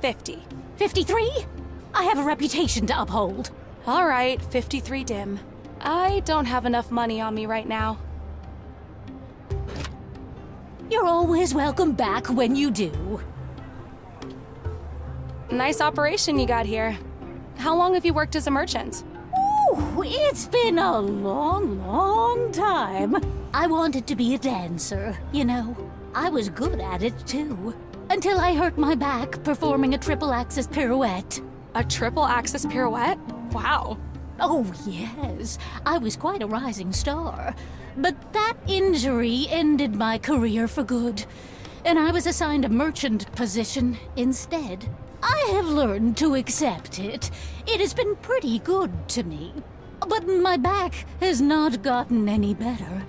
50. 53? I have a reputation to uphold. All right, 53 dim. I don't have enough money on me right now. You're always welcome back when you do. Nice operation you got here. How long have you worked as a merchant? Ooh, it's been a long time. I wanted to be a dancer, you know. I was good at it, too. Until I hurt my back performing a triple-axis pirouette. A triple-axis pirouette? Wow. Oh, yes. I was quite a rising star. But that injury ended my career for good, and I was assigned a merchant position instead. I have learned to accept it. It has been pretty good to me. But my back has not gotten any better,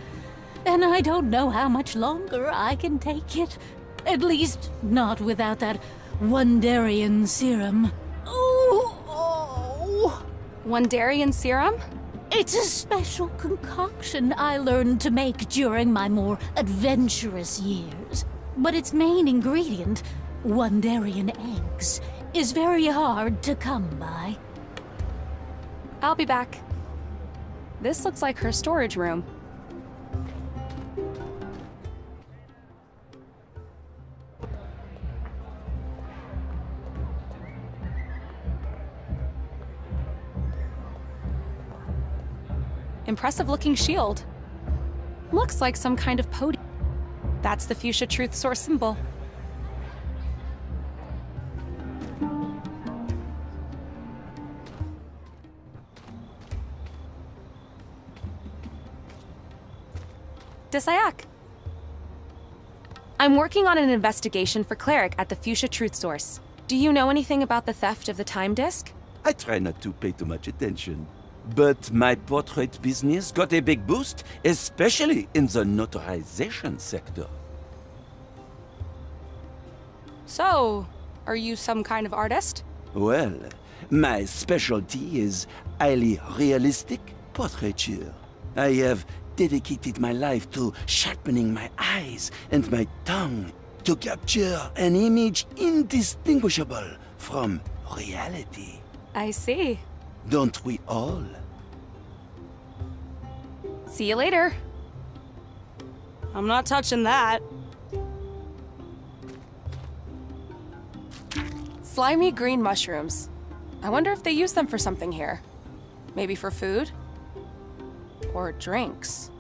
and I don't know how much longer I can take it. At least, not without that Wondarian serum. Oh! Wondarian serum? It's a special concoction I learned to make during my more adventurous years. But its main ingredient, Wondarian eggs, is very hard to come by. I'll be back. This looks like her storage room. Impressive looking shield. Looks like some kind of podium. That's the Fuchsia Truth Source symbol. Disayak. I'm working on an investigation for Cleric at the Fuchsia Truth Source. Do you know anything about the theft of the time disk? I try not to pay too much attention. But my portrait business got a big boost, especially in the notarization sector. So, are you some kind of artist? Well, my specialty is highly realistic portraiture. I have dedicated my life to sharpening my eyes and my tongue to capture an image indistinguishable from reality. I see. Don't we all? See you later. I'm not touching that. Slimy green mushrooms. I wonder if they use them for something here. Maybe for food? Or drinks?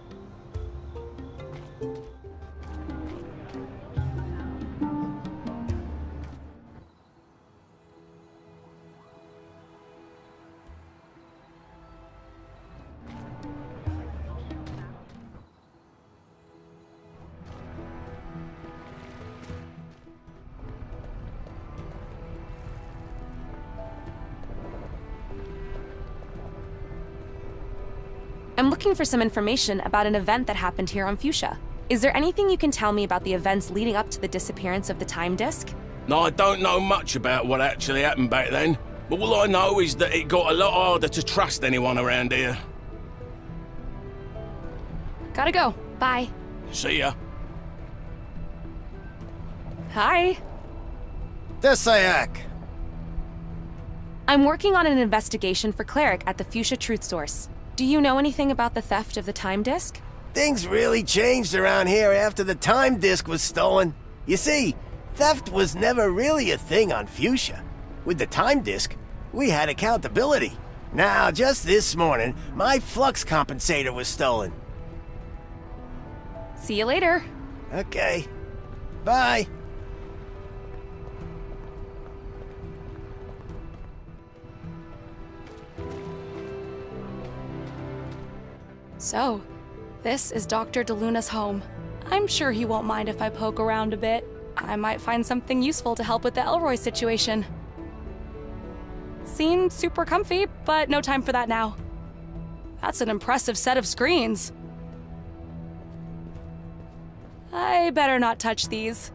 I'm looking for some information about an event that happened here on Fuchsia. Is there anything you can tell me about the events leading up to the disappearance of the time disk? No, I don't know much about what actually happened back then. But all I know is that it got a lot harder to trust anyone around here. Gotta go. Bye. See ya. Hi. Desayak! I'm working on an investigation for Cleric at the Fuchsia Truth Source. Do you know anything about the theft of the time disk? Things really changed around here after the time disk was stolen. You see, theft was never really a thing on Fuchsia. With the time disk, we had accountability. Now, just this morning, my flux compensator was stolen. See you later. Okay. Bye. So, this is Dr. DeLuna's home. I'm sure he won't mind if I poke around a bit. I might find something useful to help with the ELROY situation. Seemed super comfy, but no time for that now. That's an impressive set of screens. I better not touch these.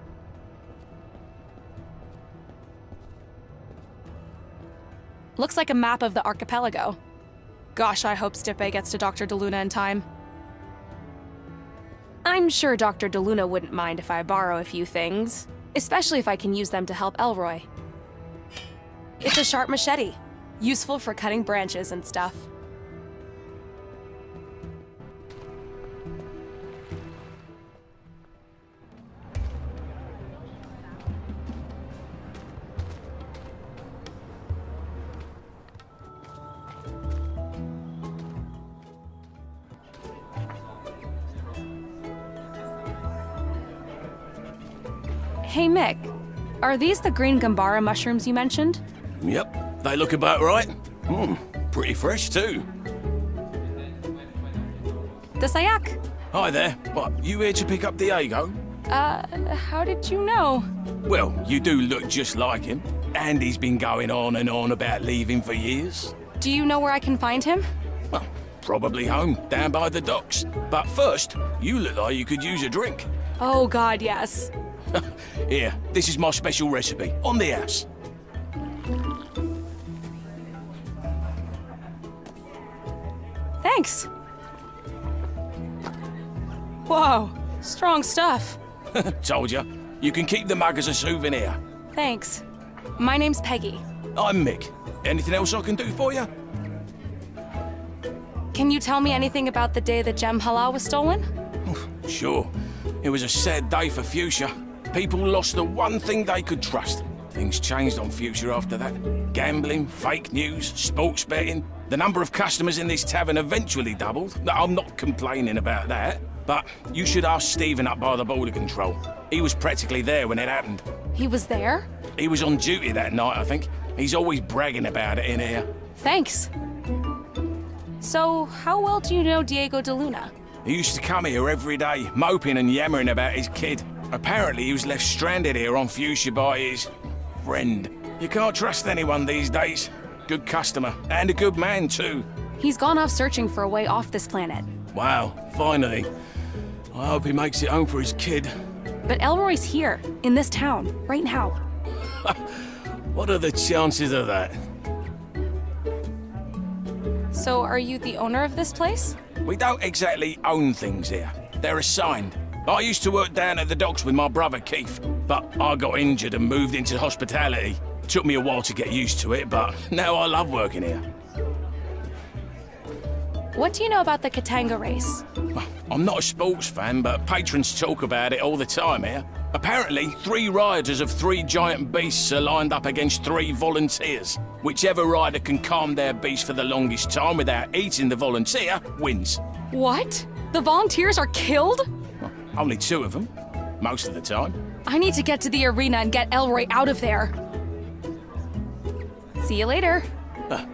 Looks like a map of the archipelago. Gosh, I hope Stipe gets to Dr. DeLuna in time. I'm sure Dr. DeLuna wouldn't mind if I borrow a few things, especially if I can use them to help ELROY. It's a sharp machete, useful for cutting branches and stuff. Hey Mick, are these the green gambara mushrooms you mentioned? Yep, they look about right. Pretty fresh too. Desayak! Hi there. What, you here to pick up Diego? How did you know? Well, you do look just like him. And he's been going on and on about leaving for years. Do you know where I can find him? Well, probably home, down by the docks. But first, you look like you could use a drink. Oh God, yes. Here, this is my special recipe, on the house. Thanks. Whoa, strong stuff. Told ya. You can keep the mug as a souvenir. Thanks. My name's Peggy. I'm Mick. Anything else I can do for you? Can you tell me anything about the day the gem Hala was stolen? Sure. It was a sad day for Fuchsia. People lost the one thing they could trust. Things changed on Fuchsia after that. Gambling, fake news, sports betting. The number of customers in this tavern eventually doubled. I'm not complaining about that. But you should ask Stephen up by the border control. He was practically there when it happened. He was there? He was on duty that night, I think. He's always bragging about it in here. Thanks. So, how well do you know Diego DeLuna? He used to come here every day, moping and yammering about his kid. Apparently he was left stranded here on Fuchsia by his friend. You can't trust anyone these days. Good customer, and a good man too. He's gone off searching for a way off this planet. Wow, finally. I hope he makes it home for his kid. But Elroy's here, in this town, right now. What are the chances of that? So, are you the owner of this place? We don't exactly own things here. They're assigned. I used to work down at the docks with my brother Keith, but I got injured and moved into hospitality. Took me a while to get used to it, but now I love working here. What do you know about the Katanga race? I'm not a sports fan, but patrons talk about it all the time here. Apparently, 3 riders of 3 giant beasts are lined up against 3 volunteers. Whichever rider can calm their beast for the longest time without eating the volunteer wins. What? The volunteers are killed? Well, only 2 of them, most of the time. I need to get to the arena and get Elroy out of there. See you later.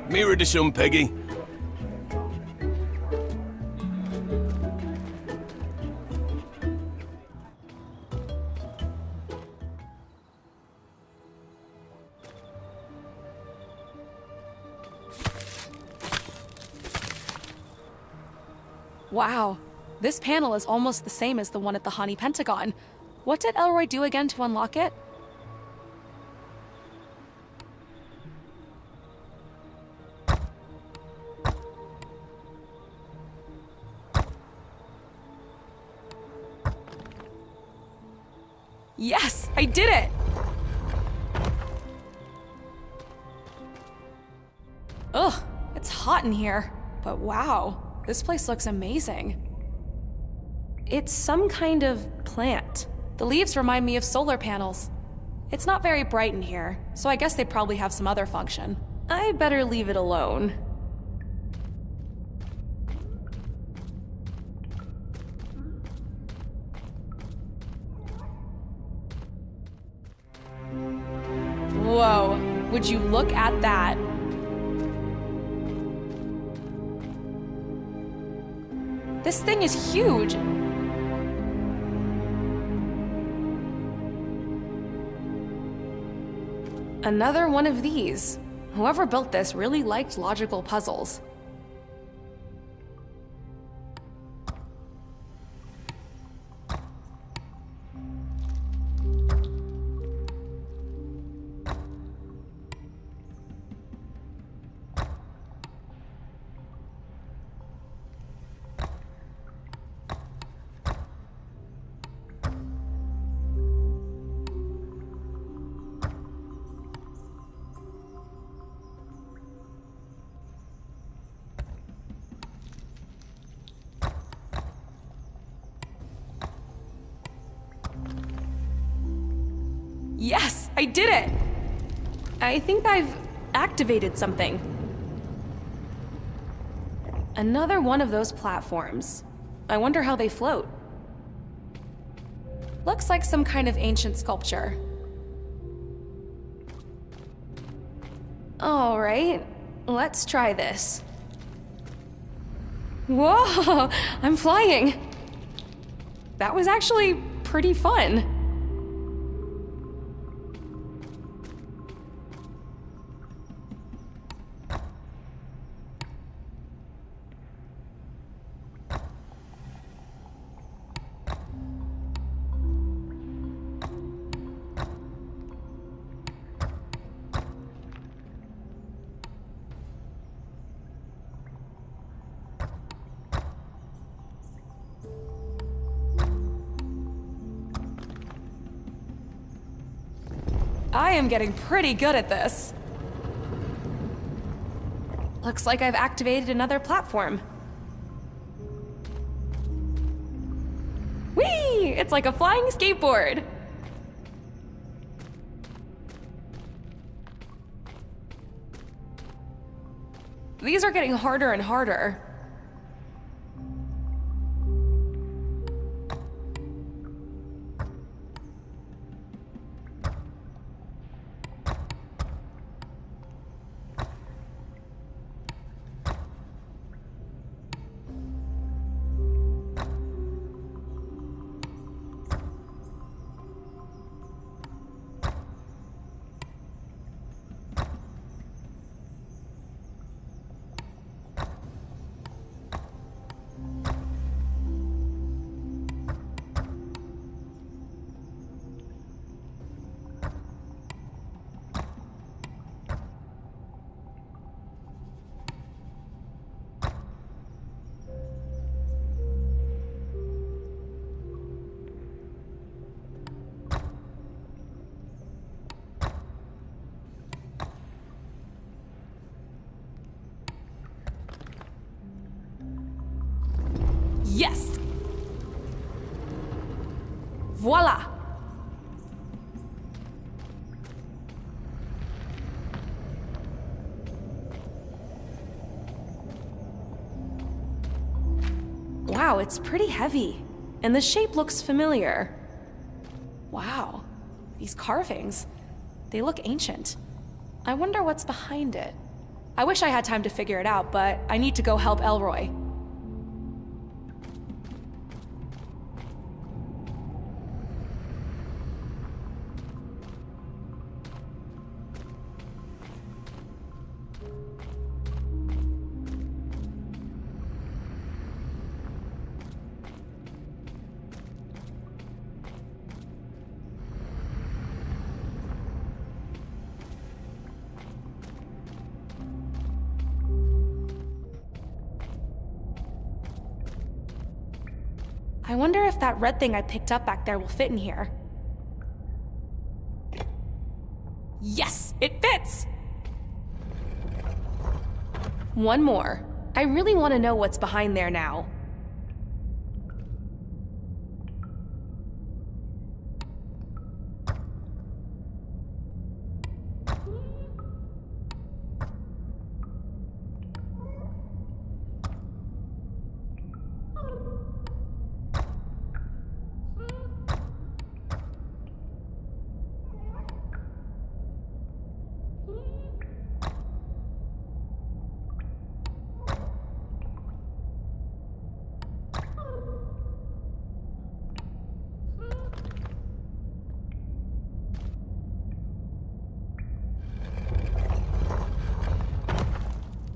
Mirror to sun, Peggy. Wow, this panel is almost the same as the one at the Honey Pentagon. What did Elroy do again to unlock it? Yes, I did it! Ugh, it's hot in here, but wow. This place looks amazing. It's some kind of plant. The leaves remind me of solar panels. It's not very bright in here, so I guess they probably have some other function. I better leave it alone. Whoa, would you look at that? This thing is huge! Another one of these. Whoever built this really liked logical puzzles. Yes, I did it! I think I've activated something. Another one of those platforms. I wonder how they float. Looks like some kind of ancient sculpture. All right, let's try this. Whoa, I'm flying! That was actually pretty fun. I am getting pretty good at this. Looks like I've activated another platform. Whee! It's like a flying skateboard. These are getting harder and harder. Yes! Voila! Wow, it's pretty heavy. And the shape looks familiar. Wow, these carvings. They look ancient. I wonder what's behind it. I wish I had time to figure it out, but I need to go help ELROY. I wonder if that red thing I picked up back there will fit in here. Yes, it fits! One more. I really want to know what's behind there now.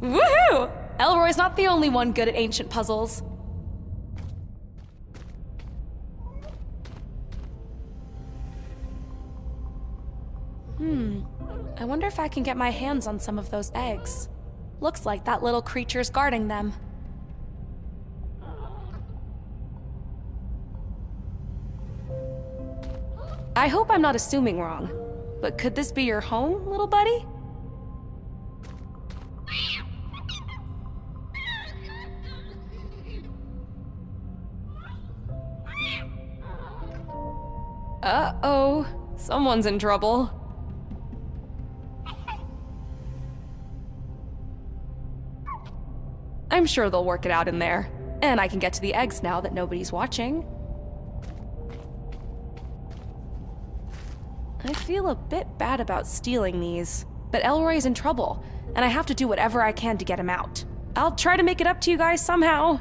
Woohoo! ELROY's not the only one good at ancient puzzles. I wonder if I can get my hands on some of those eggs. Looks like that little creature's guarding them. I hope I'm not assuming wrong, but could this be your home, little buddy? Uh-oh, someone's in trouble. I'm sure they'll work it out in there. And I can get to the eggs now that nobody's watching. I feel a bit bad about stealing these, but ELROY's in trouble, and I have to do whatever I can to get him out. I'll try to make it up to you guys somehow.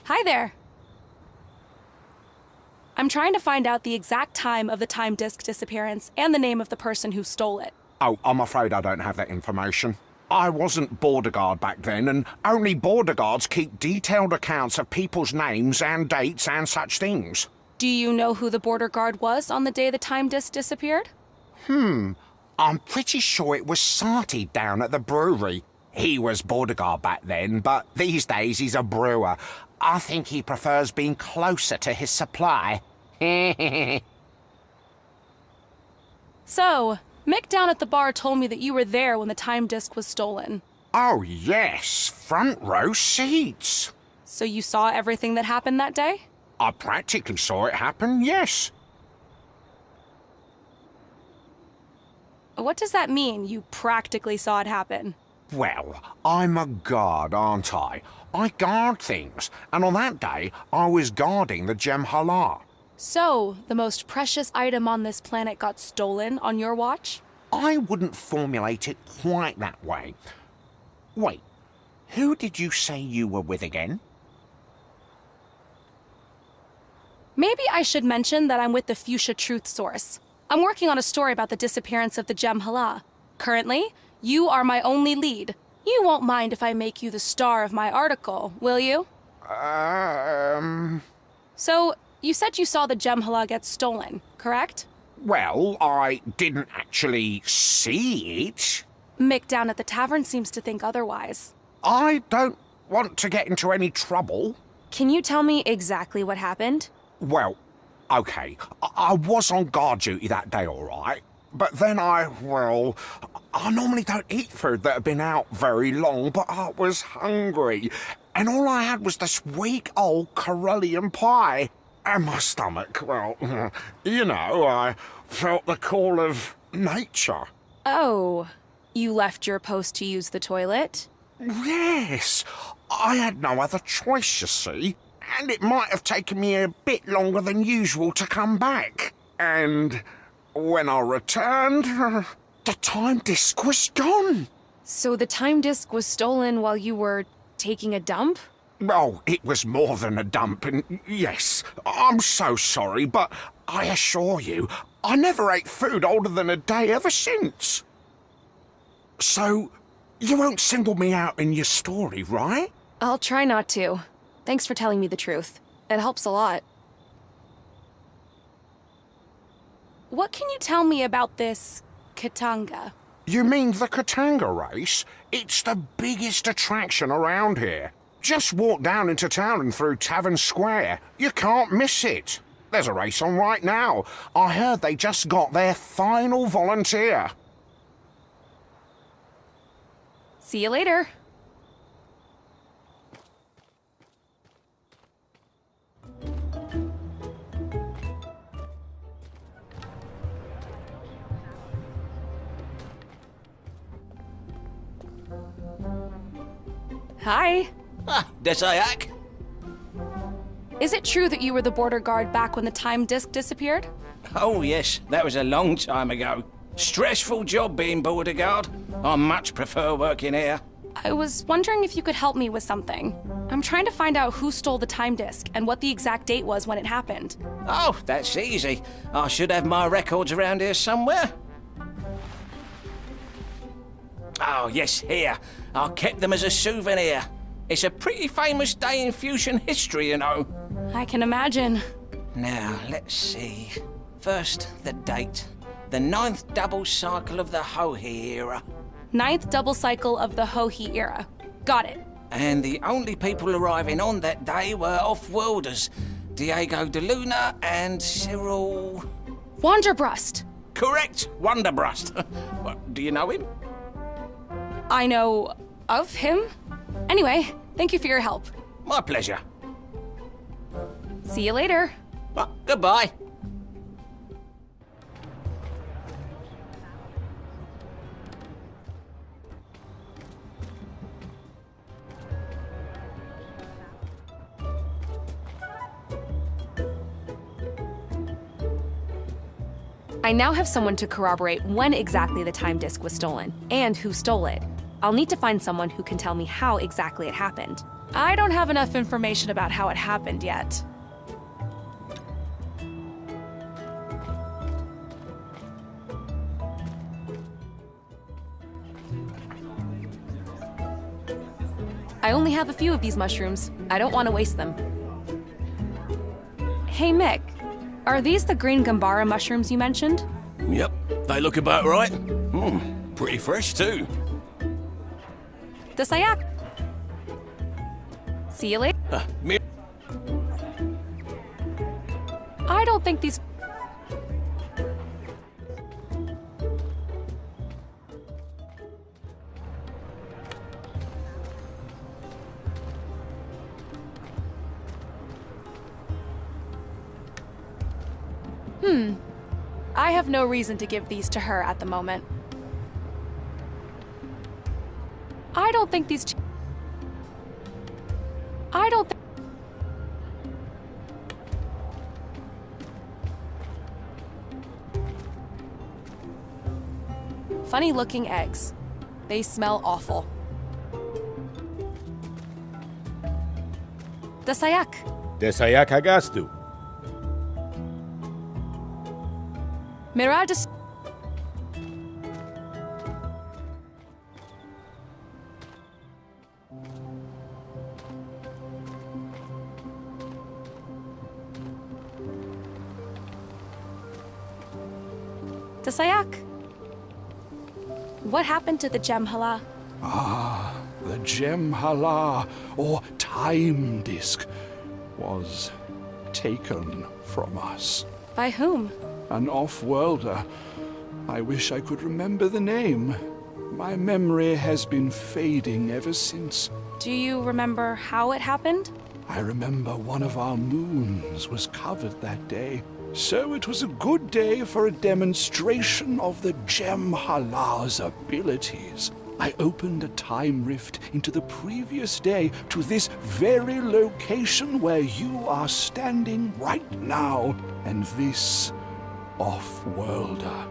Hi there. I'm trying to find out the exact time of the time disk disappearance and the name of the person who stole it. Oh, I'm afraid I don't have that information. I wasn't border guard back then, and only border guards keep detailed accounts of people's names and dates and such things. Do you know who the border guard was on the day the time disk disappeared? I'm pretty sure it was Sarty down at the brewery. He was border guard back then, but these days he's a brewer. I think he prefers being closer to his supply. So, Mick down at the bar told me that you were there when the time disk was stolen. Oh yes, front row seats. So you saw everything that happened that day? I practically saw it happen, yes. What does that mean, you practically saw it happen? Well, I'm a guard, aren't I? I guard things, and on that day, I was guarding the Gem Hala. So, the most precious item on this planet got stolen on your watch? I wouldn't formulate it quite that way. Wait, who did you say you were with again? Maybe I should mention that I'm with the Fuchsia Truth Source. I'm working on a story about the disappearance of the Gem Hala. Currently, you are my only lead. You won't mind if I make you the star of my article, will you? So, you said you saw the Gem Hala get stolen, correct? Well, I didn't actually see it. Mick down at the tavern seems to think otherwise. I don't want to get into any trouble. Can you tell me exactly what happened? Well, okay, I was on guard duty that day, all right. But then I normally don't eat food that had been out very long, but I was hungry. And all I had was this weak old Corellian pie. And my stomach, well, you know, I felt the call of nature. Oh, you left your post to use the toilet? Yes, I had no other choice, you see. And it might have taken me a bit longer than usual to come back. And when I returned, the time disc was gone. So the time disc was stolen while you were taking a dump? Oh, it was more than a dump, and yes, I'm so sorry, but I assure you, I never ate food older than a day ever since. So, you won't single me out in your story, right? I'll try not to. Thanks for telling me the truth. It helps a lot. What can you tell me about this Katanga? You mean the Katanga race? It's the biggest attraction around here. Just walk down into town and through Tavern Square. You can't miss it. There's a race on right now. I heard they just got their final volunteer. See you later. Hi. Ah, Desayak. Is it true that you were the border guard back when the time disc disappeared? Oh, yes, that was a long time ago. Stressful job being border guard. I much prefer working here. I was wondering if you could help me with something. I'm trying to find out who stole the time disc and what the exact date was when it happened. Oh, that's easy. I should have my records around here somewhere. Oh, yes, here. I kept them as a souvenir. It's a pretty famous day in fusion history, you know. I can imagine. Now, let's see. First, the date. The 9th double cycle of the Hohi era. 9th double cycle of the Hohi era. Got it. And the only people arriving on that day were off-worlders. Diego de Luna and Cyril... Wanderbrust. Correct, Wanderbrust. What, do you know him? I know of him. Anyway, thank you for your help. My pleasure. See you later. Goodbye. I now have someone to corroborate when exactly the time disc was stolen, and who stole it. I'll need to find someone who can tell me how exactly it happened. I don't have enough information about how it happened yet. I only have a few of these mushrooms. I don't want to waste them. Hey, Mick. Are these the green gambara mushrooms you mentioned? Yep, they look about right. Pretty fresh, too. The Sayak. See you later. I don't think these... I have no reason to give these to her at the moment. I don't think these... I don't think... Funny looking eggs. They smell awful. The Sayak. Desayak Hagastu. Miradas. The Sayak. What happened to the Gem Hala? Ah, the Gem Hala, or time disk, was taken from us. By whom? An off-worlder. I wish I could remember the name. My memory has been fading ever since. Do you remember how it happened? I remember one of our moons was covered that day. So it was a good day for a demonstration of the Gem Hala's abilities. I opened a time rift into the previous day to this very location where you are standing right now. And this off-worlder,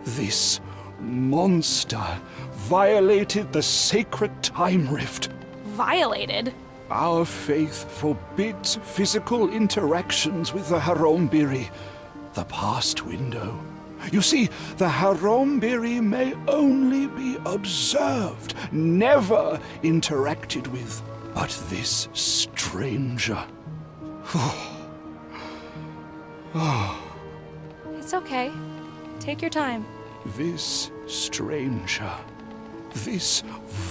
this monster, violated the sacred time rift. Violated? Our faith forbids physical interactions with the Harombiri, the past window. You see, the Harombiri may only be observed, never interacted with. But this stranger... It's okay. Take your time. This stranger, this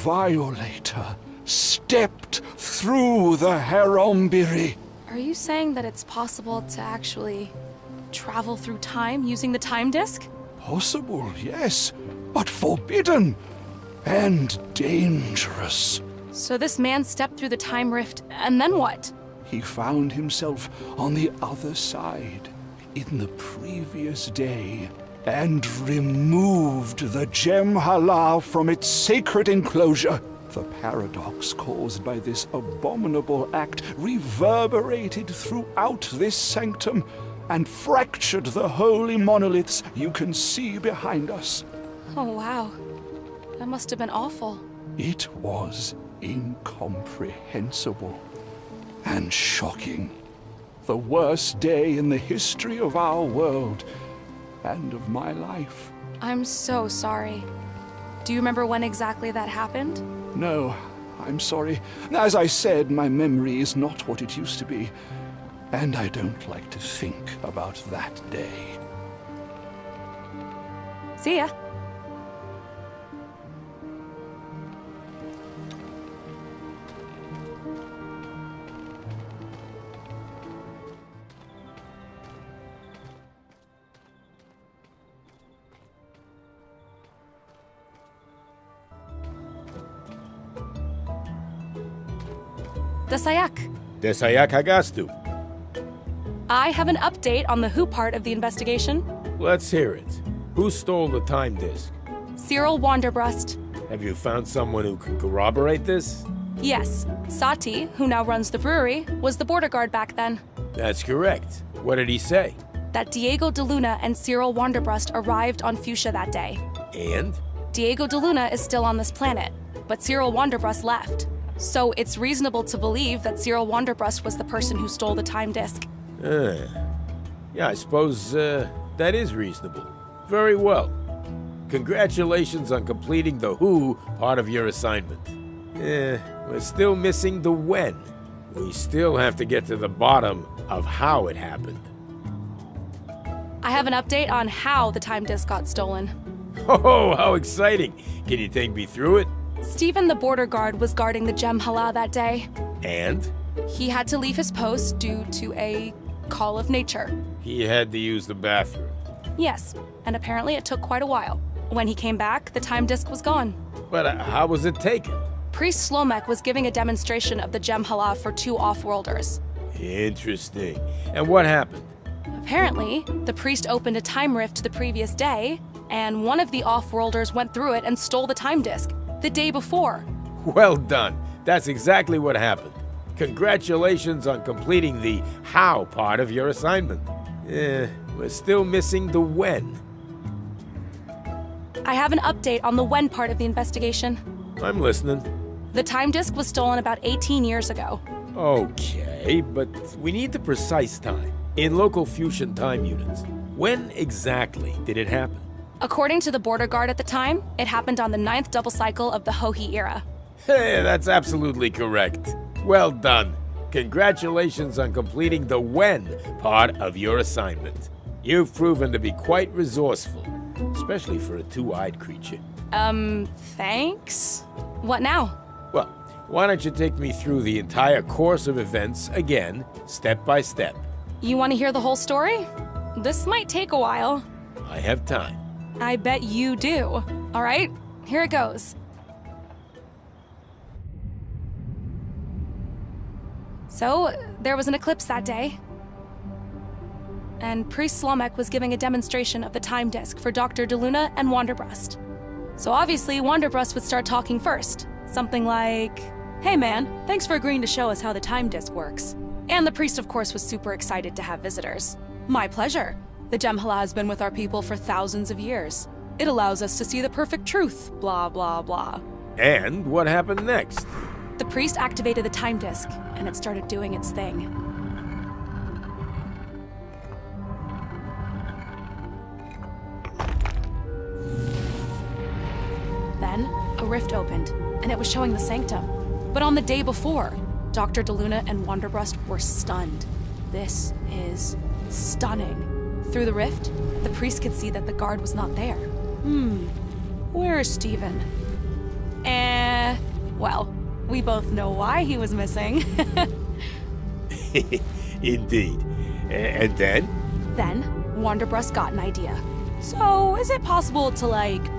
violator, stepped through the Harombiri. Are you saying that it's possible to actually travel through time using the time disk? Possible, yes, but forbidden and dangerous. So this man stepped through the time rift, and then what? He found himself on the other side in the previous day and removed the Gem Hala from its sacred enclosure. The paradox caused by this abominable act reverberated throughout this sanctum and fractured the holy monoliths you can see behind us. Oh, wow. That must have been awful. It was incomprehensible and shocking. The worst day in the history of our world and of my life. I'm so sorry. Do you remember when exactly that happened? No, I'm sorry. As I said, my memory is not what it used to be, and I don't like to think about that day. See ya. Desayak. Desayak Hagastu. I have an update on the who part of the investigation. Let's hear it. Who stole the time disk? Cyril Wanderbrust. Have you found someone who can corroborate this? Yes. Sati, who now runs the brewery, was the border guard back then. That's correct. What did he say? That Diego de Luna and Cyril Wanderbrust arrived on Fuchsia that day. And? Diego de Luna is still on this planet, but Cyril Wanderbrust left. So it's reasonable to believe that Cyril Wanderbrust was the person who stole the time disk. Yeah, I suppose that is reasonable. Very well. Congratulations on completing the who part of your assignment. We're still missing the when. We still have to get to the bottom of how it happened. I have an update on how the time disk got stolen. Oh, how exciting! Can you take me through it? Stephen the border guard was guarding the Gem Hala that day. And? He had to leave his post due to a call of nature. He had to use the bathroom. Yes, and apparently it took quite a while. When he came back, the time disk was gone. But how was it taken? Priest Slomek was giving a demonstration of the Gem Hala for 2 off-worlders. Interesting. And what happened? Apparently, the priest opened a time rift the previous day, and one of the off-worlders went through it and stole the time disk the day before. Well done. That's exactly what happened. Congratulations on completing the how part of your assignment. We're still missing the when. I have an update on the when part of the investigation. I'm listening. The time disk was stolen about 18 years ago. Okay, but we need the precise time in local fusion time units. When exactly did it happen? According to the border guard at the time, it happened on the 9th double cycle of the Hohi era. Hey, that's absolutely correct. Well done. Congratulations on completing the when part of your assignment. You've proven to be quite resourceful, especially for a two-eyed creature. Thanks? What now? Well, why don't you take me through the entire course of events again, step by step? You want to hear the whole story? This might take a while. I have time. I bet you do. All right, here it goes. So, there was an eclipse that day. And Priest Slomek was giving a demonstration of the time disk for Dr. DeLuna and Wanderbrust. So obviously, Wanderbrust would start talking first. Something like, "Hey man, thanks for agreeing to show us how the time disk works." And the priest, of course, was super excited to have visitors. "My pleasure. The Gemhala has been with our people for thousands of years. It allows us to see the perfect truth, blah, blah, blah." And what happened next? The priest activated the time disk, and it started doing its thing. Then, a rift opened, and it was showing the sanctum. But on the day before, Dr. DeLuna and Wanderbrust were stunned. This is stunning. Through the rift, the priest could see that the guard was not there. Where is Steven? Well, we both know why he was missing. Indeed. And then? Then, Wanderbrust got an idea. So, is it possible to,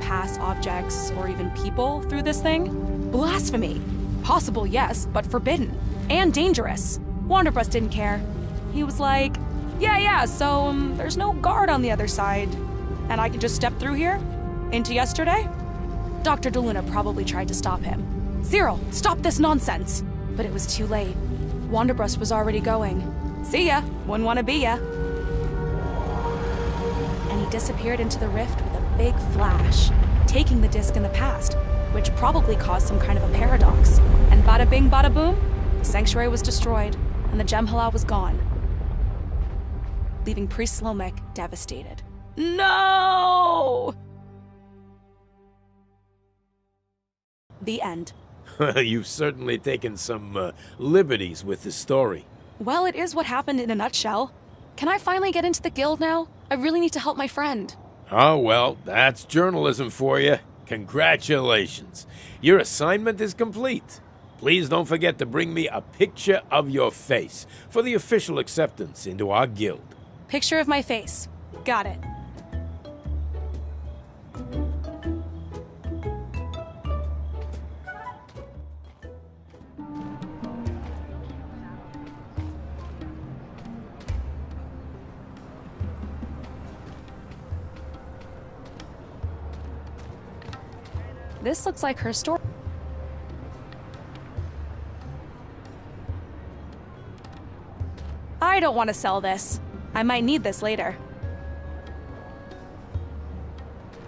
pass objects or even people through this thing? Blasphemy! Possible, yes, but forbidden. And dangerous. Wanderbrust didn't care. He was like, yeah, so, there's no guard on the other side. And I can just step through here? Into yesterday? Dr. DeLuna probably tried to stop him. "Cyril, stop this nonsense!" But it was too late. Wanderbrust was already going. "See ya, wouldn't want to be ya." And he disappeared into the rift with a big flash, taking the disc in the past, which probably caused some kind of a paradox. And bada bing, bada boom, the sanctuary was destroyed, and the Gemhala was gone, leaving Priest Slomek devastated. No! The end. You've certainly taken some liberties with this story. Well, it is what happened in a nutshell. Can I finally get into the guild now? I really need to help my friend. Oh, well, that's journalism for you. Congratulations. Your assignment is complete. Please don't forget to bring me a picture of your face for the official acceptance into our guild. Picture of my face. Got it. This looks like her story. I don't want to sell this. I might need this later.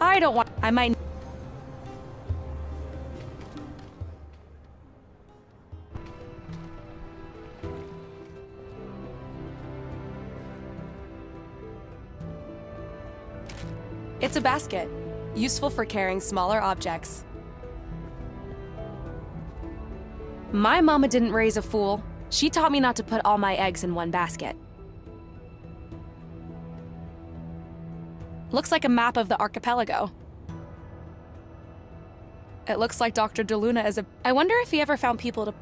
I might... It's a basket, useful for carrying smaller objects. My mama didn't raise a fool. She taught me not to put all my eggs in one basket. Looks like a map of the archipelago. It looks like Dr. DeLuna is a... I wonder if he ever found people to...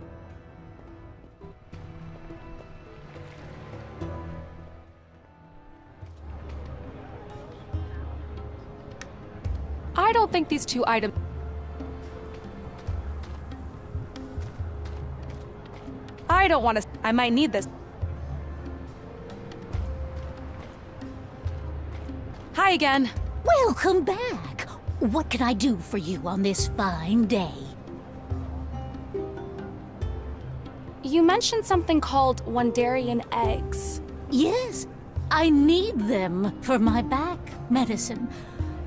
I don't think these two items... I don't want to... I might need this. Hi again. Welcome back. What can I do for you on this fine day? You mentioned something called Wandarian eggs. Yes, I need them for my back medicine.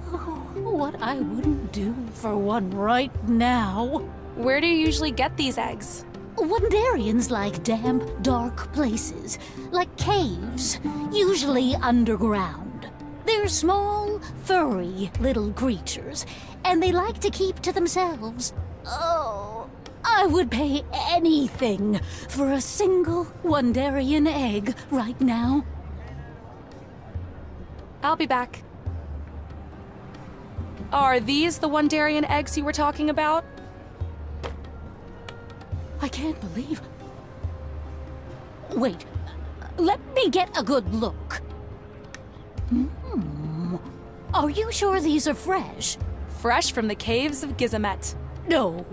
Oh, what I wouldn't do for one right now. Where do you usually get these eggs? Wandarians like damp, dark places, like caves, usually underground. They're small, furry little creatures, and they like to keep to themselves. Oh, I would pay anything for a single Wandarian egg right now. I'll be back. Are these the Wandarian eggs you were talking about? I can't believe... Wait, let me get a good look. Are you sure these are fresh? Fresh from the caves of Gizamet. No.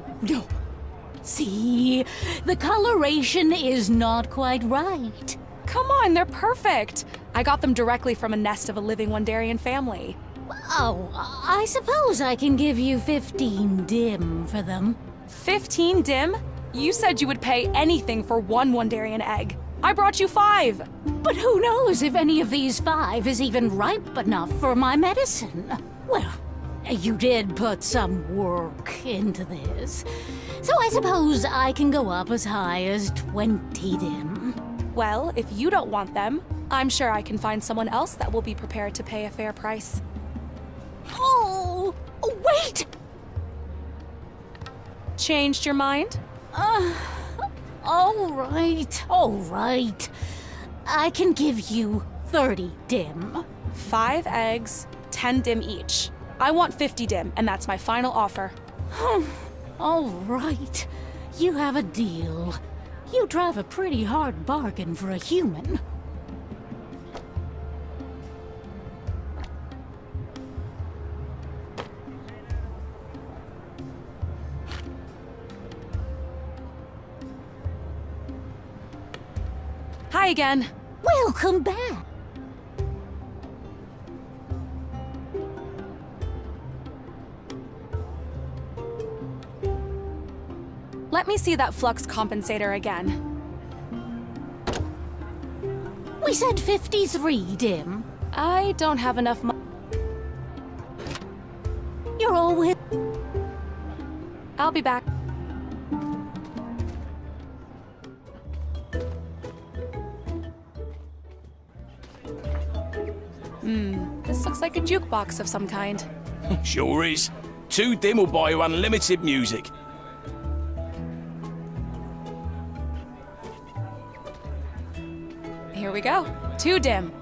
See, the coloration is not quite right. Come on, they're perfect. I got them directly from a nest of a living Wandarian family. Oh, I suppose I can give you 15 dim for them. 15 dim? You said you would pay anything for one Wandarian egg. I brought you 5. But who knows if any of these 5 is even ripe enough for my medicine? Well, you did put some work into this. So I suppose I can go up as high as 20 dim. Well, if you don't want them, I'm sure I can find someone else that will be prepared to pay a fair price. Oh, wait! Changed your mind? All right. I can give you 30 dim. 5 eggs, 10 dim each. I want 50 dim, and that's my final offer. All right. You have a deal. You drive a pretty hard bargain for a human. Hi again. Welcome back. Let me see that flux compensator again. We said 53 dim. I don't have enough money. You're always... I'll be back. This looks like a jukebox of some kind. Sure is. 2 dim will buy you unlimited music. Here we go. 2 dim.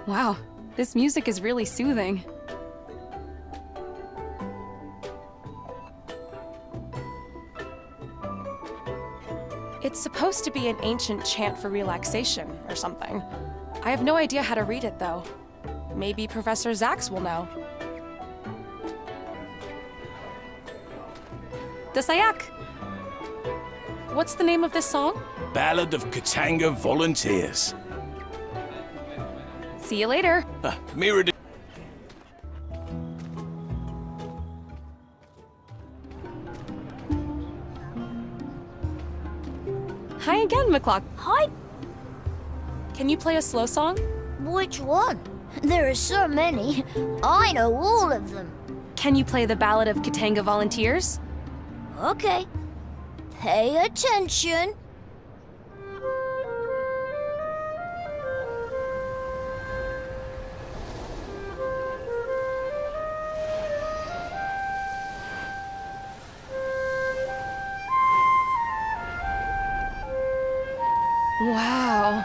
Wow, this music is really soothing. It's supposed to be an ancient chant for relaxation or something. I have no idea how to read it, though. Maybe Professor Zax will know. Dasayak! What's the name of this song? Ballad of Katanga Volunteers. See you later. Mirror. Hi again, McClock. Hi. Can you play a slow song? Which one? There are so many. I know all of them. Can you play the Ballad of Katanga Volunteers? Okay. Pay attention. Wow.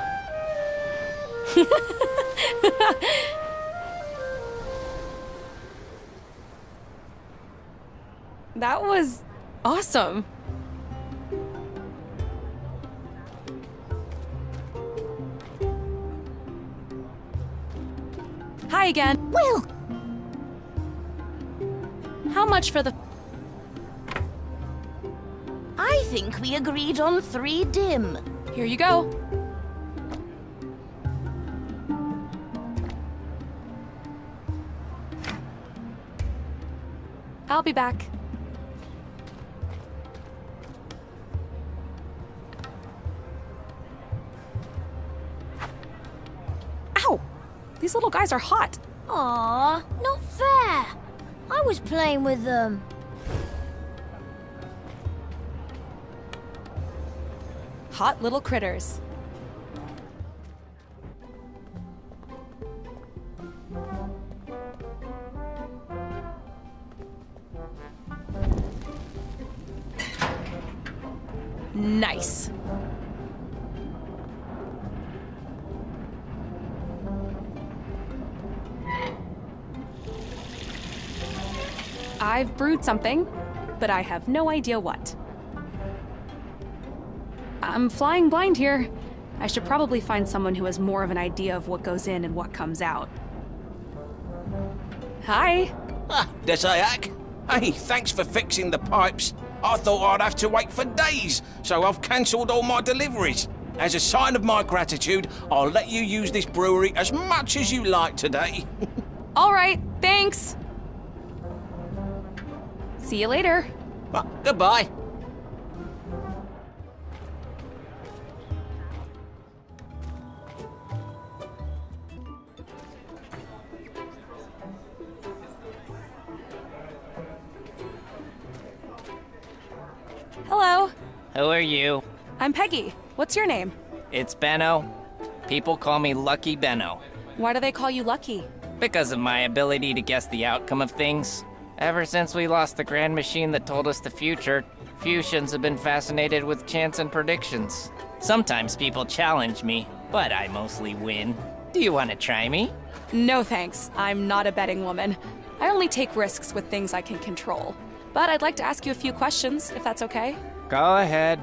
That was awesome. Hi again. Well, how much for the... I think we agreed on 3 dim. Here you go. I'll be back. Ow! These little guys are hot. Aw, not fair. I was playing with them. Hot little critters. Nice. I've brewed something, but I have no idea what. I'm flying blind here. I should probably find someone who has more of an idea of what goes in and what comes out. Hi. Ah, Desayak. Hey, thanks for fixing the pipes. I thought I'd have to wait for days, so I've cancelled all my deliveries. As a sign of my gratitude, I'll let you use this brewery as much as you like today. All right, thanks. See you later. Goodbye. Hello. Who are you? I'm Peggy. What's your name? It's Benno. People call me Lucky Benno. Why do they call you Lucky? Because of my ability to guess the outcome of things. Ever since we lost the grand machine that told us the future, Fuchsians have been fascinated with chance and predictions. Sometimes people challenge me, but I mostly win. Do you want to try me? No thanks. I'm not a betting woman. I only take risks with things I can control. But I'd like to ask you a few questions, if that's okay. Go ahead.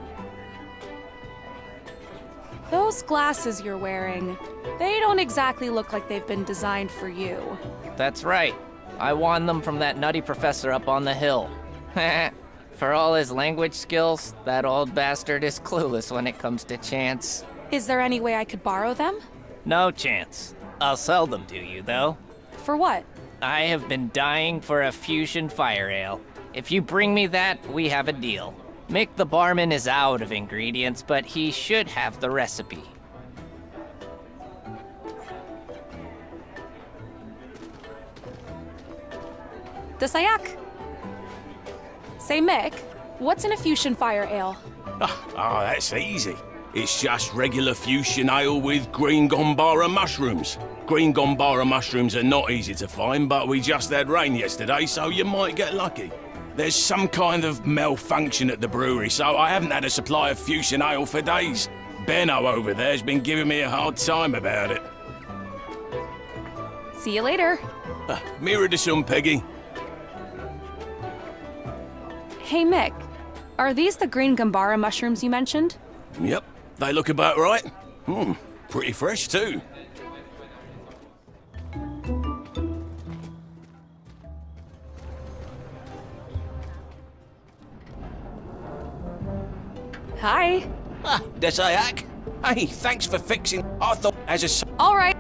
Those glasses you're wearing, they don't exactly look like they've been designed for you. That's right. I won them from that nutty professor up on the hill. For all his language skills, that old bastard is clueless when it comes to chance. Is there any way I could borrow them? No chance. I'll sell them to you, though. For what? I have been dying for a fusion fire ale. If you bring me that, we have a deal. Mick the barman is out of ingredients, but he should have the recipe. Desayak. Say, Mick, what's in a fusion fire ale? Oh, that's easy. It's just regular fusion ale with green gombara mushrooms. Green gombara mushrooms are not easy to find, but we just had rain yesterday, so you might get lucky. There's some kind of malfunction at the brewery, so I haven't had a supply of fusion ale for days. Benno over there's been giving me a hard time about it. See you later. Mirror to some, Peggy. Hey, Mick, are these the green gambara mushrooms you mentioned? Yep, they look about right. Pretty fresh too. Hi. Desayak. Hey, thanks for fixing. I thought as a... All right.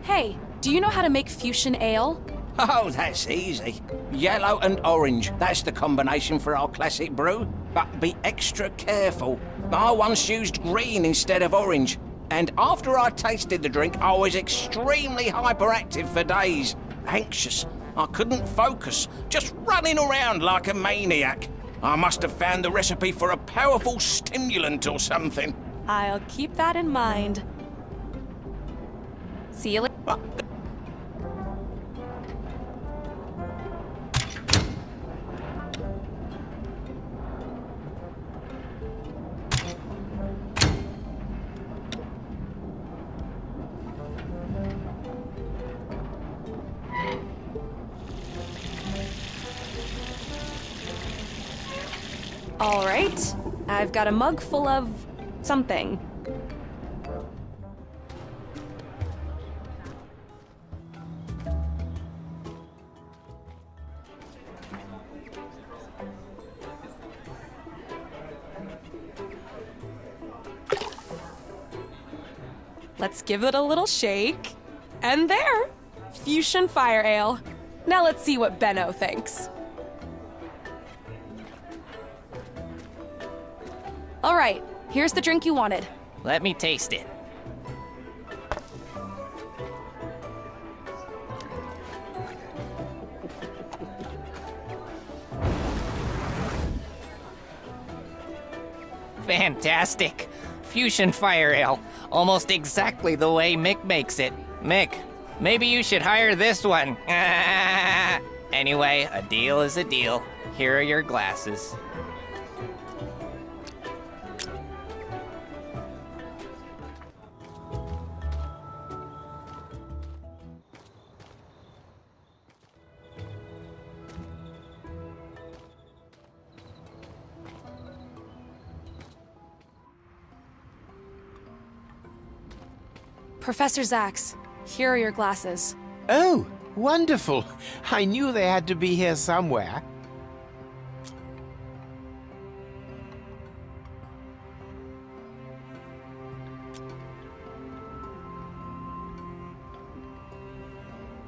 Hey, do you know how to make fusion ale? Oh, that's easy. Yellow and orange. That's the combination for our classic brew. But be extra careful. I once used green instead of orange. And after I tasted the drink, I was extremely hyperactive for days. Anxious. I couldn't focus. Just running around like a maniac. I must have found the recipe for a powerful stimulant or something. I'll keep that in mind. See you later. All right, I've got a mug full of something. Let's give it a little shake. And there, fusion fire ale. Now let's see what Benno thinks. All right, here's the drink you wanted. Let me taste it. Fantastic! Fusion fire ale. Almost exactly the way Mick makes it. Mick, maybe you should hire this one. Anyway, a deal is a deal. Here are your glasses. Professor Zax, here are your glasses. Oh, wonderful. I knew they had to be here somewhere.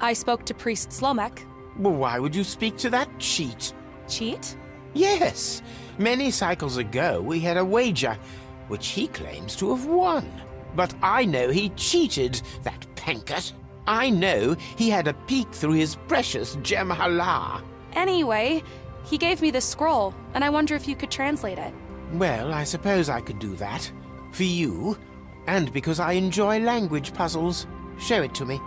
I spoke to Priest Slomek. Well, why would you speak to that cheat? Cheat? Yes. Many cycles ago, we had a wager, which he claims to have won. But I know he cheated, that pankert. I know he had a peek through his precious Gem Hala. Anyway, he gave me this scroll, and I wonder if you could translate it. Well, I suppose I could do that. For you, and because I enjoy language puzzles. Show it to me.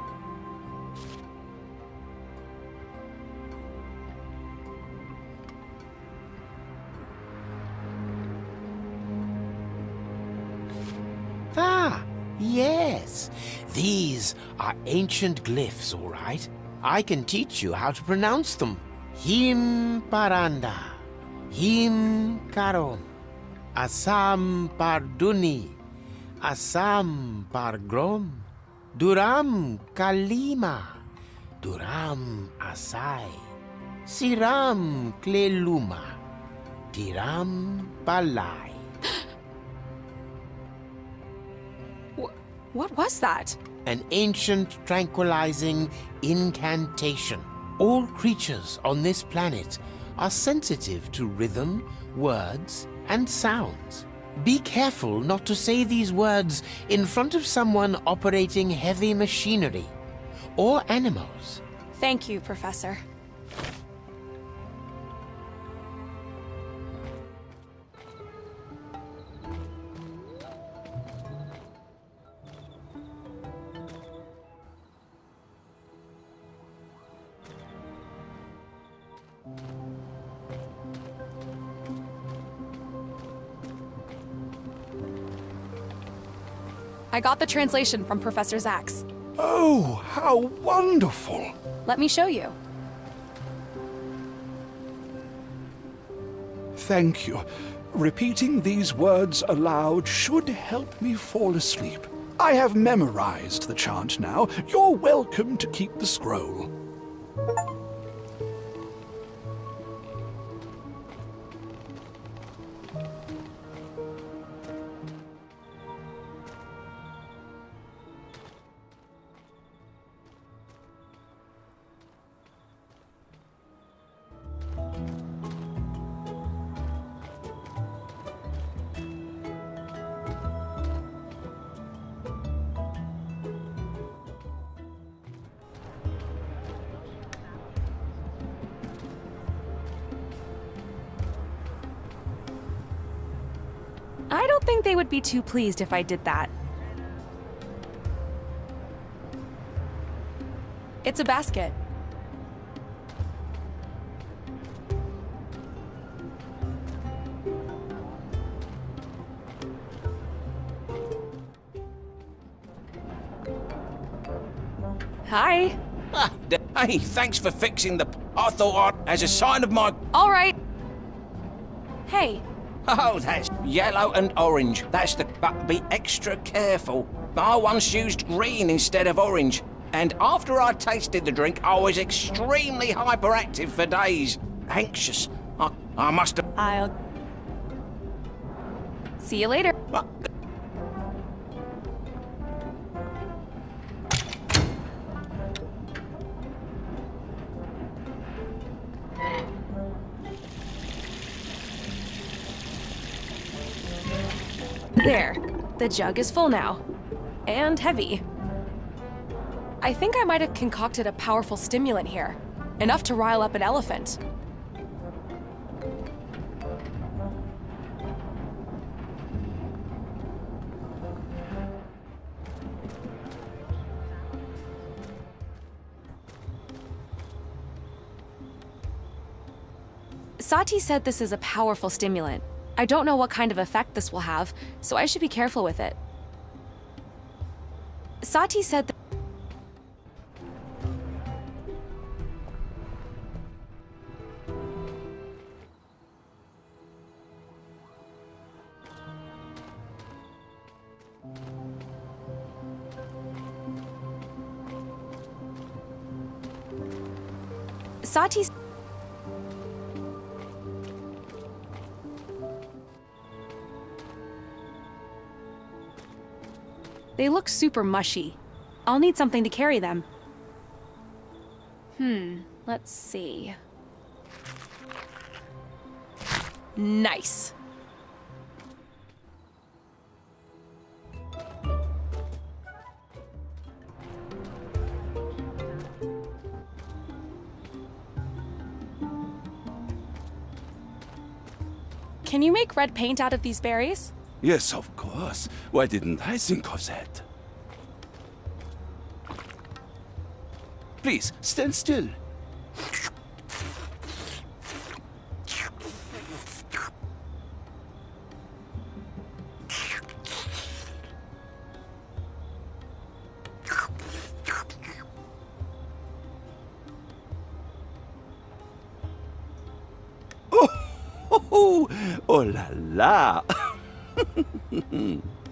Ah, yes. These are ancient glyphs, all right. I can teach you how to pronounce them. Him Paranda, Him Karon, Asam Parduni, Asam Pargrom, Duram Kalima, Duram Asai, Siram Kleluma, Tiram Balai. What was that? An ancient tranquilizing incantation. All creatures on this planet are sensitive to rhythm, words, and sounds. Be careful not to say these words in front of someone operating heavy machinery or animals. Thank you, Professor. I got the translation from Professor Zax. Oh, how wonderful! Let me show you. Thank you. Repeating these words aloud should help me fall asleep. I have memorized the chant now. You're welcome to keep the scroll. I don't think they would be too pleased if I did that. It's a basket. Hi. Hey, thanks for fixing the... I thought as a sign of my... All right. Hey. Oh, that's yellow and orange. That's the... But be extra careful. I once used green instead of orange. And after I tasted the drink, I was extremely hyperactive for days. Anxious. I must have... I'll... See you later. There. The jug is full now. And heavy. I think I might have concocted a powerful stimulant here. Enough to rile up an elephant. Sati said this is a powerful stimulant. I don't know what kind of effect this will have, so I should be careful with it. Sati said that... Sati's... They look super mushy. I'll need something to carry them. Let's see. Nice. Can you make red paint out of these berries? Yes, of course. Why didn't I think of that? Please, stand still. Oh la la!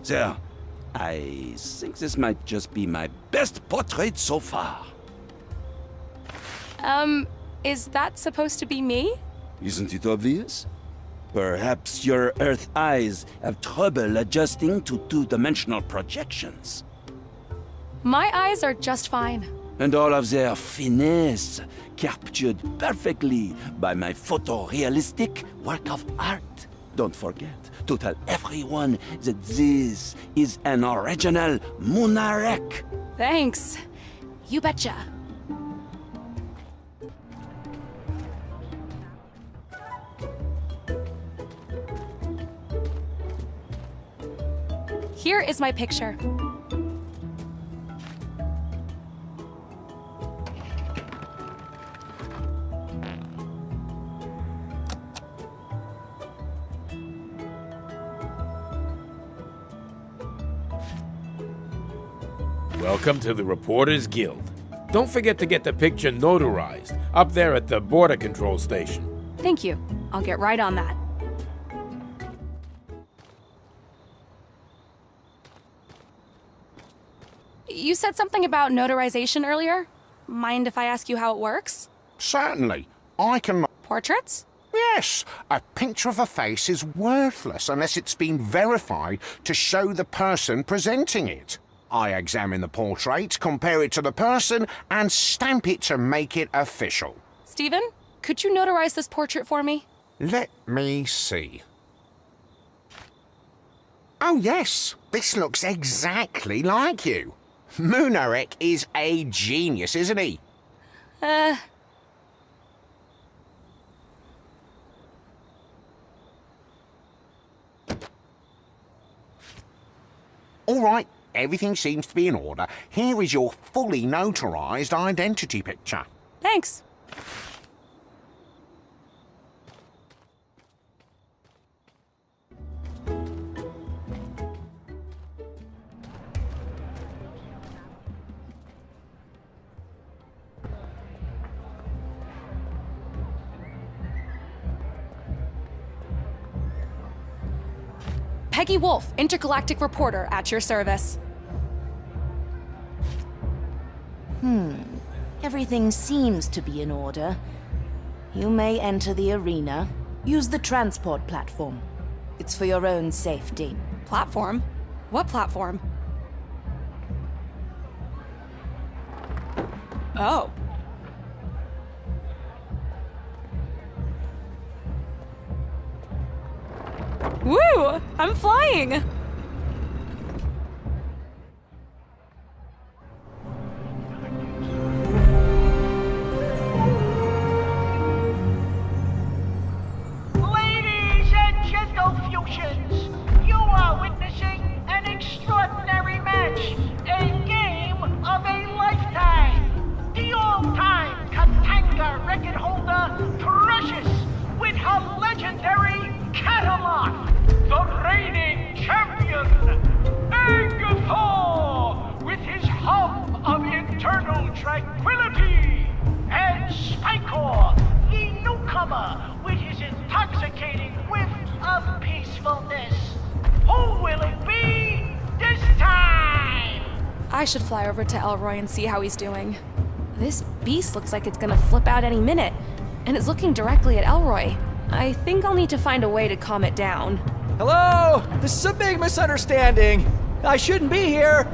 There, I think this might just be my best portrait so far. Is that supposed to be me? Isn't it obvious? Perhaps your Earth eyes have trouble adjusting to two-dimensional projections. My eyes are just fine. And all of their finesse captured perfectly by my photorealistic work of art. Don't forget to tell everyone that this is an original Munarek. Thanks. You betcha. Here is my picture. Welcome to the Reporters Guild. Don't forget to get the picture notarized up there at the border control station. Thank you. I'll get right on that. You said something about notarization earlier? Mind if I ask you how it works? Certainly. I can... Portraits? Yes. A picture of a face is worthless unless it's been verified to show the person presenting it. I examine the portrait, compare it to the person, and stamp it to make it official. Stephen, could you notarize this portrait for me? Let me see. Oh yes, this looks exactly like you. Munarek is a genius, isn't he? All right, everything seems to be in order. Here is your fully notarized identity picture. Thanks. Peggy Wolf, intergalactic reporter, at your service. Everything seems to be in order. You may enter the arena. Use the transport platform. It's for your own safety. Platform? What platform? Oh. Woo! I'm flying! Ladies and gentlefusions, you are witnessing an extraordinary match, a game of a lifetime. The all-time Katanga record holder, Precious, with her legendary Catalan, the reigning champion, Angathor, with his hum of internal tranquility, and Spikor, the newcomer, with his intoxicating whiff of peacefulness. Who will it be this time? I should fly over to ELROY and see how he's doing. This beast looks like it's gonna flip out any minute, and it's looking directly at Elroy. I think I'll need to find a way to calm it down. Hello? This is a big misunderstanding. I shouldn't be here.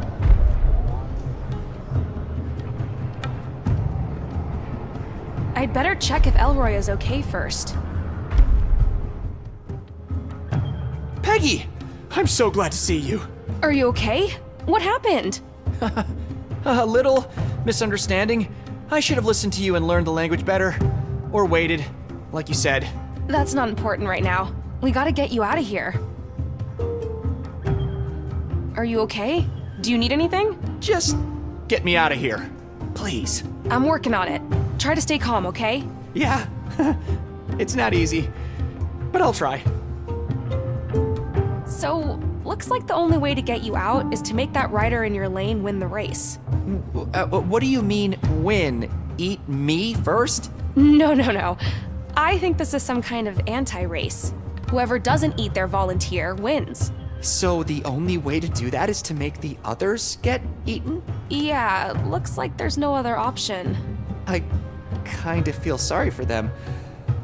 I'd better check if Elroy is okay first. Peggy! I'm so glad to see you. Are you okay? What happened? A little misunderstanding. I should have listened to you and learned the language better. Or waited, like you said. That's not important right now. We gotta get you out of here. Are you okay? Do you need anything? Just get me out of here, please. I'm working on it. Try to stay calm, okay? Yeah, it's not easy, but I'll try. So, looks like the only way to get you out is to make that rider in your lane win the race. What do you mean, win? Eat me first? No. I think this is some kind of anti-race. Whoever doesn't eat their volunteer wins. So the only way to do that is to make the others get eaten? Yeah, looks like there's no other option. I kind of feel sorry for them.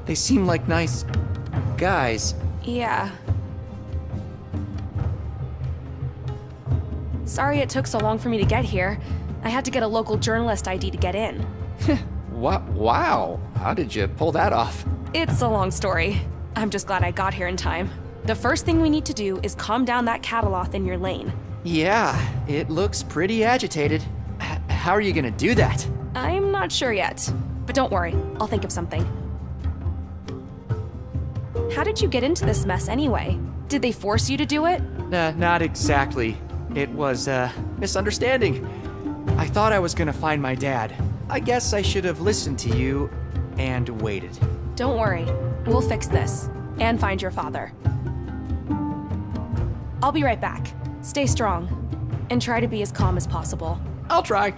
They seem like nice guys. Yeah. Sorry it took so long for me to get here. I had to get a local journalist ID to get in. What? Wow. How did you pull that off? It's a long story. I'm just glad I got here in time. The first thing we need to do is calm down that cataloth in your lane. Yeah, it looks pretty agitated. How are you gonna do that? I'm not sure yet, but don't worry, I'll think of something. How did you get into this mess anyway? Did they force you to do it? Not exactly. It was a misunderstanding. I thought I was gonna find my dad. I guess I should have listened to you and waited. Don't worry, we'll fix this and find your father. I'll be right back. Stay strong and try to be as calm as possible. I'll try.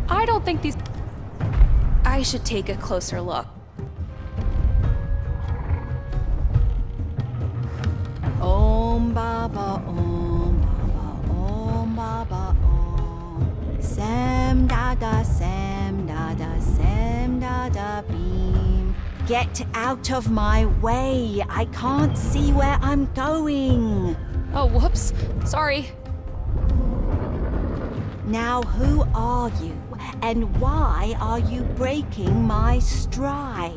I don't think these... I should take a closer look. Om Baba Om Baba Om Baba Om Sam Dada Sam Dada Sam Dada Beam. Get out of my way. I can't see where I'm going. Oh, whoops. Sorry. Now who are you? And why are you breaking my stride?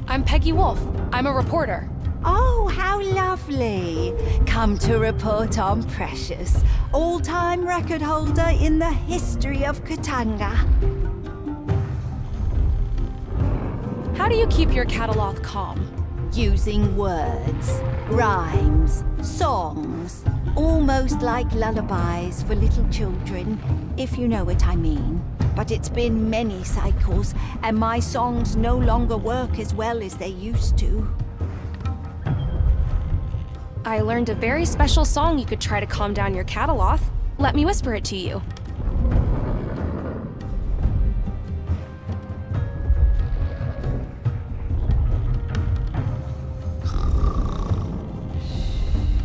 I'm Peggy Wolf. I'm a reporter. Oh, how lovely. Come to report on Precious, all-time record holder in the history of Katanga. How do you keep your cataloth calm? Using words, rhymes, songs, almost like lullabies for little children, if you know what I mean. But it's been many cycles, and my songs no longer work as well as they used to. I learned a very special song you could try to calm down your cataloth. Let me whisper it to you.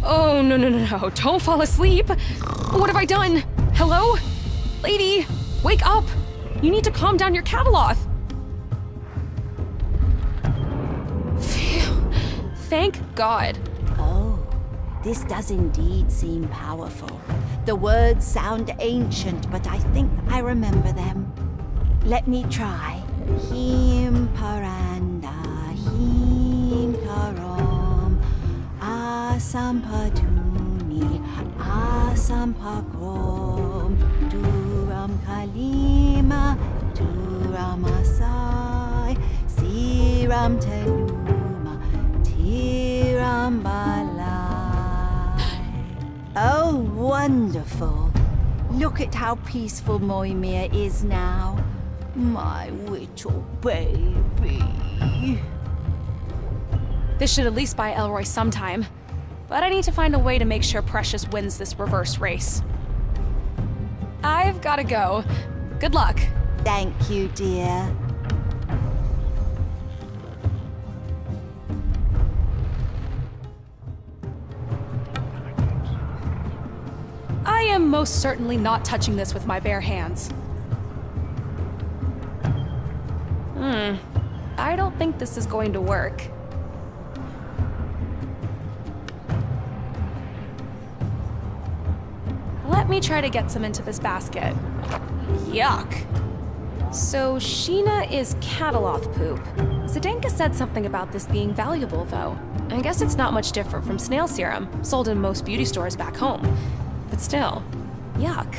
Oh, no. Don't fall asleep. What have I done? Hello? Lady, wake up. You need to calm down your cataloth. Phew. Thank God. Oh, this does indeed seem powerful. The words sound ancient, but I think I remember them. Let me try. Him paranda, him karom, asampaduni, asampagrom, duram kalima, duramasai, siram teluma, tiram balai. Oh, wonderful. Look at how peaceful Moimir is now. My little baby. This should at least buy Elroy some time. But I need to find a way to make sure Precious wins this reverse race. I've gotta go. Good luck. Thank you, dear. I'm most certainly not touching this with my bare hands. I don't think this is going to work. Let me try to get some into this basket. Yuck. So Sheena is cataloth poop. Zdenka said something about this being valuable, though. I guess it's not much different from snail serum, sold in most beauty stores back home. But still, yuck.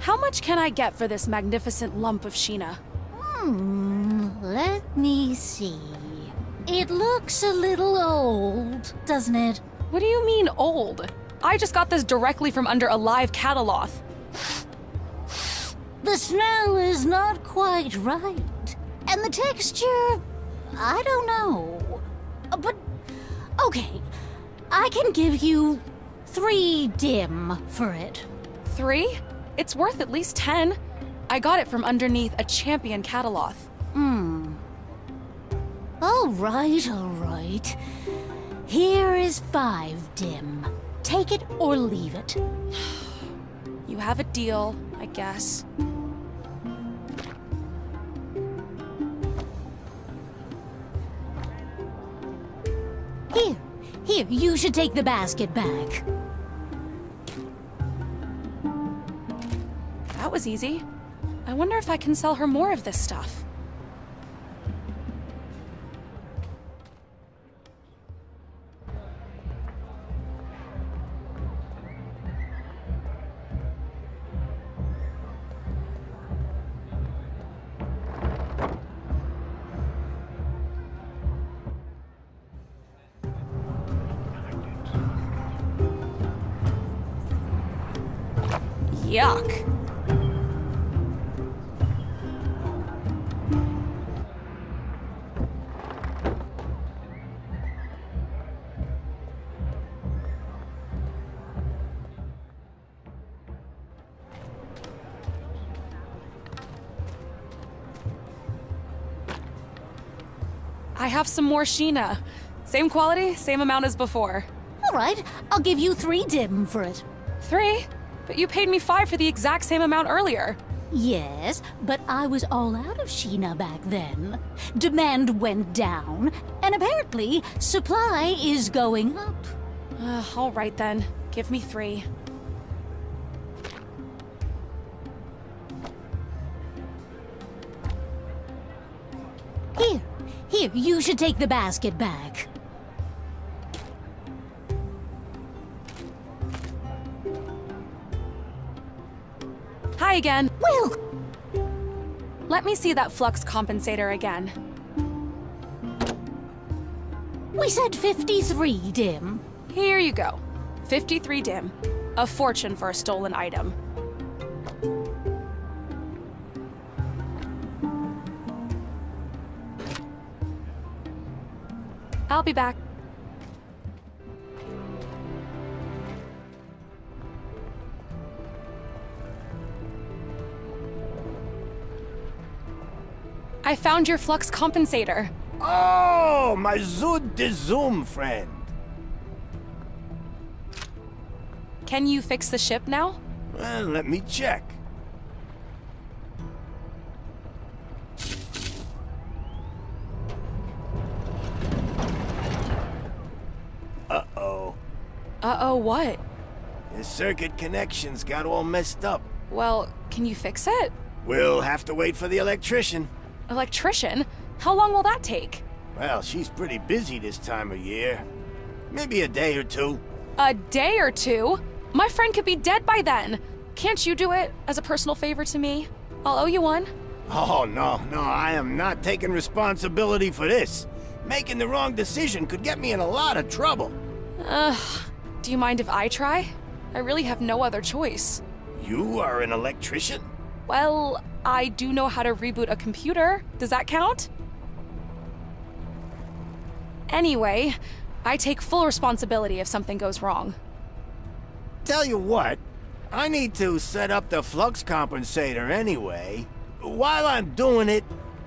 How much can I get for this magnificent lump of Sheena? Let me see. It looks a little old, doesn't it? What do you mean, old? I just got this directly from under a live cataloth. The smell is not quite right. And the texture, I don't know. But, okay, I can give you 3 dim for it. 3? It's worth at least 10. I got it from underneath a champion cataloth. All right. Here is 5 dim. Take it or leave it. You have a deal, I guess. Here, you should take the basket back. That was easy. I wonder if I can sell her more of this stuff. Yuck. I have some more Sheena. Same quality, same amount as before. All right, I'll give you 3 dim for it. 3? But you paid me 5 for the exact same amount earlier. Yes, but I was all out of Sheena back then. Demand went down, and apparently supply is going up. All right then. Give me 3. Here, you should take the basket back. Hi again. Well, let me see that flux compensator again. We said 53 dim. Here you go. 53 dim. A fortune for a stolen item. I'll be back. I found your flux compensator. Oh, my Zud de Zoom friend. Can you fix the ship now? Well, let me check. Uh-oh. Uh-oh, what? The circuit connections got all messed up. Well, can you fix it? We'll have to wait for the electrician. Electrician? How long will that take? Well, she's pretty busy this time of year. Maybe a day or 2. A day or 2? My friend could be dead by then. Can't you do it as a personal favor to me? I'll owe you one. Oh, no, I am not taking responsibility for this. Making the wrong decision could get me in a lot of trouble. Do you mind if I try? I really have no other choice. You are an electrician? Well, I do know how to reboot a computer. Does that count? Anyway, I take full responsibility if something goes wrong. Tell you what, I need to set up the flux compensator anyway. While I'm doing it,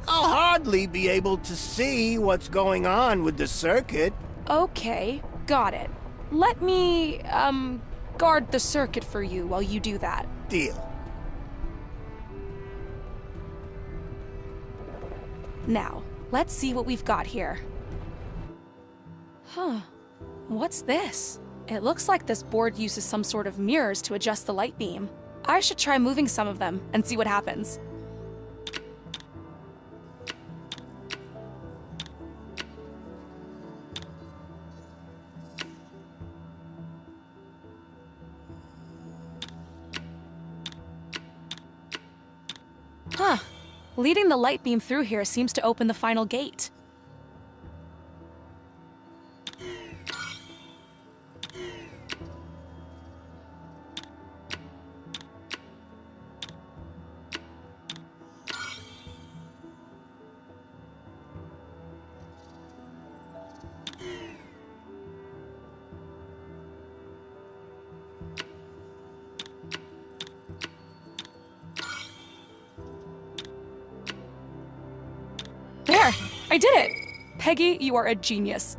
I'll hardly be able to see what's going on with the circuit. Okay, got it. Let me, guard the circuit for you while you do that. Deal. Now, let's see what we've got here. Huh. What's this? It looks like this board uses some sort of mirrors to adjust the light beam. I should try moving some of them and see what happens. Huh. Leading the light beam through here seems to open the final gate. There! I did it! Peggy, you are a genius.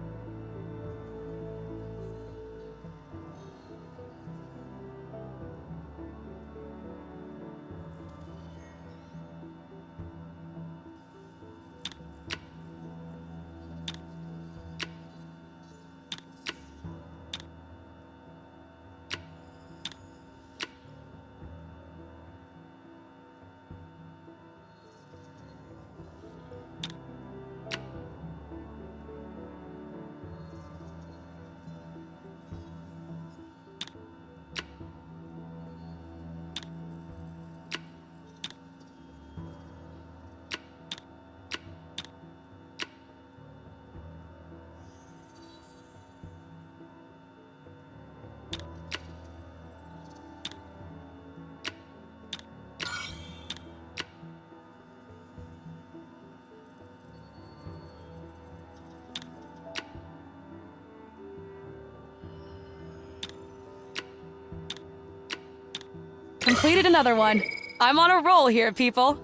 Completed another one. I'm on a roll here, people.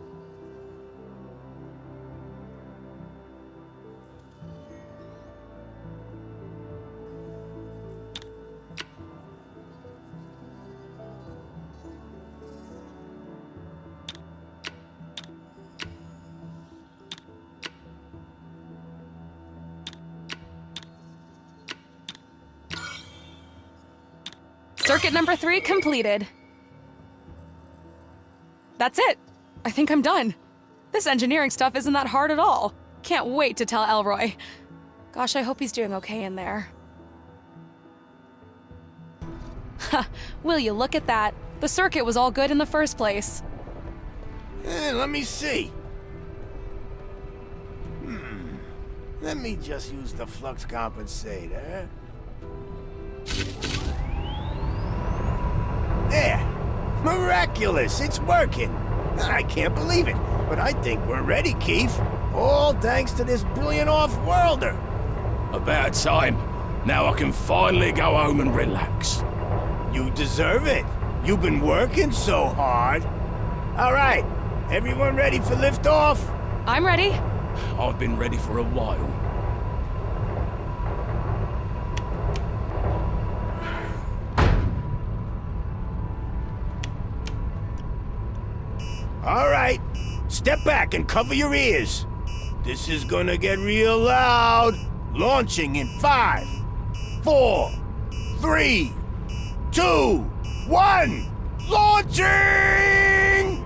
Circuit number 3 completed. That's it! I think I'm done. This engineering stuff isn't that hard at all. Can't wait to tell ELROY. Gosh, I hope he's doing okay in there. Ha! Will you look at that? The circuit was all good in the first place. Let me see. Let me just use the flux compensator. There! Miraculous! It's working! I can't believe it, but I think we're ready, Keith. All thanks to this brilliant off-worlder. About time. Now I can finally go home and relax. You deserve it. You've been working so hard. All right, everyone ready for liftoff? I'm ready. I've been ready for a while. All right, step back and cover your ears. This is gonna get real loud. Launching in 5, 4, 3, 2, 1. Launching!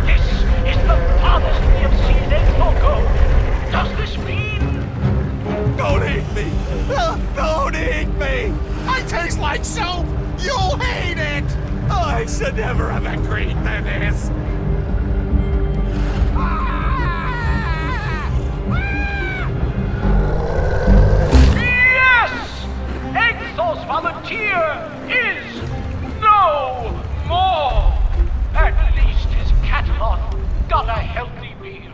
This is the farthest we have seen a logo. Does this me! Don't eat me! I taste like soap! You'll hate it! I should never have agreed to this! Yes! Exos Volunteer is no more! At least his catalog got a healthy meal.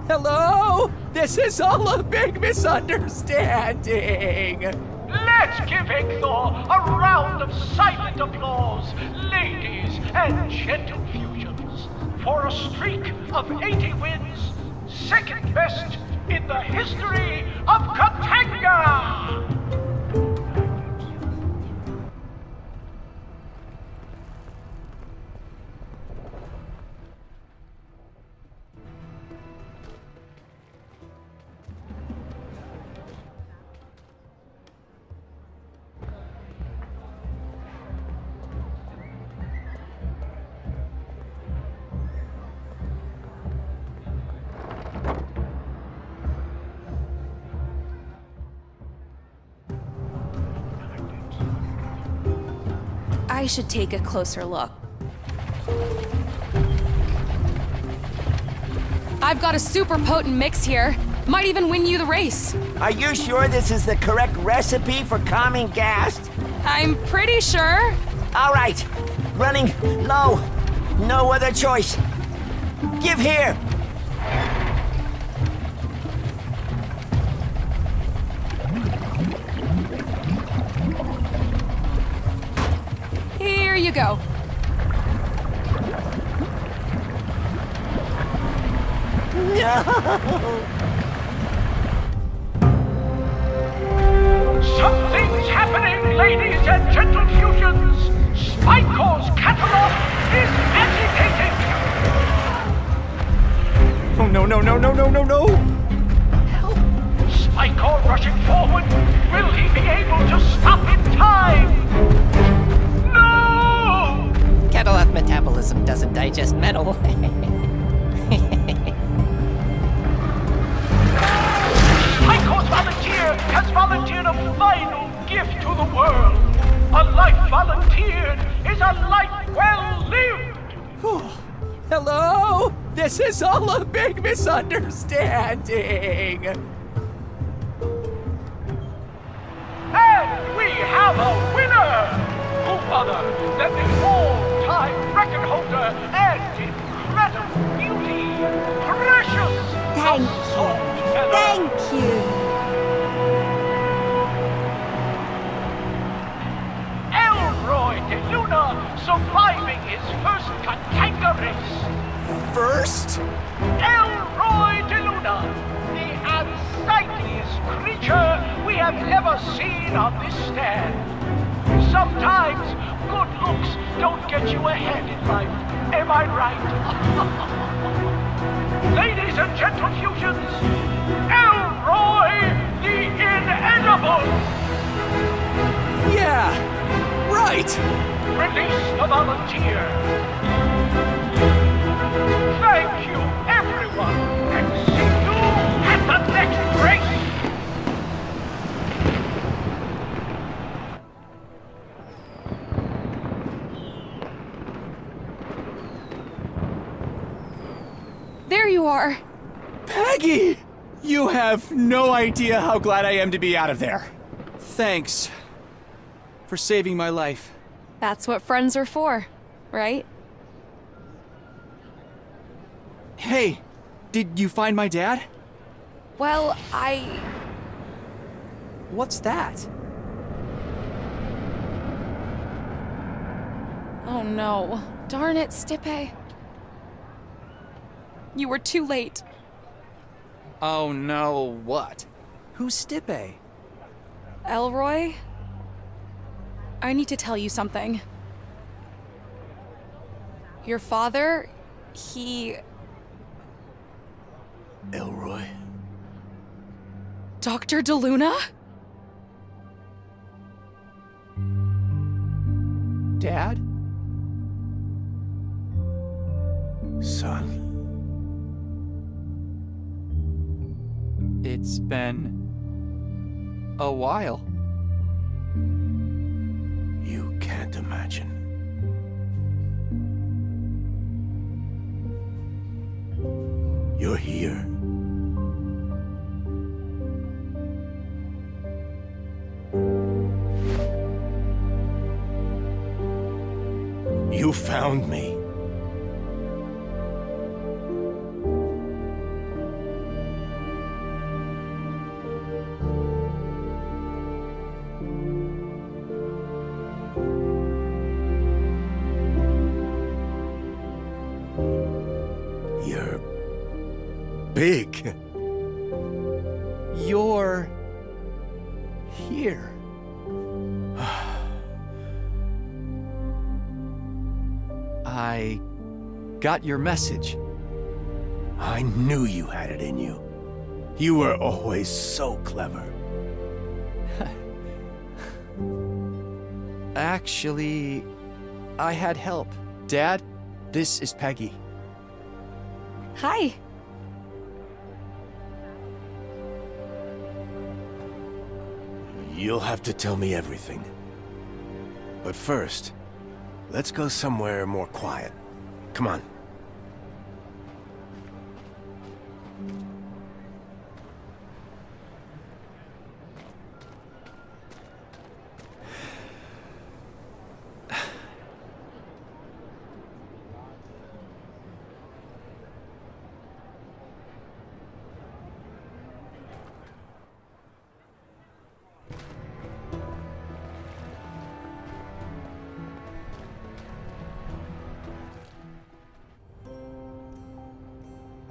Hello? This is all a big misunderstanding. Let's give Exor a round of silent applause, ladies and gentle fusions, for a streak of 80 wins, second best in the history of Katanga! I should take a closer look. I've got a super potent mix here. Might even win you the race. Are you sure this is the correct recipe for calming gas? I'm pretty sure. All right. Running low. No other choice. Give here. Here you go. No. Something's happening, ladies and gentle fusions! Spycore's catalog is agitating! Oh, no, no, no, no, no, no, no! Spycore rushing forward! Will he be able to stop in time? No! Catalyst metabolism doesn't digest metal. Spycore's volunteer has volunteered a final gift to the world. A life volunteered is a life well lived. Hello? This is all a big misunderstanding. And we have a winner! Who other than the all-time record holder and incredible beauty, Precious! Thank you. Thank you. ELROY de Luna surviving his first Katanga race. First? ELROY de Luna, the unsightliest creature we have ever seen on this stand. Sometimes good looks don't get you ahead in life. Am I right? Ladies and gentle fusions, ELROY the Inedible! Yeah, right! Release the volunteer! Thank you, everyone, and see you at the next race! There you are. Peggy! You have no idea how glad I am to be out of there. Thanks for saving my life. That's what friends are for, right? Hey, did you find my dad? Well, What's that? Oh no. Darn it, Stipe. You were too late. Oh no, what? Who's Stipe? ELROY? I need to tell you something. Your father, he... ELROY? Dr. DeLuna? Dad? Son. It's been a while. You can't imagine. You're here. You found me. You're big. You're here. I got your message. I knew you had it in you. You were always so clever. Actually, I had help. Dad, this is Peggy. Hi. You'll have to tell me everything. But first, let's go somewhere more quiet. Come on.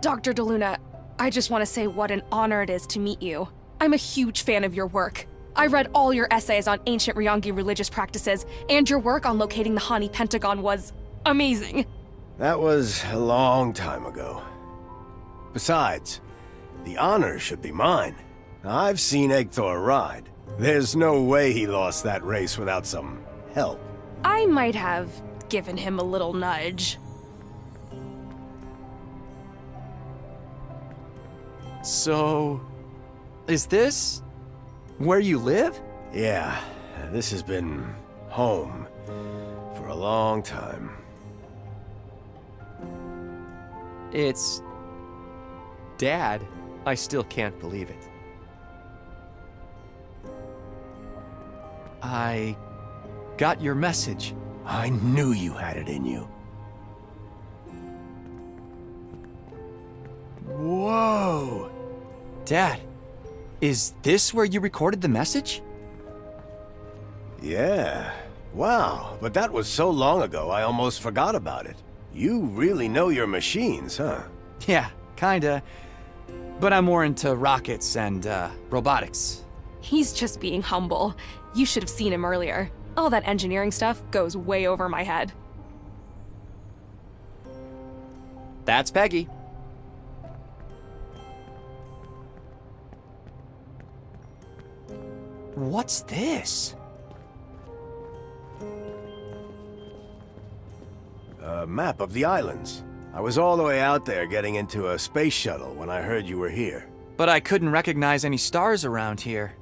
Dr. DeLuna, I just want to say what an honor it is to meet you. I'm a huge fan of your work. I read all your essays on ancient Ryongi religious practices, and your work on locating the Hani Pentagon was amazing. That was a long time ago. Besides, the honor should be mine. I've seen Egthor ride. There's no way he lost that race without some help. I might have given him a little nudge. So, is this where you live? Yeah, this has been home for a long time. It's Dad. I still can't believe it. I got your message. I knew you had it in you. Whoa! Dad, is this where you recorded the message? Yeah. Wow, but that was so long ago I almost forgot about it. You really know your machines, huh? Yeah, kinda. But I'm more into rockets and, robotics. He's just being humble. You should have seen him earlier. All that engineering stuff goes way over my head. That's Peggy. What's this? A map of the islands. I was all the way out there getting into a space shuttle when I heard you were here. But I couldn't recognize any stars around here.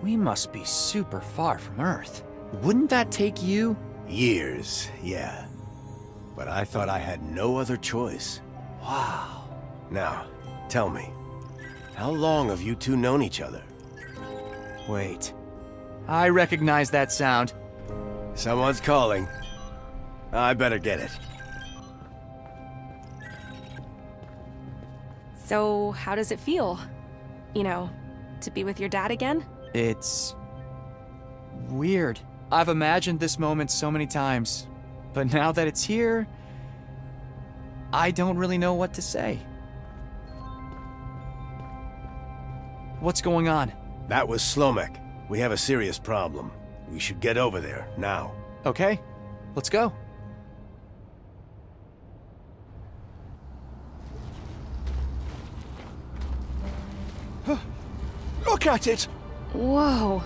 We must be super far from Earth. Wouldn't that take you? Years, yeah. But I thought I had no other choice. Wow. Now, tell me, how long have you two known each other? Wait. I recognize that sound. Someone's calling. I better get it. So, how does it feel? You know, to be with your dad again? It's weird. I've imagined this moment so many times, but now that it's here, I don't really know what to say. What's going on? That was Slomek. We have a serious problem. We should get over there, now. Okay, let's go. Look at it! Whoa.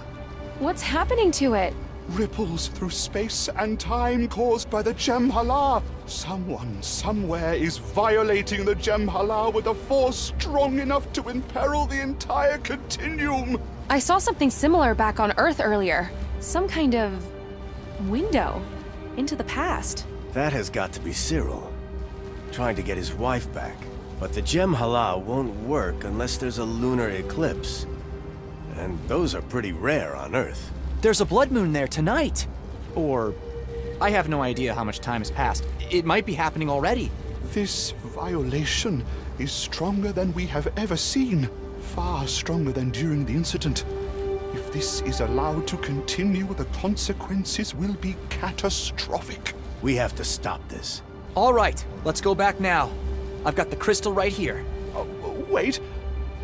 What's happening to it? Ripples through space and time caused by the Jem'Hala. Someone, somewhere is violating the Jem'Hala with a force strong enough to imperil the entire continuum. I saw something similar back on Earth earlier. Some kind of window into the past. That has got to be Cyril, trying to get his wife back. But the Jem'Hala won't work unless there's a lunar eclipse. And those are pretty rare on Earth. There's a blood moon there tonight. Or, I have no idea how much time has passed. It might be happening already. This violation is stronger than we have ever seen. Far stronger than during the incident. If this is allowed to continue, the consequences will be catastrophic. We have to stop this. All right, let's go back now. I've got the crystal right here. Wait.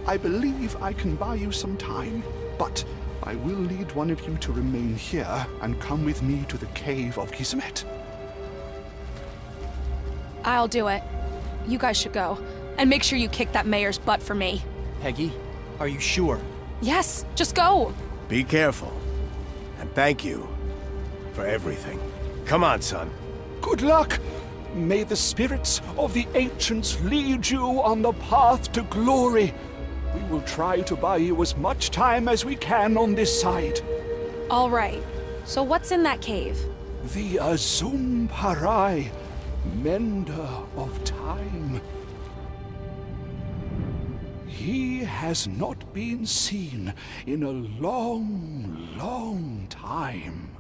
I believe I can buy you some time, but I will need one of you to remain here and come with me to the cave of Kismet. I'll do it. You guys should go. And make sure you kick that mayor's butt for me. Peggy, are you sure? Yes, just go. Be careful. And thank you for everything. Come on, son. Good luck! May the spirits of the ancients lead you on the path to glory. We will try to buy you as much time as we can on this side. All right. So what's in that cave? The Azum Parai, mender of time. He has not been seen in a long, long time.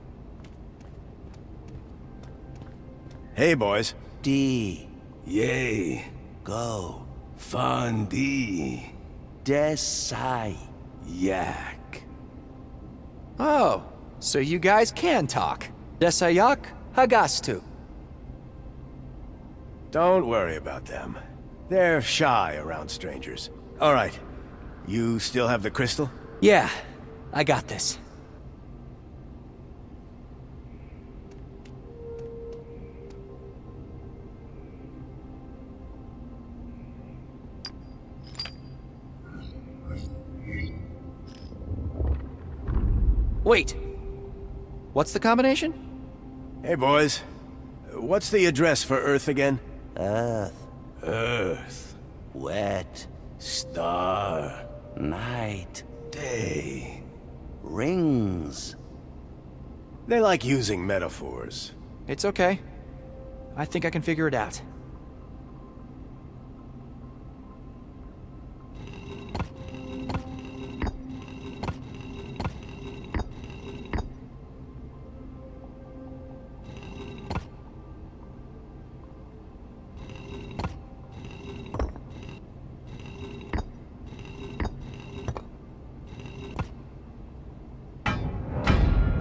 Hey, boys. D. Yay. Go. Fundi. Desai. Yak. Oh, so you guys can talk. Desayak Hagastu. Don't worry about them. They're shy around strangers. All right. You still have the crystal? Yeah, I got this. Wait. What's the combination? Hey, boys. What's the address for Earth again? Earth. Earth. Wet. Star. Night. Day. Rings. They like using metaphors. It's okay. I think I can figure it out.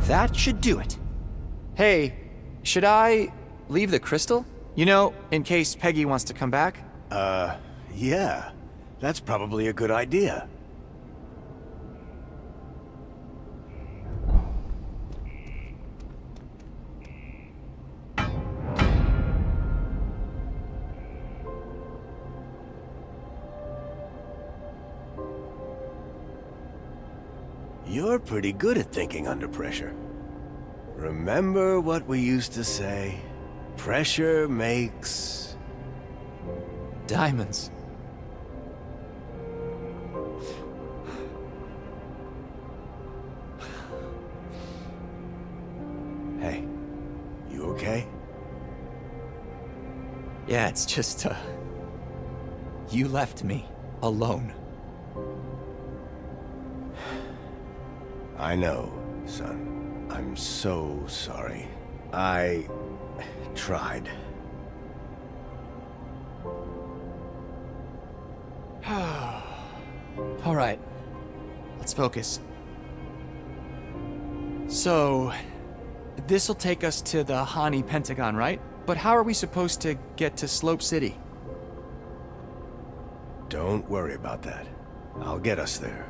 That should do it. Hey, should I leave the crystal? You know, in case Peggy wants to come back? Yeah. That's probably a good idea. You're pretty good at thinking under pressure. Remember what we used to say? Pressure makes... diamonds. Hey, you okay? Yeah, it's just, you left me alone. I know, son. I'm so sorry. I tried. All right, let's focus. So, this'll take us to the Hani Pentagon, right? But how are we supposed to get to Slope City? Don't worry about that. I'll get us there.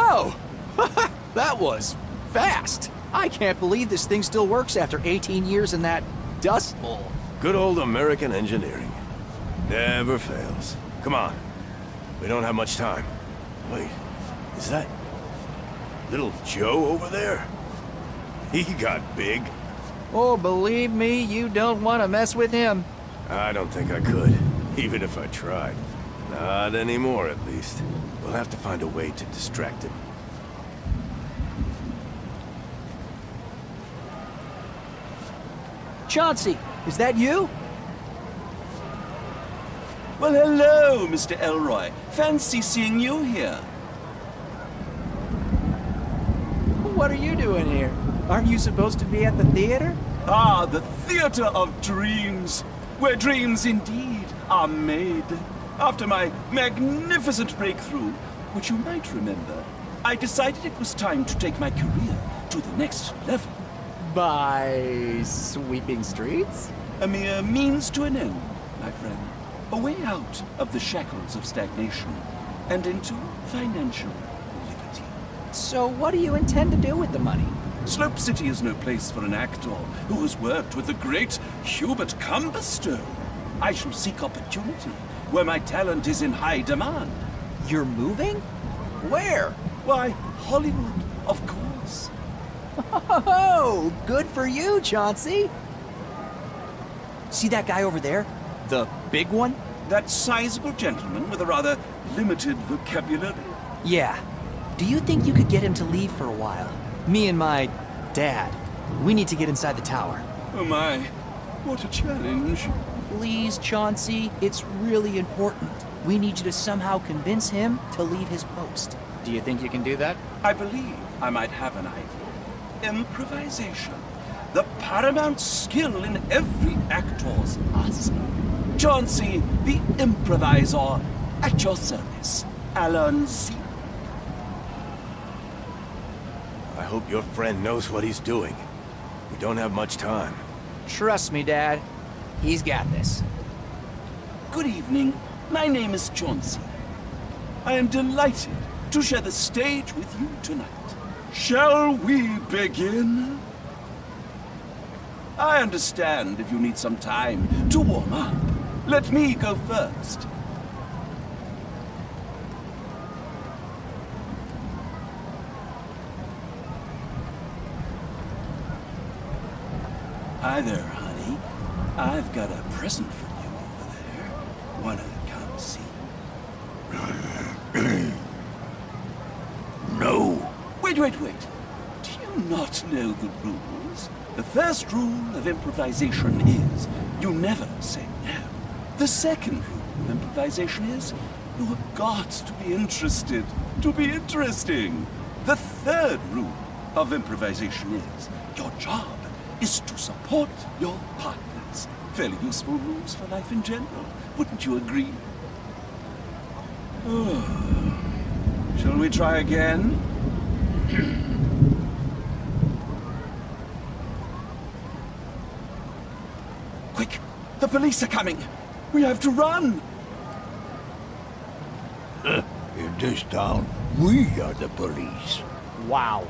Whoa! That was fast. I can't believe this thing still works after 18 years in that dust bowl. Good old American engineering. Never fails. Come on. We don't have much time. Wait, is that little Joe over there? He got big. Oh, believe me, you don't want to mess with him. I don't think I could, even if I tried. Not anymore, at least. We'll have to find a way to distract him. Chauncey, is that you? Well, hello, Mr. ELROY. Fancy seeing you here. What are you doing here? Aren't you supposed to be at the theater? Ah, the theater of dreams, where dreams indeed are made. After my magnificent breakthrough, which you might remember, I decided it was time to take my career to the next level. By sweeping streets? A mere means to an end, my friend. A way out of the shackles of stagnation and into financial liberty. So what do you intend to do with the money? Slope City is no place for an actor who has worked with the great Hubert Cumberstone. I shall seek opportunity where my talent is in high demand. You're moving? Where? Why, Hollywood, of course. Oh, good for you, Chauncey. See that guy over there? The big one? That sizable gentleman with a rather limited vocabulary? Yeah. Do you think you could get him to leave for a while? Me and my dad. We need to get inside the tower. Oh my, what a challenge. Please, Chauncey, it's really important. We need you to somehow convince him to leave his post. Do you think you can do that? I believe I might have an idea. Improvisation. The paramount skill in every actor's arsenal. Chauncey, the improviser, at your service. Alan Z. I hope your friend knows what he's doing. We don't have much time. Trust me, Dad. He's got this. Good evening. My name is Chauncey. I am delighted to share the stage with you tonight. Shall we begin? I understand if you need some time to warm up. Let me go first. Hi there, honey. I've got a present for you over there. Wanna come see? No. Wait. Do you not know the rules? The first rule of improvisation is you never say no. The second rule of improvisation is you have got to be interested to be interesting. The third rule of improvisation is your job is to support your partners. Fairly useful rules for life in general, wouldn't you agree? Oh. Shall we try again? Quick! The police are coming! We have to run! In this town, we are the police. Wow.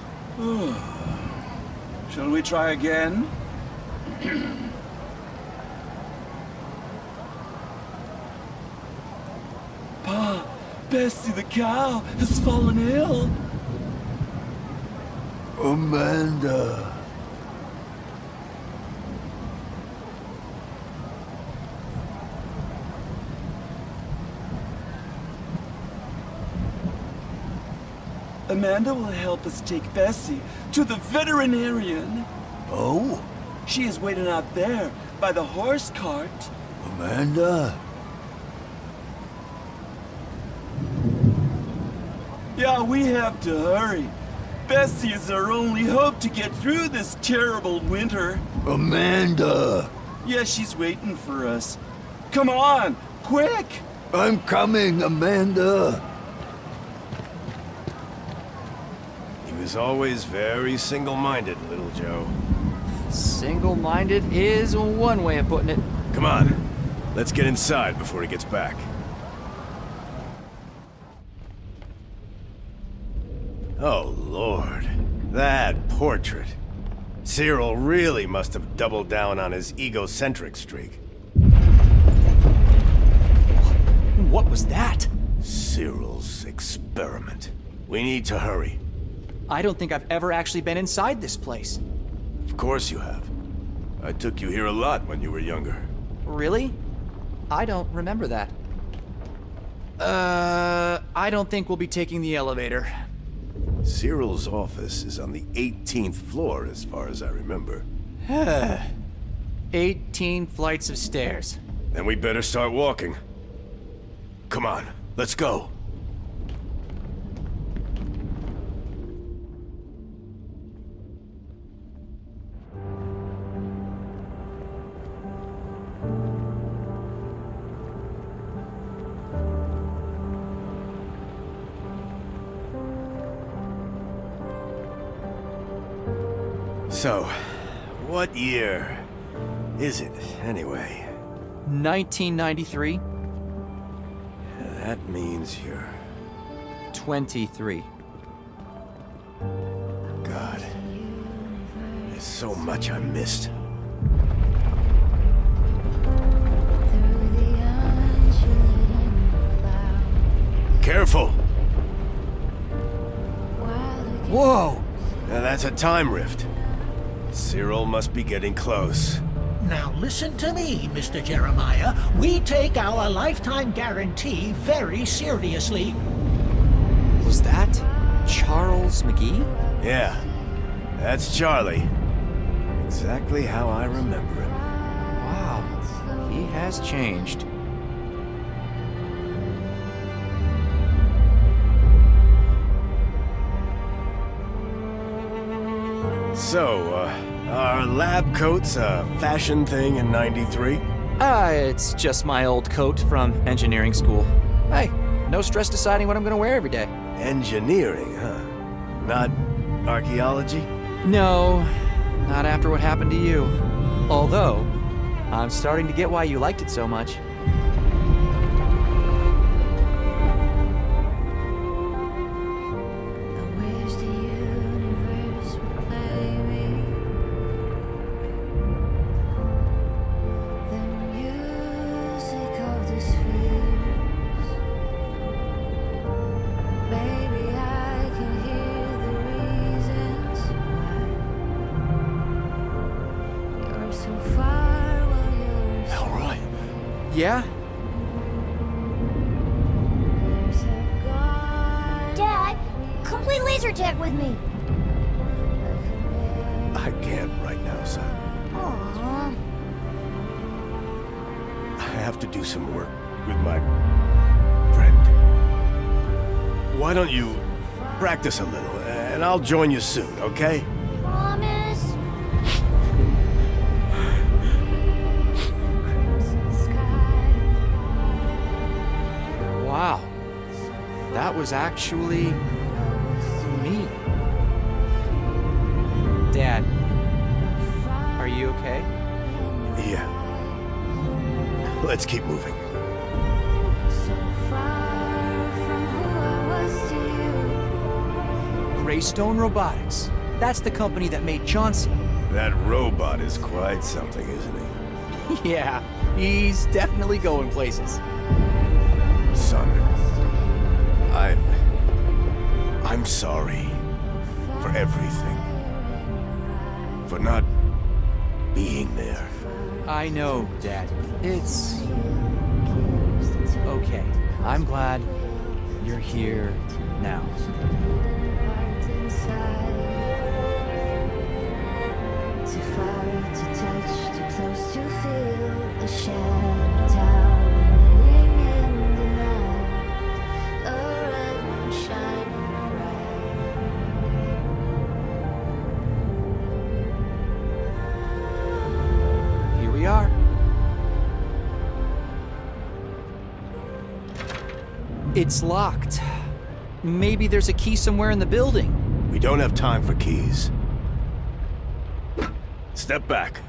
Shall we try again? Pa, Bessie the cow has fallen ill. Amanda. Amanda will help us take Bessie to the veterinarian. Oh? She is waiting out there by the horse cart. Amanda? Yeah, we have to hurry. Bessie is our only hope to get through this terrible winter. Amanda! Yeah, she's waiting for us. Come on, quick! I'm coming, Amanda! He was always very single-minded, little Joe. Single-minded is one way of putting it. Come on, let's get inside before he gets back. Oh, Lord. That portrait. Cyril really must have doubled down on his egocentric streak. What was that? Cyril's experiment. We need to hurry. I don't think I've ever actually been inside this place. Of course you have. I took you here a lot when you were younger. Really? I don't remember that. I don't think we'll be taking the elevator. Cyril's office is on the 18th floor, as far as I remember. 18 flights of stairs. Then we better start walking. Come on, let's go. So, what year is it, anyway? 1993. That means you're... 23. God. There's so much I missed. Careful! Whoa! Now that's a time rift. Cyril must be getting close. Now listen to me, Mr. Jeremiah. We take our lifetime guarantee very seriously. Was that Charles McGee? Yeah, that's Charlie. Exactly how I remember him. Wow, he has changed. So, are lab coats a fashion thing in '93? It's just my old coat from engineering school. Hey, no stress deciding what I'm gonna wear every day. Engineering, huh? Not archaeology? No, not after what happened to you. Although, I'm starting to get why you liked it so much. ELROY? Yeah? Dad, complete laser tag with me. I can't right now, son. Aww. I have to do some work with my friend. Why don't you practice a little, and I'll join you soon, okay? Promise. Wow. That was actually me. Dad, are you okay? Yeah. Let's keep moving. Greystone Robotics. That's the company that made Johnson. That robot is quite something, isn't he? Yeah, he's definitely going places. Son, I'm sorry for everything. For not being there. I know, Dad. It's okay. I'm glad you're here now. Too far to touch, too close to feel a shadow towering in the night. A red moon shining bright. Here we are. It's locked. Maybe there's a key somewhere in the building. We don't have time for keys. Step back.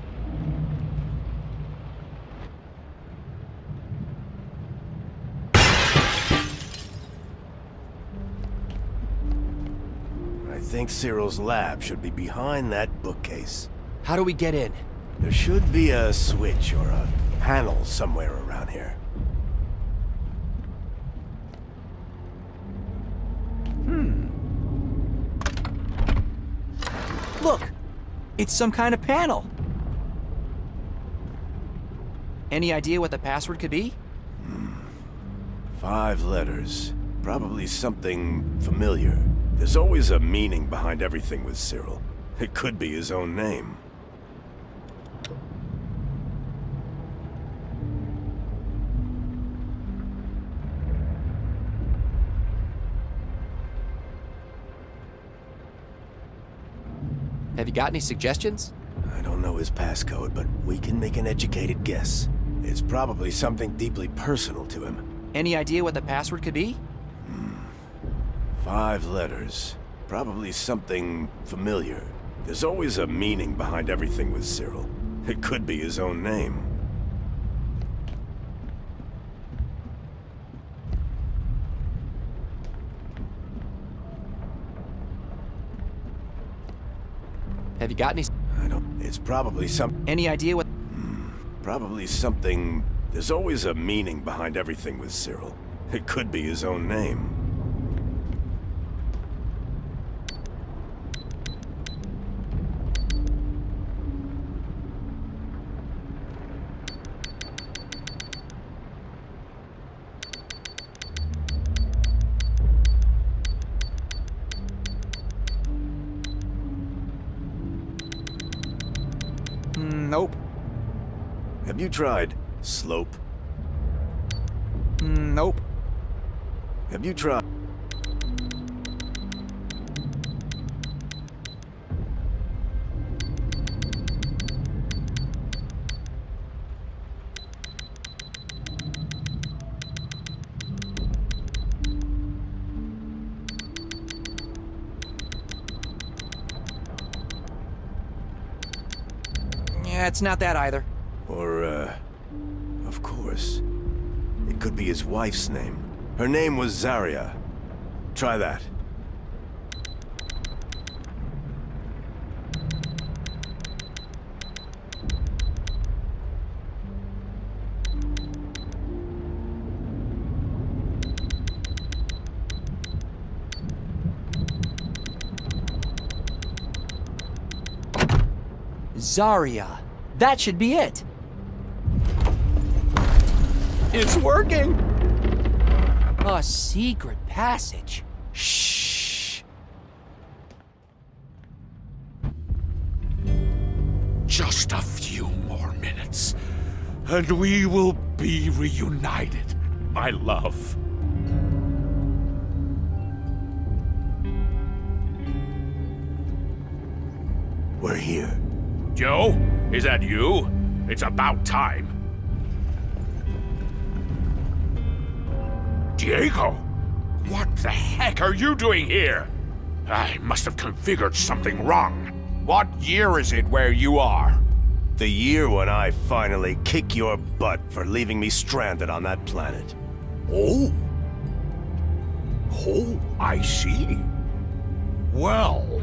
think Cyril's lab should be behind that bookcase. How do we get in? There should be a switch or a panel somewhere around here. Look! It's some kind of panel. Any idea what the password could be? 5 letters. Probably something familiar. There's always a meaning behind everything with Cyril. It could be his own name. Have you got any suggestions? I don't know his passcode, but we can make an educated guess. It's probably something deeply personal to him. Any idea what the password could be? 5 letters. Probably something familiar. There's always a meaning behind everything with Cyril. It could be his own name. Have you got any? I don't... It's probably some... Any idea what... Probably something... There's always a meaning behind everything with Cyril. It could be his own name. Nope. Have you tried slope? Nope. Have you tried... Yeah, it's not that either. Or, of course. It could be his wife's name. Her name was Zarya. Try that. Zarya. That should be it. It's working! A secret passage. Shh. Just a few more minutes, and we will be reunited, my love. We're here. Joe, is that you? It's about time. Diego, what the heck are you doing here? I must have configured something wrong. What year is it where you are? The year when I finally kick your butt for leaving me stranded on that planet. Oh. Oh, I see. Well,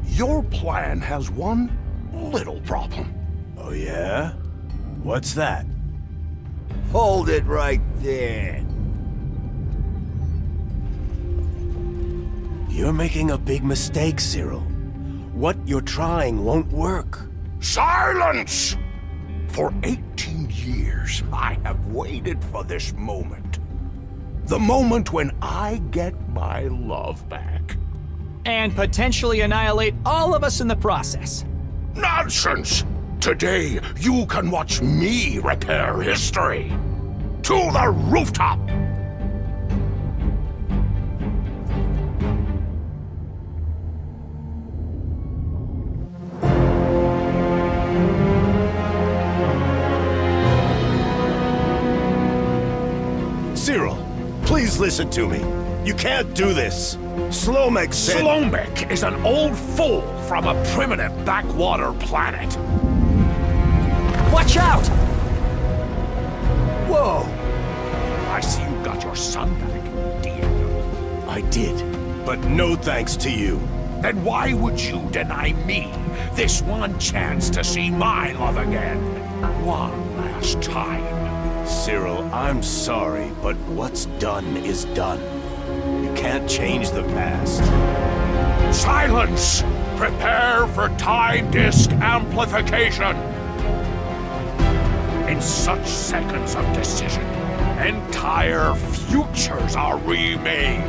your plan has one little problem. Oh yeah? What's that? Hold it right there. You're making a big mistake, Cyril. What you're trying won't work. Silence! For 18 years, I have waited for this moment. The moment when I get my love back. And potentially annihilate all of us in the process. Nonsense! Today, you can watch me repair history. To the rooftop! Cyril, please listen to me. You can't do this. Slomek said... Slomek is an old fool from a primitive backwater planet. Watch out! Whoa! I see you got your son back, Diego. I did, but no thanks to you. then why would you deny me this one chance to see my love again? One last time. Cyril, I'm sorry, but what's done is done. You can't change the past. Silence! Prepare for time disk amplification! In such seconds of decision, entire futures are remade.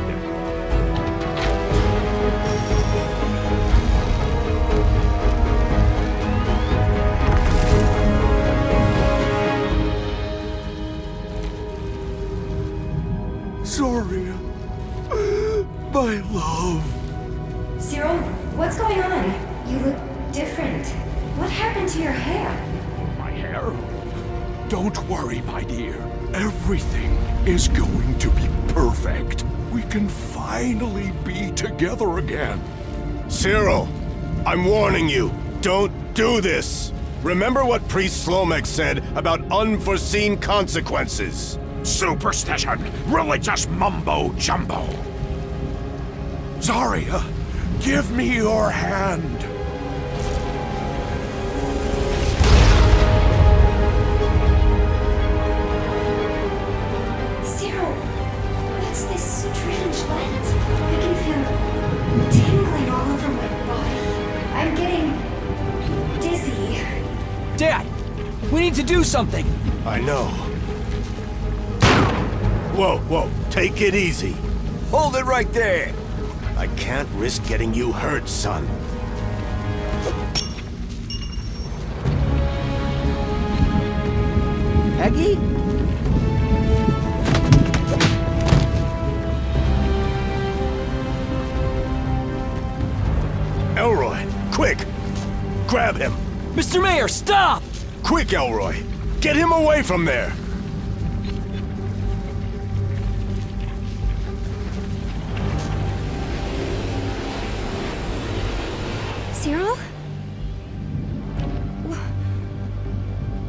Zoria, my love. Cyril, what's going on? You look different. What happened to your hair? My hair? Don't worry, my dear. Everything is going to be perfect. We can finally be together again. Cyril, I'm warning you. Don't do this. Remember what Priest Slomek said about unforeseen consequences. Superstition, religious mumbo-jumbo. Zarya, give me your hand. Cyril, what's this strange light? I can feel tingling all over my body. I'm getting dizzy. Dad, we need to do something. I know. Whoa, whoa, take it easy. Hold it right there. I can't risk getting you hurt, son. Peggy? Elroy, quick! Grab him! Mr. Mayor, stop! Quick, Elroy! Get him away from there! Cyril?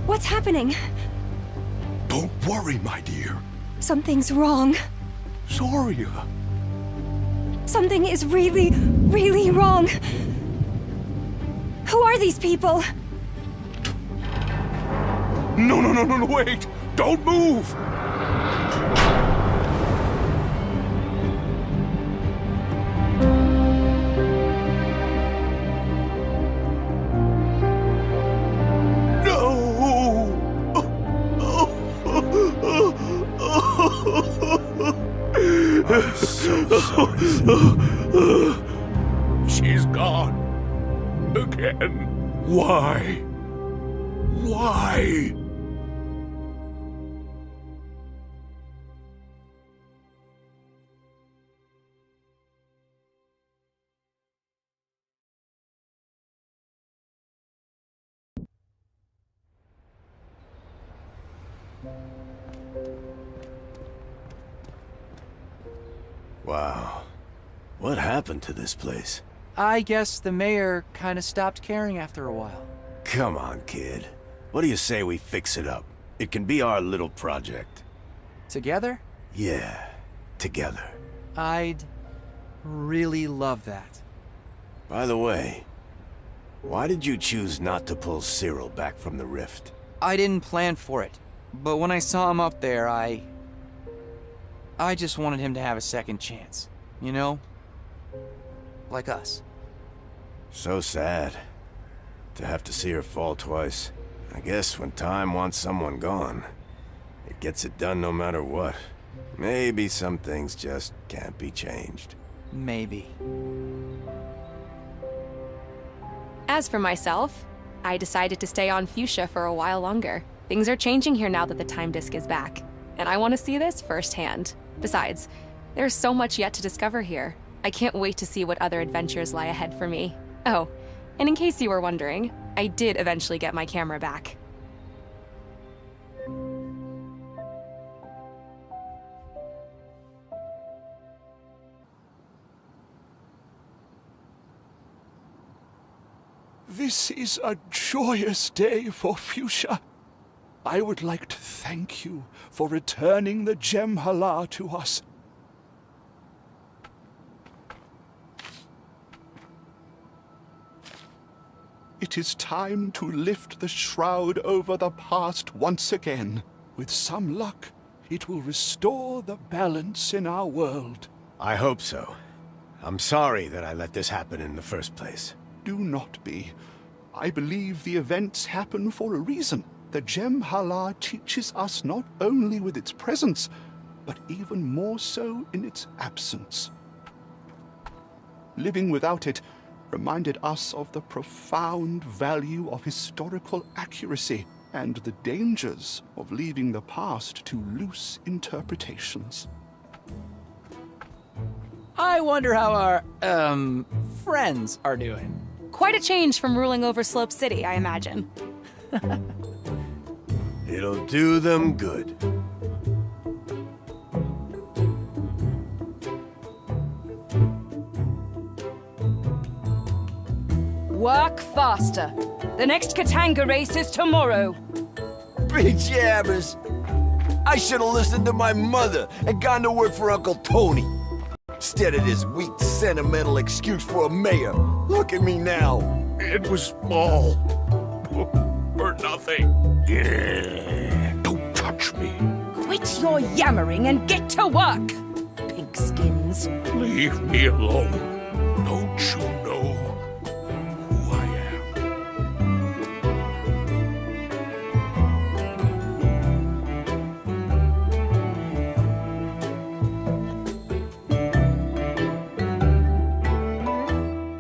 What's happening? Don't worry, my dear. Something's wrong. Zoria. Something is really, really wrong. Who are these people? No, wait! Don't move! I'm so sorry. She's gone. Again. Why? Why? Wow. What happened to this place? I guess the mayor kind of stopped caring after a while. Come on, kid. What do you say we fix it up? It can be our little project. Together? Yeah, together. I'd really love that. By the way, why did you choose not to pull Cyril back from the rift? I didn't plan for it, but when I saw him up there, I just wanted him to have a second chance, you know? Like us. So sad to have to see her fall twice. I guess when time wants someone gone, it gets it done no matter what. Maybe some things just can't be changed. Maybe. As for myself, I decided to stay on Fuchsia for a while longer. Things are changing here now that the time disk is back, and I want to see this firsthand. Besides, there's so much yet to discover here. I can't wait to see what other adventures lie ahead for me. Oh, and in case you were wondering, I did eventually get my camera back. This is a joyous day for Fuchsia. I would like to thank you for returning the Gem Hala to us. It is time to lift the shroud over the past once again. With some luck, it will restore the balance in our world. I hope so. I'm sorry that I let this happen in the first place. Do not be. I believe the events happen for a reason. The Gem Hala teaches us not only with its presence, but even more so in its absence. Living without it reminded us of the profound value of historical accuracy and the dangers of leaving the past to loose interpretations. I wonder how our, friends are doing. Quite a change from ruling over Slope City, I imagine. It'll do them good. Work faster. The next Katanga race is tomorrow. Big jabbers. I should have listened to my mother and gone to work for Uncle Tony. Instead of this weak, sentimental excuse for a mayor. Look at me now. It was all for nothing. Yeah, don't touch me. Quit your yammering and get to work, pigskins. Leave me alone.